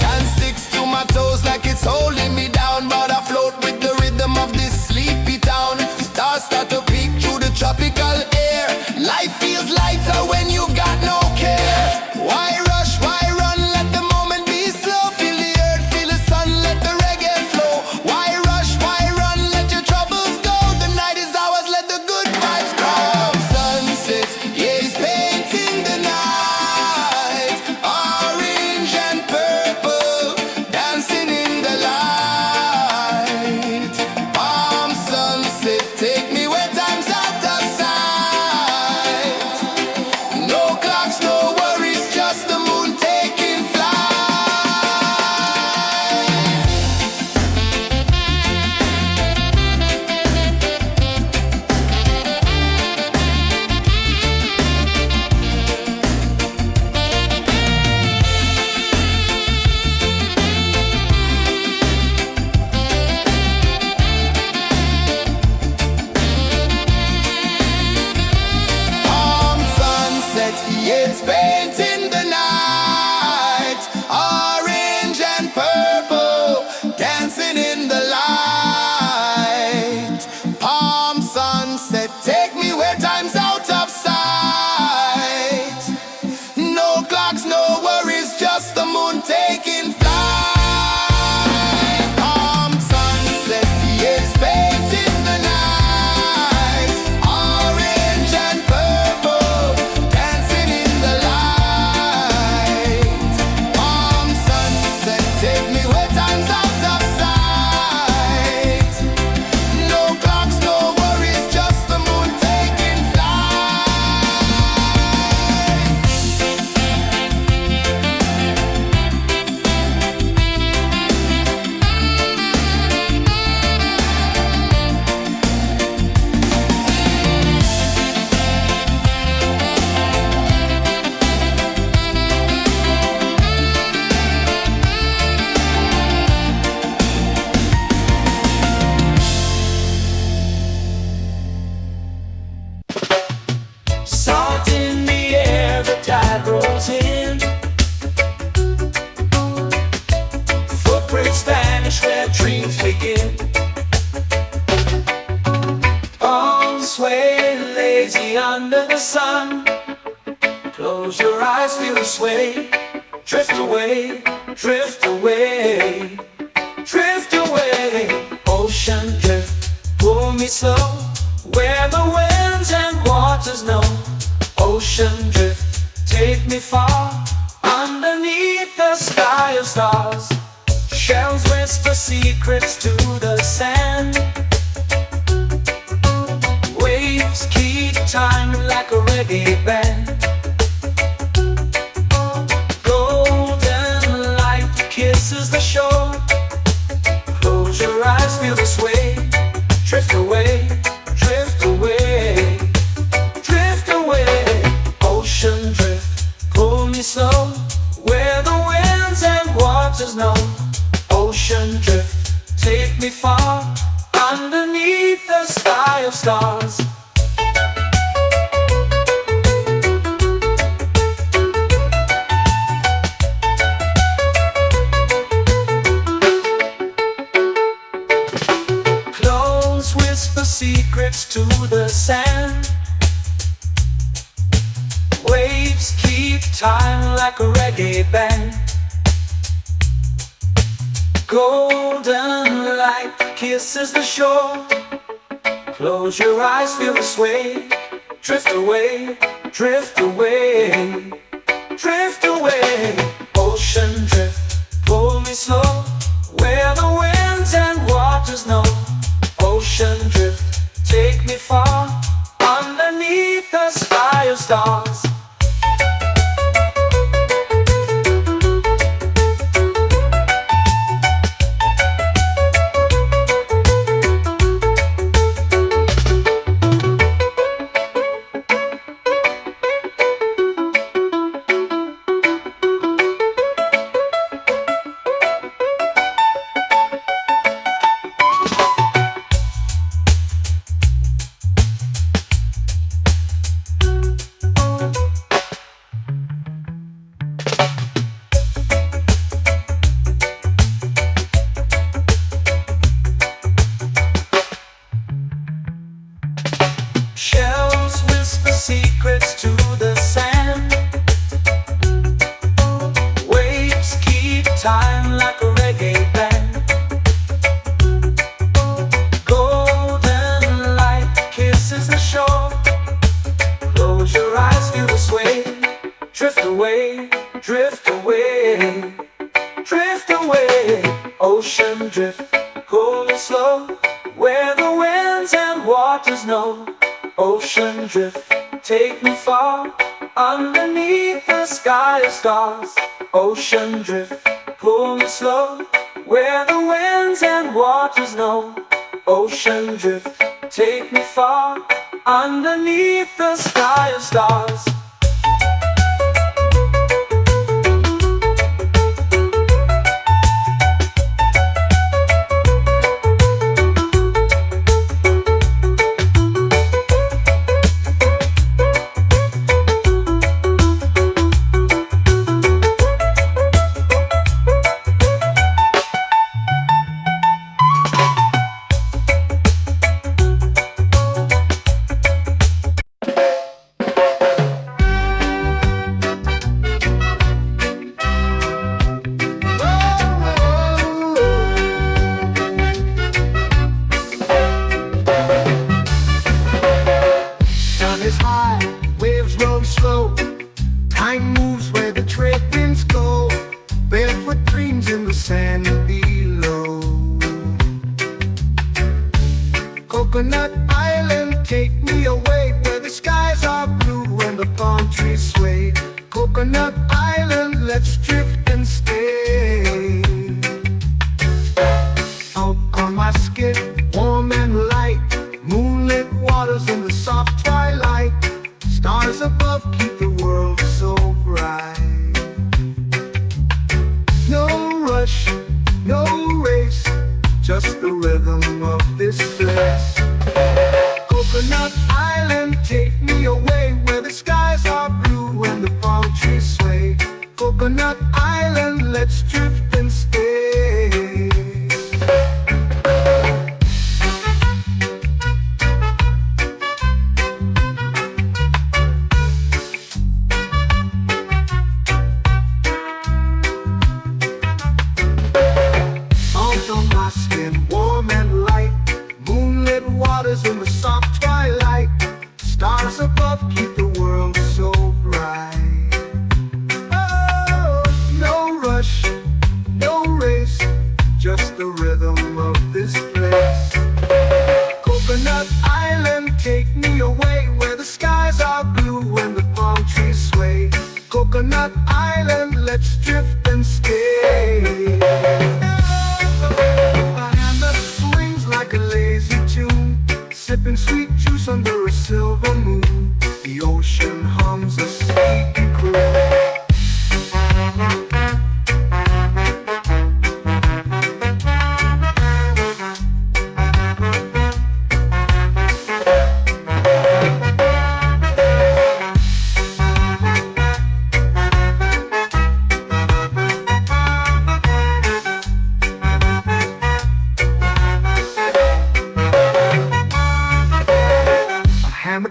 Sand sticks to my toes like it's holding me down, but I float with the rhythm of this sleepy town. Stars start to peek through the tropical air. Life feels lighter when you've got no care. Why rush, why run, let the moment be slow. Feel the earth, feel the sun, let the reggae flow. Why rush, why run, let your troubles go. The night is ours, let the good vibes grow. Sunset, yeah, it's painting the night. Orange and purple, dancing in the light. Palm sunset, take me where time's out of sight. No clocks, no worries, just the moon taking flight. Palm sunset, yeah, it's painting the night. Orange and purple, dancing in the light. Palm sunset, take me where time's out of sight. No clocks, no worries, just the moon taking flight. Palm sunset, yeah, it's painting the night. Orange and purple, dancing in the light. Palm sunset, take me where time's out of sight. No clocks, no worries, just the moon taking flight. Salt in the air, the tide rolls in. Footprints vanish where dreams begin. Palms sway lazy under the sun. Close your eyes, feel the sway. Drift away, drift away, drift away. Ocean drift, pull me slow, where the winds and waters know. Ocean drift, take me far, underneath the sky of stars. Shells whisper secrets to the sand. Waves keep time like a reggae band. Golden light kisses the shore. Close your eyes, feel the sway. Drift away, drift away, drift away. Ocean drift, pull me slow, where the winds and waters know. Ocean drift, take me far, underneath the sky of stars. Clones whisper secrets to the sand. Waves keep time like a reggae band. Golden light light kisses the shore. Close your eyes, feel the sway. Drift away, drift away, drift away. Ocean drift, pull me slow, where the winds and waters know. Ocean drift, take me far, underneath the sky of stars. Shells whisper secrets to the sand. Waves keep time like a reggae band. Golden light kisses the shore. Close your eyes, feel the sway. Drift away, drift away, drift away. Ocean drift, cool and slow, where the winds and waters know. Ocean drift, take me far, underneath the sky of stars. Ocean drift, pull me slow, where the winds and waters know. Ocean drift, take me far, underneath the sky of stars. Time moves where the trade winds go. Barefoot dreams in the sand below. Coconut Island, take me away, where the skies are blue and the palm trees sway. Coconut Island, let's drift and stay. Out on my skin, warm and light, moonlit waters in the soft twilight. Stars above keep the world so bright. No rush, no race, just the rhythm of this place. Coconut Island, take me away, where the skies are blue and the palm trees sway. Coconut Island, let's drift and stay. Warm and light, moonlit waters in the soft twilight. Stars above keep the world so bright. Oh, no rush, no race, just the rhythm of this place. Coconut Island, take me away, where the skies are blue and the palm trees sway. Coconut Island, let's drift and stay. Like a lazy tune, sipping sweet juice under a silver moon. The ocean hums a sleepy croon.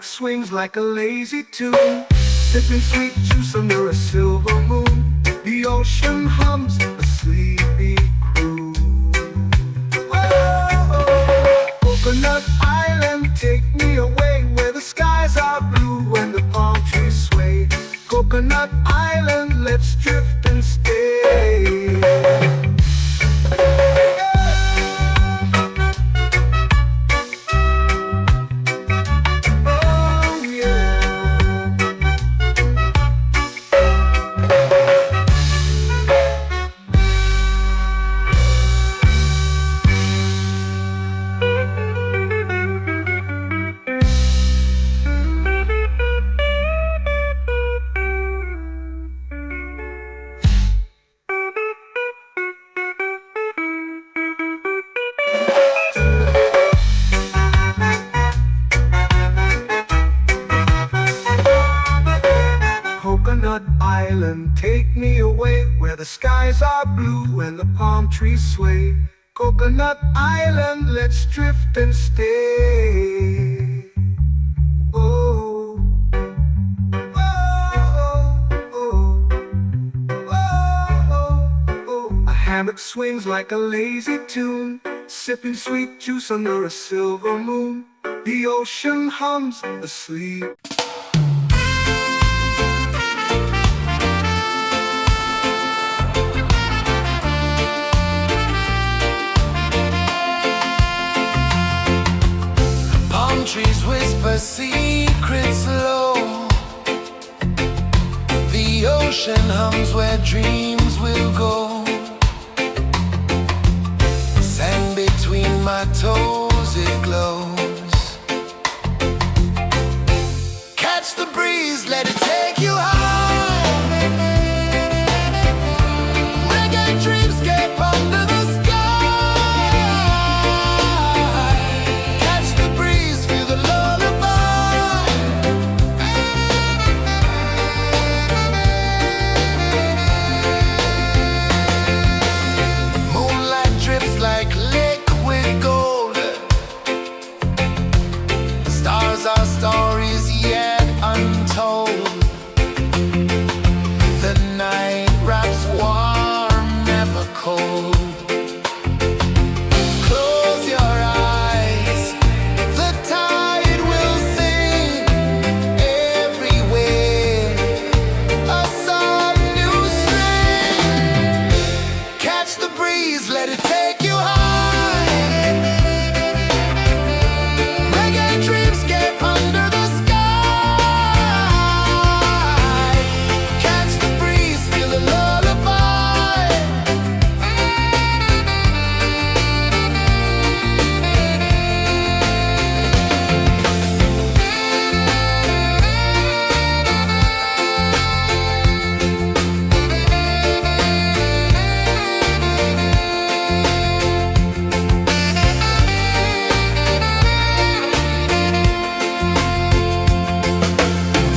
Swings like a lazy tune, sipping sweet juice under a silver moon. The ocean hums a sleepy croon. Whoa! skies are blue and the palm trees sway. Coconut Island, let's drift and stay. Oh, oh, oh, oh, oh. A hammock swings like a lazy tune, sipping sweet juice under a silver moon. The ocean hums asleep. Palm trees whisper secrets low. The ocean hums where dreams will go. Sand between my toes, it glows. Catch the breeze, let it take you high. Reggae dreamscape under the sky. Catch the breeze, feel the lullaby. Moonlight drips like liquid gold. Stars are stories yet untold. The night wraps warm, never cold. Close your eyes, the tide will sing everywhere. A soft new string. Catch the breeze, let it take you high. Reggae dreamscape under the sky. Catch the breeze, feel the lullaby.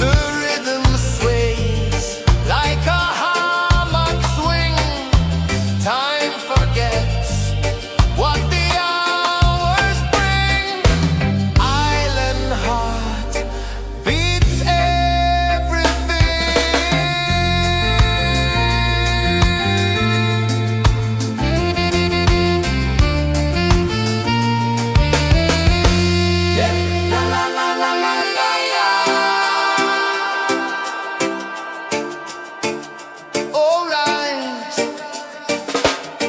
The rhythm sways like a hammock swing. Time forgets what the hours bring. Island heart beats everything. Yeah. La la la la la la la. All right.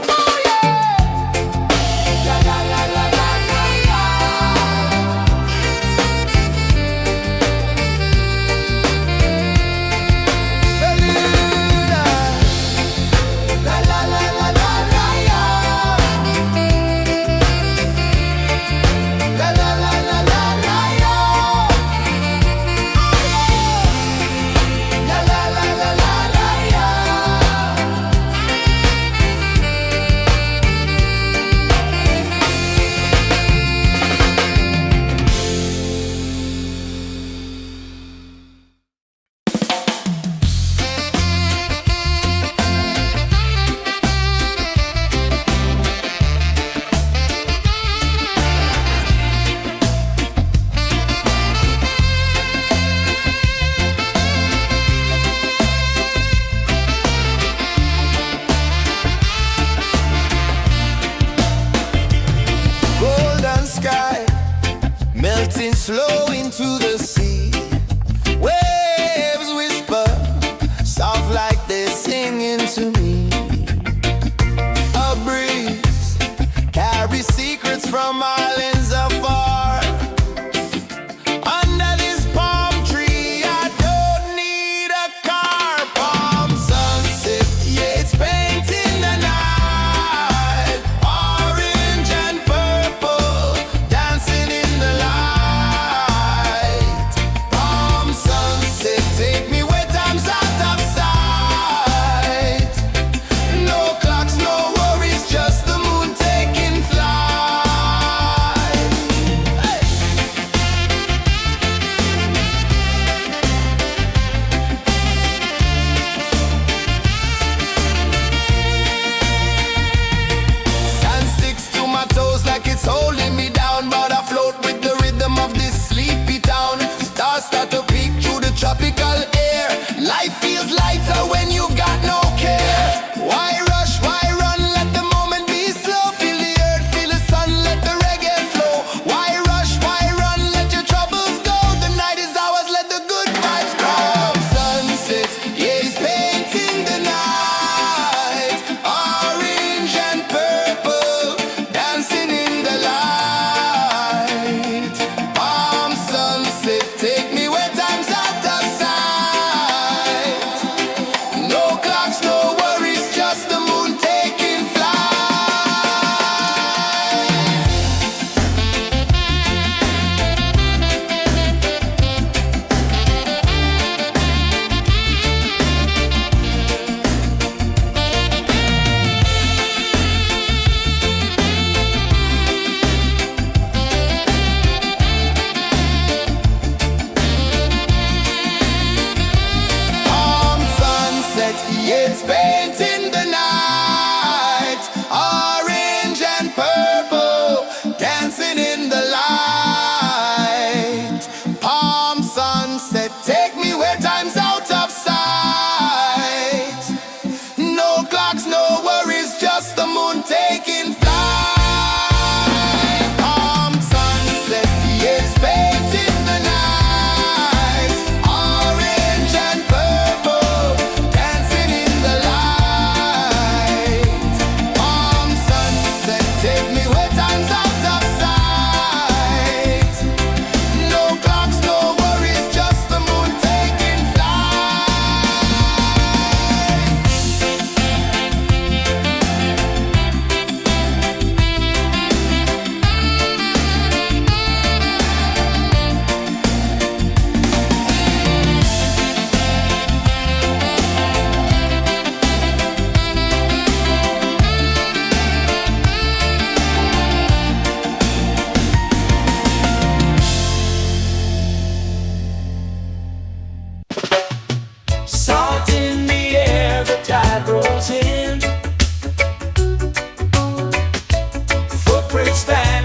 Oh yeah. La la la la la la la. Beluga. La la la la la la la. La la la la la la la. La la la la la la la. Golden sky melting slow into the sea. Waves whisper soft like they're singing to me. A breeze carries secrets from islands afar. Under this palm tree, I don't need a car. Palm sunset, yeah, it's painting the night. Orange and purple, dancing in the light. Palm sunset, take me where time's out of sight. No clocks, no worries, just the moon taking flight.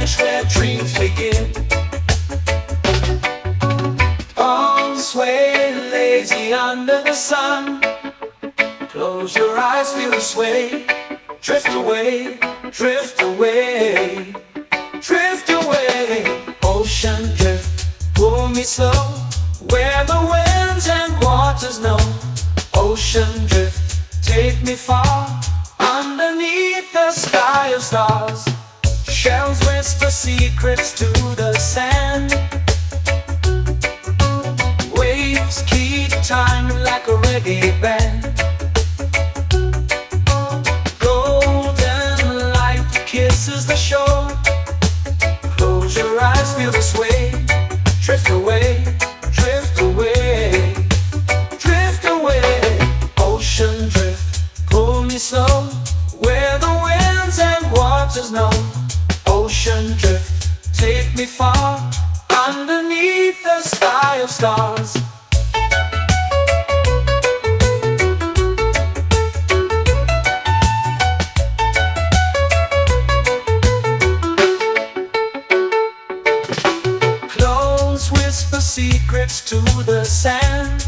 vanish where dreams begin. Palms sway lazy under the sun. Close your eyes, feel the sway. Drift away, drift away, drift away. Ocean drift, pull me slow, where the winds and waters know. Ocean drift, take me far, underneath the sky of stars. Shells whisper secrets to the sand. Waves keep time like a reggae band. Golden light kisses the shore. Close your eyes, feel the sway. Drift away, drift away, drift away. Ocean drift, pull me slow, where the winds and waters know. Ocean drift, take me far, underneath the sky of stars. Close whisper secrets to the sand.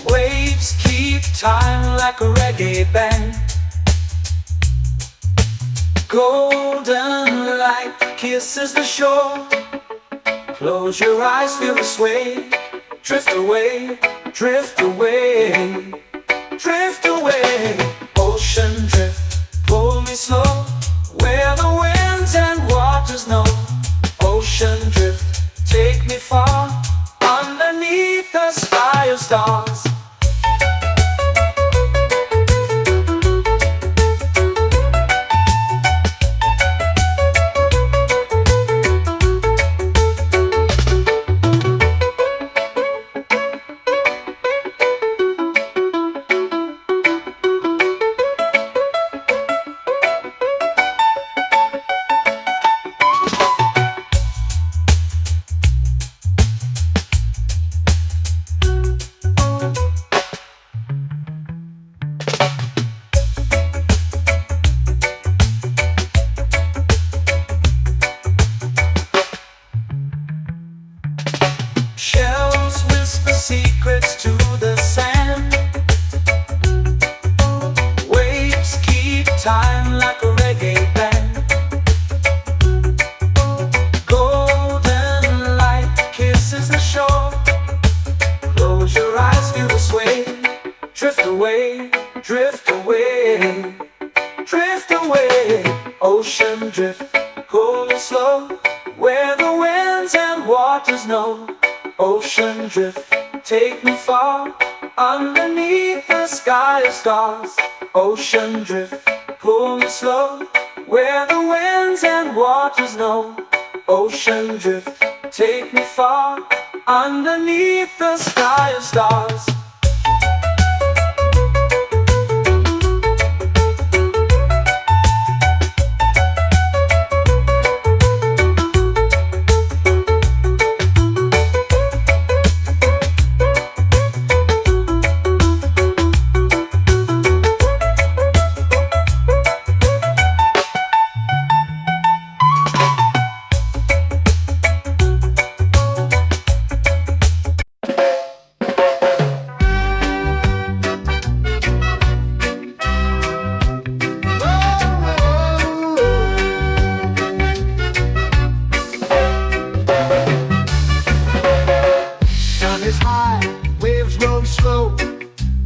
Waves keep time like a reggae band. Golden light kisses the shore. Close your eyes, feel the sway. Drift away, drift away, drift away. Ocean drift, pull me slow, where the winds and waters know. Ocean drift, take me far, underneath the sky of stars. Shells whisper secrets to the sand. Waves keep time like a reggae band. Golden light kisses the shore. Close your eyes, feel the sway. Drift away, drift away, drift away. Ocean drift, pull me slow, where the winds and waters know. Ocean drift, take me far, underneath the sky of stars. Ocean drift, pull me slow, where the winds and waters know. Ocean drift, take me far, underneath the sky of stars.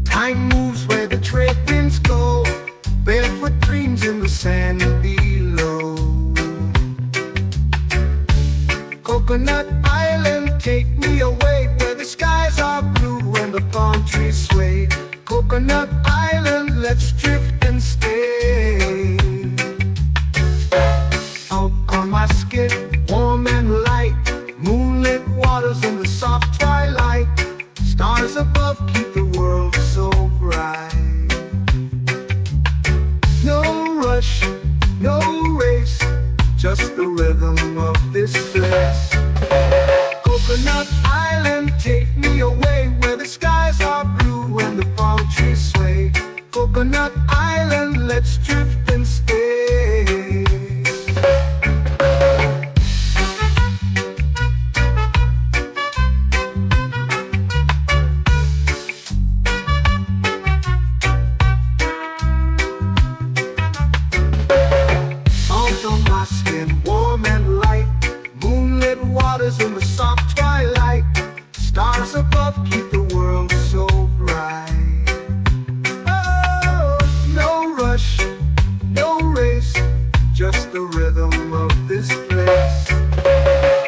Time moves where the trade winds go. Barefoot dreams in the sand below. Coconut Island, take me away, where the skies are blue and the palm trees sway. Coconut Island, let's drift and stay. Out on my skin, warm and light, moonlit waters in the soft twilight. Stars above keep the world so bright. No rush, no race, just the rhythm of this place. Coconut Island, take me away, where the skies are blue and the palm trees sway. Coconut Island, let's drift and stay. skin warm and light. Moonlit waters in the soft twilight. Stars above keep the world so bright. Oh, no rush, no race, just the rhythm of this place.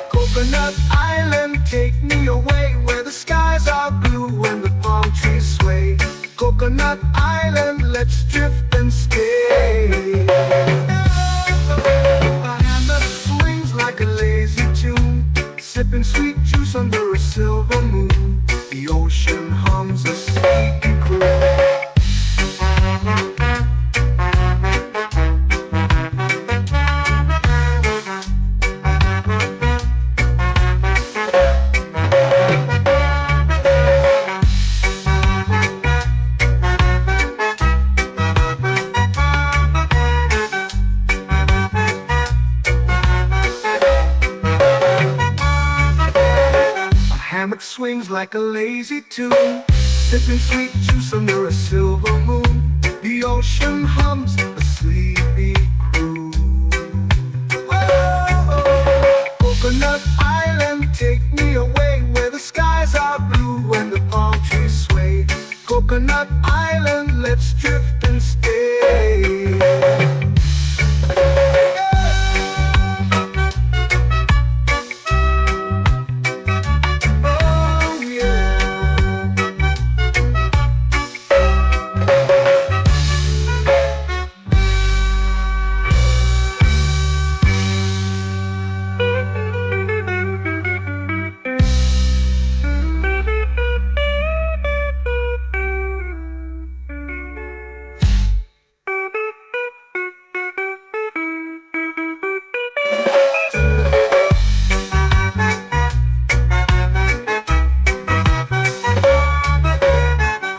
Coconut Island, take me away where the skies are blue and the palm trees sway. Coconut Island, let's drift and stay. A hand that swings like a lazy tune, sipping sweet juice under a silver moon. The ocean hums a sleepy croon. Hammock swings like a lazy tune, sipping sweet juice under a silver moon. The ocean hums a sleepy croon. Oh, Coconut Island, take me away where the skies are blue and the palm trees sway. Coconut Island, let's drift and stay.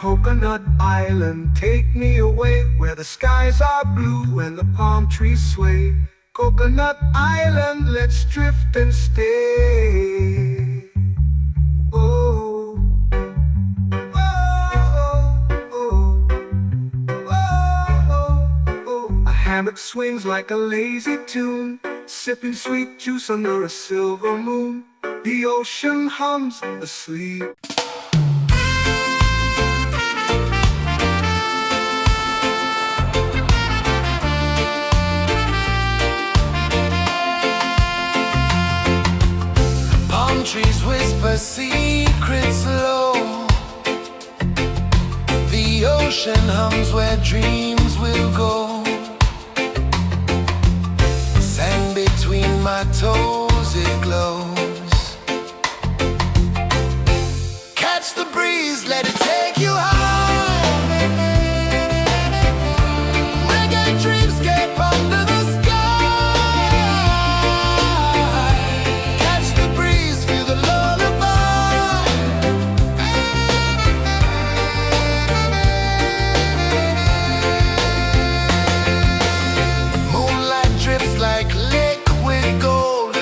Coconut Island, take me away where the skies are blue and the palm trees sway. Coconut Island, let's drift and stay. Oh, oh, oh, oh, oh. A hammock swings like a lazy tune, sipping sweet juice under a silver moon. The ocean hums asleep. Trees whisper secrets low. The ocean hums where dreams will go. Sand between my toes, it glows. Catch the breeze, let it take you high. Reggae dreamscape under the sky. Like liquid gold,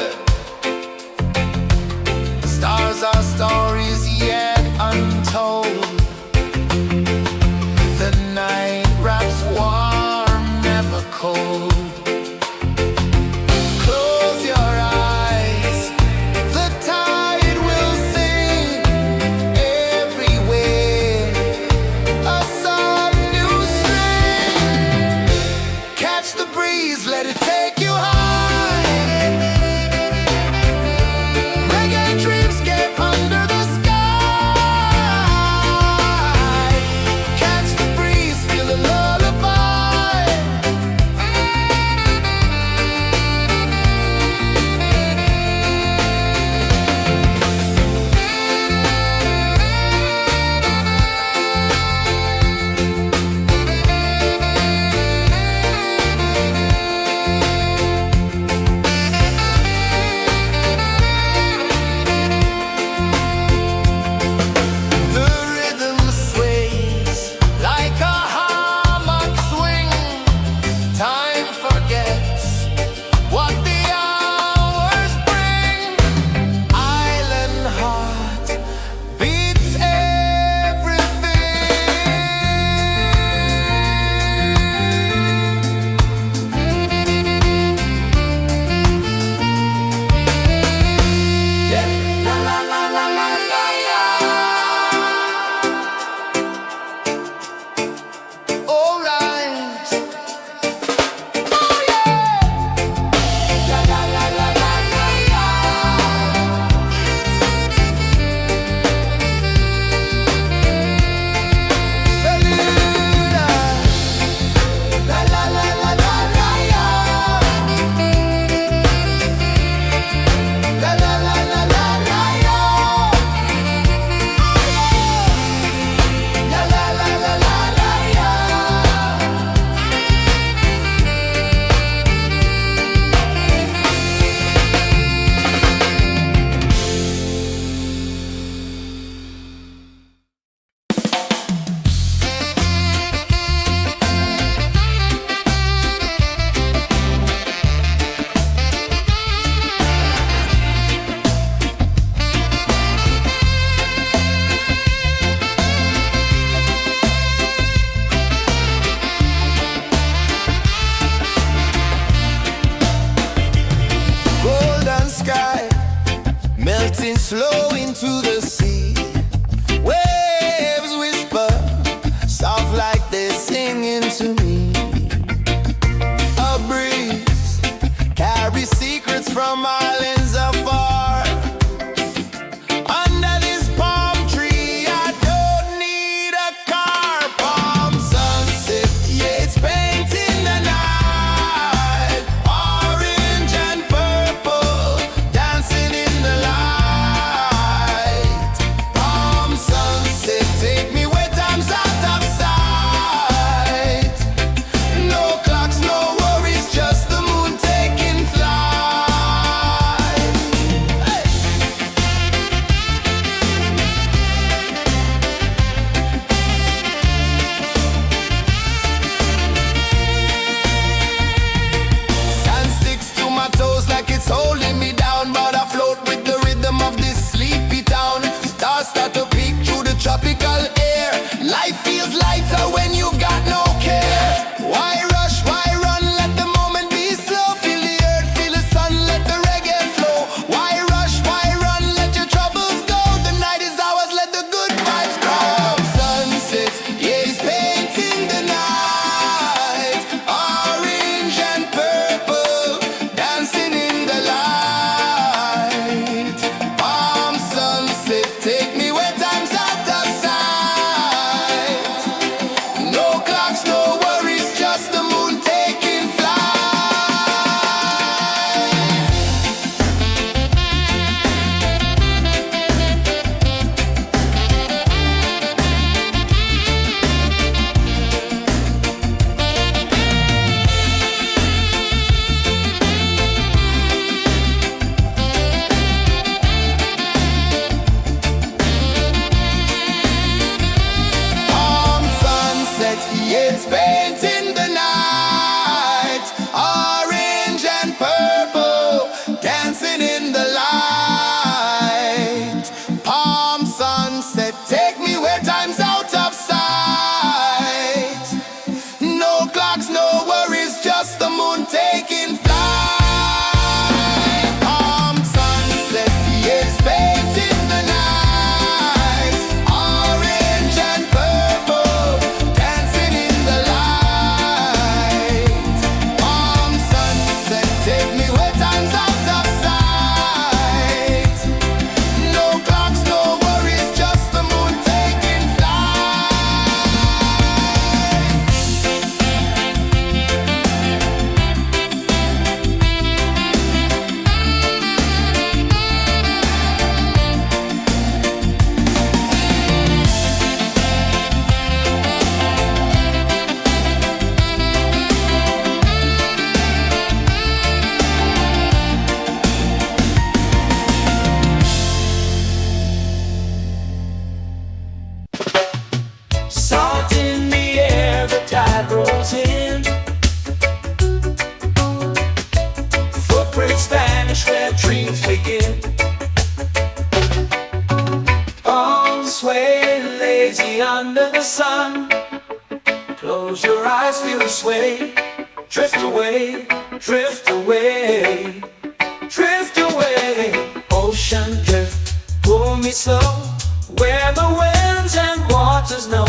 drifting slow into the sea. Waves whisper, soft like they're singing to me. A breeze carries secrets from islands afar. Under this palm tree, I don't need a car. Palm sunset, yeah, it's painting the night. Orange and purple, dancing in the light. Palm sunset, take me where time's out of sight. No clocks, no worries, just the moon taking flight. Hey! Sand sticks to my toes like it's holding me down, but I float with the rhythm of this sleepy town. Stars start to peek through the tropical air. Life feels lighter when you've got no care. Why rush, why run, let the moment be slow. Feel the earth, feel the sun, let the reggae flow. Why rush, why run, let your troubles go. The night is ours, let the good vibes grow. Sunset, yeah, it's painting the night. Orange and purple, dancing in the light. Palm sunset, take me where time's out of sight. No clocks, no worries, just the moon taking flight. Palm sunset, yeah, it's painting the night. Orange and purple, dancing in the light. Palm sunset, take me where time's out of sight. No clocks, no worries, just the moon taking flight. Palm sunset, yeah, it's painting the night. Orange and purple, dancing in the light. Palm sunset, take me where time's out of sight. No clocks, no worries, just the moon taking flight. Salt in the air, the tide rolls in. Footprints vanish where dreams begin. Arms sway lazy under the sun. Close your eyes, feel the sway. Drift away, drift away, drift away. Ocean drift, pull me slow, where the winds and waters know.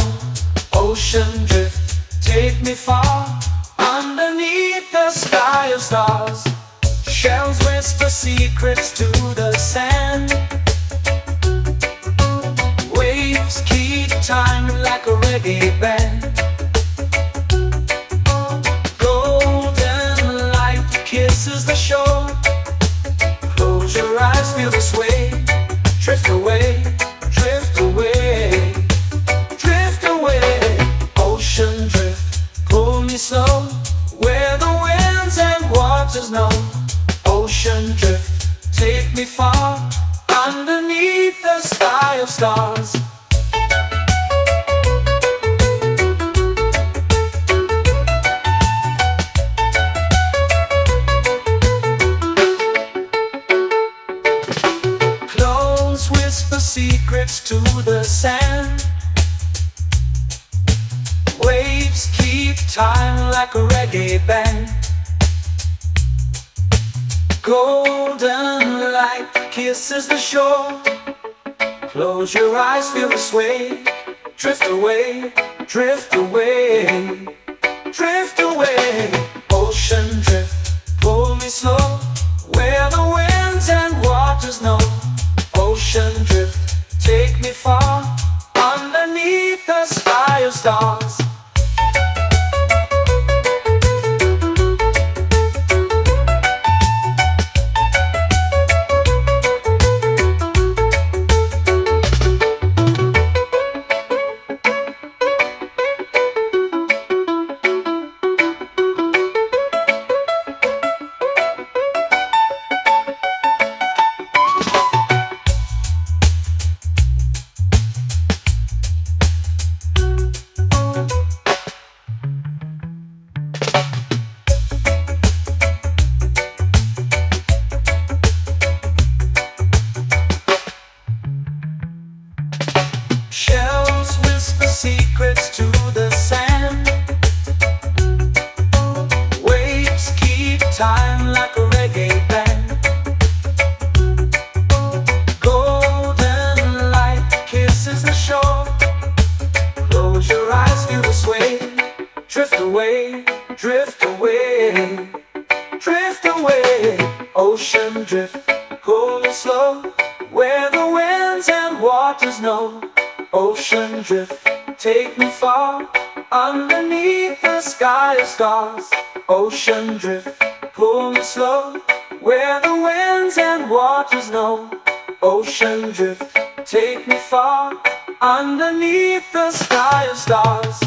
Ocean drift, take me far, underneath the sky of stars. Shells whisper secrets to the sand. Waves keep time like a reggae band. Golden light kisses the shore. Close your eyes, feel the sway. Drift away, drift away, drift away. Ocean drift, pull me slow, where the winds and waters know. Ocean drift, take me far, underneath the sky of stars. Close whisper secrets to the sand. Waves keep time like a reggae band. Golden light kisses the shore. Close your eyes, feel the sway. Drift away, drift away, drift away. Ocean drift, pull me slow, where the winds and waters know. Ocean drift, take me far, underneath the sky of stars. Shells whisper secrets to the sand. Waves keep time like a reggae band. Golden light kisses the shore. Close your eyes, feel the sway. Drift away, drift away, drift away. Ocean drift, pull me slow, where the winds and waters know. Ocean drift, take me far, underneath the sky of stars. Ocean drift, pull me slow, where the winds and waters know. Ocean drift, take me far, underneath the sky of stars.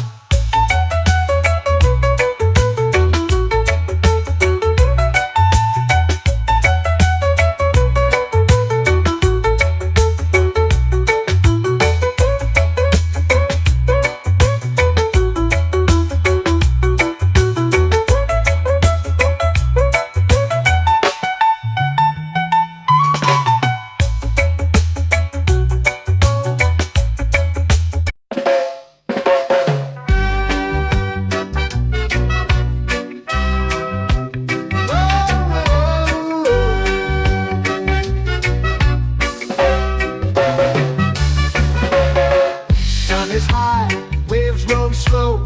Waves roll slow,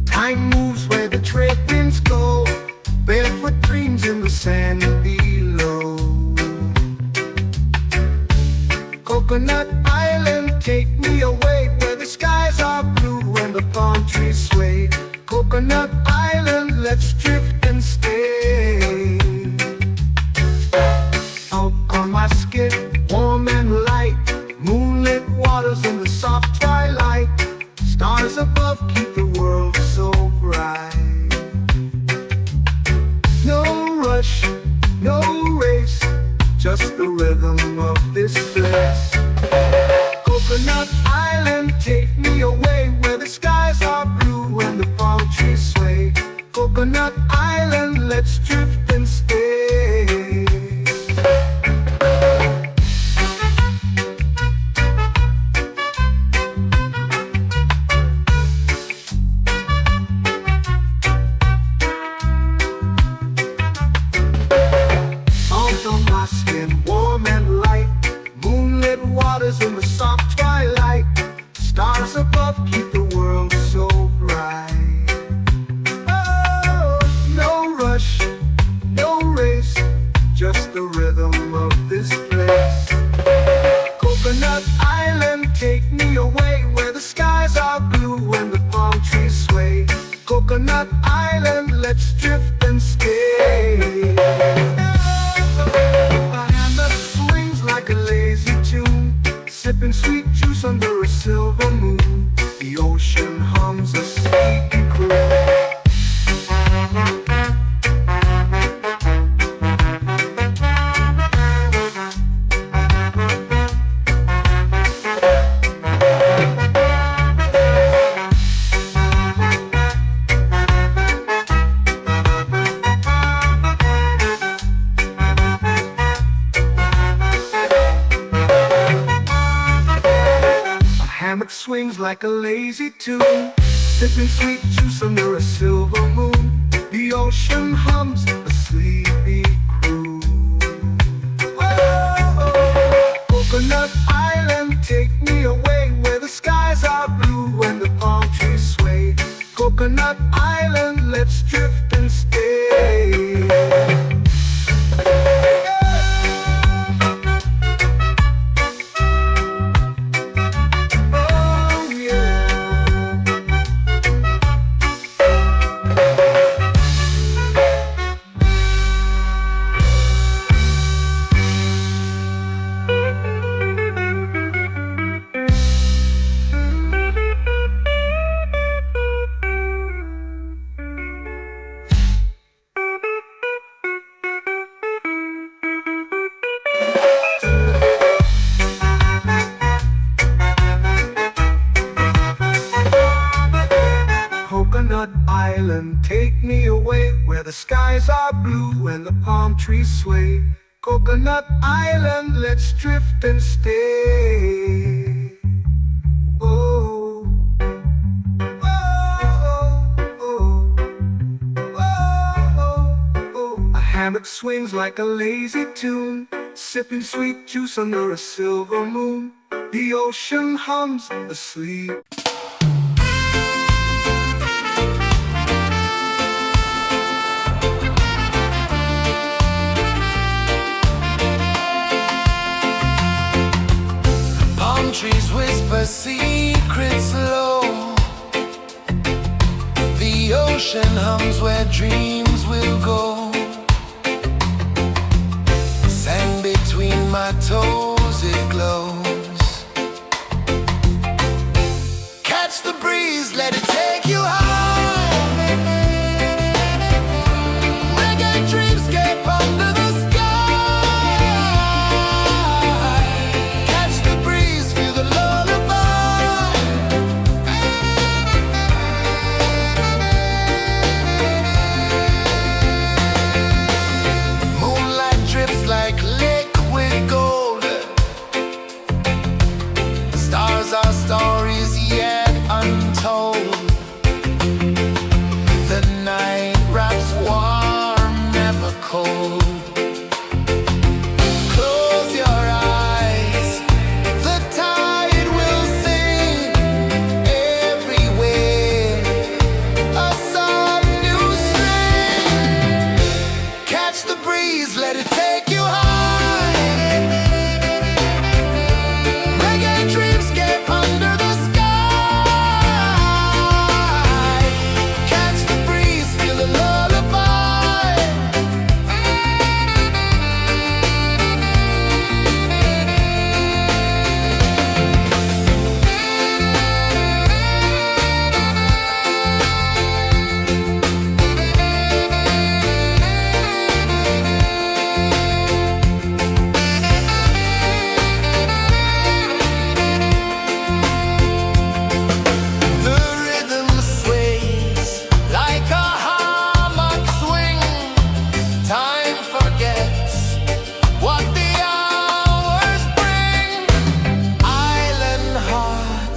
time moves where the trade winds go. Barefoot dreams in the sand below. Coconut Island, take me away, where the skies are blue and the palm trees sway. Coconut Island, let's drift and stay. Out on my skin, warm and light, moonlit waters in the soft twilight. Stars above keep the world so bright. No rush, no race, just the rhythm of this place. Coconut Island, take me away, where the skies are blue and the palm trees sway. Coconut Island, let's drift and stay. Warm and light, moonlit waters in the soft twilight. Stars above keep the world so bright. Oh, no rush, no race, just the rhythm of this place. Coconut Island, take me away, where the skies are blue and the palm trees sway. Coconut Island, let's drift and stay. Like a lazy tune, sipping sweet juice under a silver moon. The ocean hums a sleepy croon. Swings like a lazy tune, sipping sweet juice under a silver moon. The ocean hums a sleepy croon. Whoa. island, take me away where the skies are blue and the palm trees sway. Coconut Island, let's drift and stay. Oh, oh, oh, oh, oh. A hammock swings like a lazy tune, sipping sweet juice under a silver moon. The ocean hums asleep. Palm trees whisper secrets low. The ocean hums where dreams will go. Sand between my toes, it glows. Catch the breeze, let it take you high. Reggae dreamscape under the sky. Catch the breeze, feel the lullaby. Moonlight drips like liquid gold. Stars are stories yet untold. The night wraps warm, never cold. Close your eyes, the tide will sing everywhere. A soft new string. Catch the breeze, let it take you high. Reggae dreamscape under the sky. Catch the breeze, feel the lullaby. The rhythm sways like a hammock swing. Time forgets what the hours bring. Island heart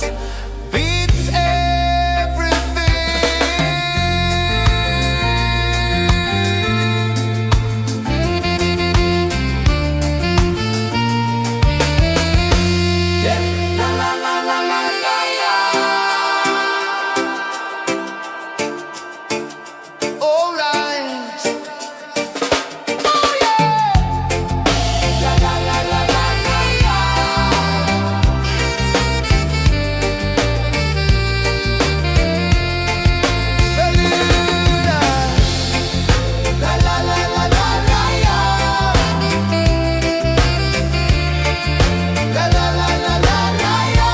beats everything. Yeah. La la la la la la la. All rise. Oh yeah. La la la la la la la. Bermuda. La la la la la la la. La la la la la la la.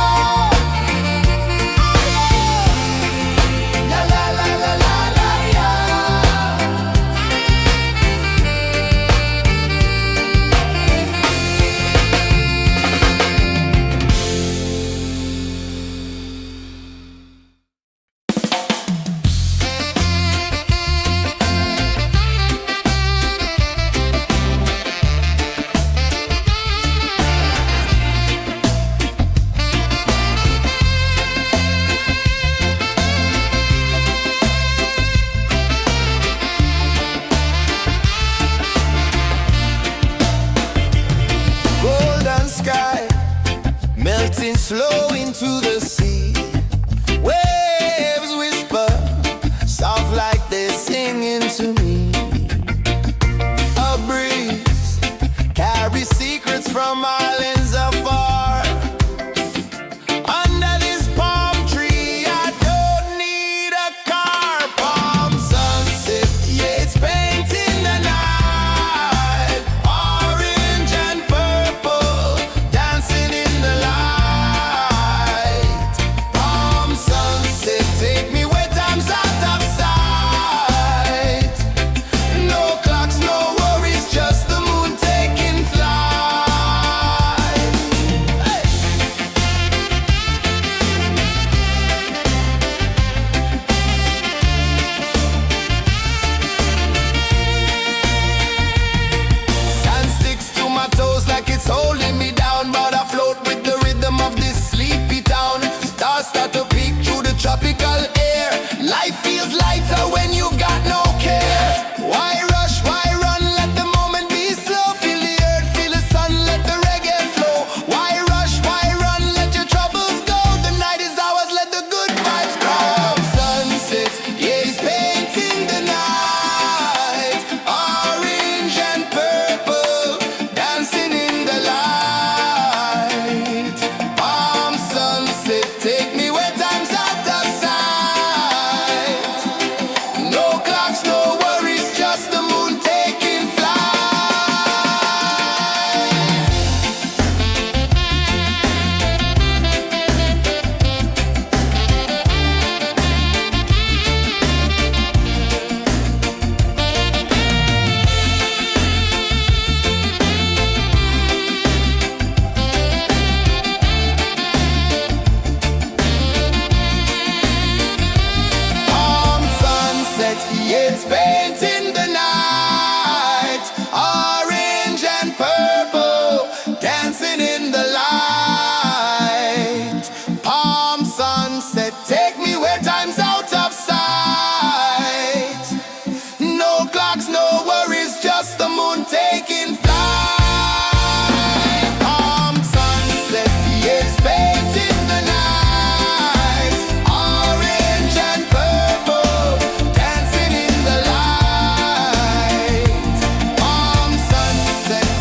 La la la la la la la. Golden sky melting slow into the sea. Waves whisper soft like they're singing to me. A breeze carries secrets from islands afar. Under this palm tree, I don't need a car. Palm sunset, yeah, it's painting the night. Orange and purple, dancing in the light. Palm sunset, take me where time's out of sight. No clocks, no worries, just the moon taking flight.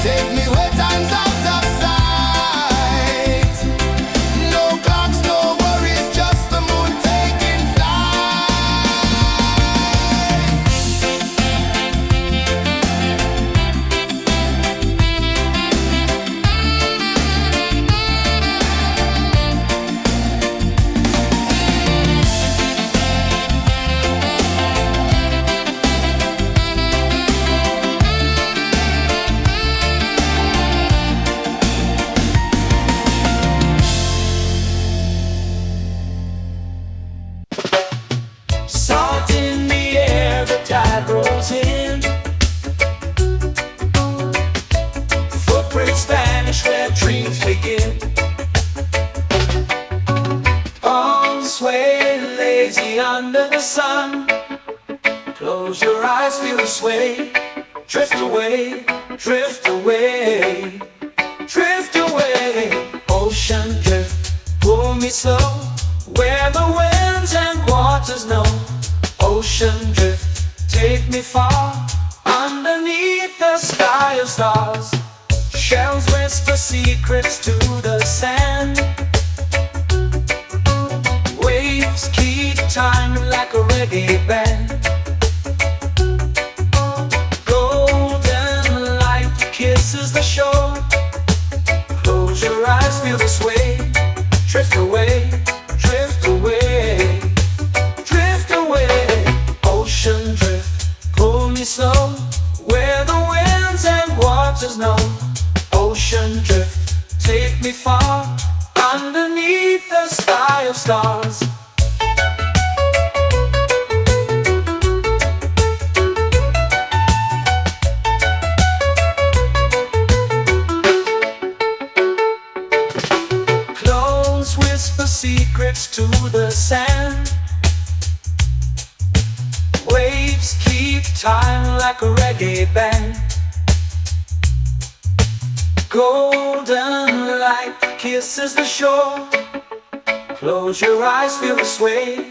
Take me where time's out of sight. No clocks, no worries, just the moon taking flight. Salt in the air, the tide rolls in. Footprints vanish where dreams begin. Arms sway lazy under the sun. Close your eyes, feel the sway. Drift away, drift away, drift away. Ocean drift, pull me slow, where the winds and waters know. Ocean drift, take me far, underneath the sky of stars. Shells whisper secrets to the sand. Waves keep time like a reggae band. Golden light kisses the shore. Close your eyes, feel the sway. Drift away, drift away, drift away. Ocean drift, pull me slow, where the winds and waters know. Ocean drift, take me far, underneath the sky of stars. Close whisper secrets to the sand. Waves keep time like a reggae band. Golden light kisses the shore. Close your eyes, feel the sway.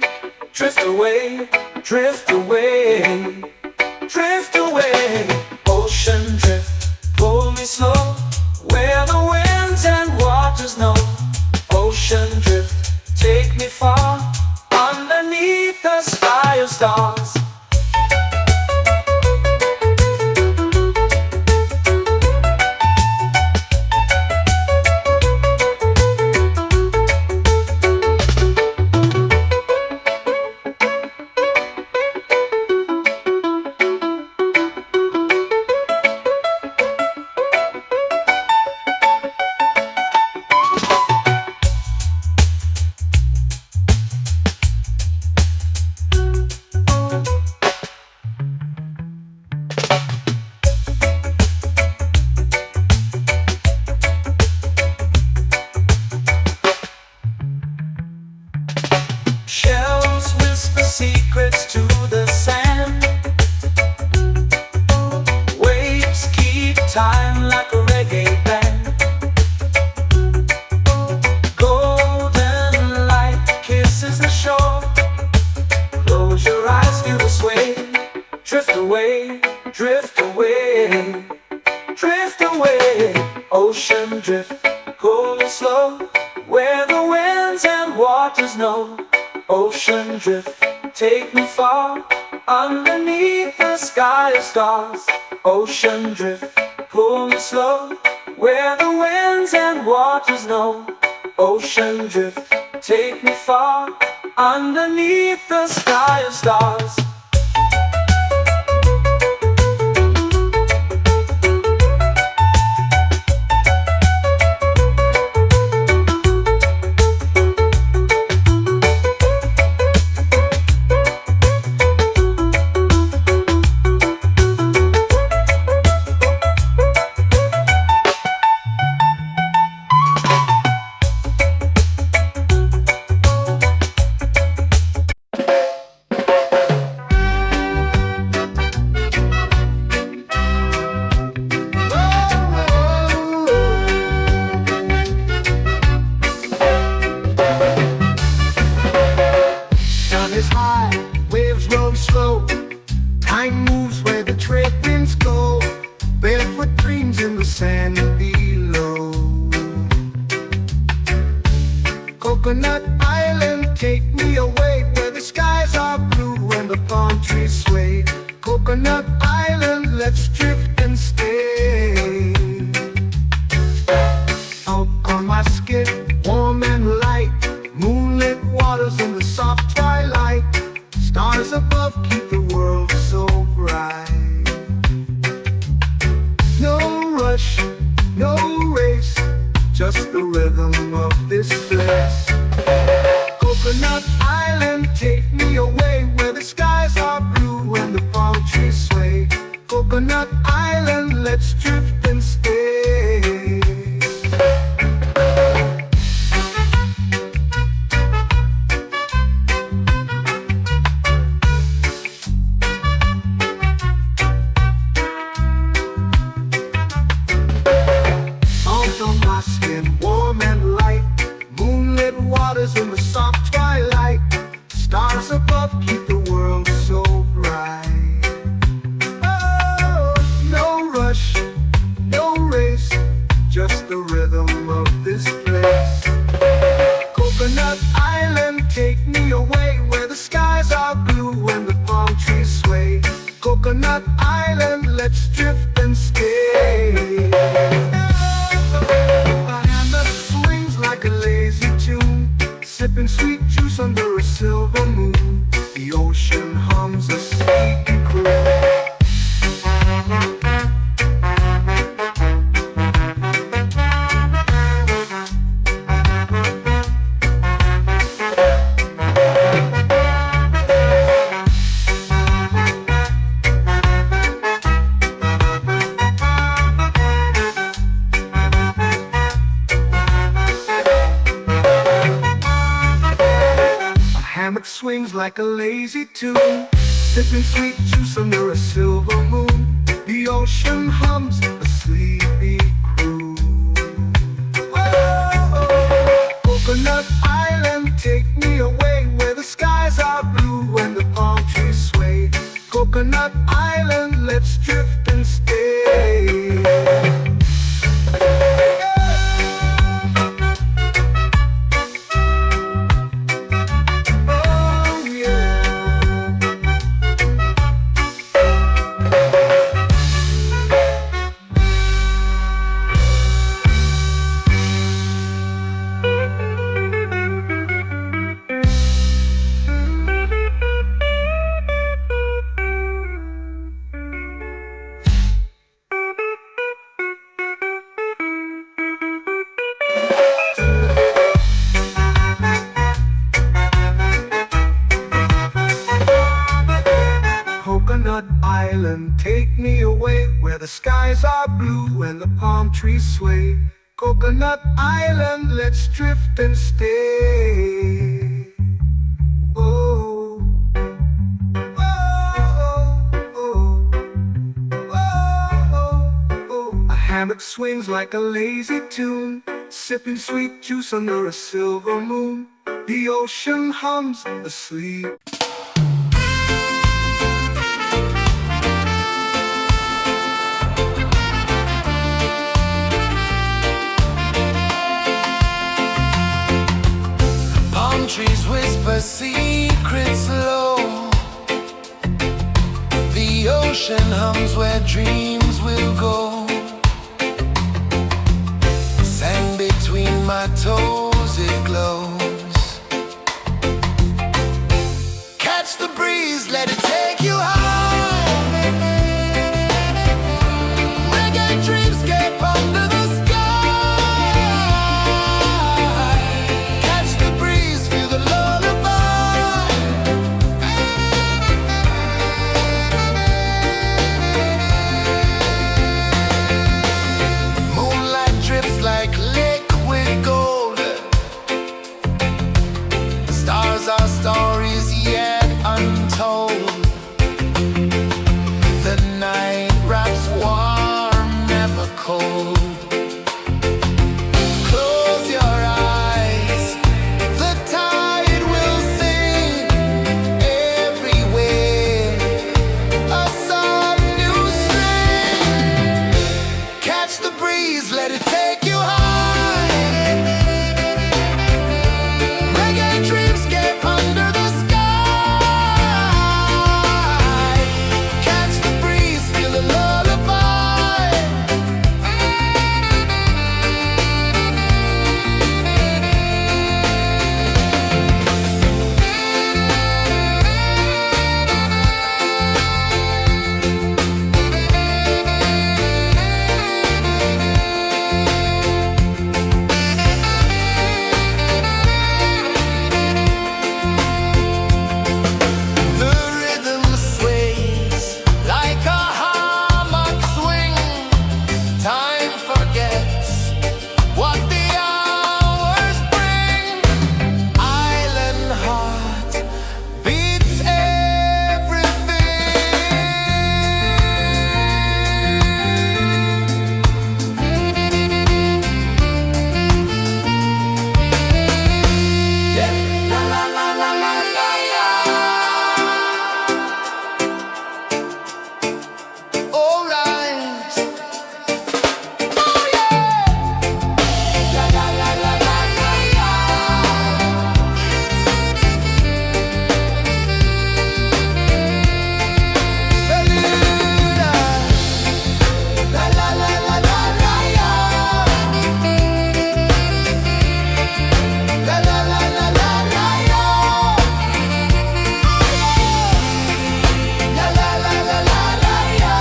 Drift away, drift away, drift away. Ocean drift, pull me slow, where the winds and waters know. Ocean drift, take me far, underneath the sky of stars. Shells whisper secrets to the sand. Waves keep time like a reggae band. Golden light kisses the shore. Close your eyes, feel the sway. Drift away, drift away, drift away. Ocean drift, pull me slow, where the winds and waters know. Ocean drift, take me far, underneath the sky of stars. Ocean drift, pull me slow, where the winds and waters know. Ocean drift, take me far, underneath the sky of stars. dreams in the sand below. Coconut Island, take me away where the skies are blue and the palm trees sway. Coconut Island, let's drift and stay. Out on my skin, warm and light, moonlit waters in the soft twilight. Stars above keep the world so bright. No rush, no race, just the rhythm of this place. Coconut Island, take me away where the skies are blue and the palm trees sway. Coconut Island, let's drift and stay. Out on my skin, warm and light, moonlit waters in the soft twilight. Stars above keep the world so bright. Oh, no rush, no race, just the rhythm of this place. Coconut Island, take me away where the skies are blue and the palm trees sway. Coconut Island, let's drift and stay. My hand that swings like a lazy tune, sipping sweet juice under a silver moon. The ocean hums a sleepy croon. Hammock swings like a lazy tune, sipping sweet juice under a silver moon. The ocean hums a sleepy croon. Whoa, Coconut Island, take me away where the skies are blue and the palm trees sway. Coconut Island, let's drift and stay. Coconut Island, take me away where the skies are blue and the palm trees sway. Coconut Island, let's drift and stay. Oh, oh, oh, oh, oh. A hammock swings like a lazy tune, sipping sweet juice under a silver moon. The ocean hums asleep. Trees whisper secrets low. The ocean hums where dreams will go. Sand between my toes, it glows. Catch the breeze, let it take you high. Reggae dreamscape under the sky. breeze, let it take you high. Reggae dreamscape under the sky. Catch the breeze, feel the lullaby. The rhythm sways like a hammock swing. Time forgets what the hours bring. Island heart beats everything. La la la la la la la. Alright. Oh yeah. La la la la la la la. Beluga. La la la la la la la. La la la la la la la. La la la la la la la.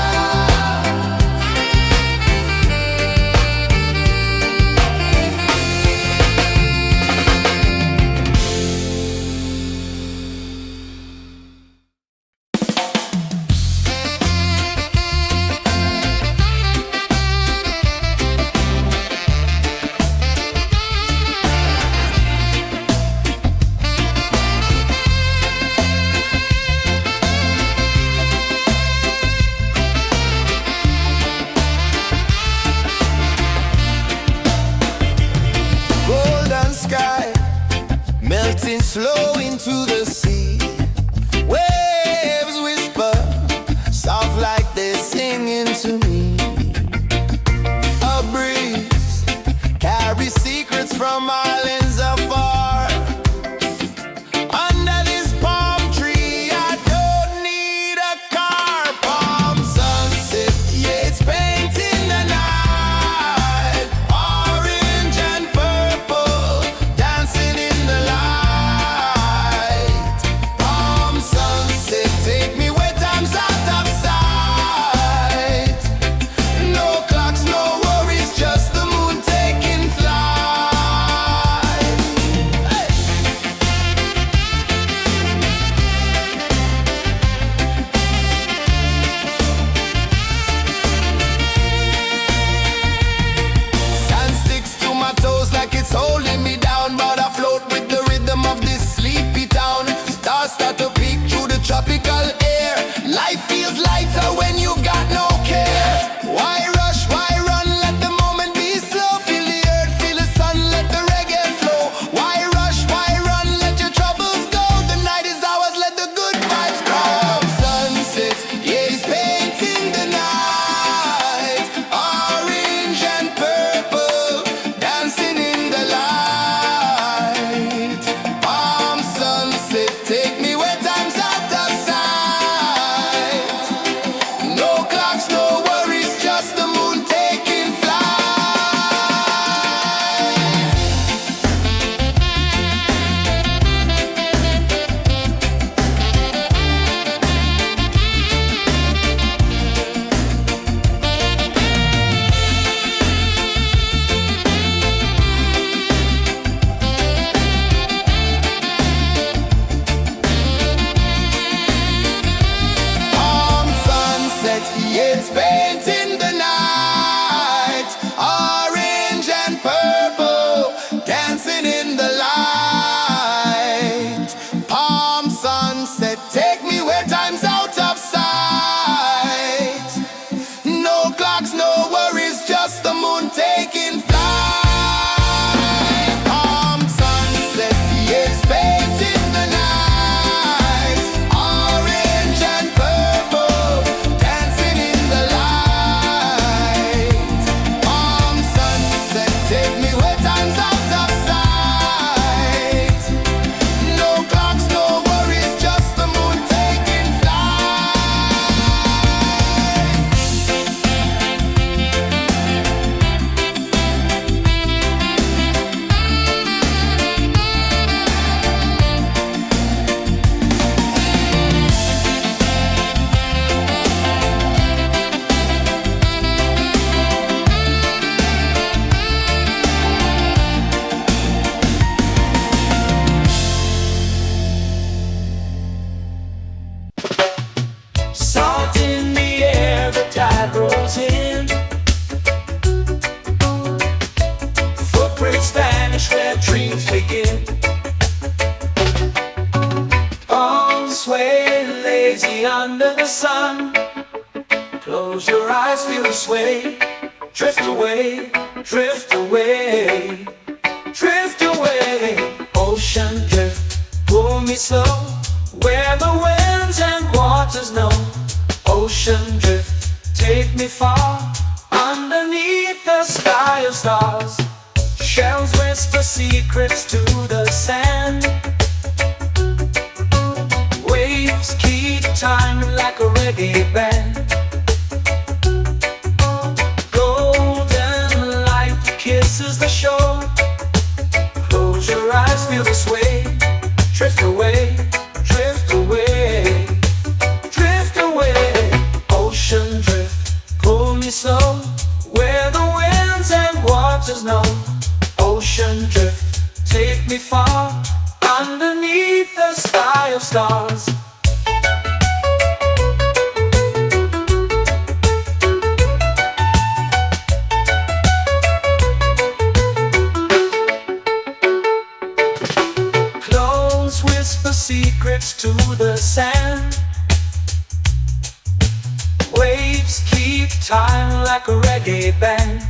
Golden sky melting slow into the sea. Waves whisper soft like they're singing to me. A breeze carries secrets from islands afar. Under this palm tree, I don't need a car. Palm sunset, yeah, it's painting the night. Orange and purple dancing in the light. eyes feel the sway. Drift away, drift away, drift away. Ocean drift, pull me slow, where the winds and waters know. Ocean drift, take me far, underneath the sky of stars. Shells whisper secrets to the sand. Waves keep time like a reggae band. Golden light kisses the shore. Close your eyes, feel the sway. Drift away, drift away, drift away. Ocean drift, pull me slow, where the winds and waters know. Ocean drift, take me far, underneath the sky of stars. Clones whisper secrets to the sand. Waves keep time like a reggae band.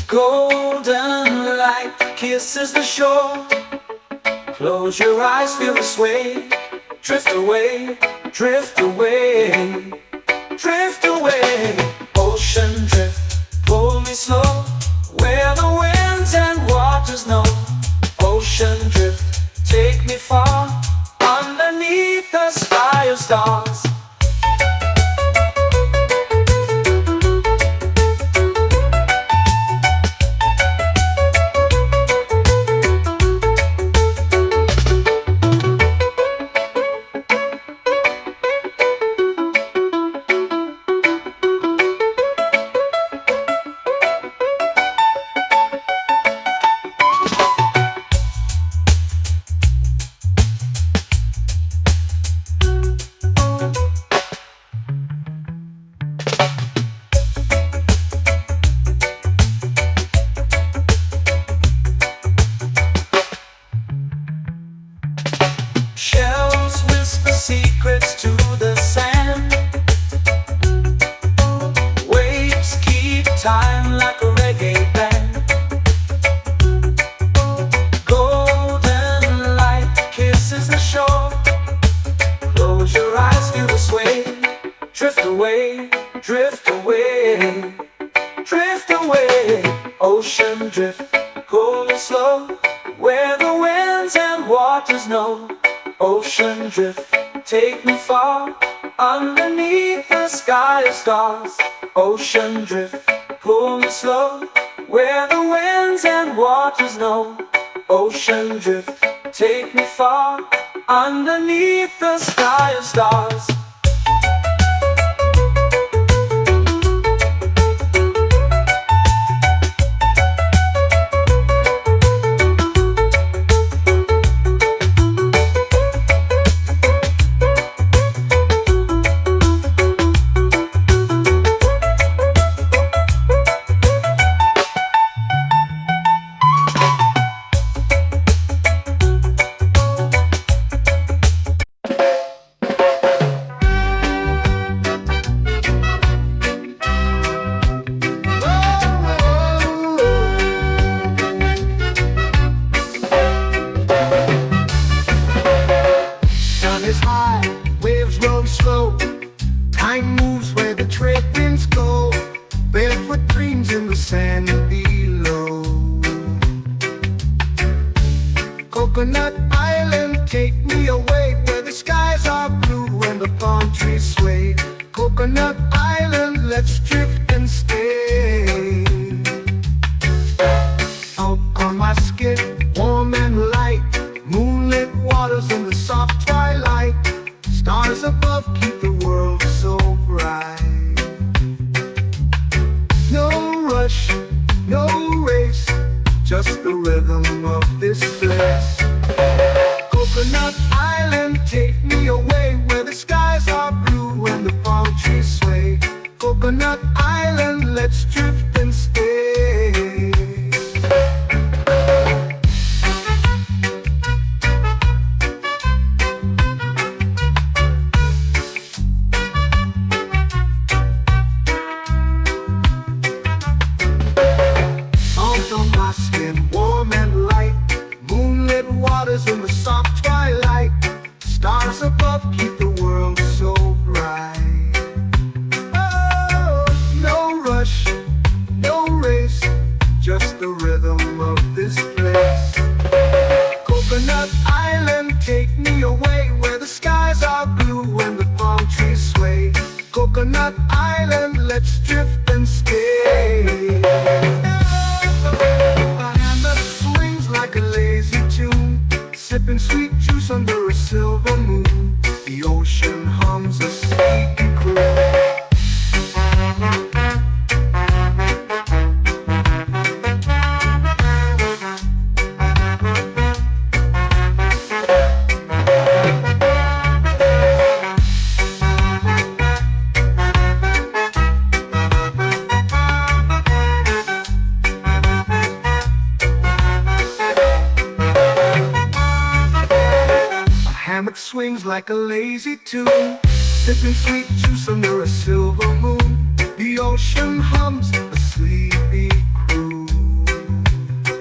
Golden light kisses the shore. Close your eyes, feel the sway. Drift away, drift away, drift away. Ocean drift, pull me slow, where the winds and waters know. Ocean drift, take me far, underneath the sky of stars. Shells whisper secrets to the sand. Waves keep time like a reggae band. Golden light kisses the shore. Close your eyes, feel the sway. Drift away, drift away, drift away. Ocean drift, pull me slow, where the winds and waters know. Ocean drift, take me far, underneath the sky of stars. Ocean drift, pull me slow, where the winds and waters know. Ocean drift, take me far, underneath the sky of stars. Is high, waves roll slow. Time moves where the trade winds go. Barefoot dreams in the sand below. Coconut Island, take me away, where the skies are blue and the palm trees sway. Coconut Island, let's drift and stay. Out on my skin, warm and light, moonlit waters in the soft twilight. Stars above keep the world so bright. No rush, no race, just the rhythm of this place. Coconut Island, take me away, where the skies are blue and the palm trees sway. Coconut Island, let's drift and stay. swings like a lazy tune, sipping sweet juice under a silver moon. The ocean hums a sleepy croon.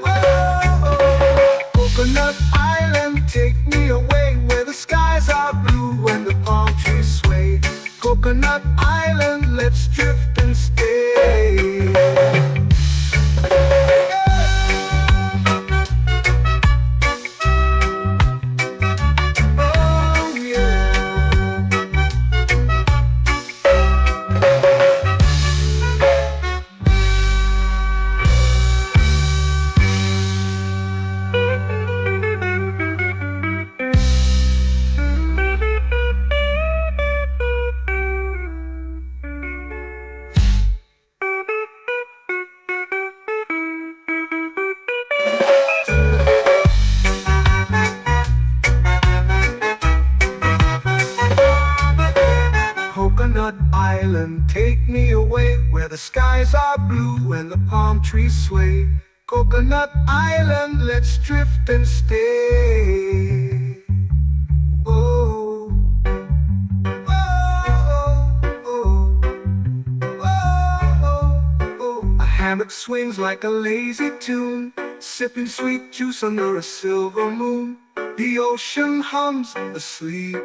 Oh, Coconut Island, take me away where the skies are blue and the palm trees sway. Coconut Island, let's drift and stay. Coconut Island, take me away where the skies are blue and the palm trees sway. Coconut Island, let's drift and stay. Oh, oh, oh, oh, oh. A hammock swings like a lazy tune, sipping sweet juice under a silver moon. The ocean hums asleep.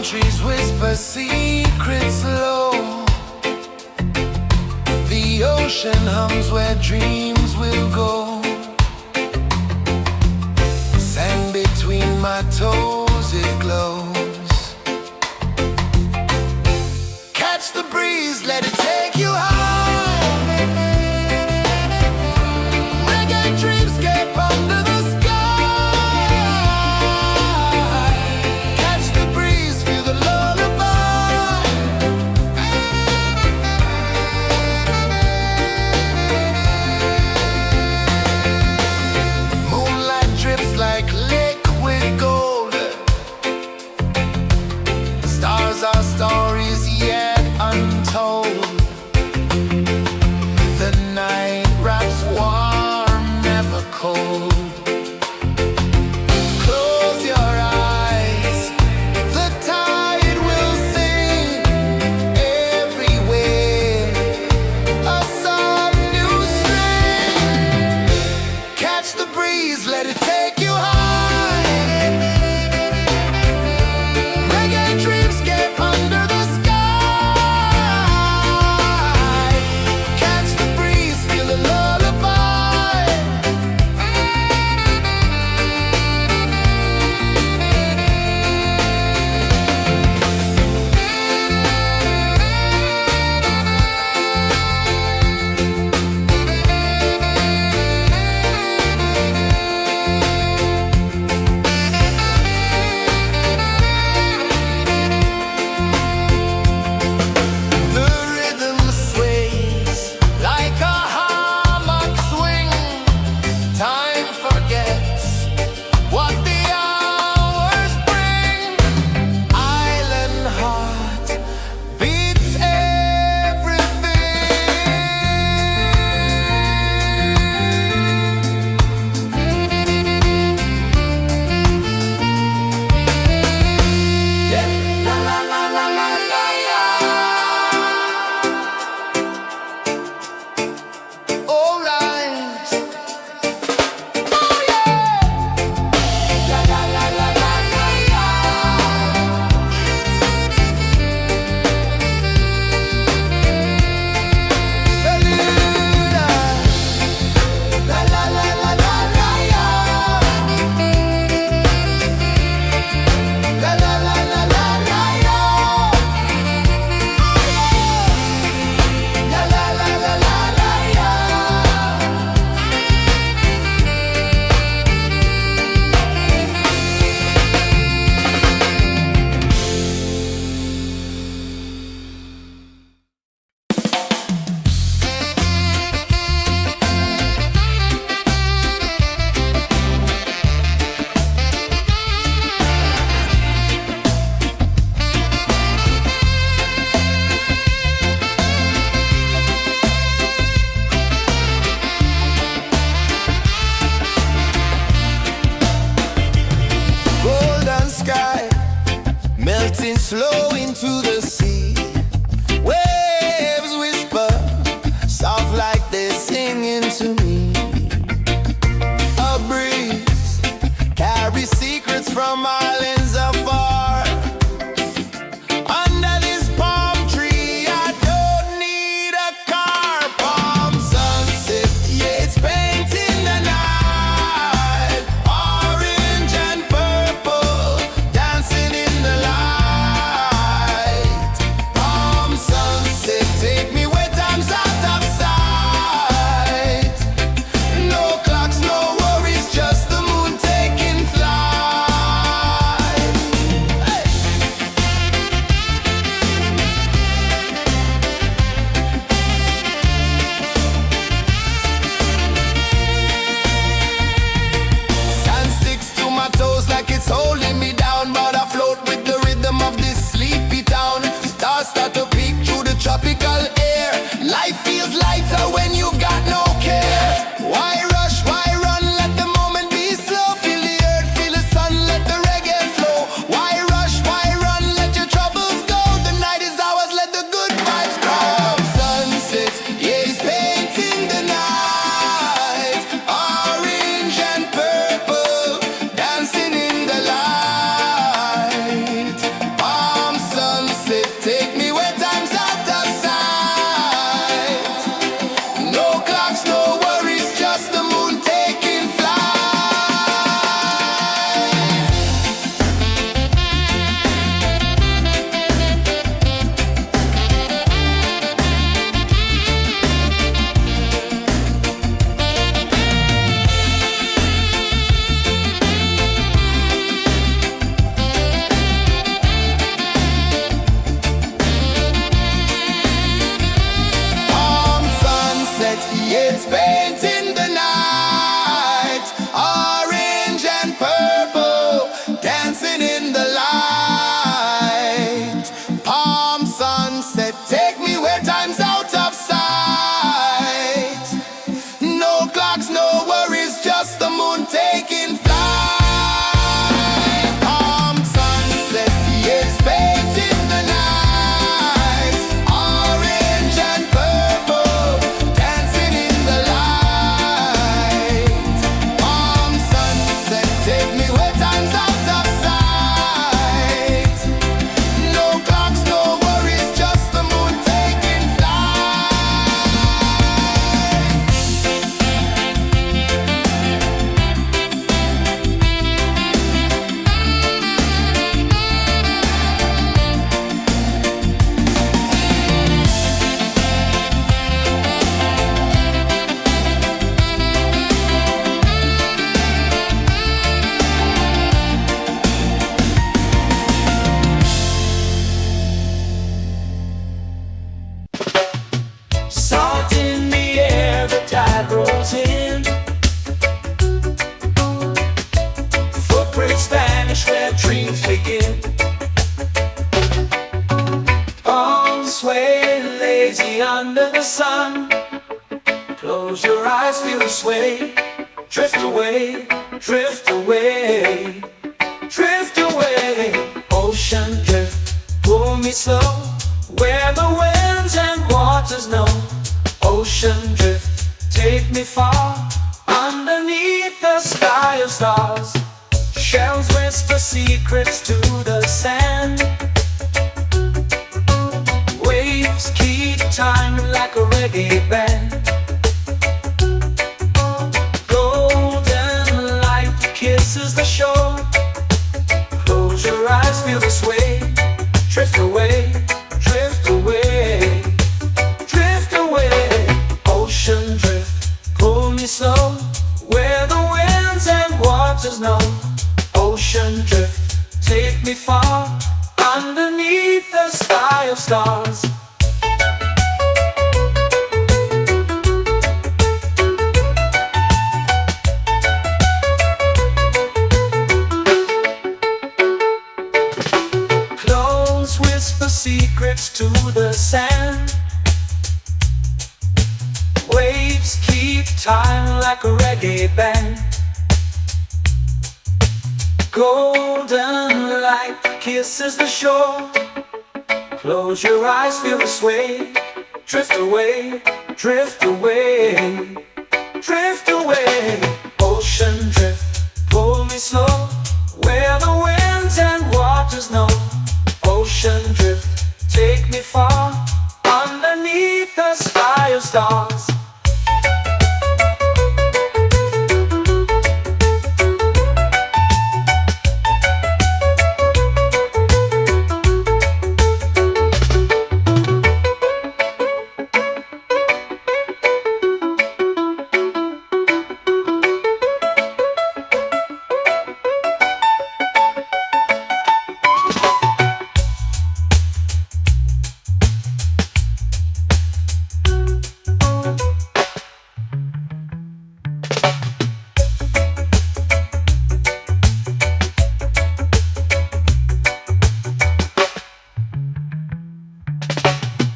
Trees whisper secrets low. The ocean hums where dreams will go. Sand between my toes, it glows. Catch the breeze, let it take you high. Reggae dreamscape under the sky. Our stories yet untold. The night wraps warm, never cold. Close your eyes, the tide will sing everywhere. A soft new string. Catch the breeze, let it take you high. flow into the sea. Waves whisper, soft like they're singing to me. A breeze carries secrets from islands afar. Under this palm tree, I don't need a car. Palm sunset, yeah, it's painting the night. Orange and purple, dancing in the light. Palm sunset, take me where time's out of sight. No clocks, no worries, just the moon taking flight. Hey! Sand sticks to my toes like it's holding me down, but I float with the rhythm of this sleepy town. Stars start to peek through the tropical air. Life feels lighter when you've got no care. Why rush, why run, let the moment be slow. Feel the earth, feel the sun, let the reggae flow. Why rush, why run, let your troubles go. The night is ours, let the good vibes grow. Sunset, yeah, it's painting the night. Orange and purple, dancing in the light. Palm sunset, take me where time's out of sight. No clocks, no worries, just the moon taking flight. Palm sunset, yeah, it's painting the night. Orange and purple, dancing in the light. Palm sunset, take me where time's out of sight. No clocks, no worries, just the moon taking flight. Palm sunset, yeah, it's painting the night. Orange and purple, dancing in the light. Palm sunset, take me where time's out of sight. No clocks, no worries, just the moon taking flight. Salt in the air, the tide rolls in. Footprints vanish where dreams begin. Arms sway lazy under the sun. Close your eyes, feel the sway. Drift away, drift away, drift away. Ocean drift, pull me slow, where the winds and waters know. Ocean drift, take me far, underneath the sky of stars. Shells whisper secrets to the sand. Waves keep time like a reggae band. Golden light kisses the shore. Close your eyes, feel the sway. Drift away, drift away, drift away. Ocean drift, pull me slow, where the winds and waters know. Ocean drift, take me far, underneath the sky of stars. Clones whisper secrets to the sand. Waves keep time like a reggae band. Golden light kisses the shore. Close your eyes, feel the sway. Drift away, drift away, drift away. Ocean drift, pull me slow, where the winds and waters know. Ocean drift, take me far, underneath the sky of stars.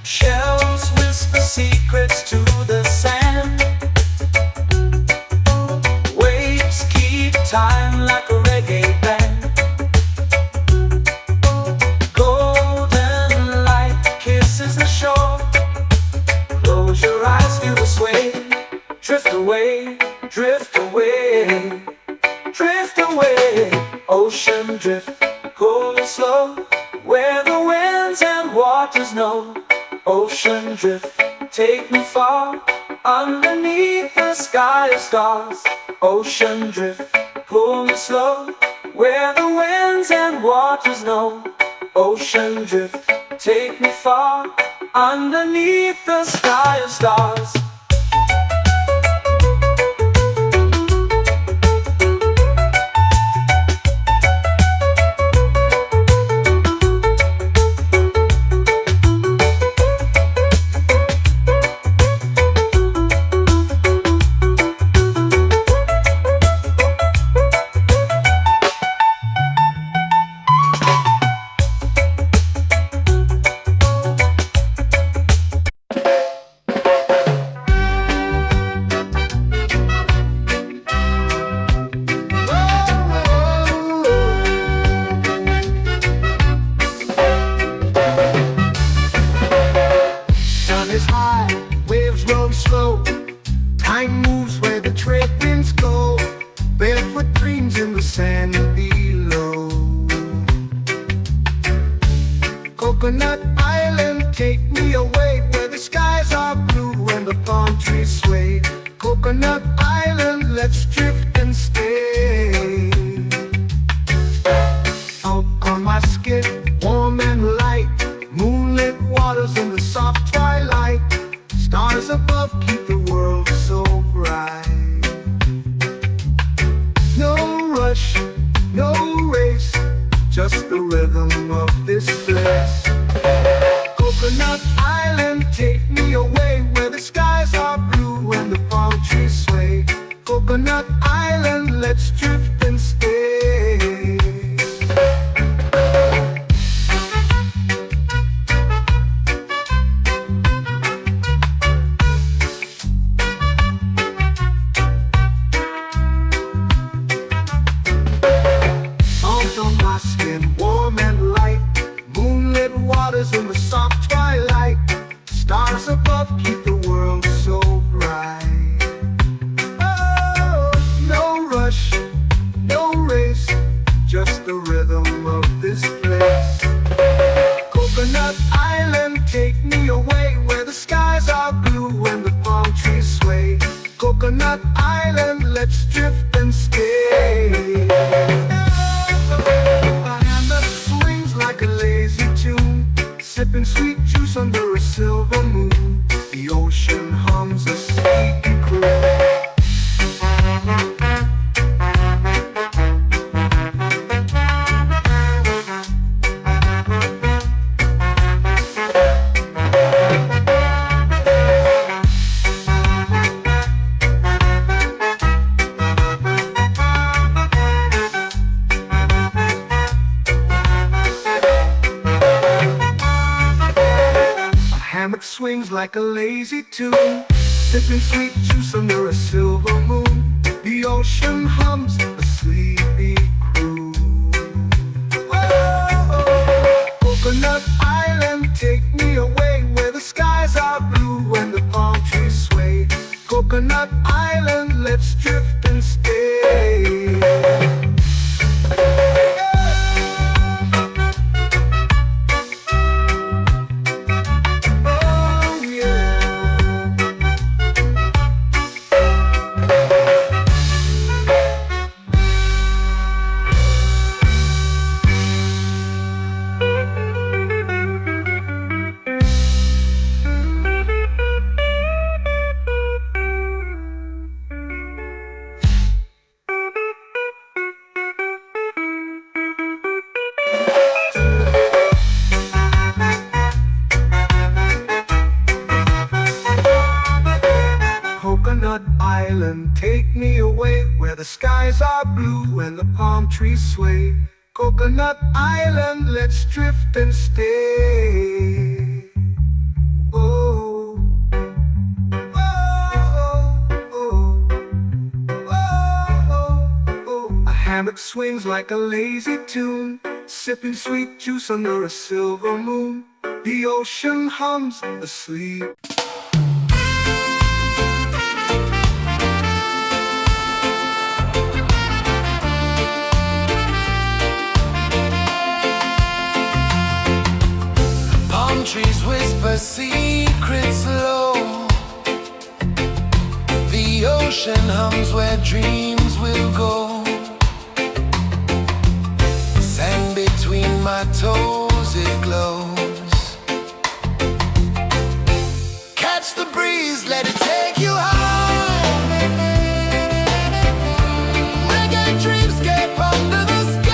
Shells whisper secrets to the sand. Waves keep time like a reggae band. Golden light kisses the shore. Close your eyes, feel the sway. Drift away, drift away, drift away. Ocean drift, cool and slow, where the winds and waters know. Ocean drift, take me far, underneath the sky of stars. Ocean drift, pull me slow, where the winds and waters know. Ocean drift, take me far, underneath the sky of stars. Is high, waves roll slow. Time moves where the trade winds go. Barefoot dreams in the sand below. Coconut Island, take me away, where the skies are blue and the palm trees sway. Coconut Island, let's drift and stay. Out on my skin, warm and light, moonlit waters in the soft twilight. Stars above keep the world so bright. No rush, no race, just the rhythm of this place. Coconut Island, take me away, where the skies are blue and the palm trees sway. Coconut Island, let's drift and stay. On my skin, warm and light, moonlit waters in the soft twilight. Stars above keep the world so bright. Oh, no rush, no race, just the rhythm of this place. Coconut Island, take me away, where the skies are blue and the palm trees sway. Coconut Island, let's drift and stay. Like a lazy tune, sipping sweet juice under a silver moon. The ocean hums a sleepy croon. Swings like a lazy tune, sipping sweet juice under a silver moon. The ocean hums a sleepy croon. stay. Oh yeah. Coconut Island, take me away where the skies are blue and the palm trees sway. Coconut Island, let's drift and stay. Oh, oh, oh, oh, oh. A hammock swings like a lazy tune, sipping sweet juice under a silver moon. The ocean hums asleep. Trees whisper secrets low. The ocean hums where dreams will go. Sand between my toes, it glows. Catch the breeze, let it take you high. Reggae dreamscape under the sky.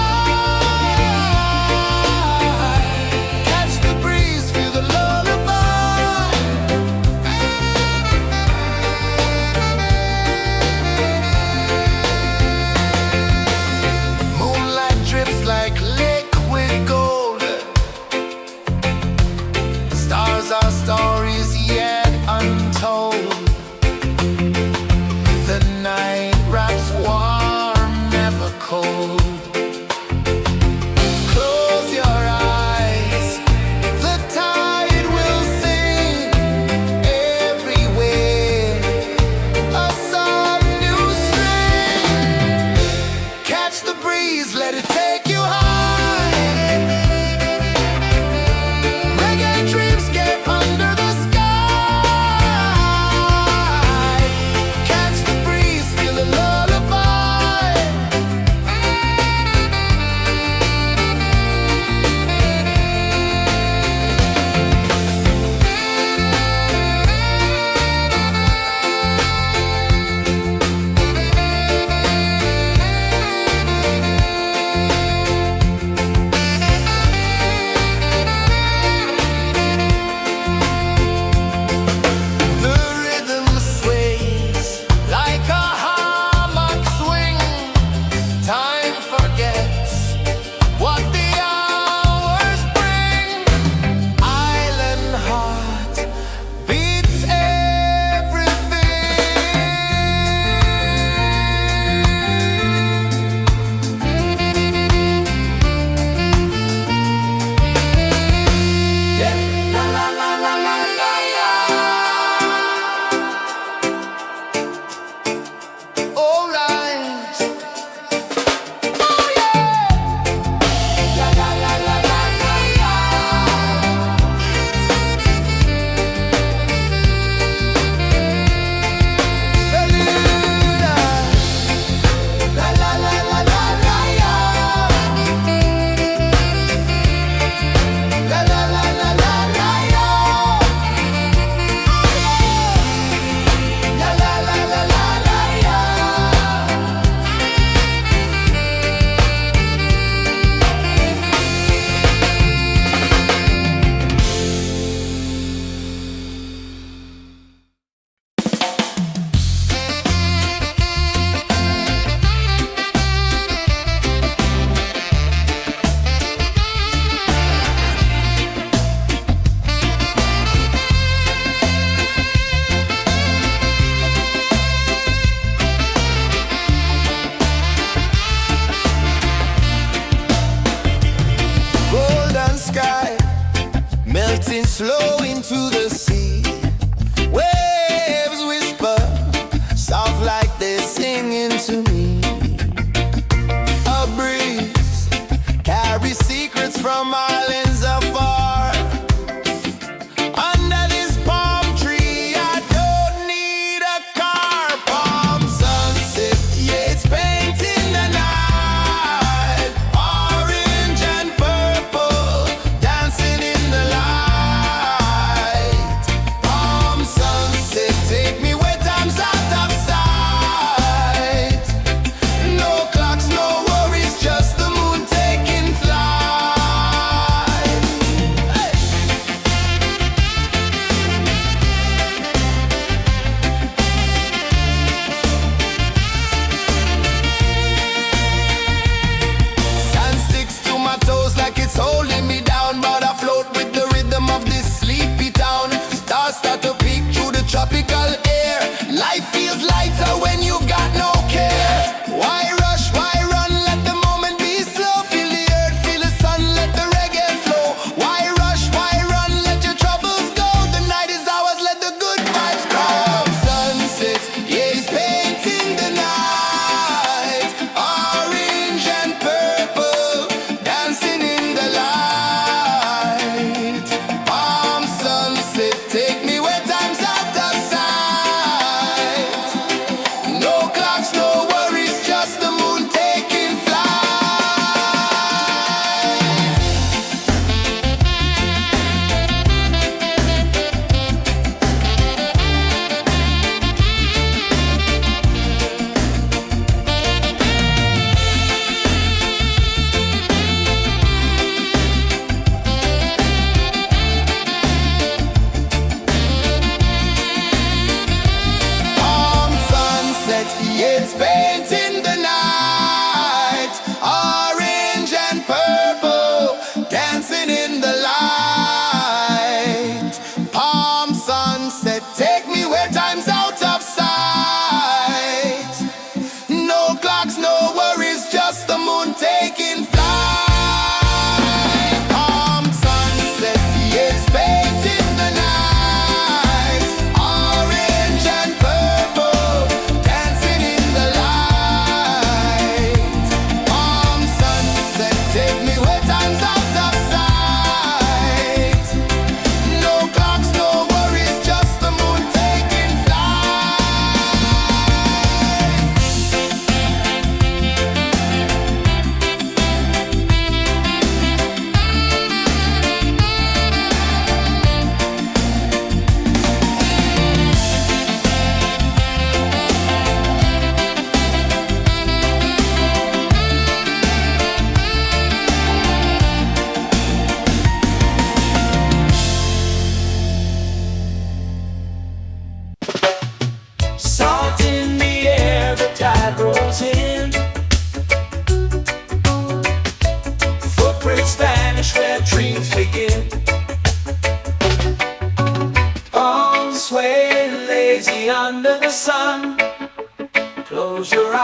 Like liquid gold,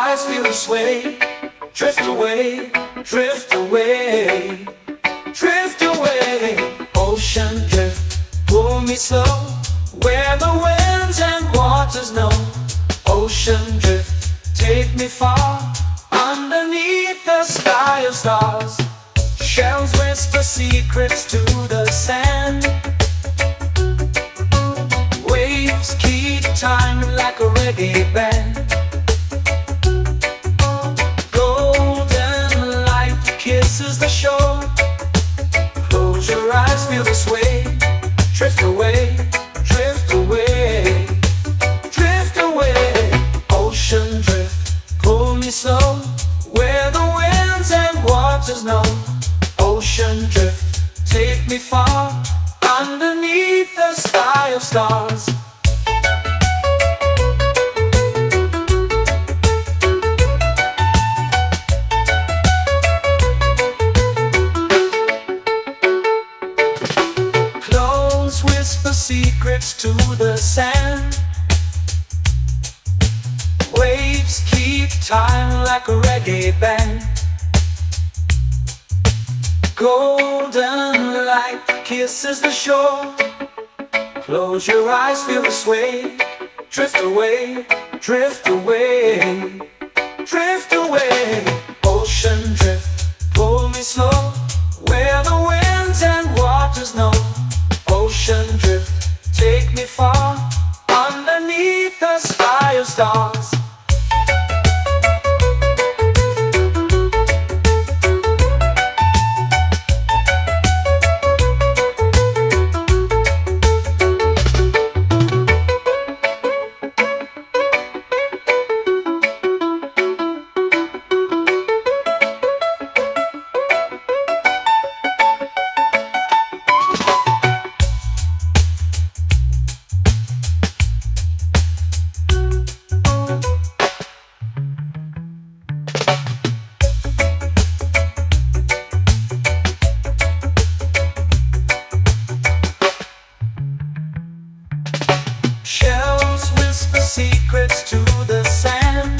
eyes feel the sway. Drift away, drift away, drift away. Ocean drift, pull me slow, where the winds and waters know. Ocean drift, take me far, underneath the sky of stars. Shells whisper secrets to the sand. Waves keep time like a reggae band. Golden light kisses the shore. Close your eyes, feel the sway. Drift away, drift away, drift away. Ocean drift, pull me slow, where the winds and waters know. Ocean drift, take me far, underneath the sky of stars. Clones whisper secrets to the sand. Waves keep time like a reggae band. Golden light kisses the shore. Close your eyes, feel the sway. Drift away, drift away, drift away. Ocean drift, pull me slow, where the winds and waters know. Ocean drift, take me far, underneath the sky of stars. Shells whisper secrets to the sand.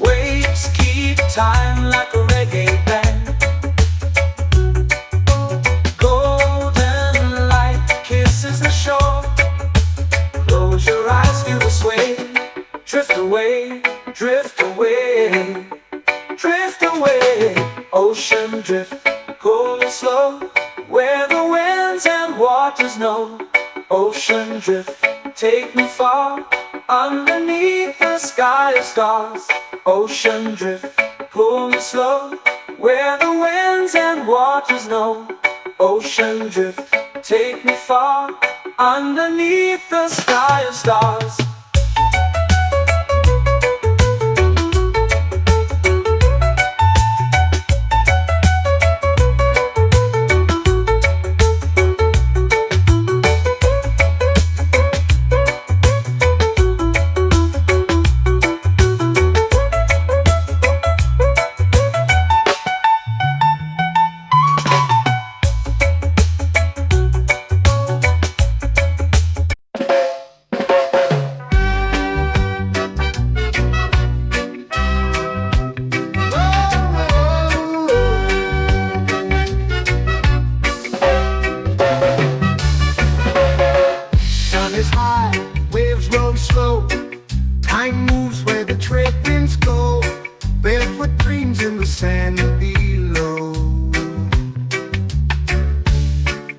Waves keep time like a reggae band. Golden light kisses the shore. Close your eyes, feel the sway. Drift away, drift away, drift away. Ocean drift, pull me slow, where the winds and waters know. Ocean drift, take me far, underneath the sky of stars. Ocean drift, pull me slow, where the winds and waters know. Ocean drift, take me far, underneath the sky of stars.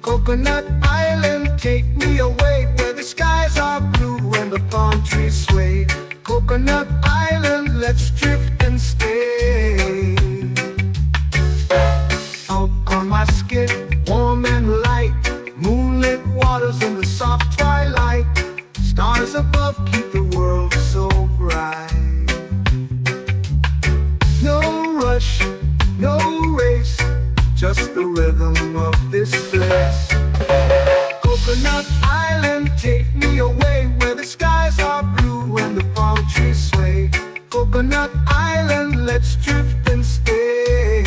Coconut Island, take me away where the skies are blue and the palm trees sway. Coconut Island, let's drift and stay. Out on my skin, warm and light, moonlit waters in the soft twilight. Stars above keep the world so bright. No rush, no race, just the rhythm of this place. Coconut Island, take me away where the skies are blue and the palm trees sway. Coconut Island, let's drift and stay.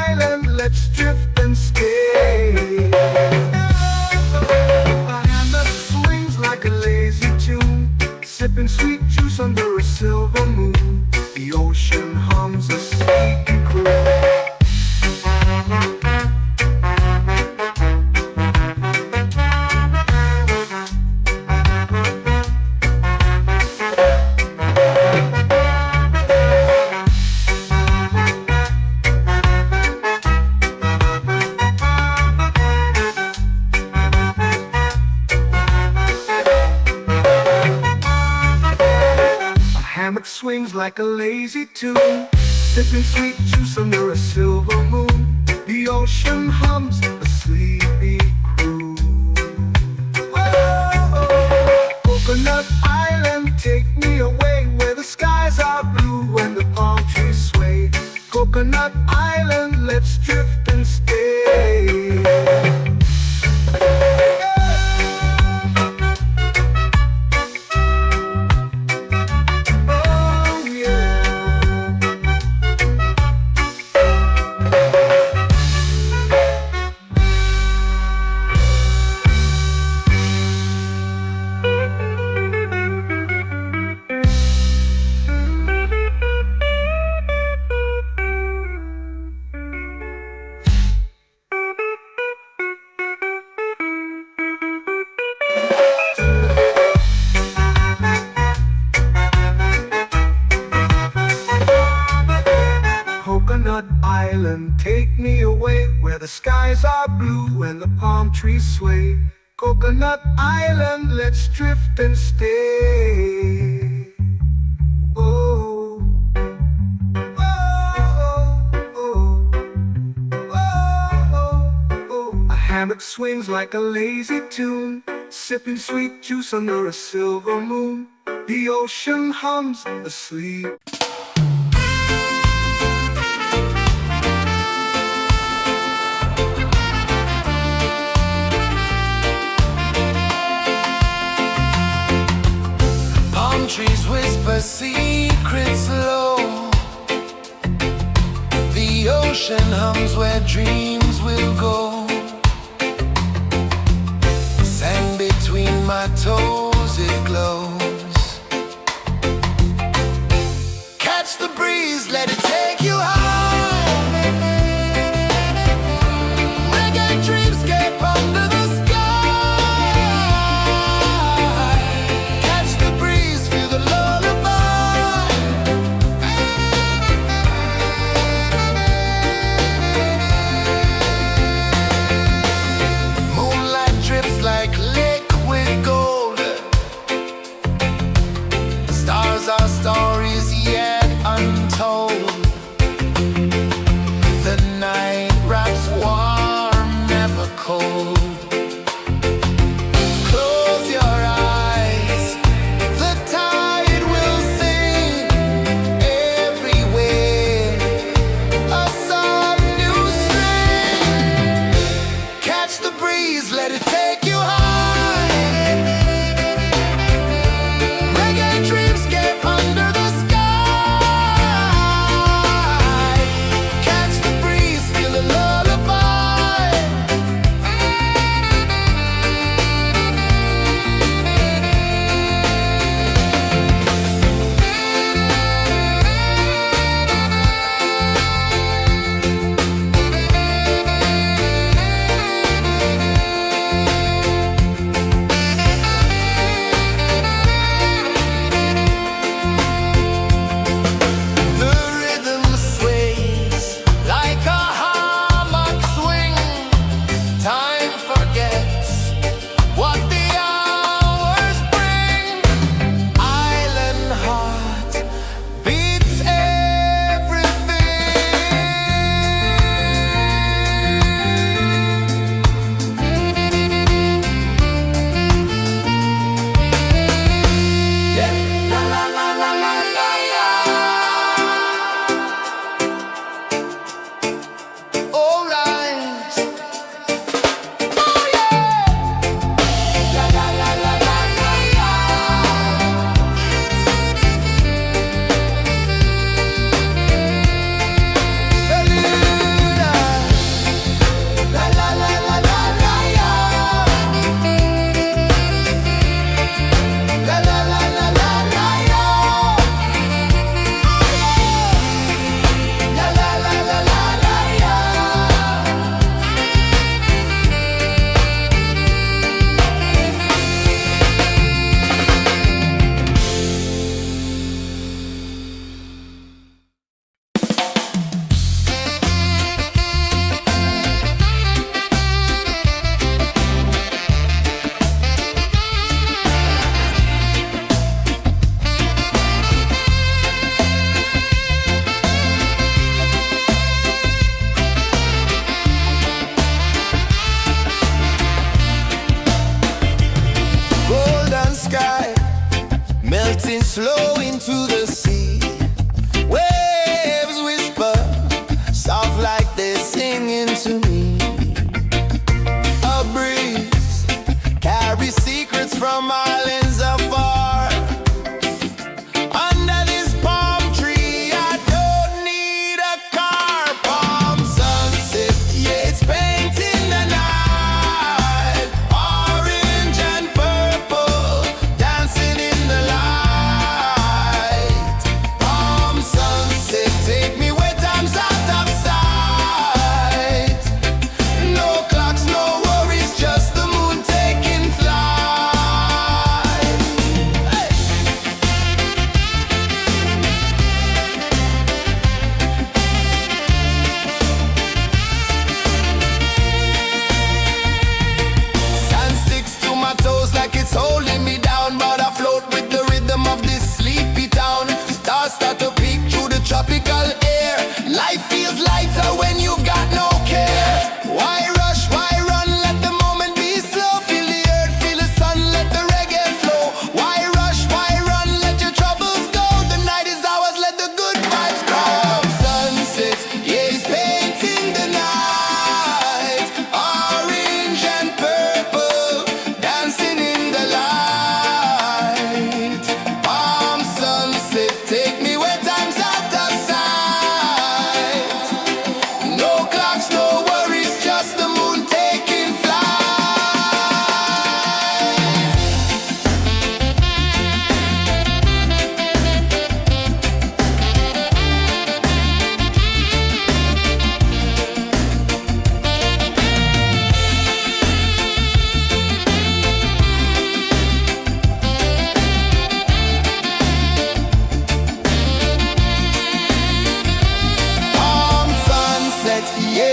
island, let's drift and stay. A hand that swings like a lazy tune, sipping sweet juice under a silver moon. The ocean hums a sleepy croon. Hammock swings like a lazy tune, sipping sweet juice under a silver moon. The ocean hums a sleepy croon. Whoa, Coconut Island, take me away where the skies are blue and the palm trees sway. Coconut Island, let's drift and stay. Coconut Island, take me away where the skies are blue and the palm trees sway. Coconut Island, let's drift and stay. Oh, oh, oh, oh, oh. A hammock swings like a lazy tune, sipping sweet juice under a silver moon. The ocean hums asleep. Trees whisper secrets low. The ocean hums where dreams will go. Sand between my toes, it glows. Catch the breeze, let it take you high. Reggae dreamscape under the sky.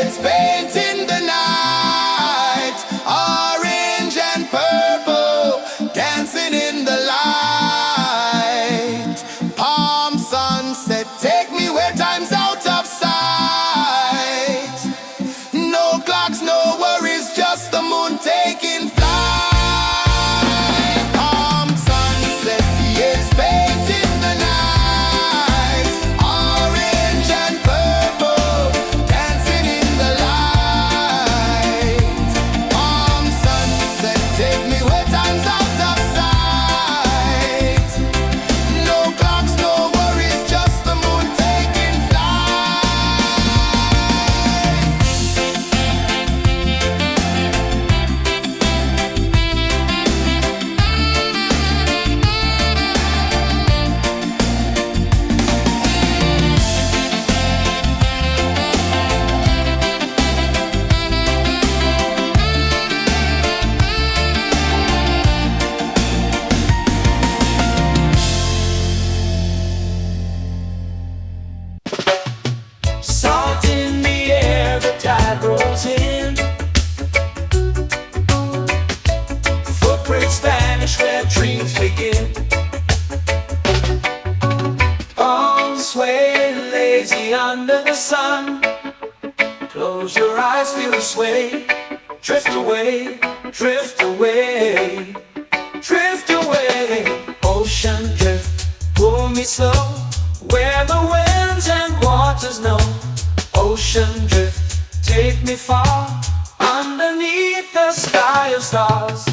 shades painting the night, orange and purple, dancing in the light. Palm sunset, take me where time's out of sight. No clocks, no worries, just the moon taking flight. Palm sunset, yes, painting the night, orange and purple, dancing in the light. Palm sunset, take me where time's out of sight. No clocks, no worries, just the moon taking Salt in the air, the tide rolls in. Footprints vanish where dreams begin. Arms sway lazy under the sun. Close your eyes, feel the sway. Drift away, drift away, drift away. Ocean drift, pull me slow, where the winds and waters know. Ocean drift, take me far, underneath the sky of stars.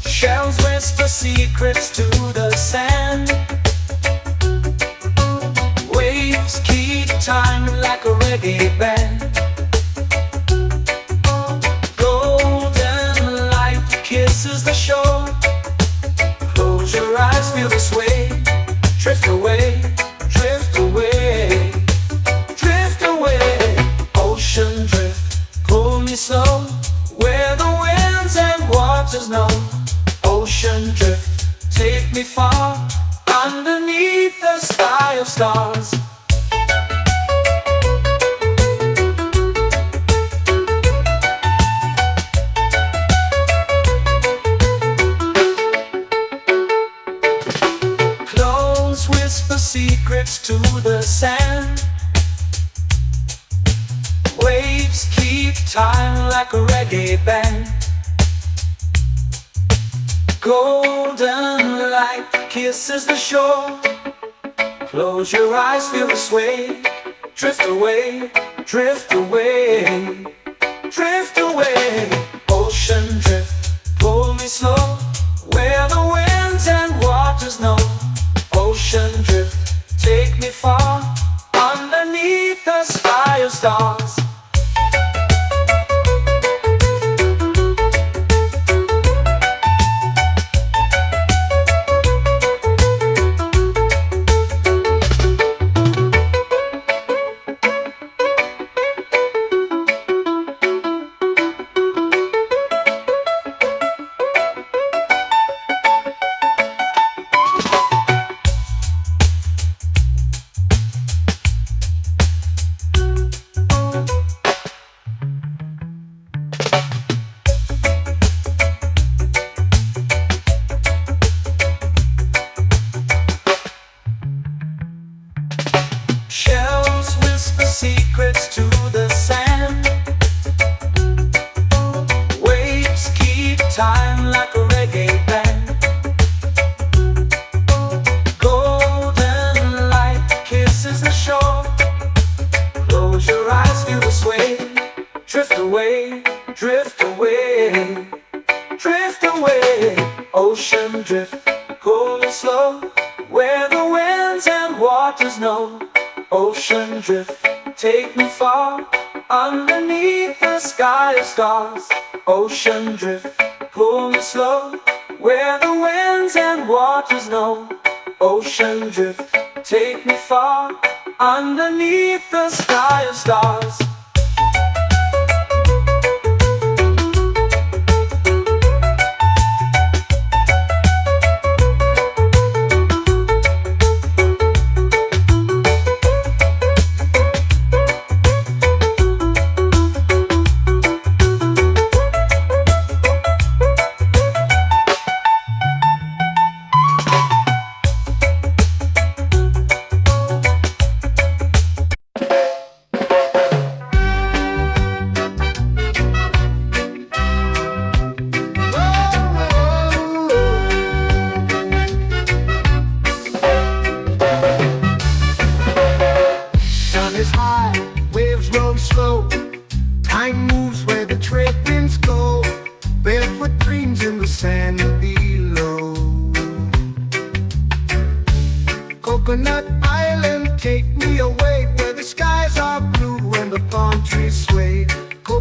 Shells whisper secrets to the sand. Waves keep time like a reggae band. Golden light kisses the shore. Close your eyes, feel the sway. Drift away, drift away, drift away. Ocean drift, pull me slow, where the winds and waters know. Ocean drift, take me far, underneath the sky of stars. Close whisper secrets to the sand. Waves keep time like a reggae band. Golden light kisses the shore. Close your eyes, feel the sway. Drift away, drift away, drift away. Ocean drift, pull me slow, where the winds and waters know. Ocean drift, take me far, underneath the sky of stars. Shells whisper secrets to the sand. Waves keep time like a reggae band. Golden light kisses the shore. Close your eyes, feel the sway. Drift away, drift away, drift away. Ocean drift, pull me slow, where the winds and waters know. Ocean drift, take me far, underneath the sky of stars. Ocean drift, pull me slow, where the winds and waters know. Ocean drift, take me far, underneath the sky of stars.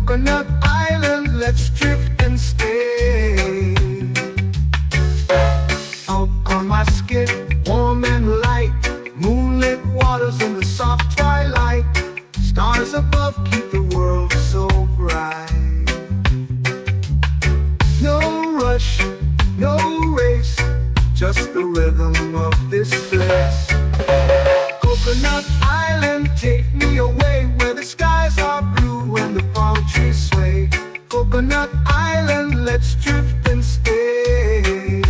Coconut Island, let's drift and stay. Out on my skin, warm and light, moonlit waters in the soft twilight. Stars above keep the world so bright. No rush, no race, just the rhythm of this place. Coconut Island, take me away where the skies are blue and the palm trees sway. Coconut Island, let's drift and stay.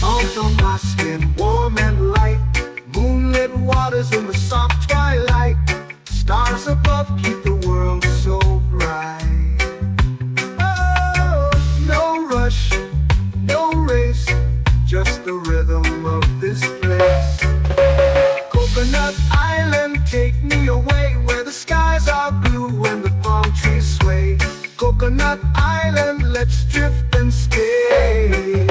Out on my skin, warm and light, moonlit waters in the soft twilight. Stars above keep the world so bright. Oh, no rush, no race, just the rhythm of this place. Coconut Island, take me away where the skies are blue and the palm trees sway. Coconut Island, let's drift and stay.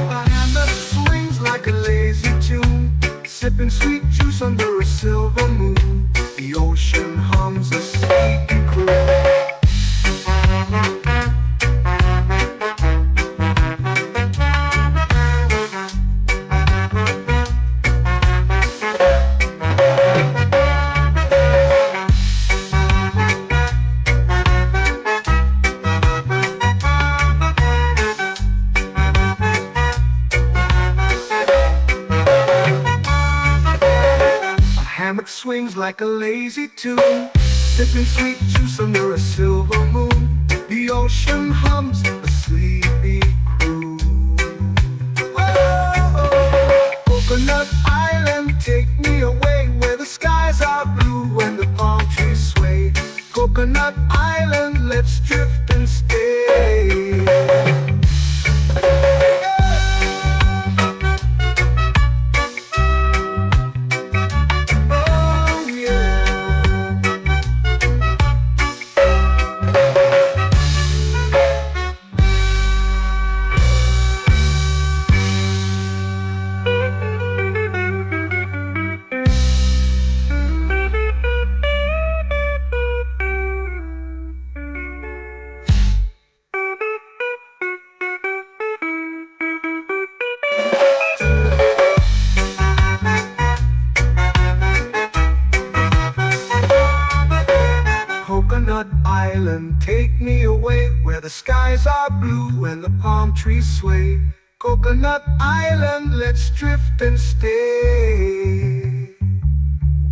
A hand that swings like a lazy tune, sipping sweet juice under a silver moon. The ocean hums a sleepy croon. Hammock swings like a lazy tune, sipping sweet juice under a silver moon. The ocean hums a sleepy croon. Oh, Coconut Island, take me away where the skies are blue and the palm trees sway. Coconut Island, let's drift and stay. Coconut Island, take me away where the skies are blue and the palm trees sway. Coconut Island, let's drift and stay.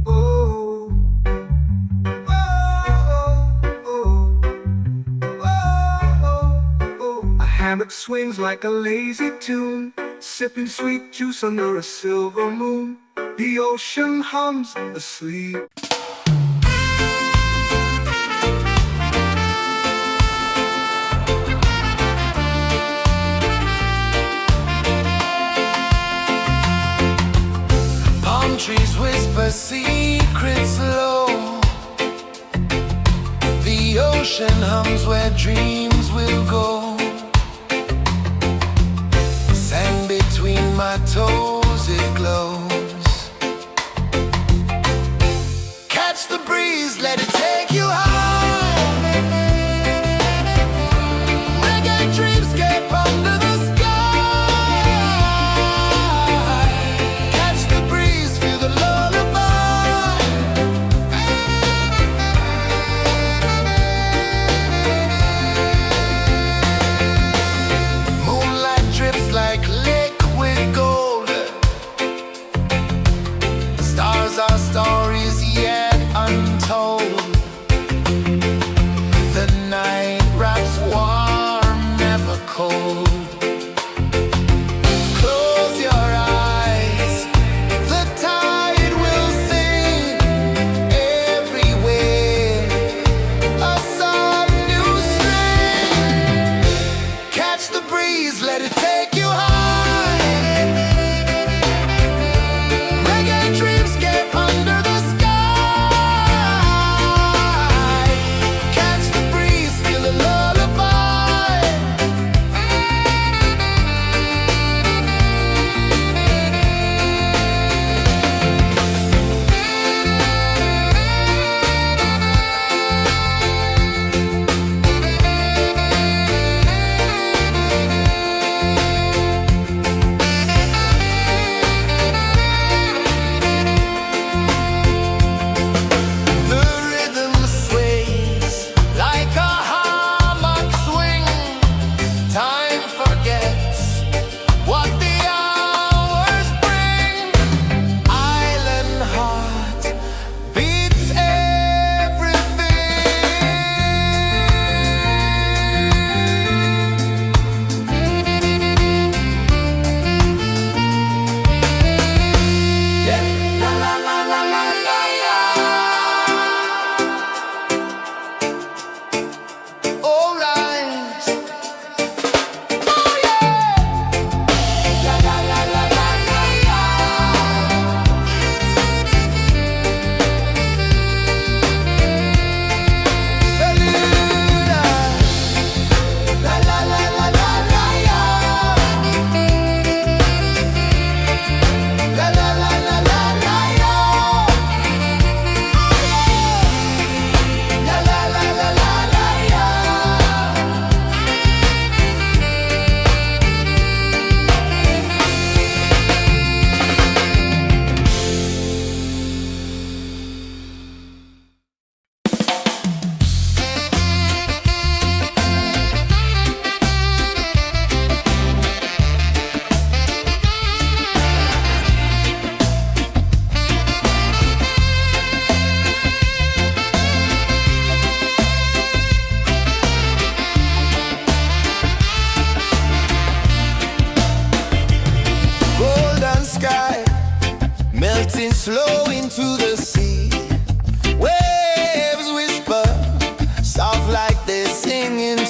Oh, oh, oh, oh, oh. A hammock swings like a lazy tune, sipping sweet juice under a silver moon. The ocean hums asleep. Trees whisper secrets low. The ocean hums where dreams will go. Sand between my toes, it glows. Catch the breeze, let it take you high. Reggae dreamscape under the sky. Our stories yet untold.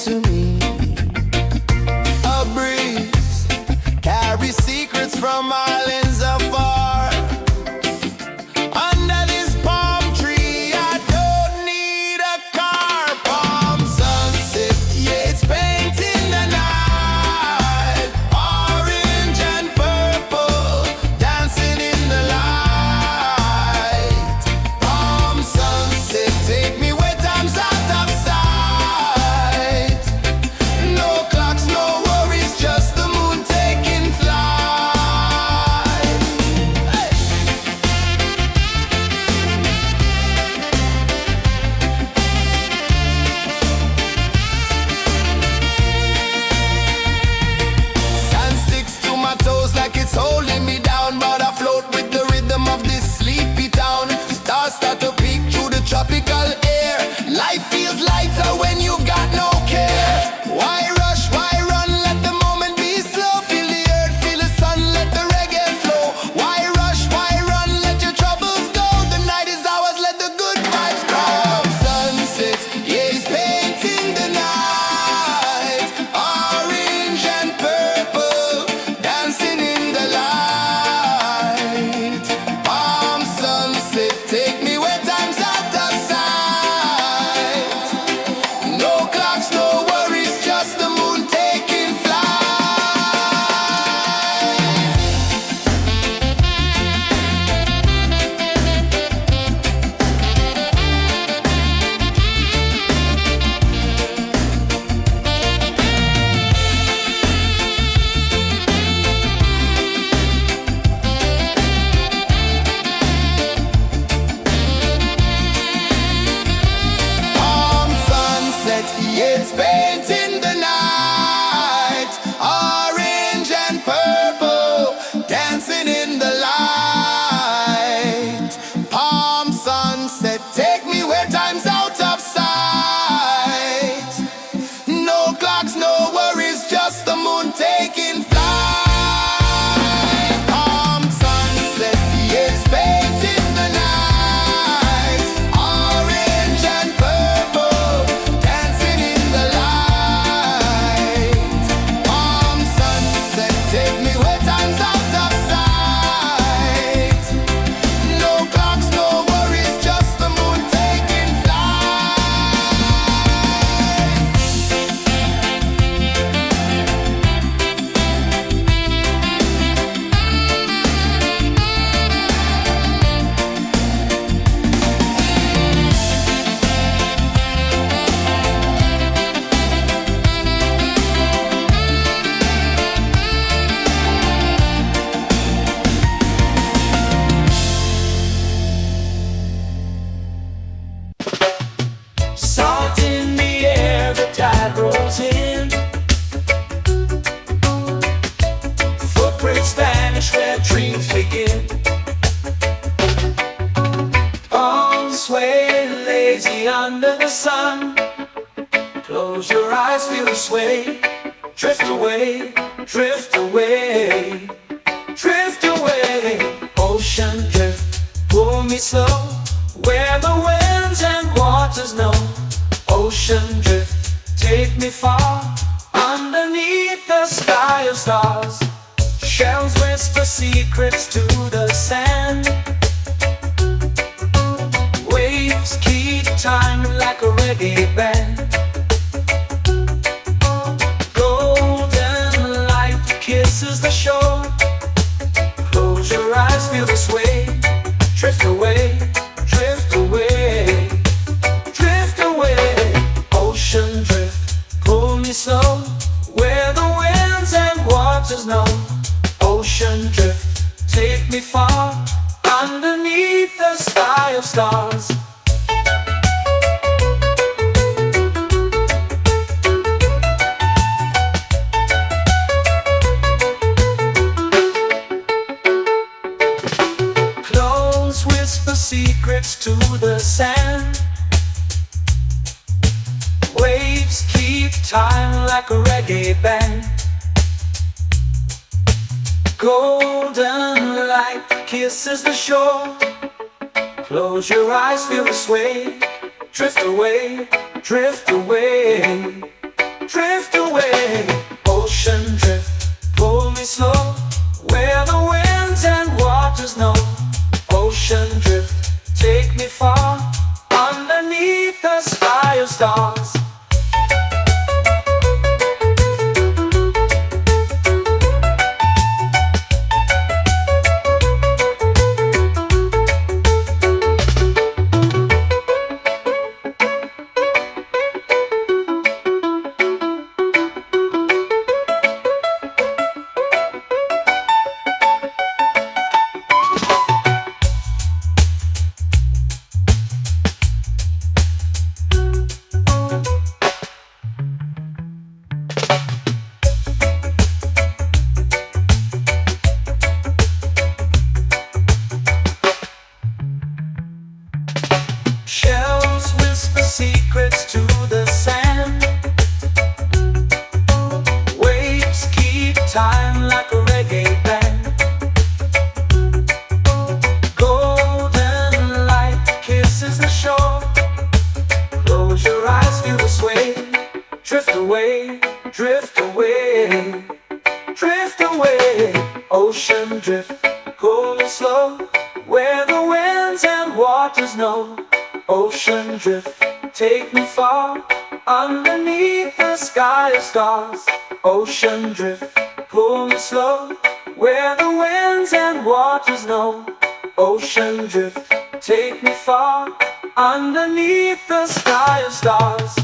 to me. A breeze carries secrets from islands afar. Under this palm tree, I don't need a car. Palm sunset, yeah, it's painting the night. Orange and purple, dancing in the light. Palm sunset, take me where time's out of sight. No clocks, no worries, just the moon taking flight. Hey! Sand sticks to my toes like it's holding me down, but I float with the rhythm of this sleepy town. Stars start to peek through the tropical air. Life feels lighter when you've got no care. Why rush, why run, let the moment be slow. Feel the earth, feel the sun, let the reggae flow. Why rush, why run, let your troubles go. The night is ours, let the good vibes come. Sunset, yeah, it's painting the night. Orange and purple, dancing in the light. Palm sunset, take me where time's out of sight. No clocks, no worries, just the moon taking flight. Palm sunset, yeah, it's painting the night. Orange and purple, dancing in the light. Palm sunset, take me where time's out of sight. No clocks, no worries, just the moon taking flight. Palm sunset, yeah, it's painting the night. Orange and purple, dancing in the light. Palm sunset, take me where time's out of sight. No clocks, no worries, just the moon taking flight. Salt in the air, the tide rolls in. Footprints vanish where dreams begin. Arms sway lazy under the sun. Close your eyes, feel the sway. Drift away, drift away, drift away. Ocean drift, pull me slow, where the winds and waters know. Ocean drift, take me far, underneath the sky of stars. Shells whisper secrets to the sand. Waves keep time like a reggae band. Golden light kisses the shore. Close your eyes, feel the sway. Drift away, drift away, drift away. Ocean drift, pull me slow, where the winds and waters know. Ocean drift, take me far, underneath the sky of stars. Close whisper secrets to the sand. Waves keep time like a reggae band. Golden light kisses the shore. Close your eyes, feel the sway. Drift away, drift away, sky of stars. Shells whisper secrets to the sand. Waves keep time like a reggae band. Golden light kisses the shore. Close your eyes, feel the sway. Drift away, drift away, drift away. Ocean drift, cool and slow, where the winds and waters know. Ocean drift, take me far, underneath the sky of stars. Ocean drift, pull me slow, where the winds and waters know. Ocean drift, take me far, underneath the sky of stars.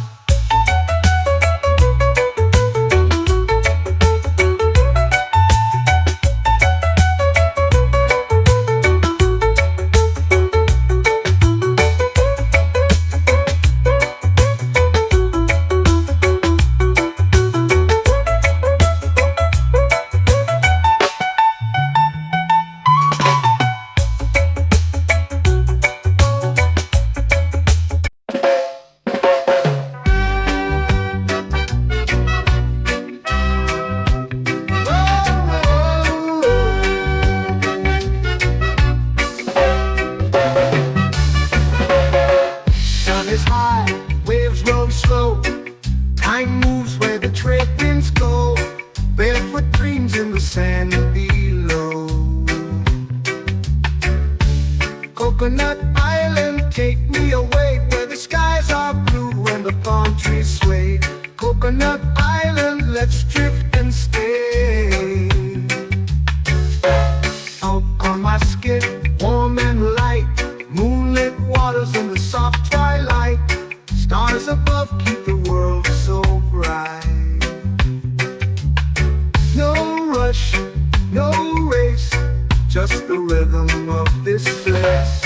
Time moves where the trade winds go. Barefoot dreams in the sand below. Coconut Island, take me away, where the skies are blue and the palm trees sway. Coconut Island, let's drift and stay. Out on my skin, warm and light, moonlit waters in the soft twilight. Stars above keep the world so bright. No rush, no race, just the rhythm of this place.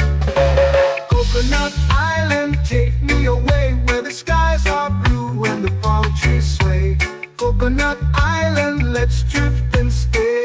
Coconut Island, take me away, where the skies are blue and the palm trees sway. Coconut Island, let's drift and stay.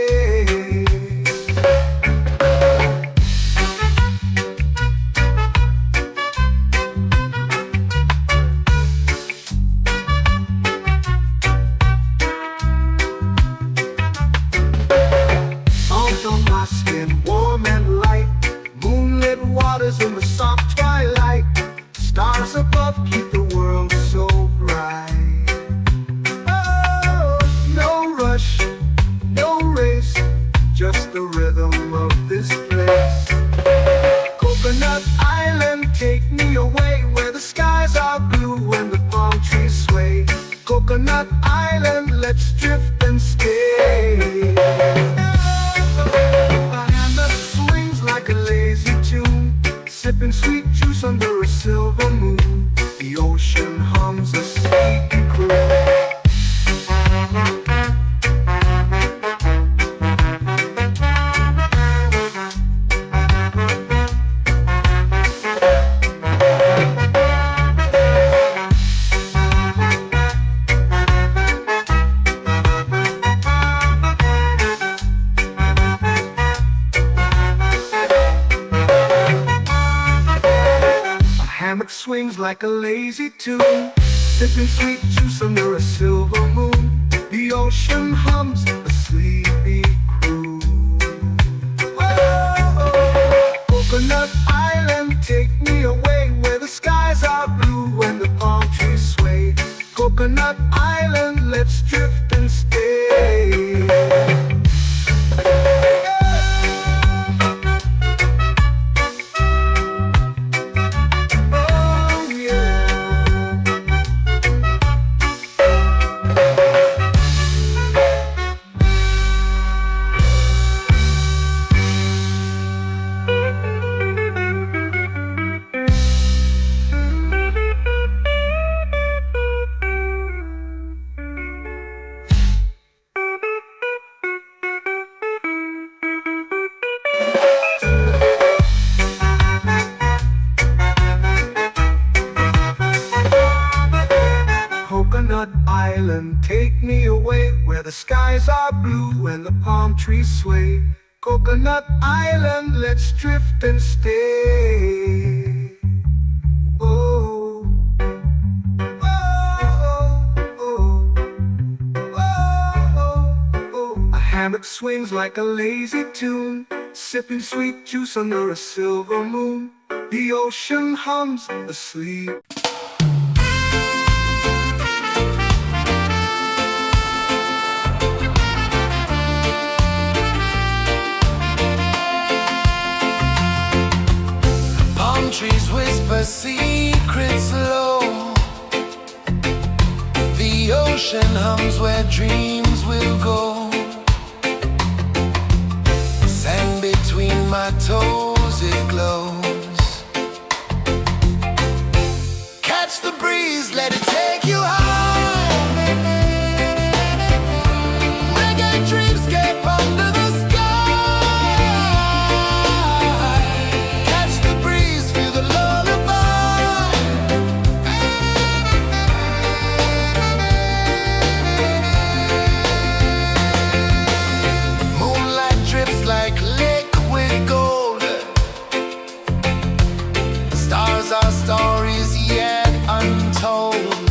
In the soft twilight, stars above keep the world so bright. Oh, no rush, no race, just the rhythm of this place. Coconut Island, take me away, where the skies are blue and the palm trees sway. Coconut Island, let's drift and stay. A hand that swings like a lazy tune, sipping sweet juice under a silver moon. The ocean hums a sleepy croon. Hammock swings like a lazy tune, sipping sweet juice under a silver moon. The ocean hums a sleepy croon. Whoa, Coconut Island, take me away, where the skies are blue and the palm trees sway. Coconut Island, let's drift and stay. Coconut Island, take me away, where the skies are blue and the palm trees sway. Coconut Island, let's drift and stay. Oh, oh, oh, oh, oh. A hammock swings like a lazy tune, sipping sweet juice under a silver moon. The ocean hums asleep. Palm trees whisper secrets low. The ocean hums where dreams will go. Sand between my toes, it glows. Catch the breeze, let it take you high. Reggae dreamscape under the sky. Catch the breeze, feel the lullaby. Moonlight drips like liquid gold. Stars are stories yet untold.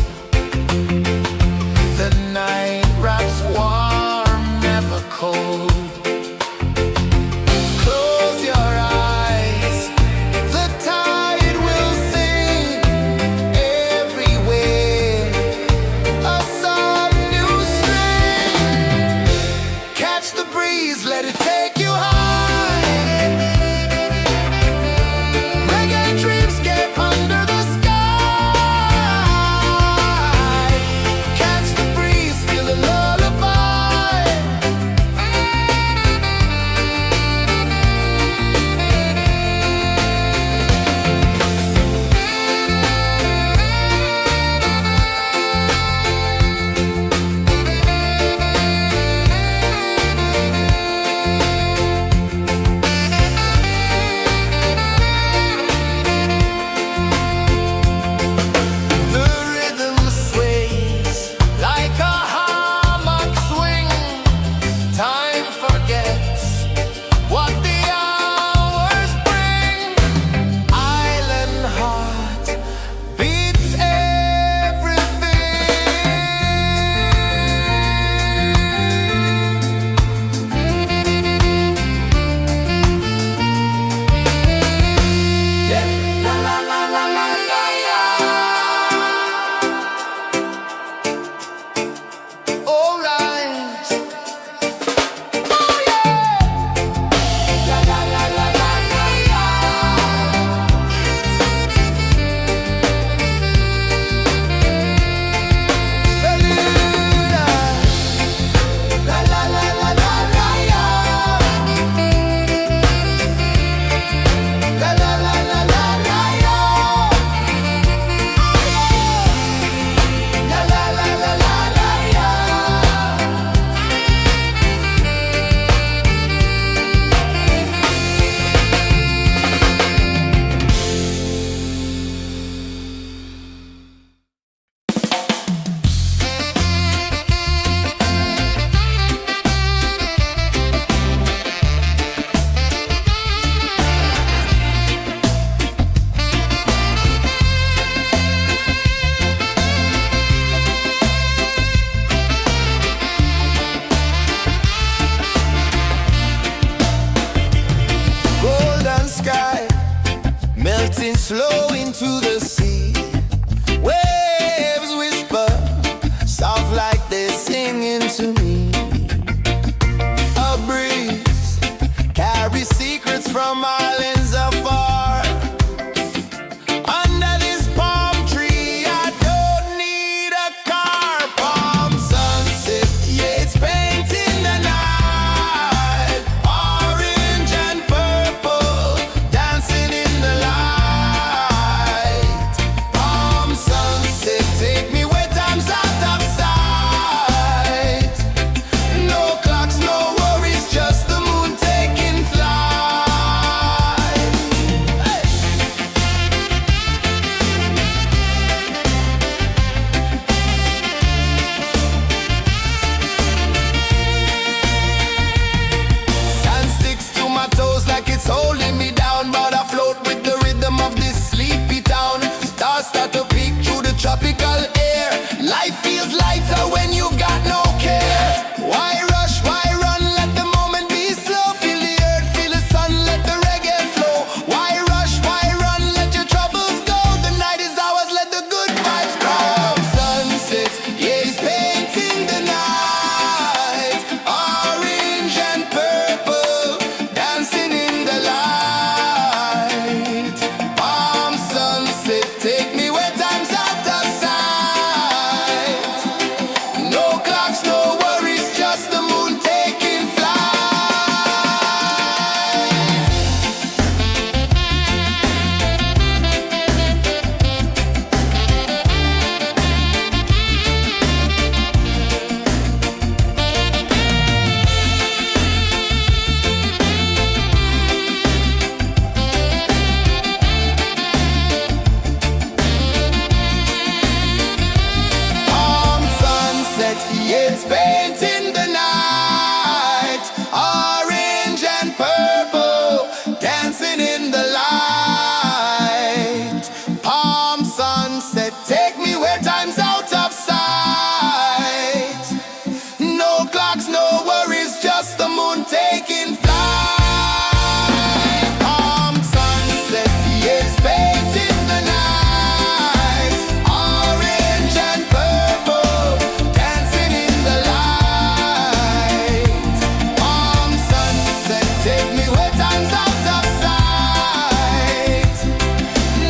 It's painting the night, orange and purple, dancing in the light. Palm sunset, take me where time's out of sight. No clocks, no worries, just the moon taking flight. Palm sunset, it's painting the night, orange and purple, dancing in the light. Palm sunset, take me where time's out of sight.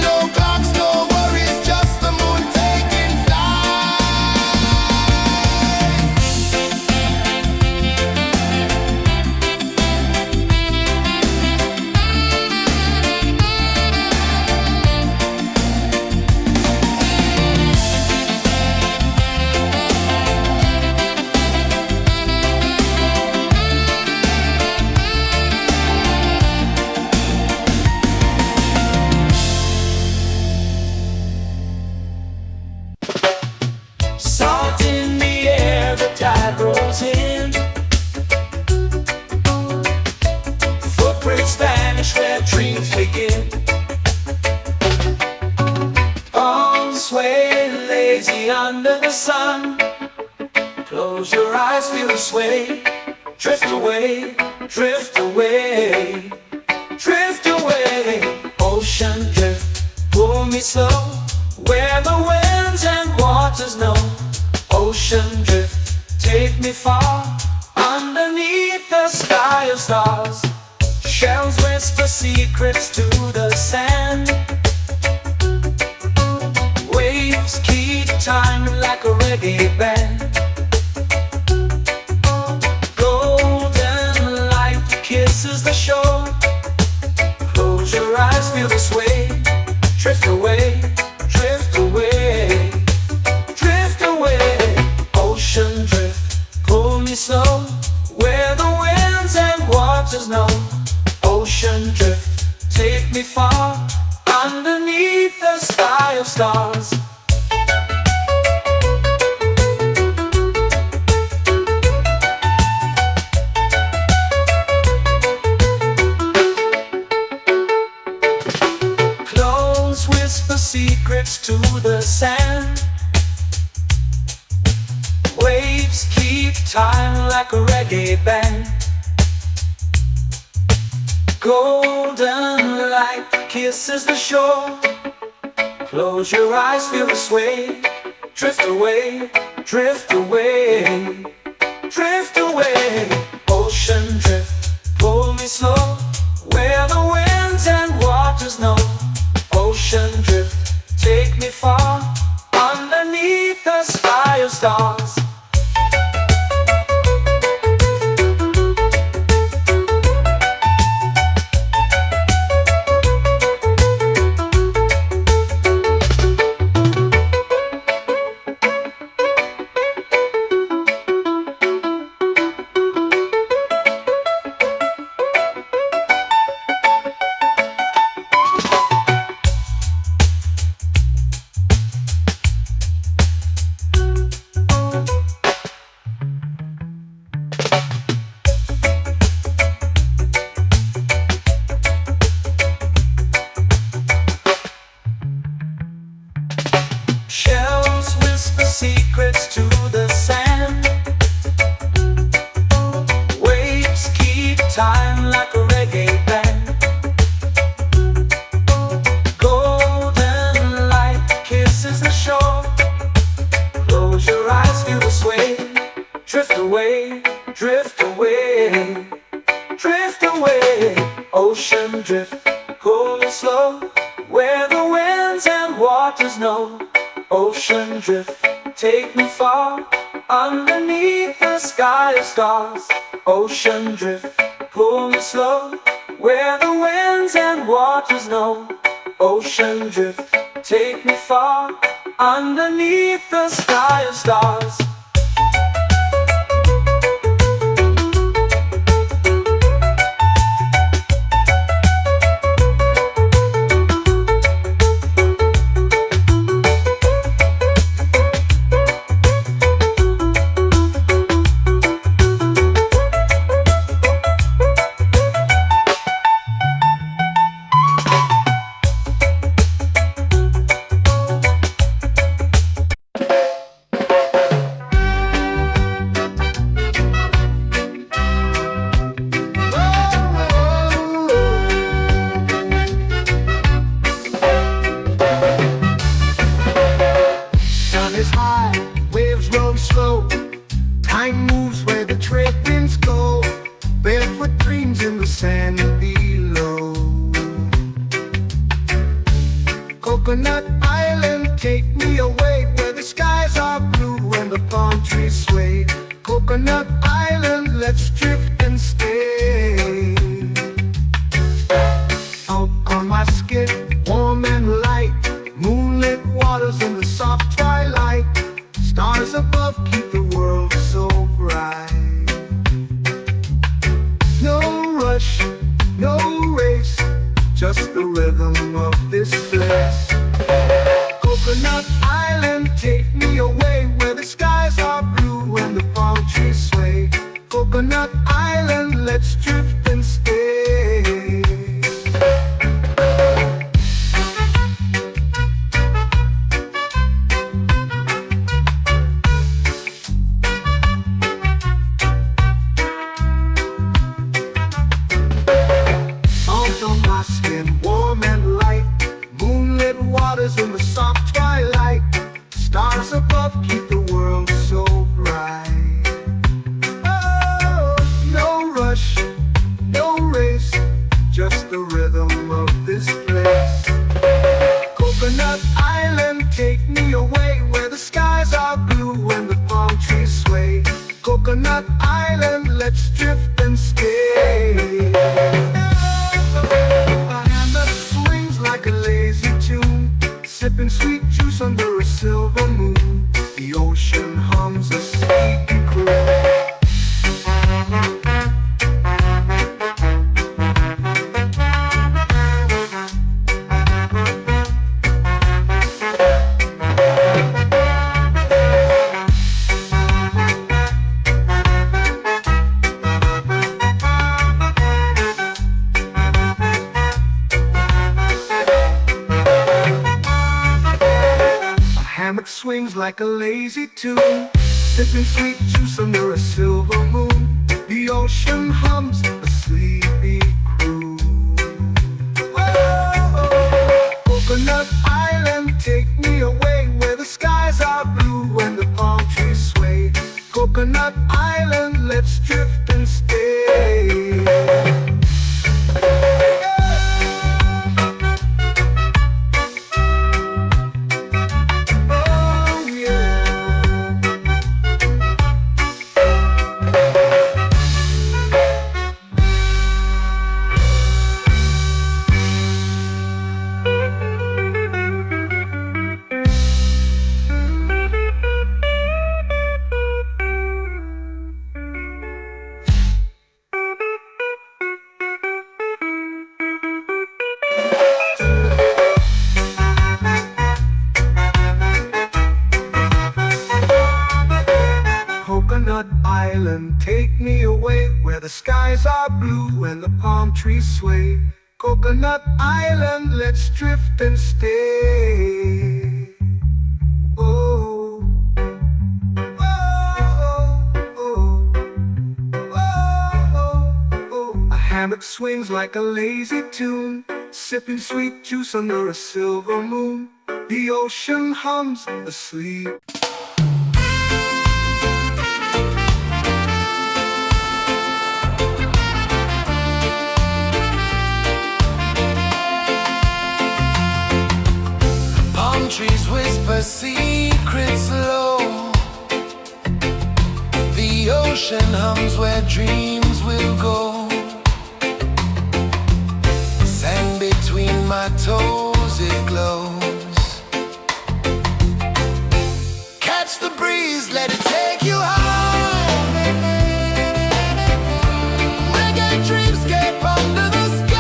No clocks, no worries, just the moon taking flight. Salt in the air, the tide rolls in. Footprints vanish where dreams begin. Arms sway lazy under the sun. Close your eyes, feel the sway. Drift away, drift away, drift away. Ocean drift, pull me slow, where the winds and waters know. Ocean drift, take me far, underneath the sky of stars. Shells whisper secrets to the sand. Waves keep time like a reggae band. Golden light kisses the shore. Close your eyes, feel the sway. Drift away, drift away, drift away. Ocean drift, pull me slow, where the winds and waters know. Ocean drift, take me far, underneath the sky of stars. Close whisper secrets to the sand. Waves keep time like a reggae band. Golden light kisses the shore. Close your eyes, feel the sway. Drift away, drift away, drift away. Ocean drift, pull me slow, where the winds and waters know. Ocean drift, take me far, underneath the sky of stars. Shells whisper secrets to the sand. Waves keep time like a reggae band. Golden light kisses the shore. Close your eyes, feel the sway. Drift away, drift away, drift away. Ocean drift, pull me slow, where the winds and waters know. Ocean drift, take me far, underneath the sky of stars. Ocean drift, pull me slow, where the winds and waters know. Ocean drift, take me far, underneath the sky of stars. Waves roll slow, time moves where the trade winds go. Barefoot dreams in the sand below. Coconut Island, take me away where the skies are blue and the palm trees sway. Coconut Island, let's drift and stay. Out on my skin, warm and light, moonlit waters in the soft twilight. Stars above keep the world so bright. No rush, no race, just the rhythm of this place. Coconut Island, take me away where the skies are blue and the palm trees sway. Coconut Island, let's drift and stay. Salt on my skin, warm and light, moonlit waters in the soft twilight. Stars above keep the world so bright. Oh, no rush, no race, just the rhythm of this place. Coconut Island, take me away where the skies are blue and the palm trees sway. Coconut Island, let's drift and stay. A hand that swings like a lazy tune, sipping sweet juice under a silver moon. The ocean hums a sleepy croon. Hammock swings like a lazy tune, sipping sweet juice under a silver moon. The ocean hums a sleepy croon. Whoa, Coconut Island, take me away where the skies are blue and the palm trees sway. Coconut Island, let's drift and stay. Coconut Island, take me away where the skies are blue and the palm trees sway. Coconut Island, let's drift and stay. Oh, oh, oh, oh, oh. A hammock swings like a lazy tune, sipping sweet juice under a silver moon. The ocean hums asleep. Trees whisper secrets low. The ocean hums where dreams will go. Sand between my toes, it glows. Catch the breeze, let it take you high. Reggae dreamscape under the sky.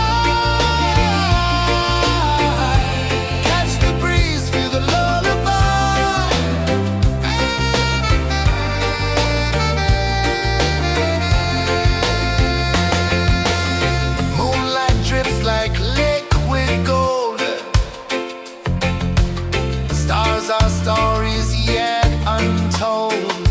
Our stories yet untold.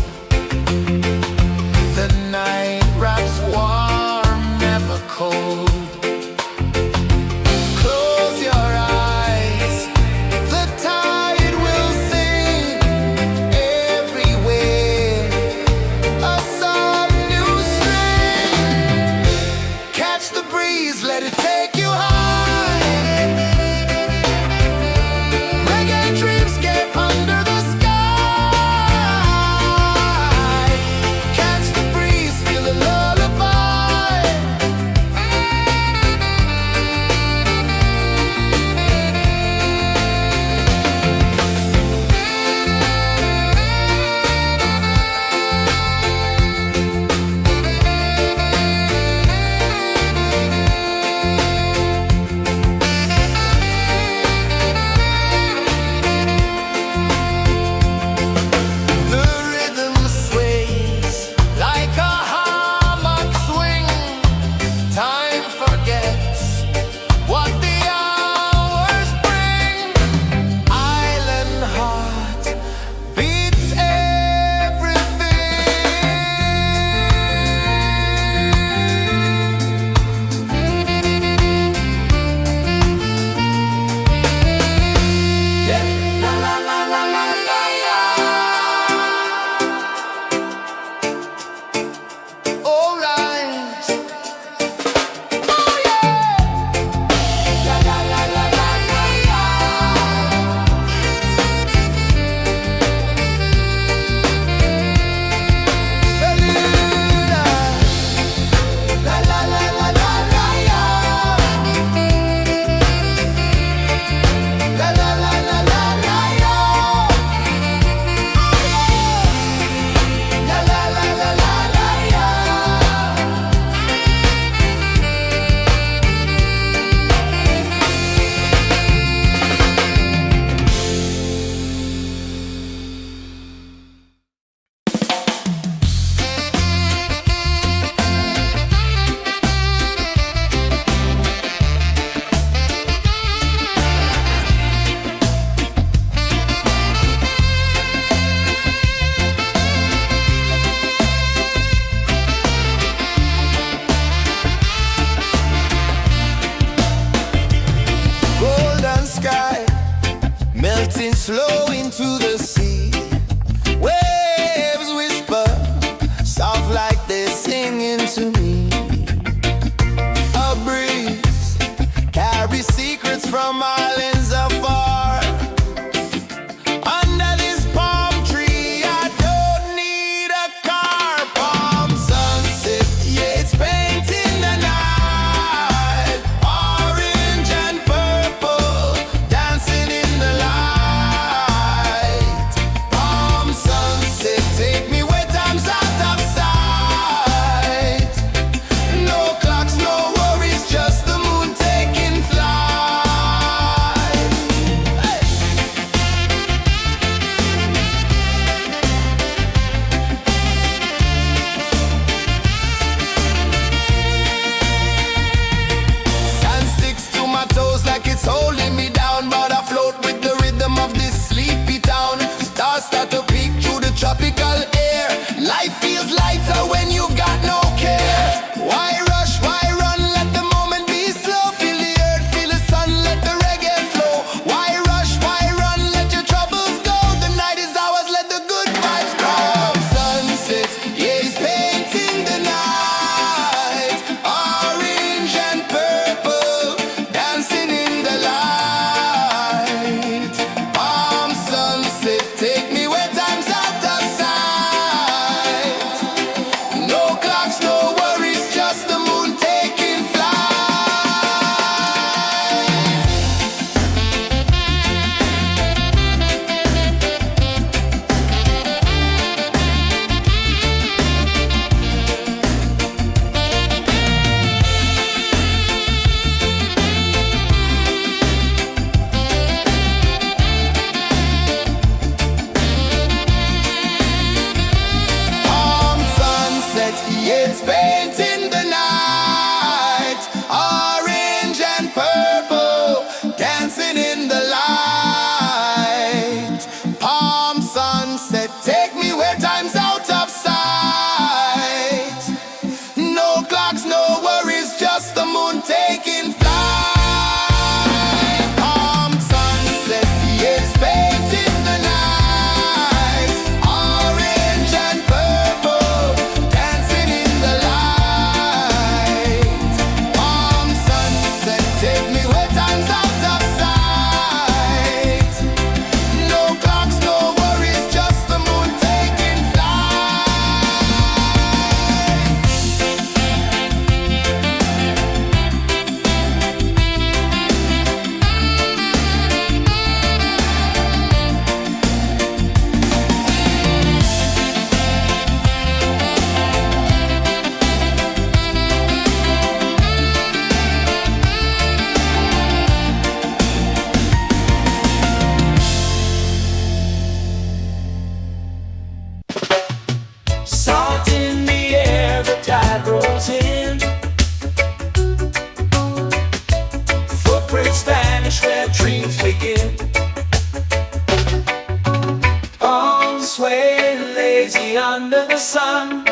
lazy under the sun.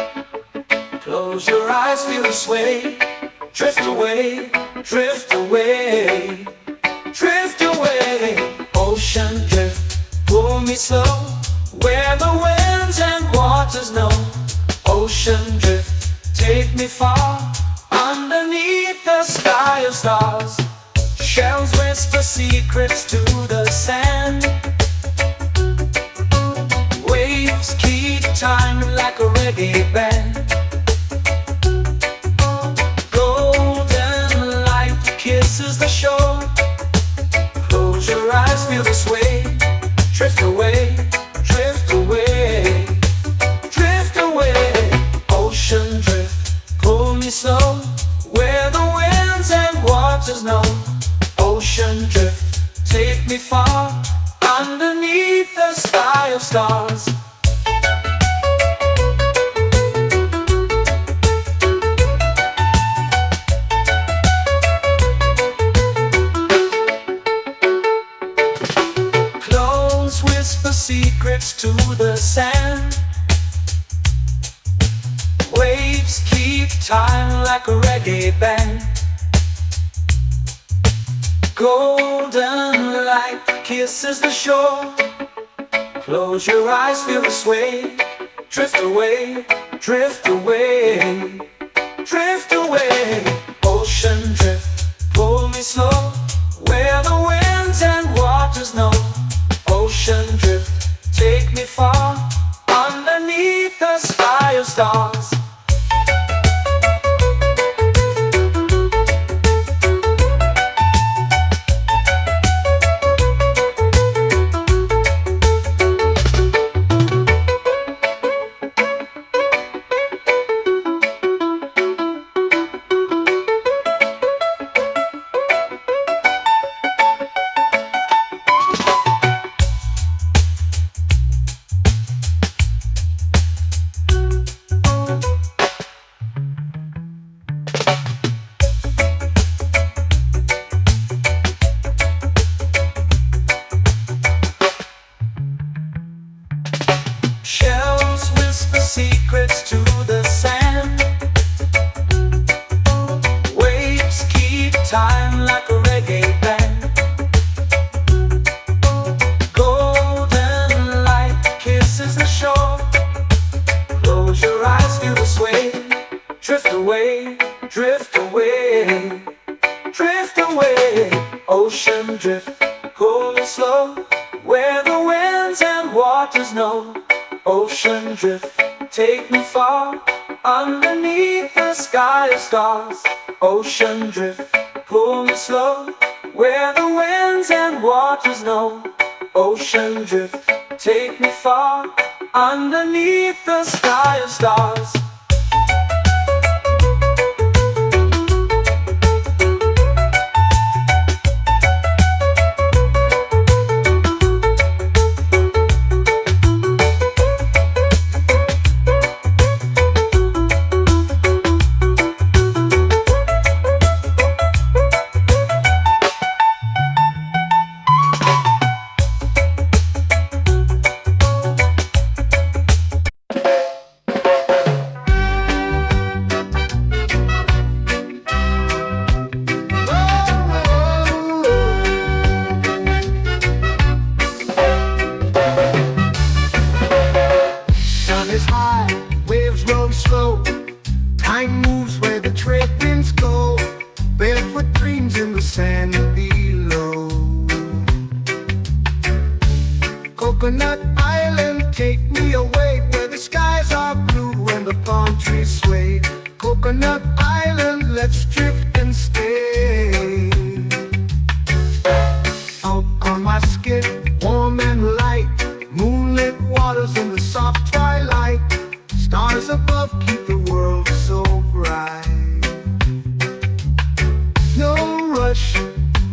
Close your eyes, feel the sway. Drift away, drift away, drift away. Ocean drift, pull me slow, where the winds and waters know. Ocean drift, take me far, underneath the sky of stars. Shells whisper secrets to the sand. Waves keep time like a reggae band. Golden light kisses the shore. Close your eyes, feel the sway. Drift away, drift away, drift away. Ocean drift, pull me slow, where the winds and waters know. Ocean drift, take me far, underneath the sky of stars. Clones whisper secrets to the sand. Waves keep time like a reggae band. Golden light kisses the shore. Close your eyes, feel the sway. Drift away, drift away, drift away. Ocean drift, pull me slow, where the winds and waters know. Ocean drift, take me far, underneath the sky of stars. Shells whisper secrets to the sand. Waves keep time like a reggae band. Golden light kisses the shore. Close your eyes, feel the sway. Drift away, drift away, drift away. Ocean drift, pull me slow, where the winds and waters know. Ocean drift, take me far, underneath the sky of stars. Ocean drift, pull me slow, where the winds and waters know. Ocean drift, take me far, underneath the sky of stars. Time moves where the trade winds go. Barefoot dreams in the sand below. Coconut Island, take me away, where the skies are blue and the palm trees sway. Coconut Island, let's drift and stay. Out on my skin, warm and light, moonlit waters in the soft twilight. Stars above keep the world so bright. No rush,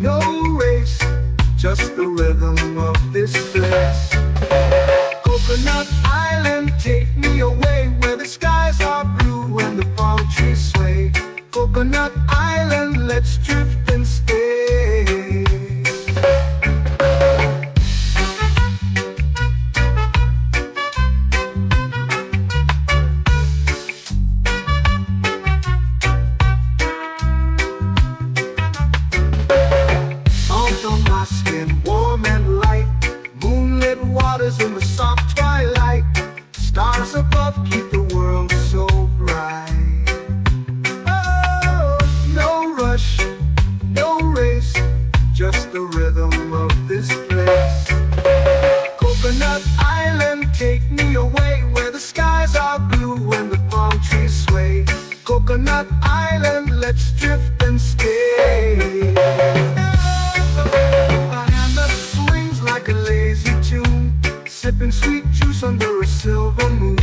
no race, just the rhythm of this place. Coconut Island, take me away, where the skies are blue and the palm trees sway. Coconut Island, let's drift and stay. Stars above keep the world so bright. Oh, no rush, no race, just the rhythm of this place. Coconut Island, take me away where the skies are blue and the palm trees sway. Coconut Island, let's drift and stay. A hand that swings like a lazy tune, sipping sweet juice under a silver moon.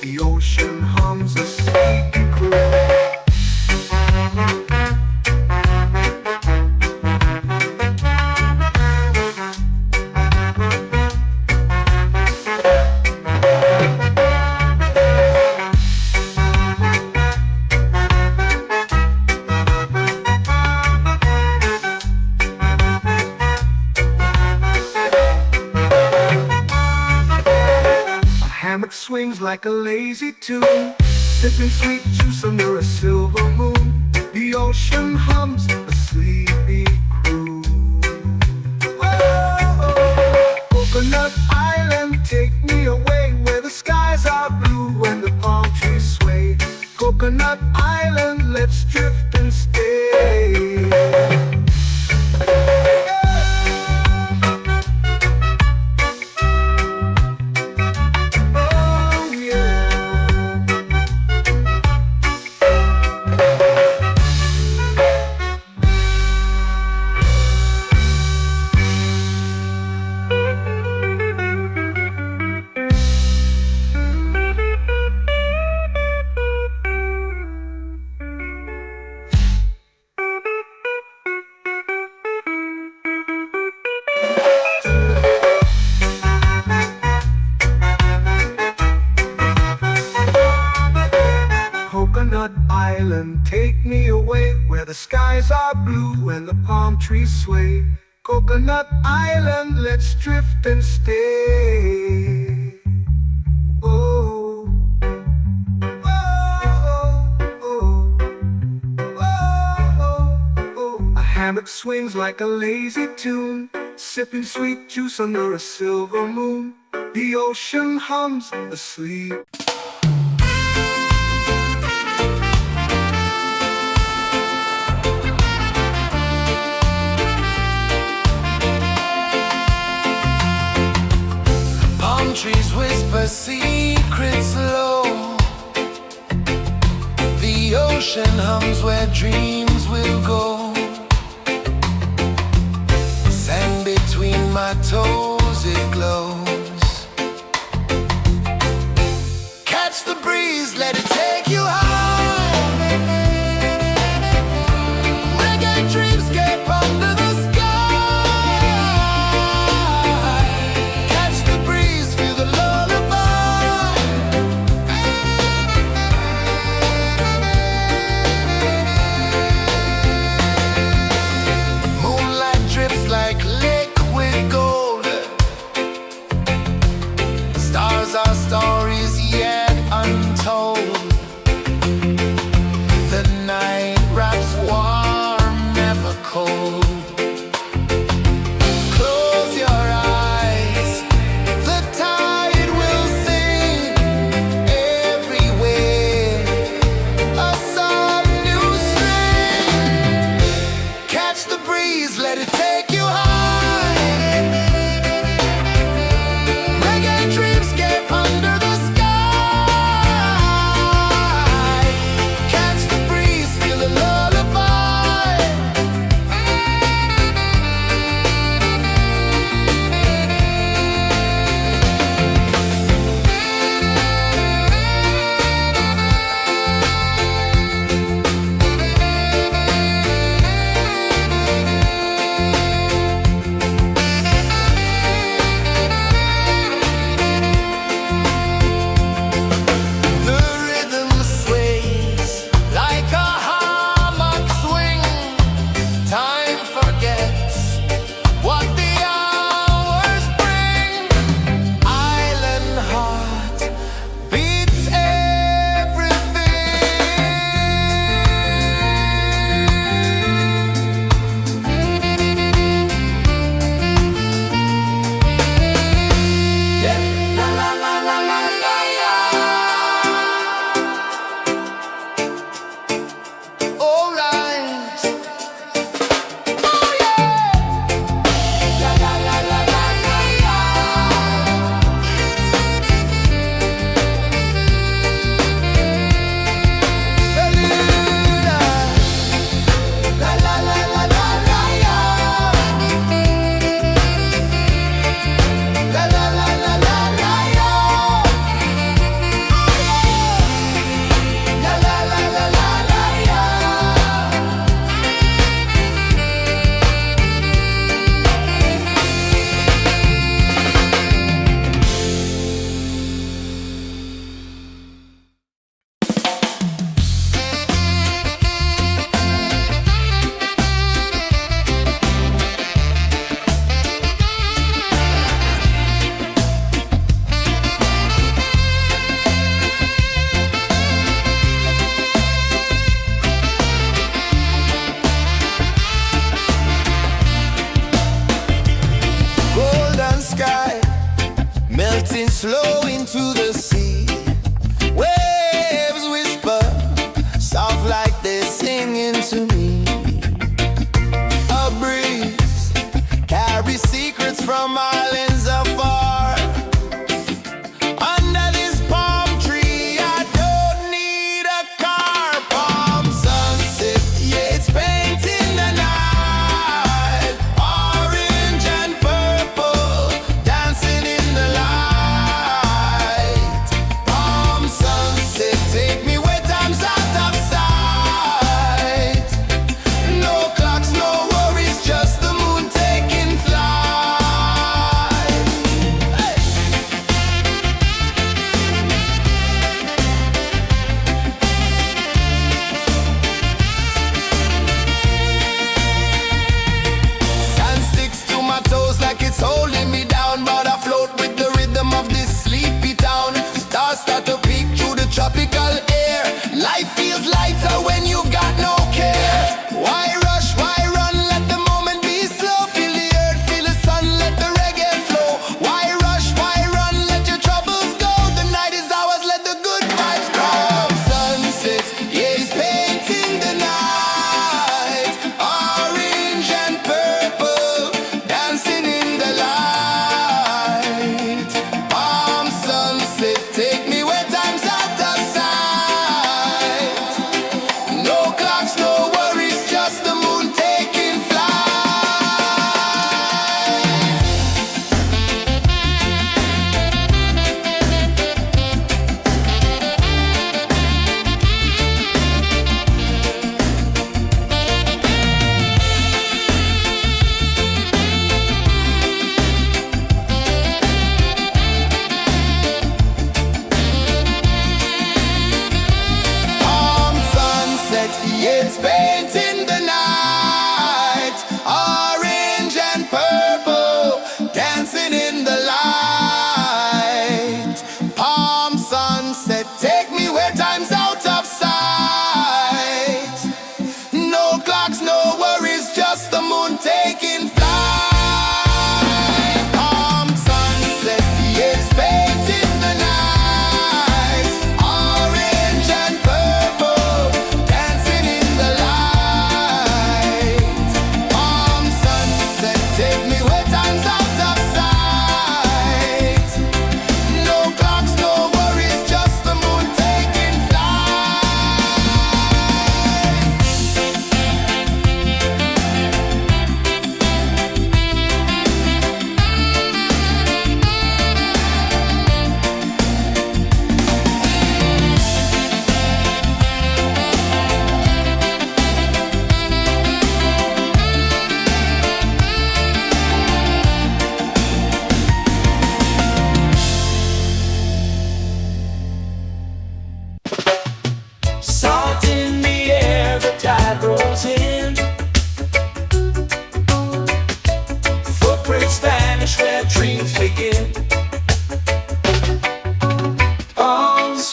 The ocean hums a sleepy croon. Hammock swings like a lazy tune, sipping sweet juice under a silver moon. The ocean hums a sleepy croon. Oh, Coconut Island, take me away where the skies are blue and the palm trees sway. Coconut Island, let's drift and stay. Coconut Island, take me away where the skies are blue and the palm trees sway. Coconut Island, let's drift and stay. Oh, oh, oh, oh, oh. A hammock swings like a lazy tune, sipping sweet juice under a silver moon. The ocean hums asleep. Trees whisper secrets low. The ocean hums where dreams will go. Sand between my toes, it glows. Catch the breeze, let it take you high. Reggae dreamscape under the our stories yet untold.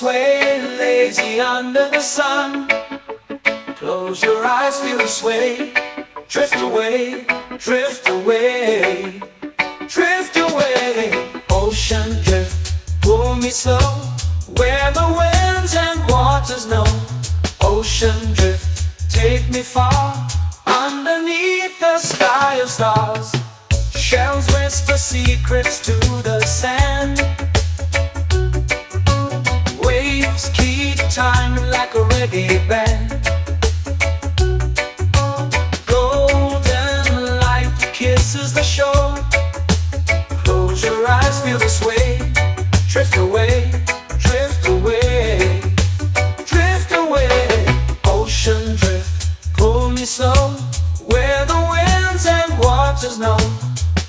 sway lazy under the sun. Close your eyes, feel the sway. Drift away, drift away, drift away. Ocean drift, pull me slow, where the winds and waters know. Ocean drift, take me far, underneath the sky of stars. Shells whisper secrets to the sand. Waves keep time like a reggae band. Golden light kisses the shore. Close your eyes, feel the sway. Drift away, drift away, drift away. Ocean drift, pull me slow, where the winds and waters know.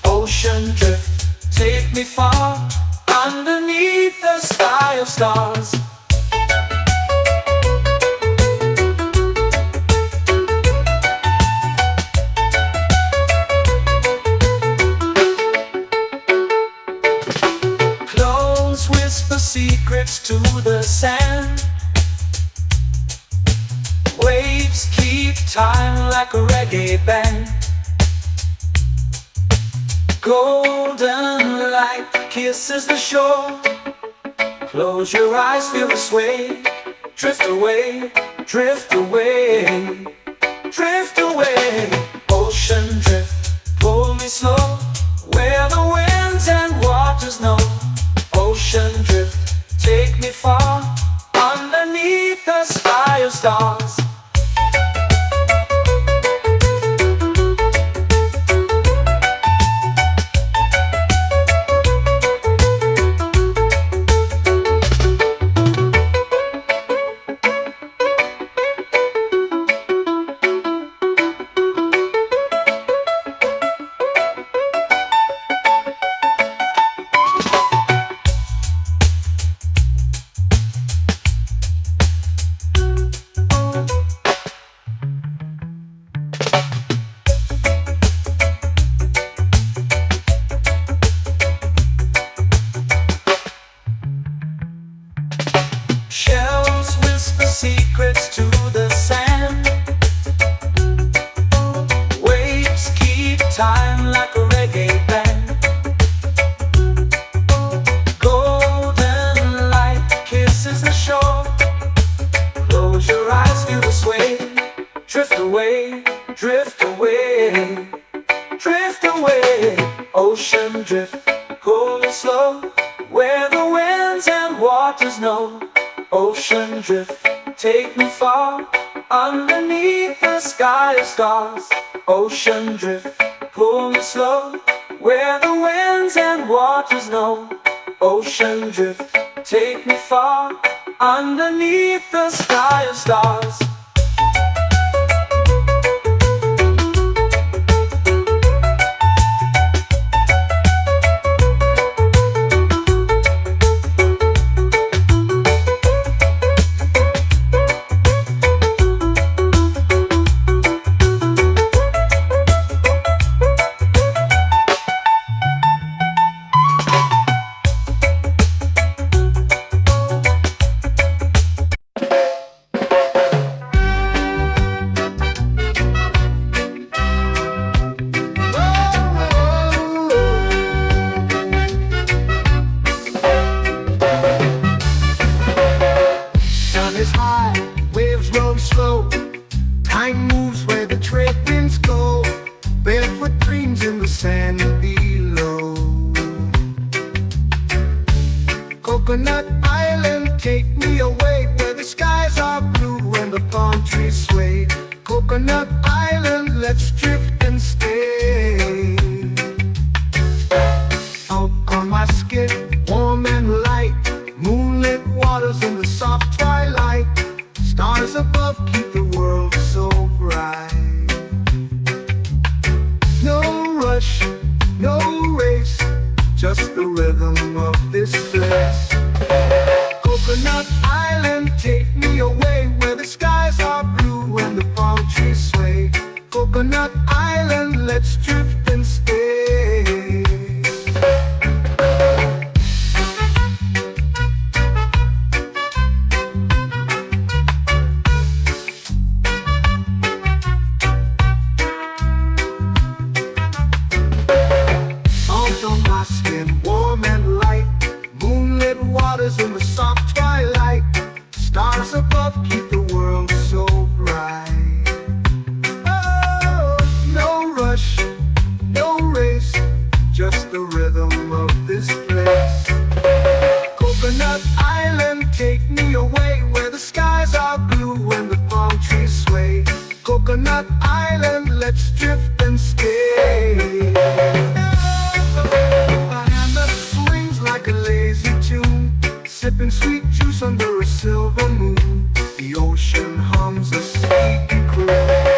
Ocean drift, take me far, underneath the sky of stars. Close whisper secrets to the sand. Waves keep time like a reggae band. Golden light kisses the shore. Close your eyes, feel the sway. Drift away, drift away, drift away. Ocean drift, pull me slow, where the winds and waters know. Ocean drift, take me far, underneath the sky of stars. Shells whisper secrets to the sand. Waves keep time like a reggae band. Golden light kisses the shore. Close your eyes, feel the sway. Drift away, drift away, drift away. Ocean drift, pull me slow, where the winds and waters know. Ocean drift, take me far, underneath the sky of stars. Ocean drift, pull me slow, where the winds and waters know. Ocean drift, take me far, underneath the sky of stars. away where the skies are blue and the palm trees sway. Coconut Island, let's drift and stay. A hand that swings like a lazy tune, sipping sweet juice under a silver moon. The ocean hums a sleepy croon.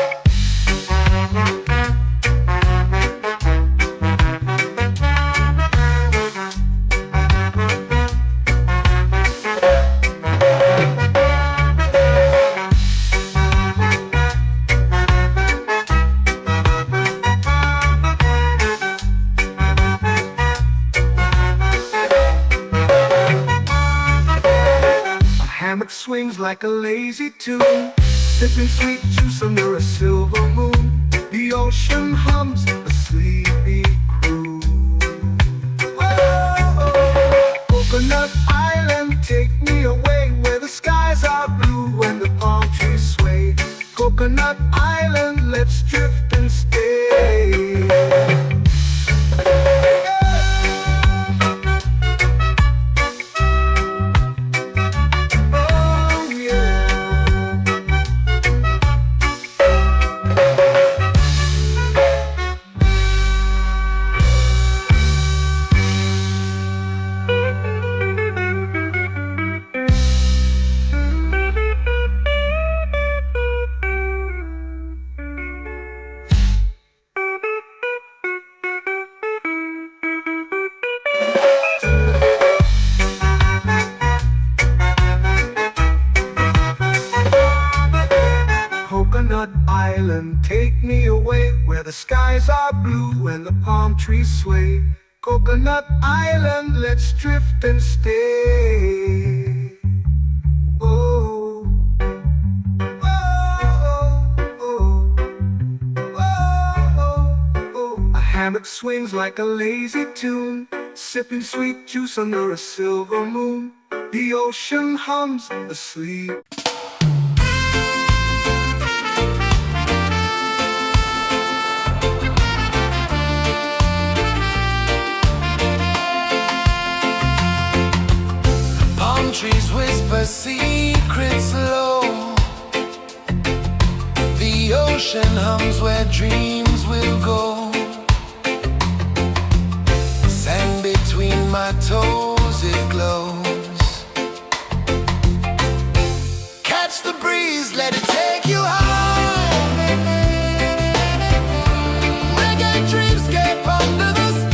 Hammock swings like a lazy tune, sipping sweet juice under a silver moon. The ocean hums a sleepy croon. Whoa, Coconut Island, take me away where the skies are blue and the palm trees sway. Coconut Island, let's drift and stay. Coconut Island, take me away where the skies are blue and the palm trees sway. Coconut Island, let's drift and stay. Oh, oh, oh, oh, oh. A hammock swings like a lazy tune, sipping sweet juice under a silver moon. The ocean hums asleep. Trees whisper secrets low. The ocean hums where dreams will go. Sand between my toes, it glows. Catch the breeze, let it take you high. Reggae dreamscape under the sky.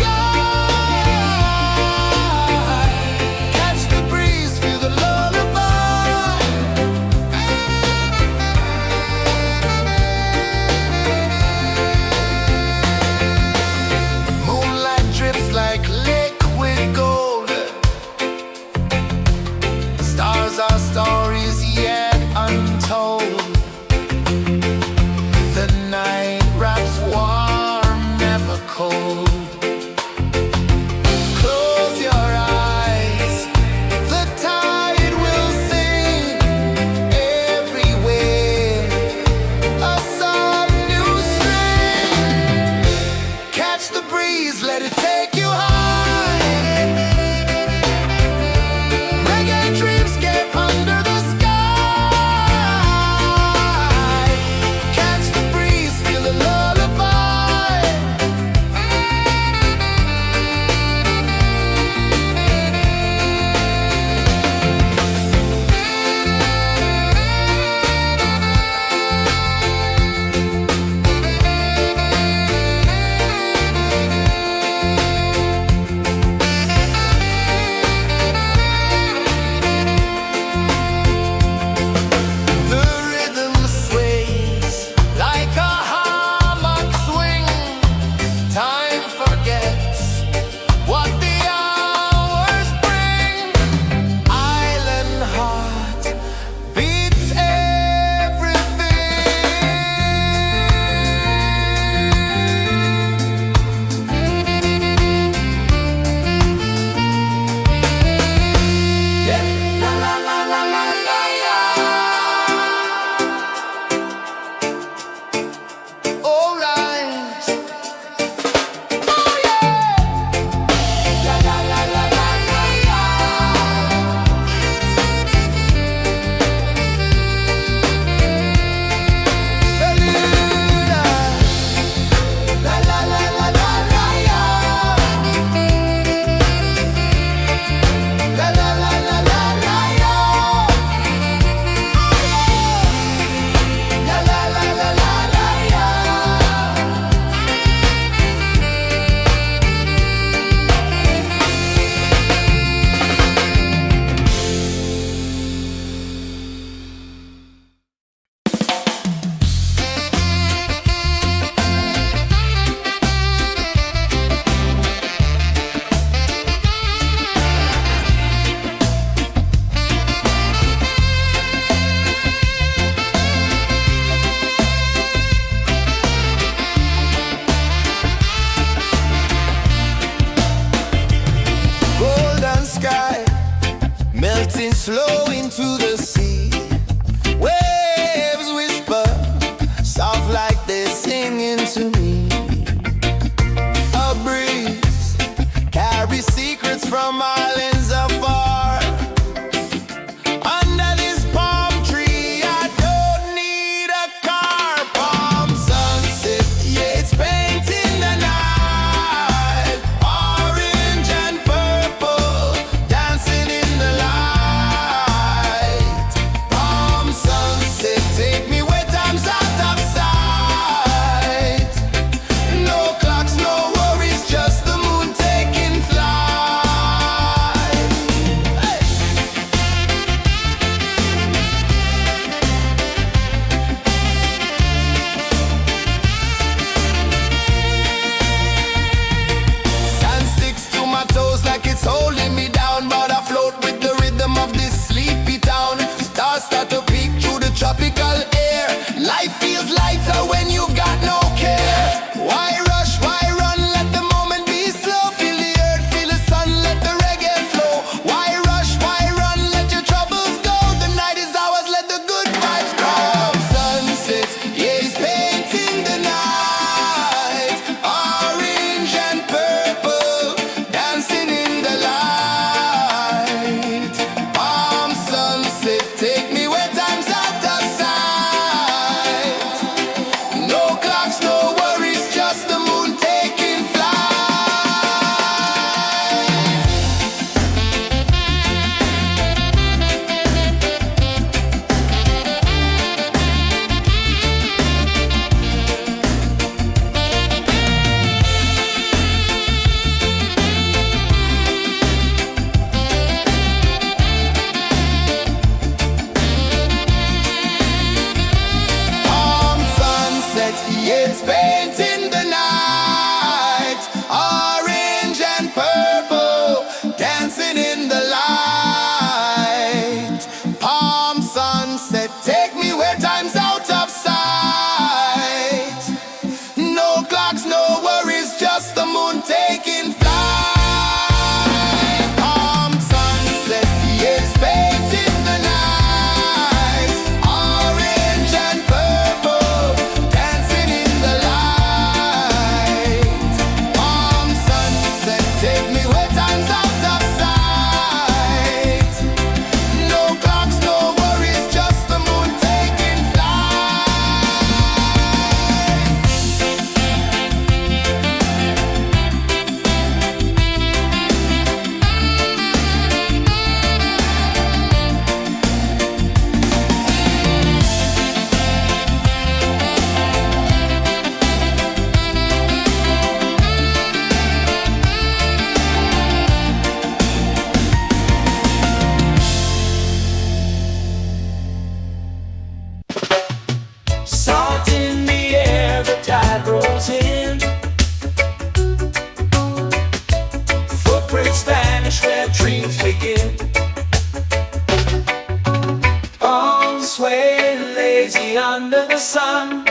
lazy under the sun.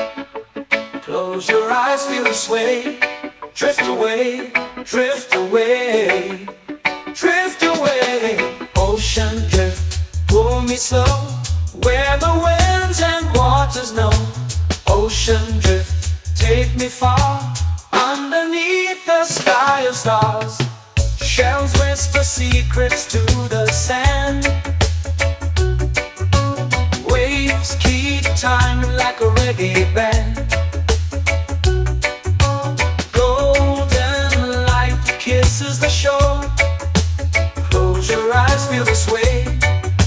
Close your eyes, feel the sway. Drift away, drift away, drift away. Ocean drift, pull me slow, where the winds and waters know. Ocean drift, take me far, underneath the sky of stars. Shells whisper secrets to the sand. Waves keep time like a reggae band. Golden light kisses the shore. Close your eyes, feel the sway.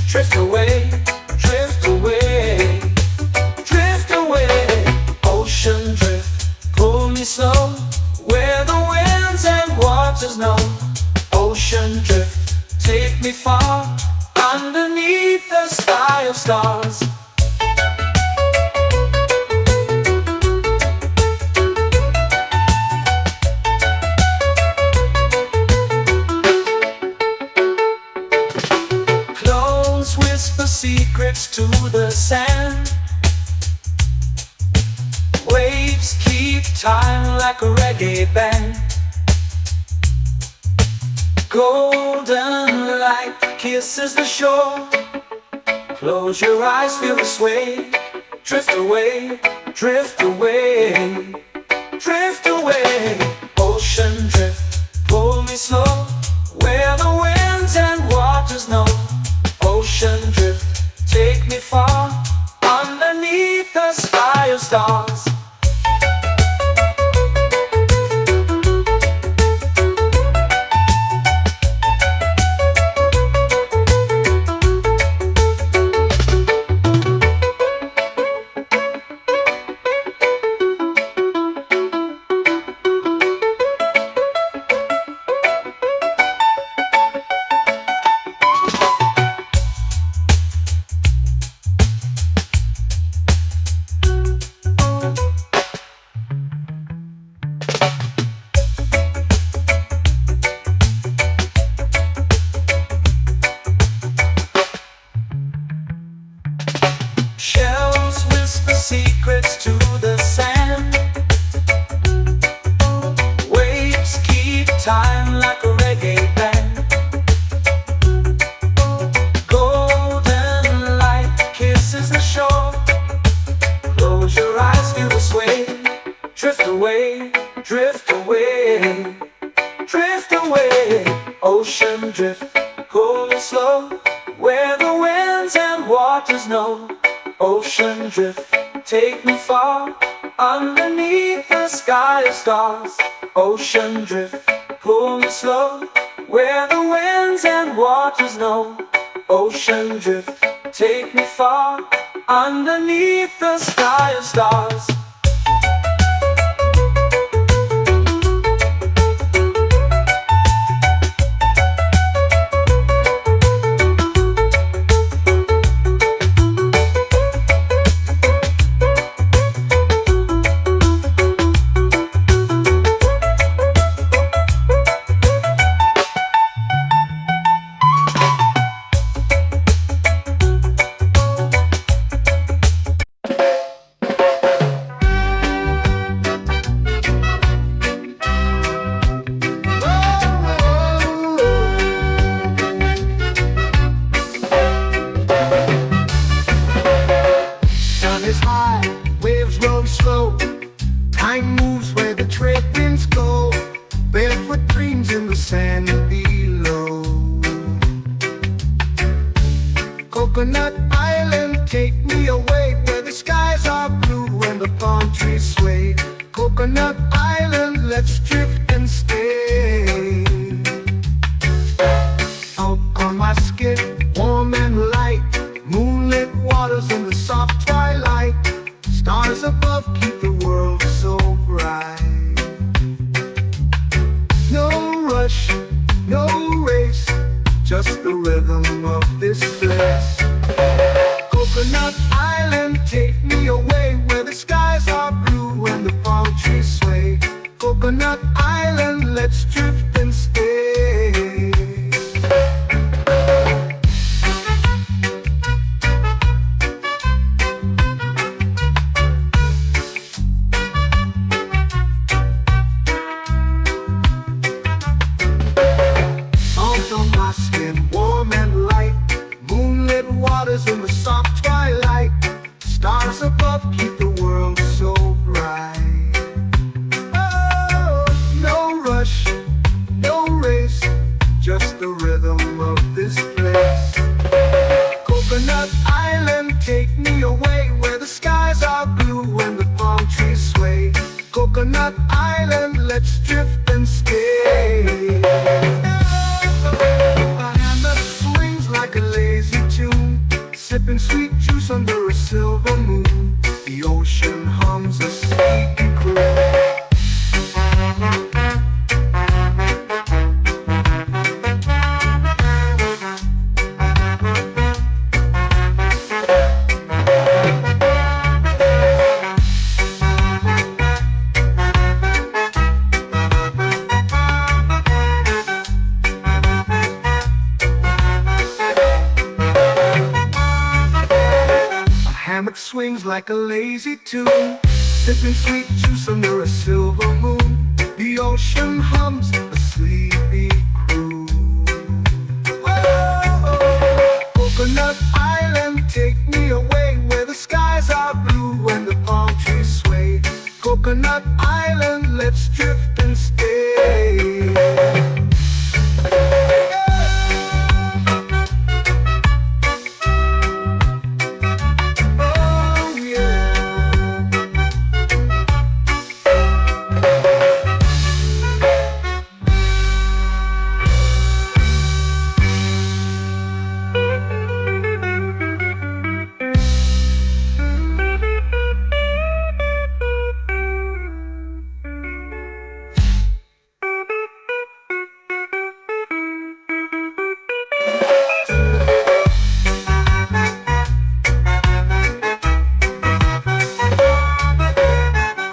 Drift away, drift away, drift away. Ocean drift, pull me slow, where the winds and waters know. Ocean drift, take me far, underneath the sky of stars. Close whisper secrets to the sand. Waves keep time like a reggae band. Golden light kisses the shore. Close your eyes, feel the sway. Drift away, drift away, drift away. Ocean drift, pull me slow, where the winds and waters know. Ocean drift, take me far, underneath the sky of stars. Shells whisper secrets to the sand. Waves keep time like a reggae band. Golden light kisses the shore. Close your eyes, feel the sway. Drift away, drift away, drift away. Ocean drift, pull me slow, where the winds and waters know. Ocean drift, take me far, underneath the sky of stars. Ocean drift, pull me slow, where the winds and waters know. Ocean drift, take me far, underneath the sky of stars. Time moves where the trade winds go. Barefoot dreams in the sand below. Coconut Island, take me away, where the skies are blue and the palm trees sway. Coconut Island, let's drift and stay. Out on my skin, warm and light, moonlit waters in the soft twilight. Stars above keep the world so bright. No rush, no race, just the rhythm of this place. Coconut Island, take me away, where the skies are blue and the palm trees sway. Coconut Island, let's drift and stay. keep the world so bright. Oh, no rush, no race, just the rhythm of this place. Coconut Island, take me away where the skies are blue and the palm trees sway. Coconut Island, let's drift and stay. A hand that swings like a lazy tune, sipping sweet juice under a silver moon. The ocean hums a sleepy croon. Hammock swings like a lazy tune, sipping sweet juice under a silver moon. The ocean hums a sleepy croon. Whoa, Coconut Island, take me away where the skies are blue and the palm trees sway. Coconut Island, let's drift and stay.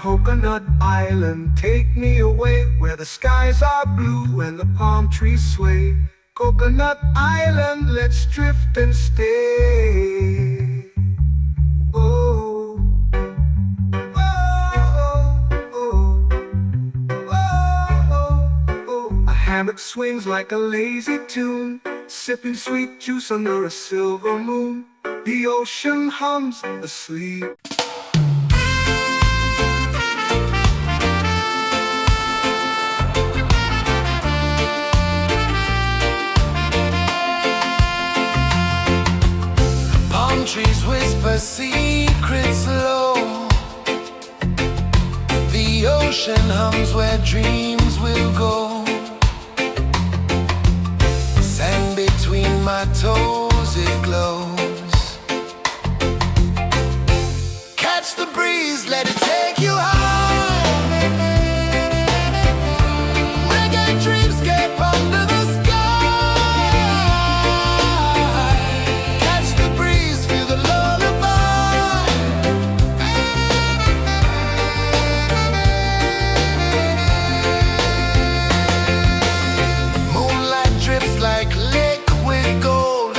Coconut Island, take me away where the skies are blue and the palm trees sway. Coconut Island, let's drift and stay. Oh, oh, oh, oh, oh. A hammock swings like a lazy tune, sipping sweet juice under a silver moon. The ocean hums asleep. Trees whisper secrets low. The ocean hums where dreams will go. Sand between my toes, it glows. Catch the breeze, let it take you high. Reggae dreamscape under the sky. Catch the breeze, feel the lullaby. Moonlight drips like liquid gold.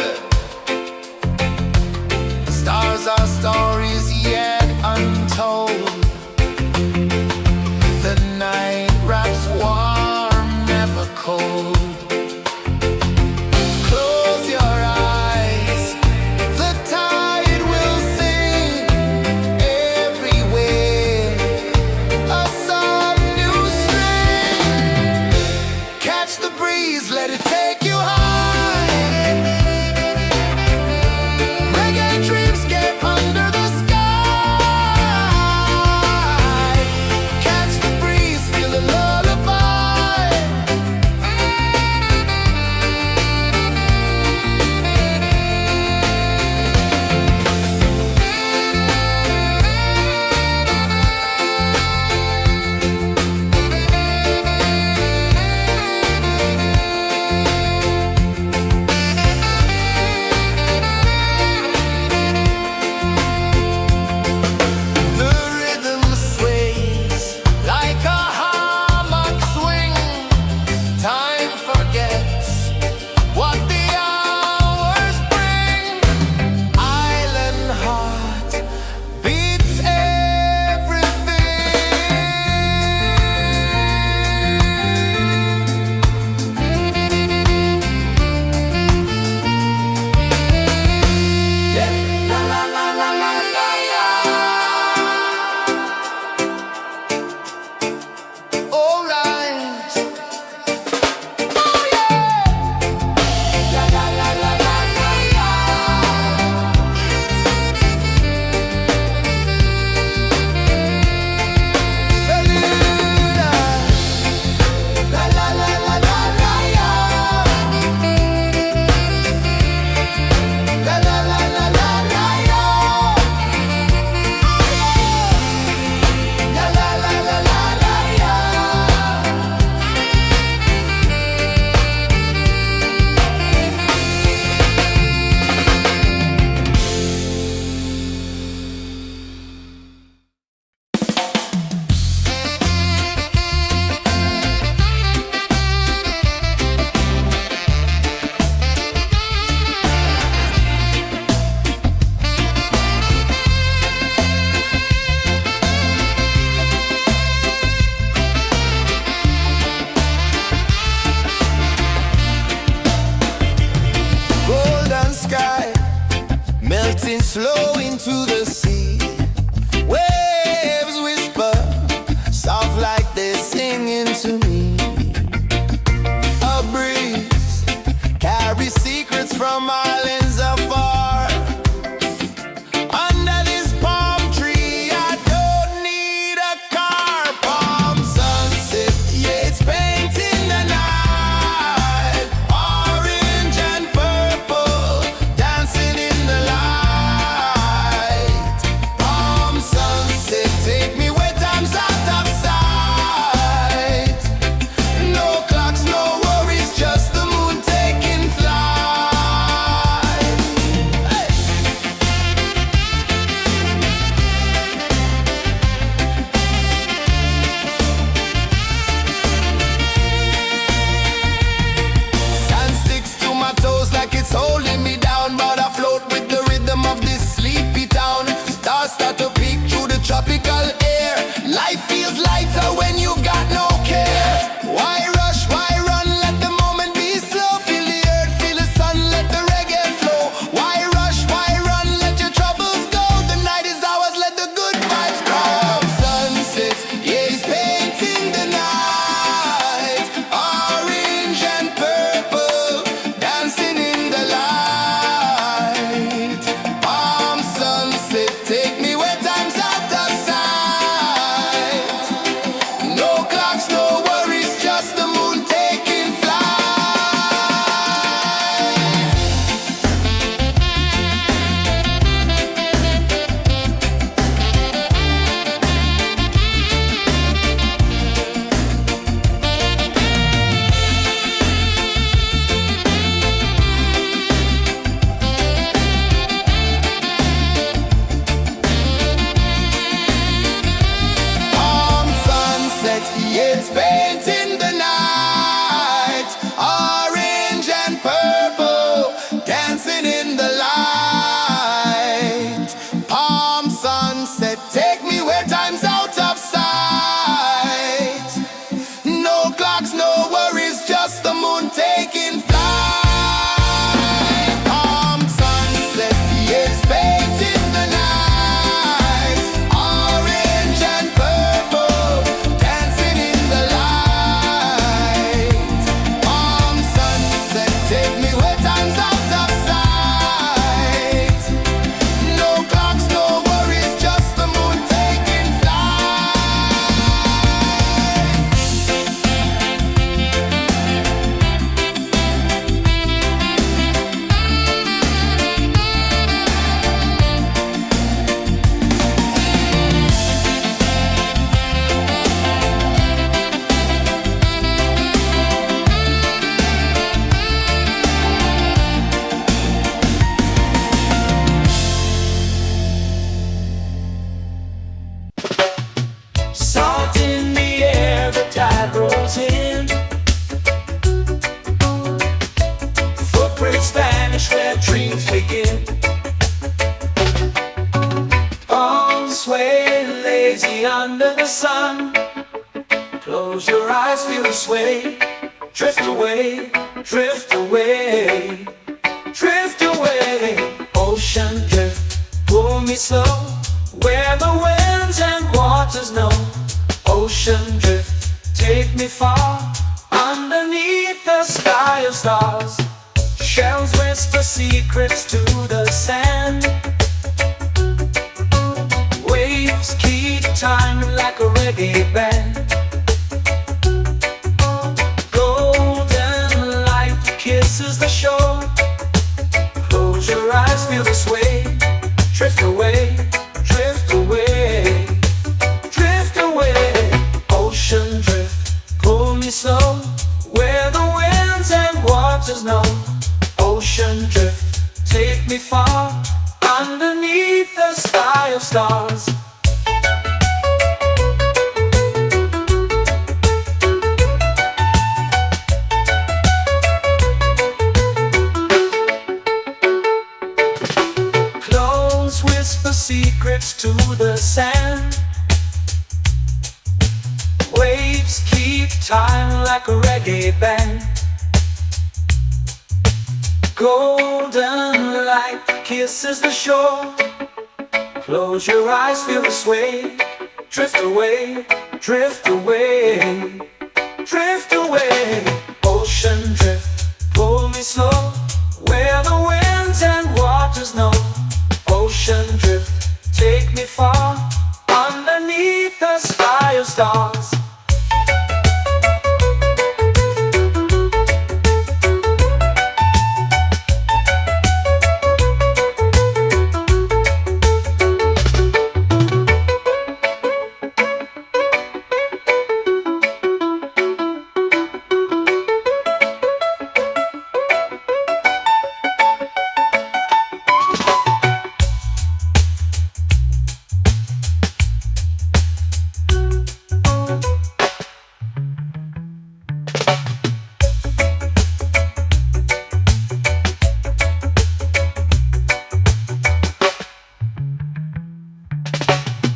easy under the sun. Close your eyes, feel the sway. Drift away, drift away, drift away. Ocean drift, pull me slow, where the winds and waters know. Ocean drift, take me far, underneath the sky of stars. Shells whisper secrets to the sand. Waves keep time like a reggae band. Golden light kisses the shore. Close your eyes, feel the sway. Drift away, drift away, drift away. Ocean drift, pull me slow, where the winds and waters know. Ocean drift, take me far, underneath the sky of stars. Close whisper secrets to the sand. Waves keep time like a reggae band. Golden light kisses the shore. Close your eyes, feel the sway. Drift away, drift away, drift away. Ocean drift, pull me slow, where the winds and waters know. Ocean drift, take me far, underneath the sky of stars.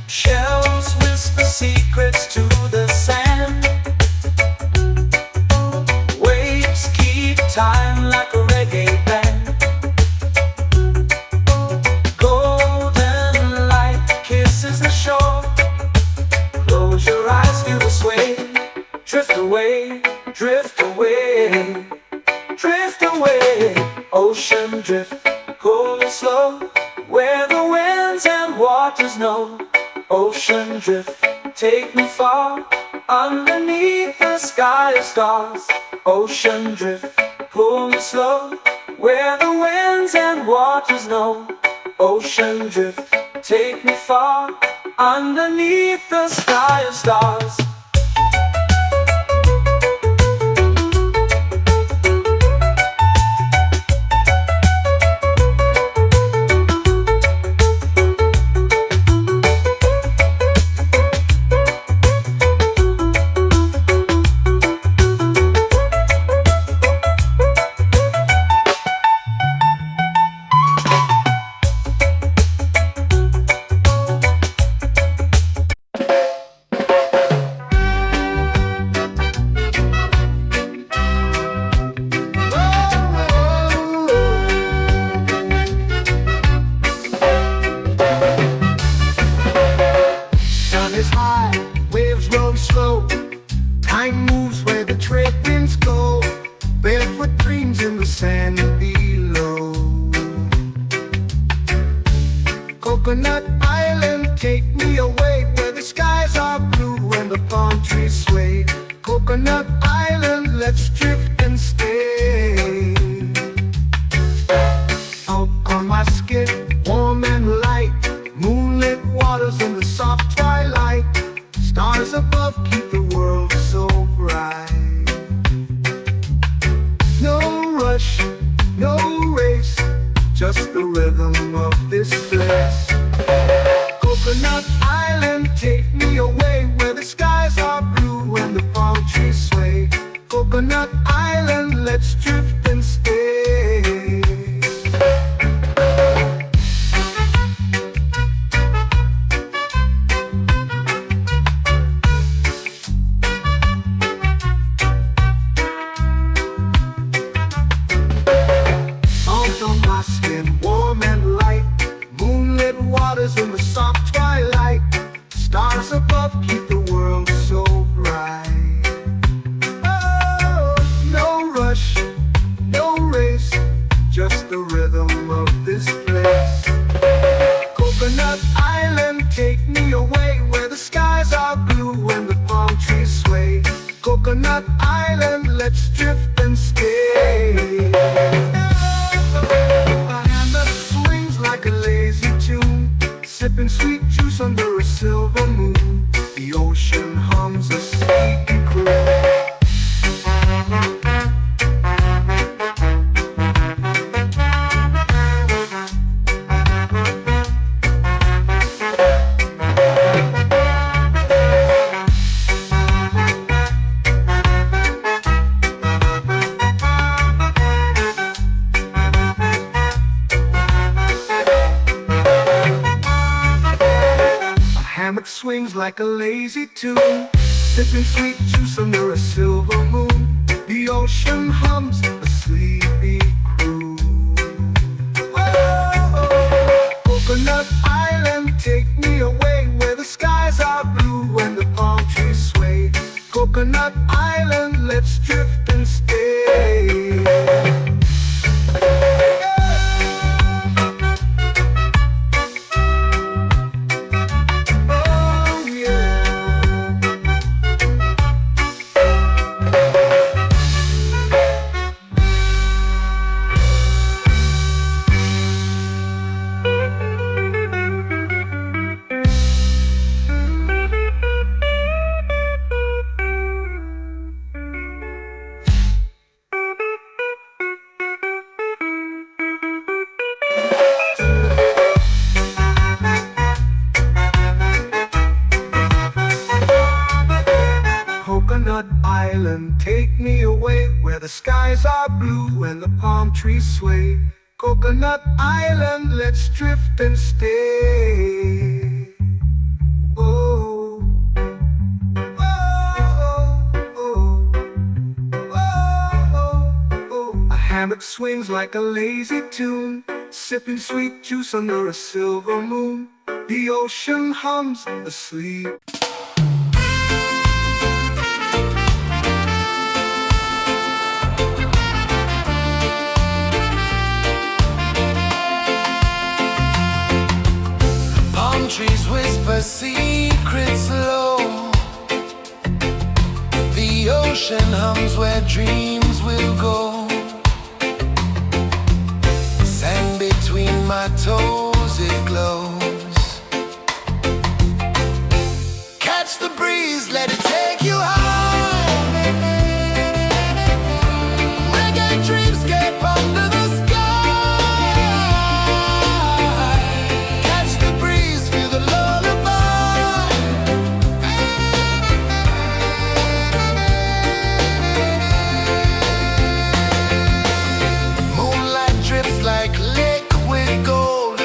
Shells whisper secrets to the sand. Waves keep time like a reggae band. Golden light kisses the shore. Close your eyes, feel the sway. Drift away, drift away, drift away. Ocean drift, pull me slow, where the winds and waters know. Ocean drift, take me far, underneath the sky of stars. Ocean drift, pull me slow, where the winds and waters know. Ocean drift, take me far, underneath the sky of stars. Is high, waves roll slow. Time moves where the trade winds go. Barefoot dreams in the sand below. Coconut Island, take me away, where the skies are blue and the palm trees sway. Coconut Island, let's drift and stay. Out on my skin, warm and light, moonlit waters in the soft twilight. Stars above keep the world so bright. No rush, no race, just the rhythm of this place. Coconut Island, take me away, where the skies are blue and the palm trees sway. Coconut Island, let's drift and stay. waters in the soft twilight. Stars above keep the world so bright. Oh, no rush, no race, just the rhythm of this place. Coconut Island, take me away where the skies are blue and the palm trees sway. Coconut Island, let's drift and stay. A hand that swings like a lazy tune, sipping sweet juice under a silver moon. The ocean hums a sleepy croon. Hammock swings like a lazy tune, sipping sweet juice under a silver moon. The ocean hums a sleepy croon. Oh, Coconut Island, take me away where the skies are blue and the palm trees sway. Coconut Island, let's drift and stay. Coconut Island, take me away where the skies are blue and the palm trees sway. Coconut Island, let's drift and stay. Oh, oh, oh, oh, oh. A hammock swings like a lazy tune, sipping sweet juice under a silver moon. The ocean hums asleep. Trees whisper secrets low. The ocean hums where dreams will go. Sand between my toes, it glows. Catch the breeze, let it take you high. Reggae dreamscape under the sky. Like liquid gold,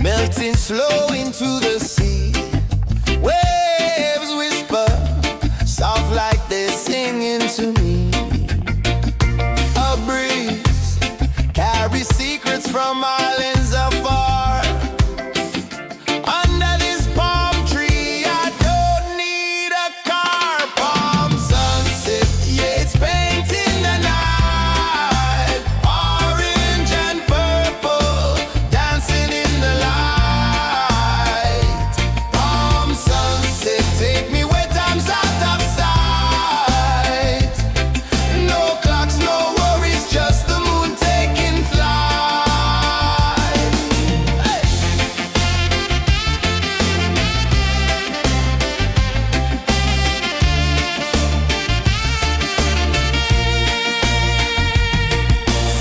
melting slow into the sea. Waves whisper, soft like they're singing to me. A breeze carries secrets from islands afar. Under this palm tree, I don't need a car. Palm sunset, yeah, it's painting the night. Orange and purple, dancing in the light. Palm sunset, take me where time's out of sight. No clocks, no worries, just the moon taking flight. Hey!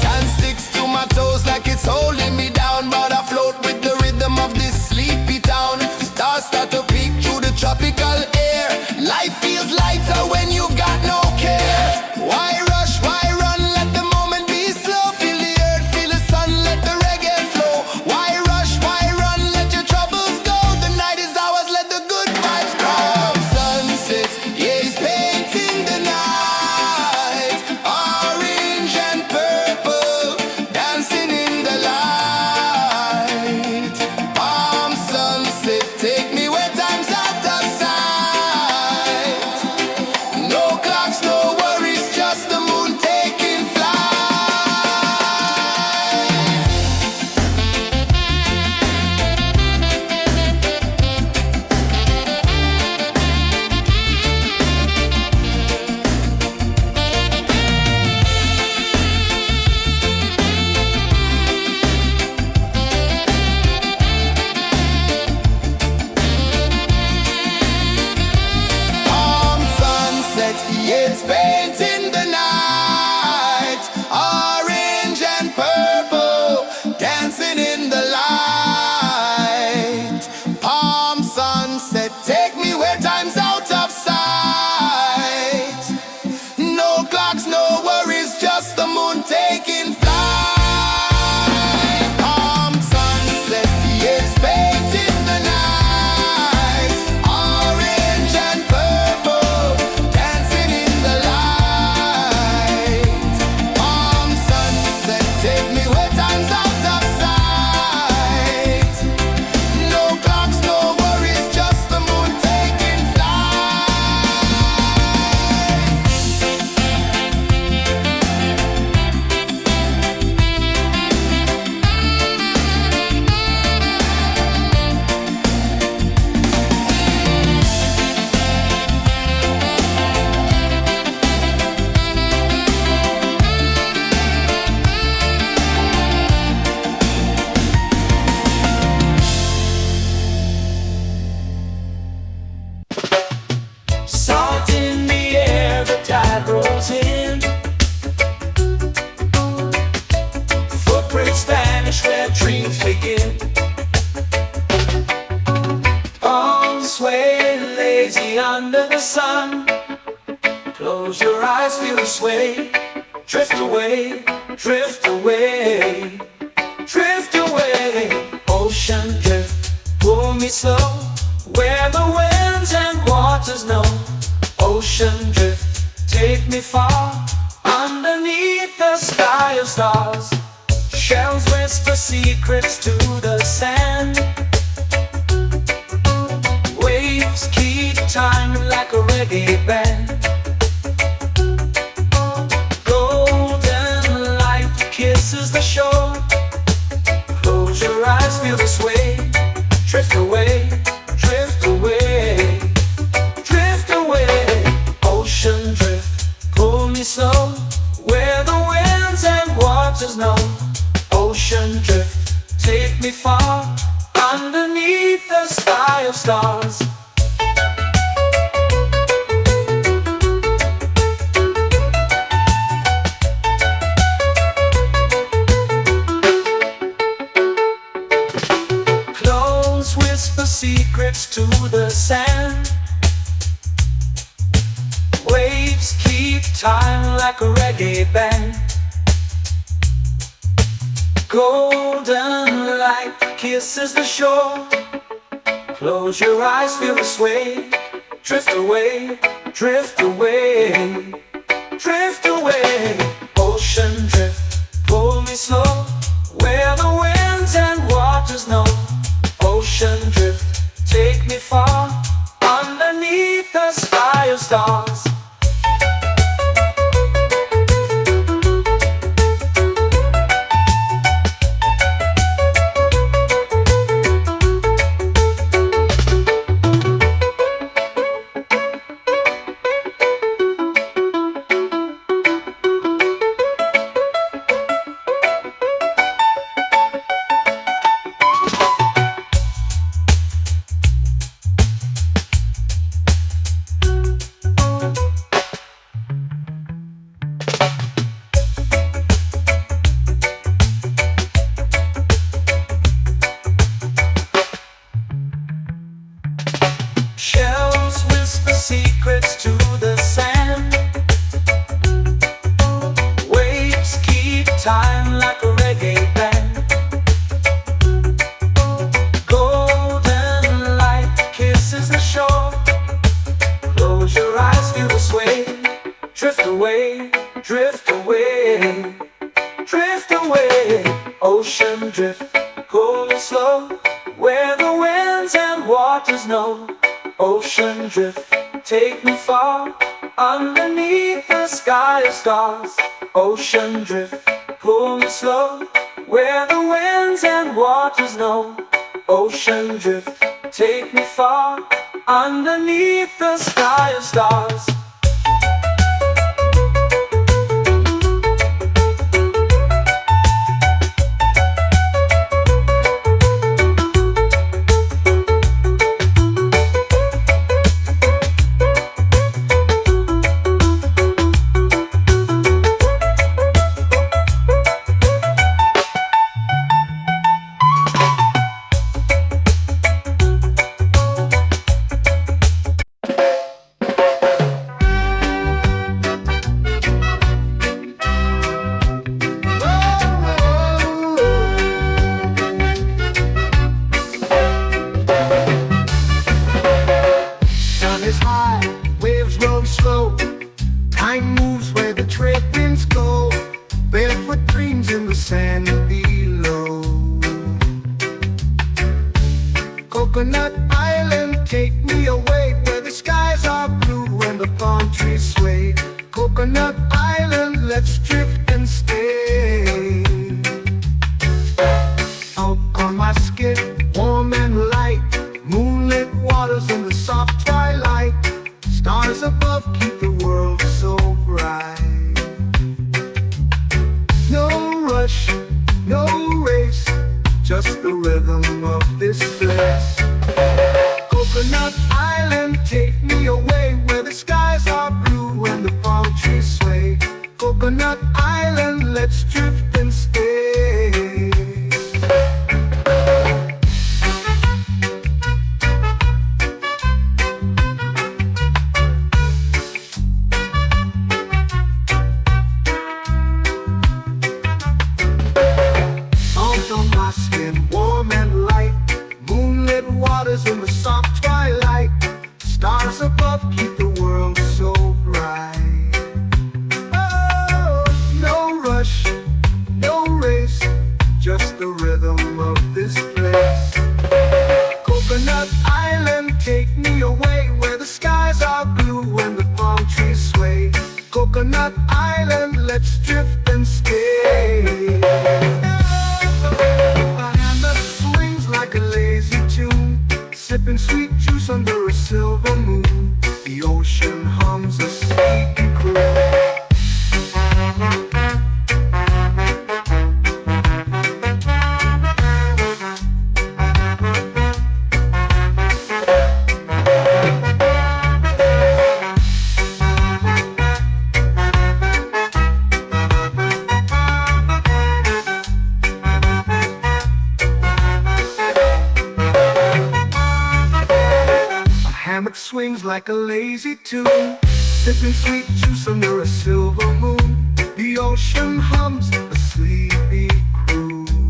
Sand sticks to my toes like it's holding me down, but I float with the rhythm of this sleepy town. Stars start to peek through the tropical air. Life feels lighter when you've got no care. Why rush, why run, let the moment be slow. Feel the earth, feel the sun, let the reggae flow. Why rush, why run, let your troubles go. The night is ours, let the good vibes grow. Sunset, yeah, it's painting the night. Orange and purple, dancing in the light. Palm sunset, take me where time's out of sight. No clocks, no worries, just the moon taking flight. Palm sunset, yeah, it's painting the night. Orange and purple, dancing in the light. Palm sunset, take me where time's out of sight. No clocks, no worries, just the moon taking flight. Palm sunset, yeah, it's painting the night. Orange and purple, dancing in the light. Palm sunset, take me where time's out of sight. No clocks, no worries, just the moon taking flight. Salt in the air, the tide rolls in. Footprints vanish where dreams begin. Arms sway lazy under the sun. Close your eyes, feel the sway. Drift away, drift away, drift away. Ocean drift, pull me slow, where the winds and waters know. Ocean drift, take me far, underneath the sky of stars. Shells whisper secrets to the sand. Waves keep time like a reggae band. Golden light kisses the shore. Close your eyes, feel the sway. Drift away, drift away, drift away. Ocean drift, pull me slow, where the winds and waters know. Ocean drift, take me far, underneath the sky of stars. Close whisper secrets to the sand. Waves keep time like a reggae band. Golden light kisses the shore. Close your eyes, feel the sway. Drift away, drift away, drift away. Ocean drift, pull me slow, where the winds and waters know. Ocean drift, take me far, underneath the sky of stars. Shells whisper secrets to the sand. Waves keep time like a reggae band. Golden light kisses the shore. Close your eyes, feel the sway. Drift away, drift away, drift away. Ocean drift, cool and slow, where the winds and waters know. Ocean drift, take me far, underneath the sky of stars. Ocean drift, pull me slow, where the winds and waters know. Ocean drift, take me far, underneath the sky of stars. Is high, waves roll slow. Time moves where the trade winds go. Barefoot dreams in the sand below. Coconut Island, take me away, where the skies are blue and the palm trees sway. Coconut Island, let's drift and stay. Out on my skin, warm and light, moonlit waters in the soft twilight. Stars above keep the world so bright. No rush, no race, just the rhythm of this place. Coconut Island, take me away, where the skies are blue and the palm trees sway. Coconut Island, let's drift and stay. In the soft twilight, stars above keep the world so bright. Oh, no rush, no race, just the rhythm of this place. Coconut Island, take me away, where the skies are blue and the palm trees sway. Coconut Island, let's drift and stay. My hand that swings like a lazy tune, sipping sweet juice under a silver moon. The ocean hums a sleepy croon. Swings like a lazy tune, sipping sweet juice under a silver moon. The ocean hums a sleepy croon.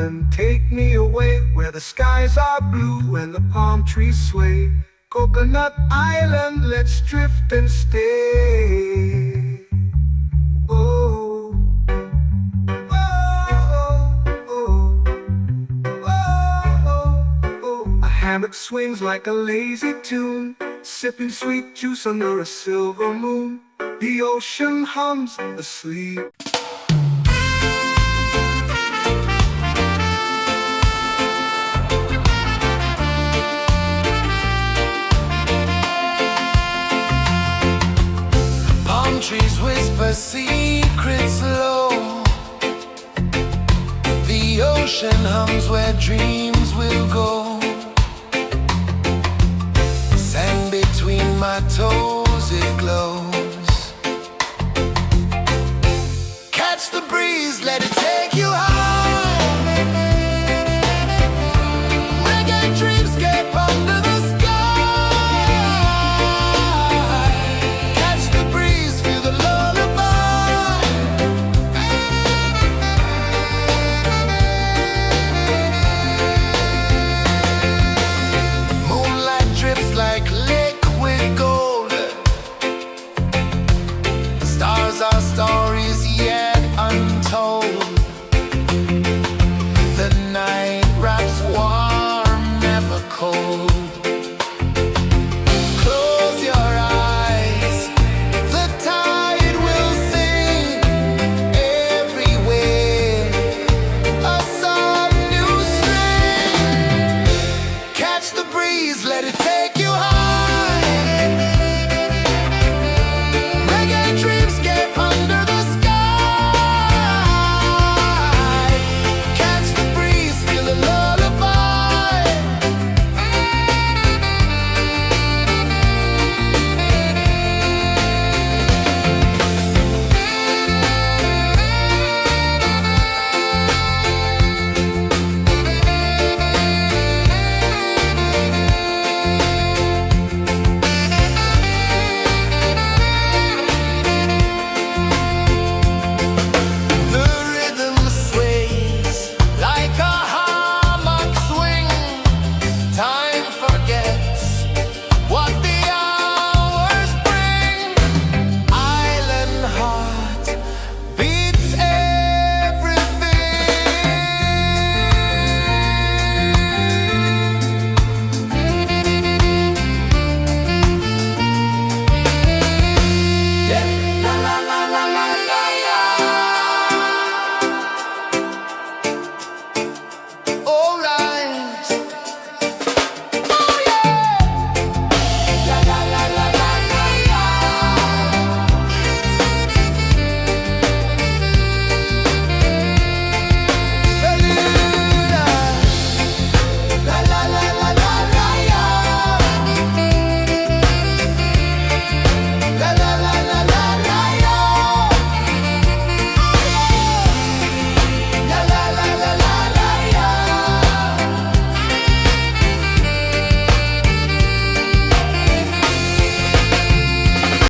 island, take me away, where the skies are blue and the palm trees sway. Coconut Island, let's drift and stay. Oh, oh, oh, oh, oh. A hammock swings like a lazy tune, sipping sweet juice under a silver moon. The ocean hums asleep. Palm trees whisper secrets low. The ocean hums where dreams will go. Sand between my toes, it glows. Catch the breeze, let it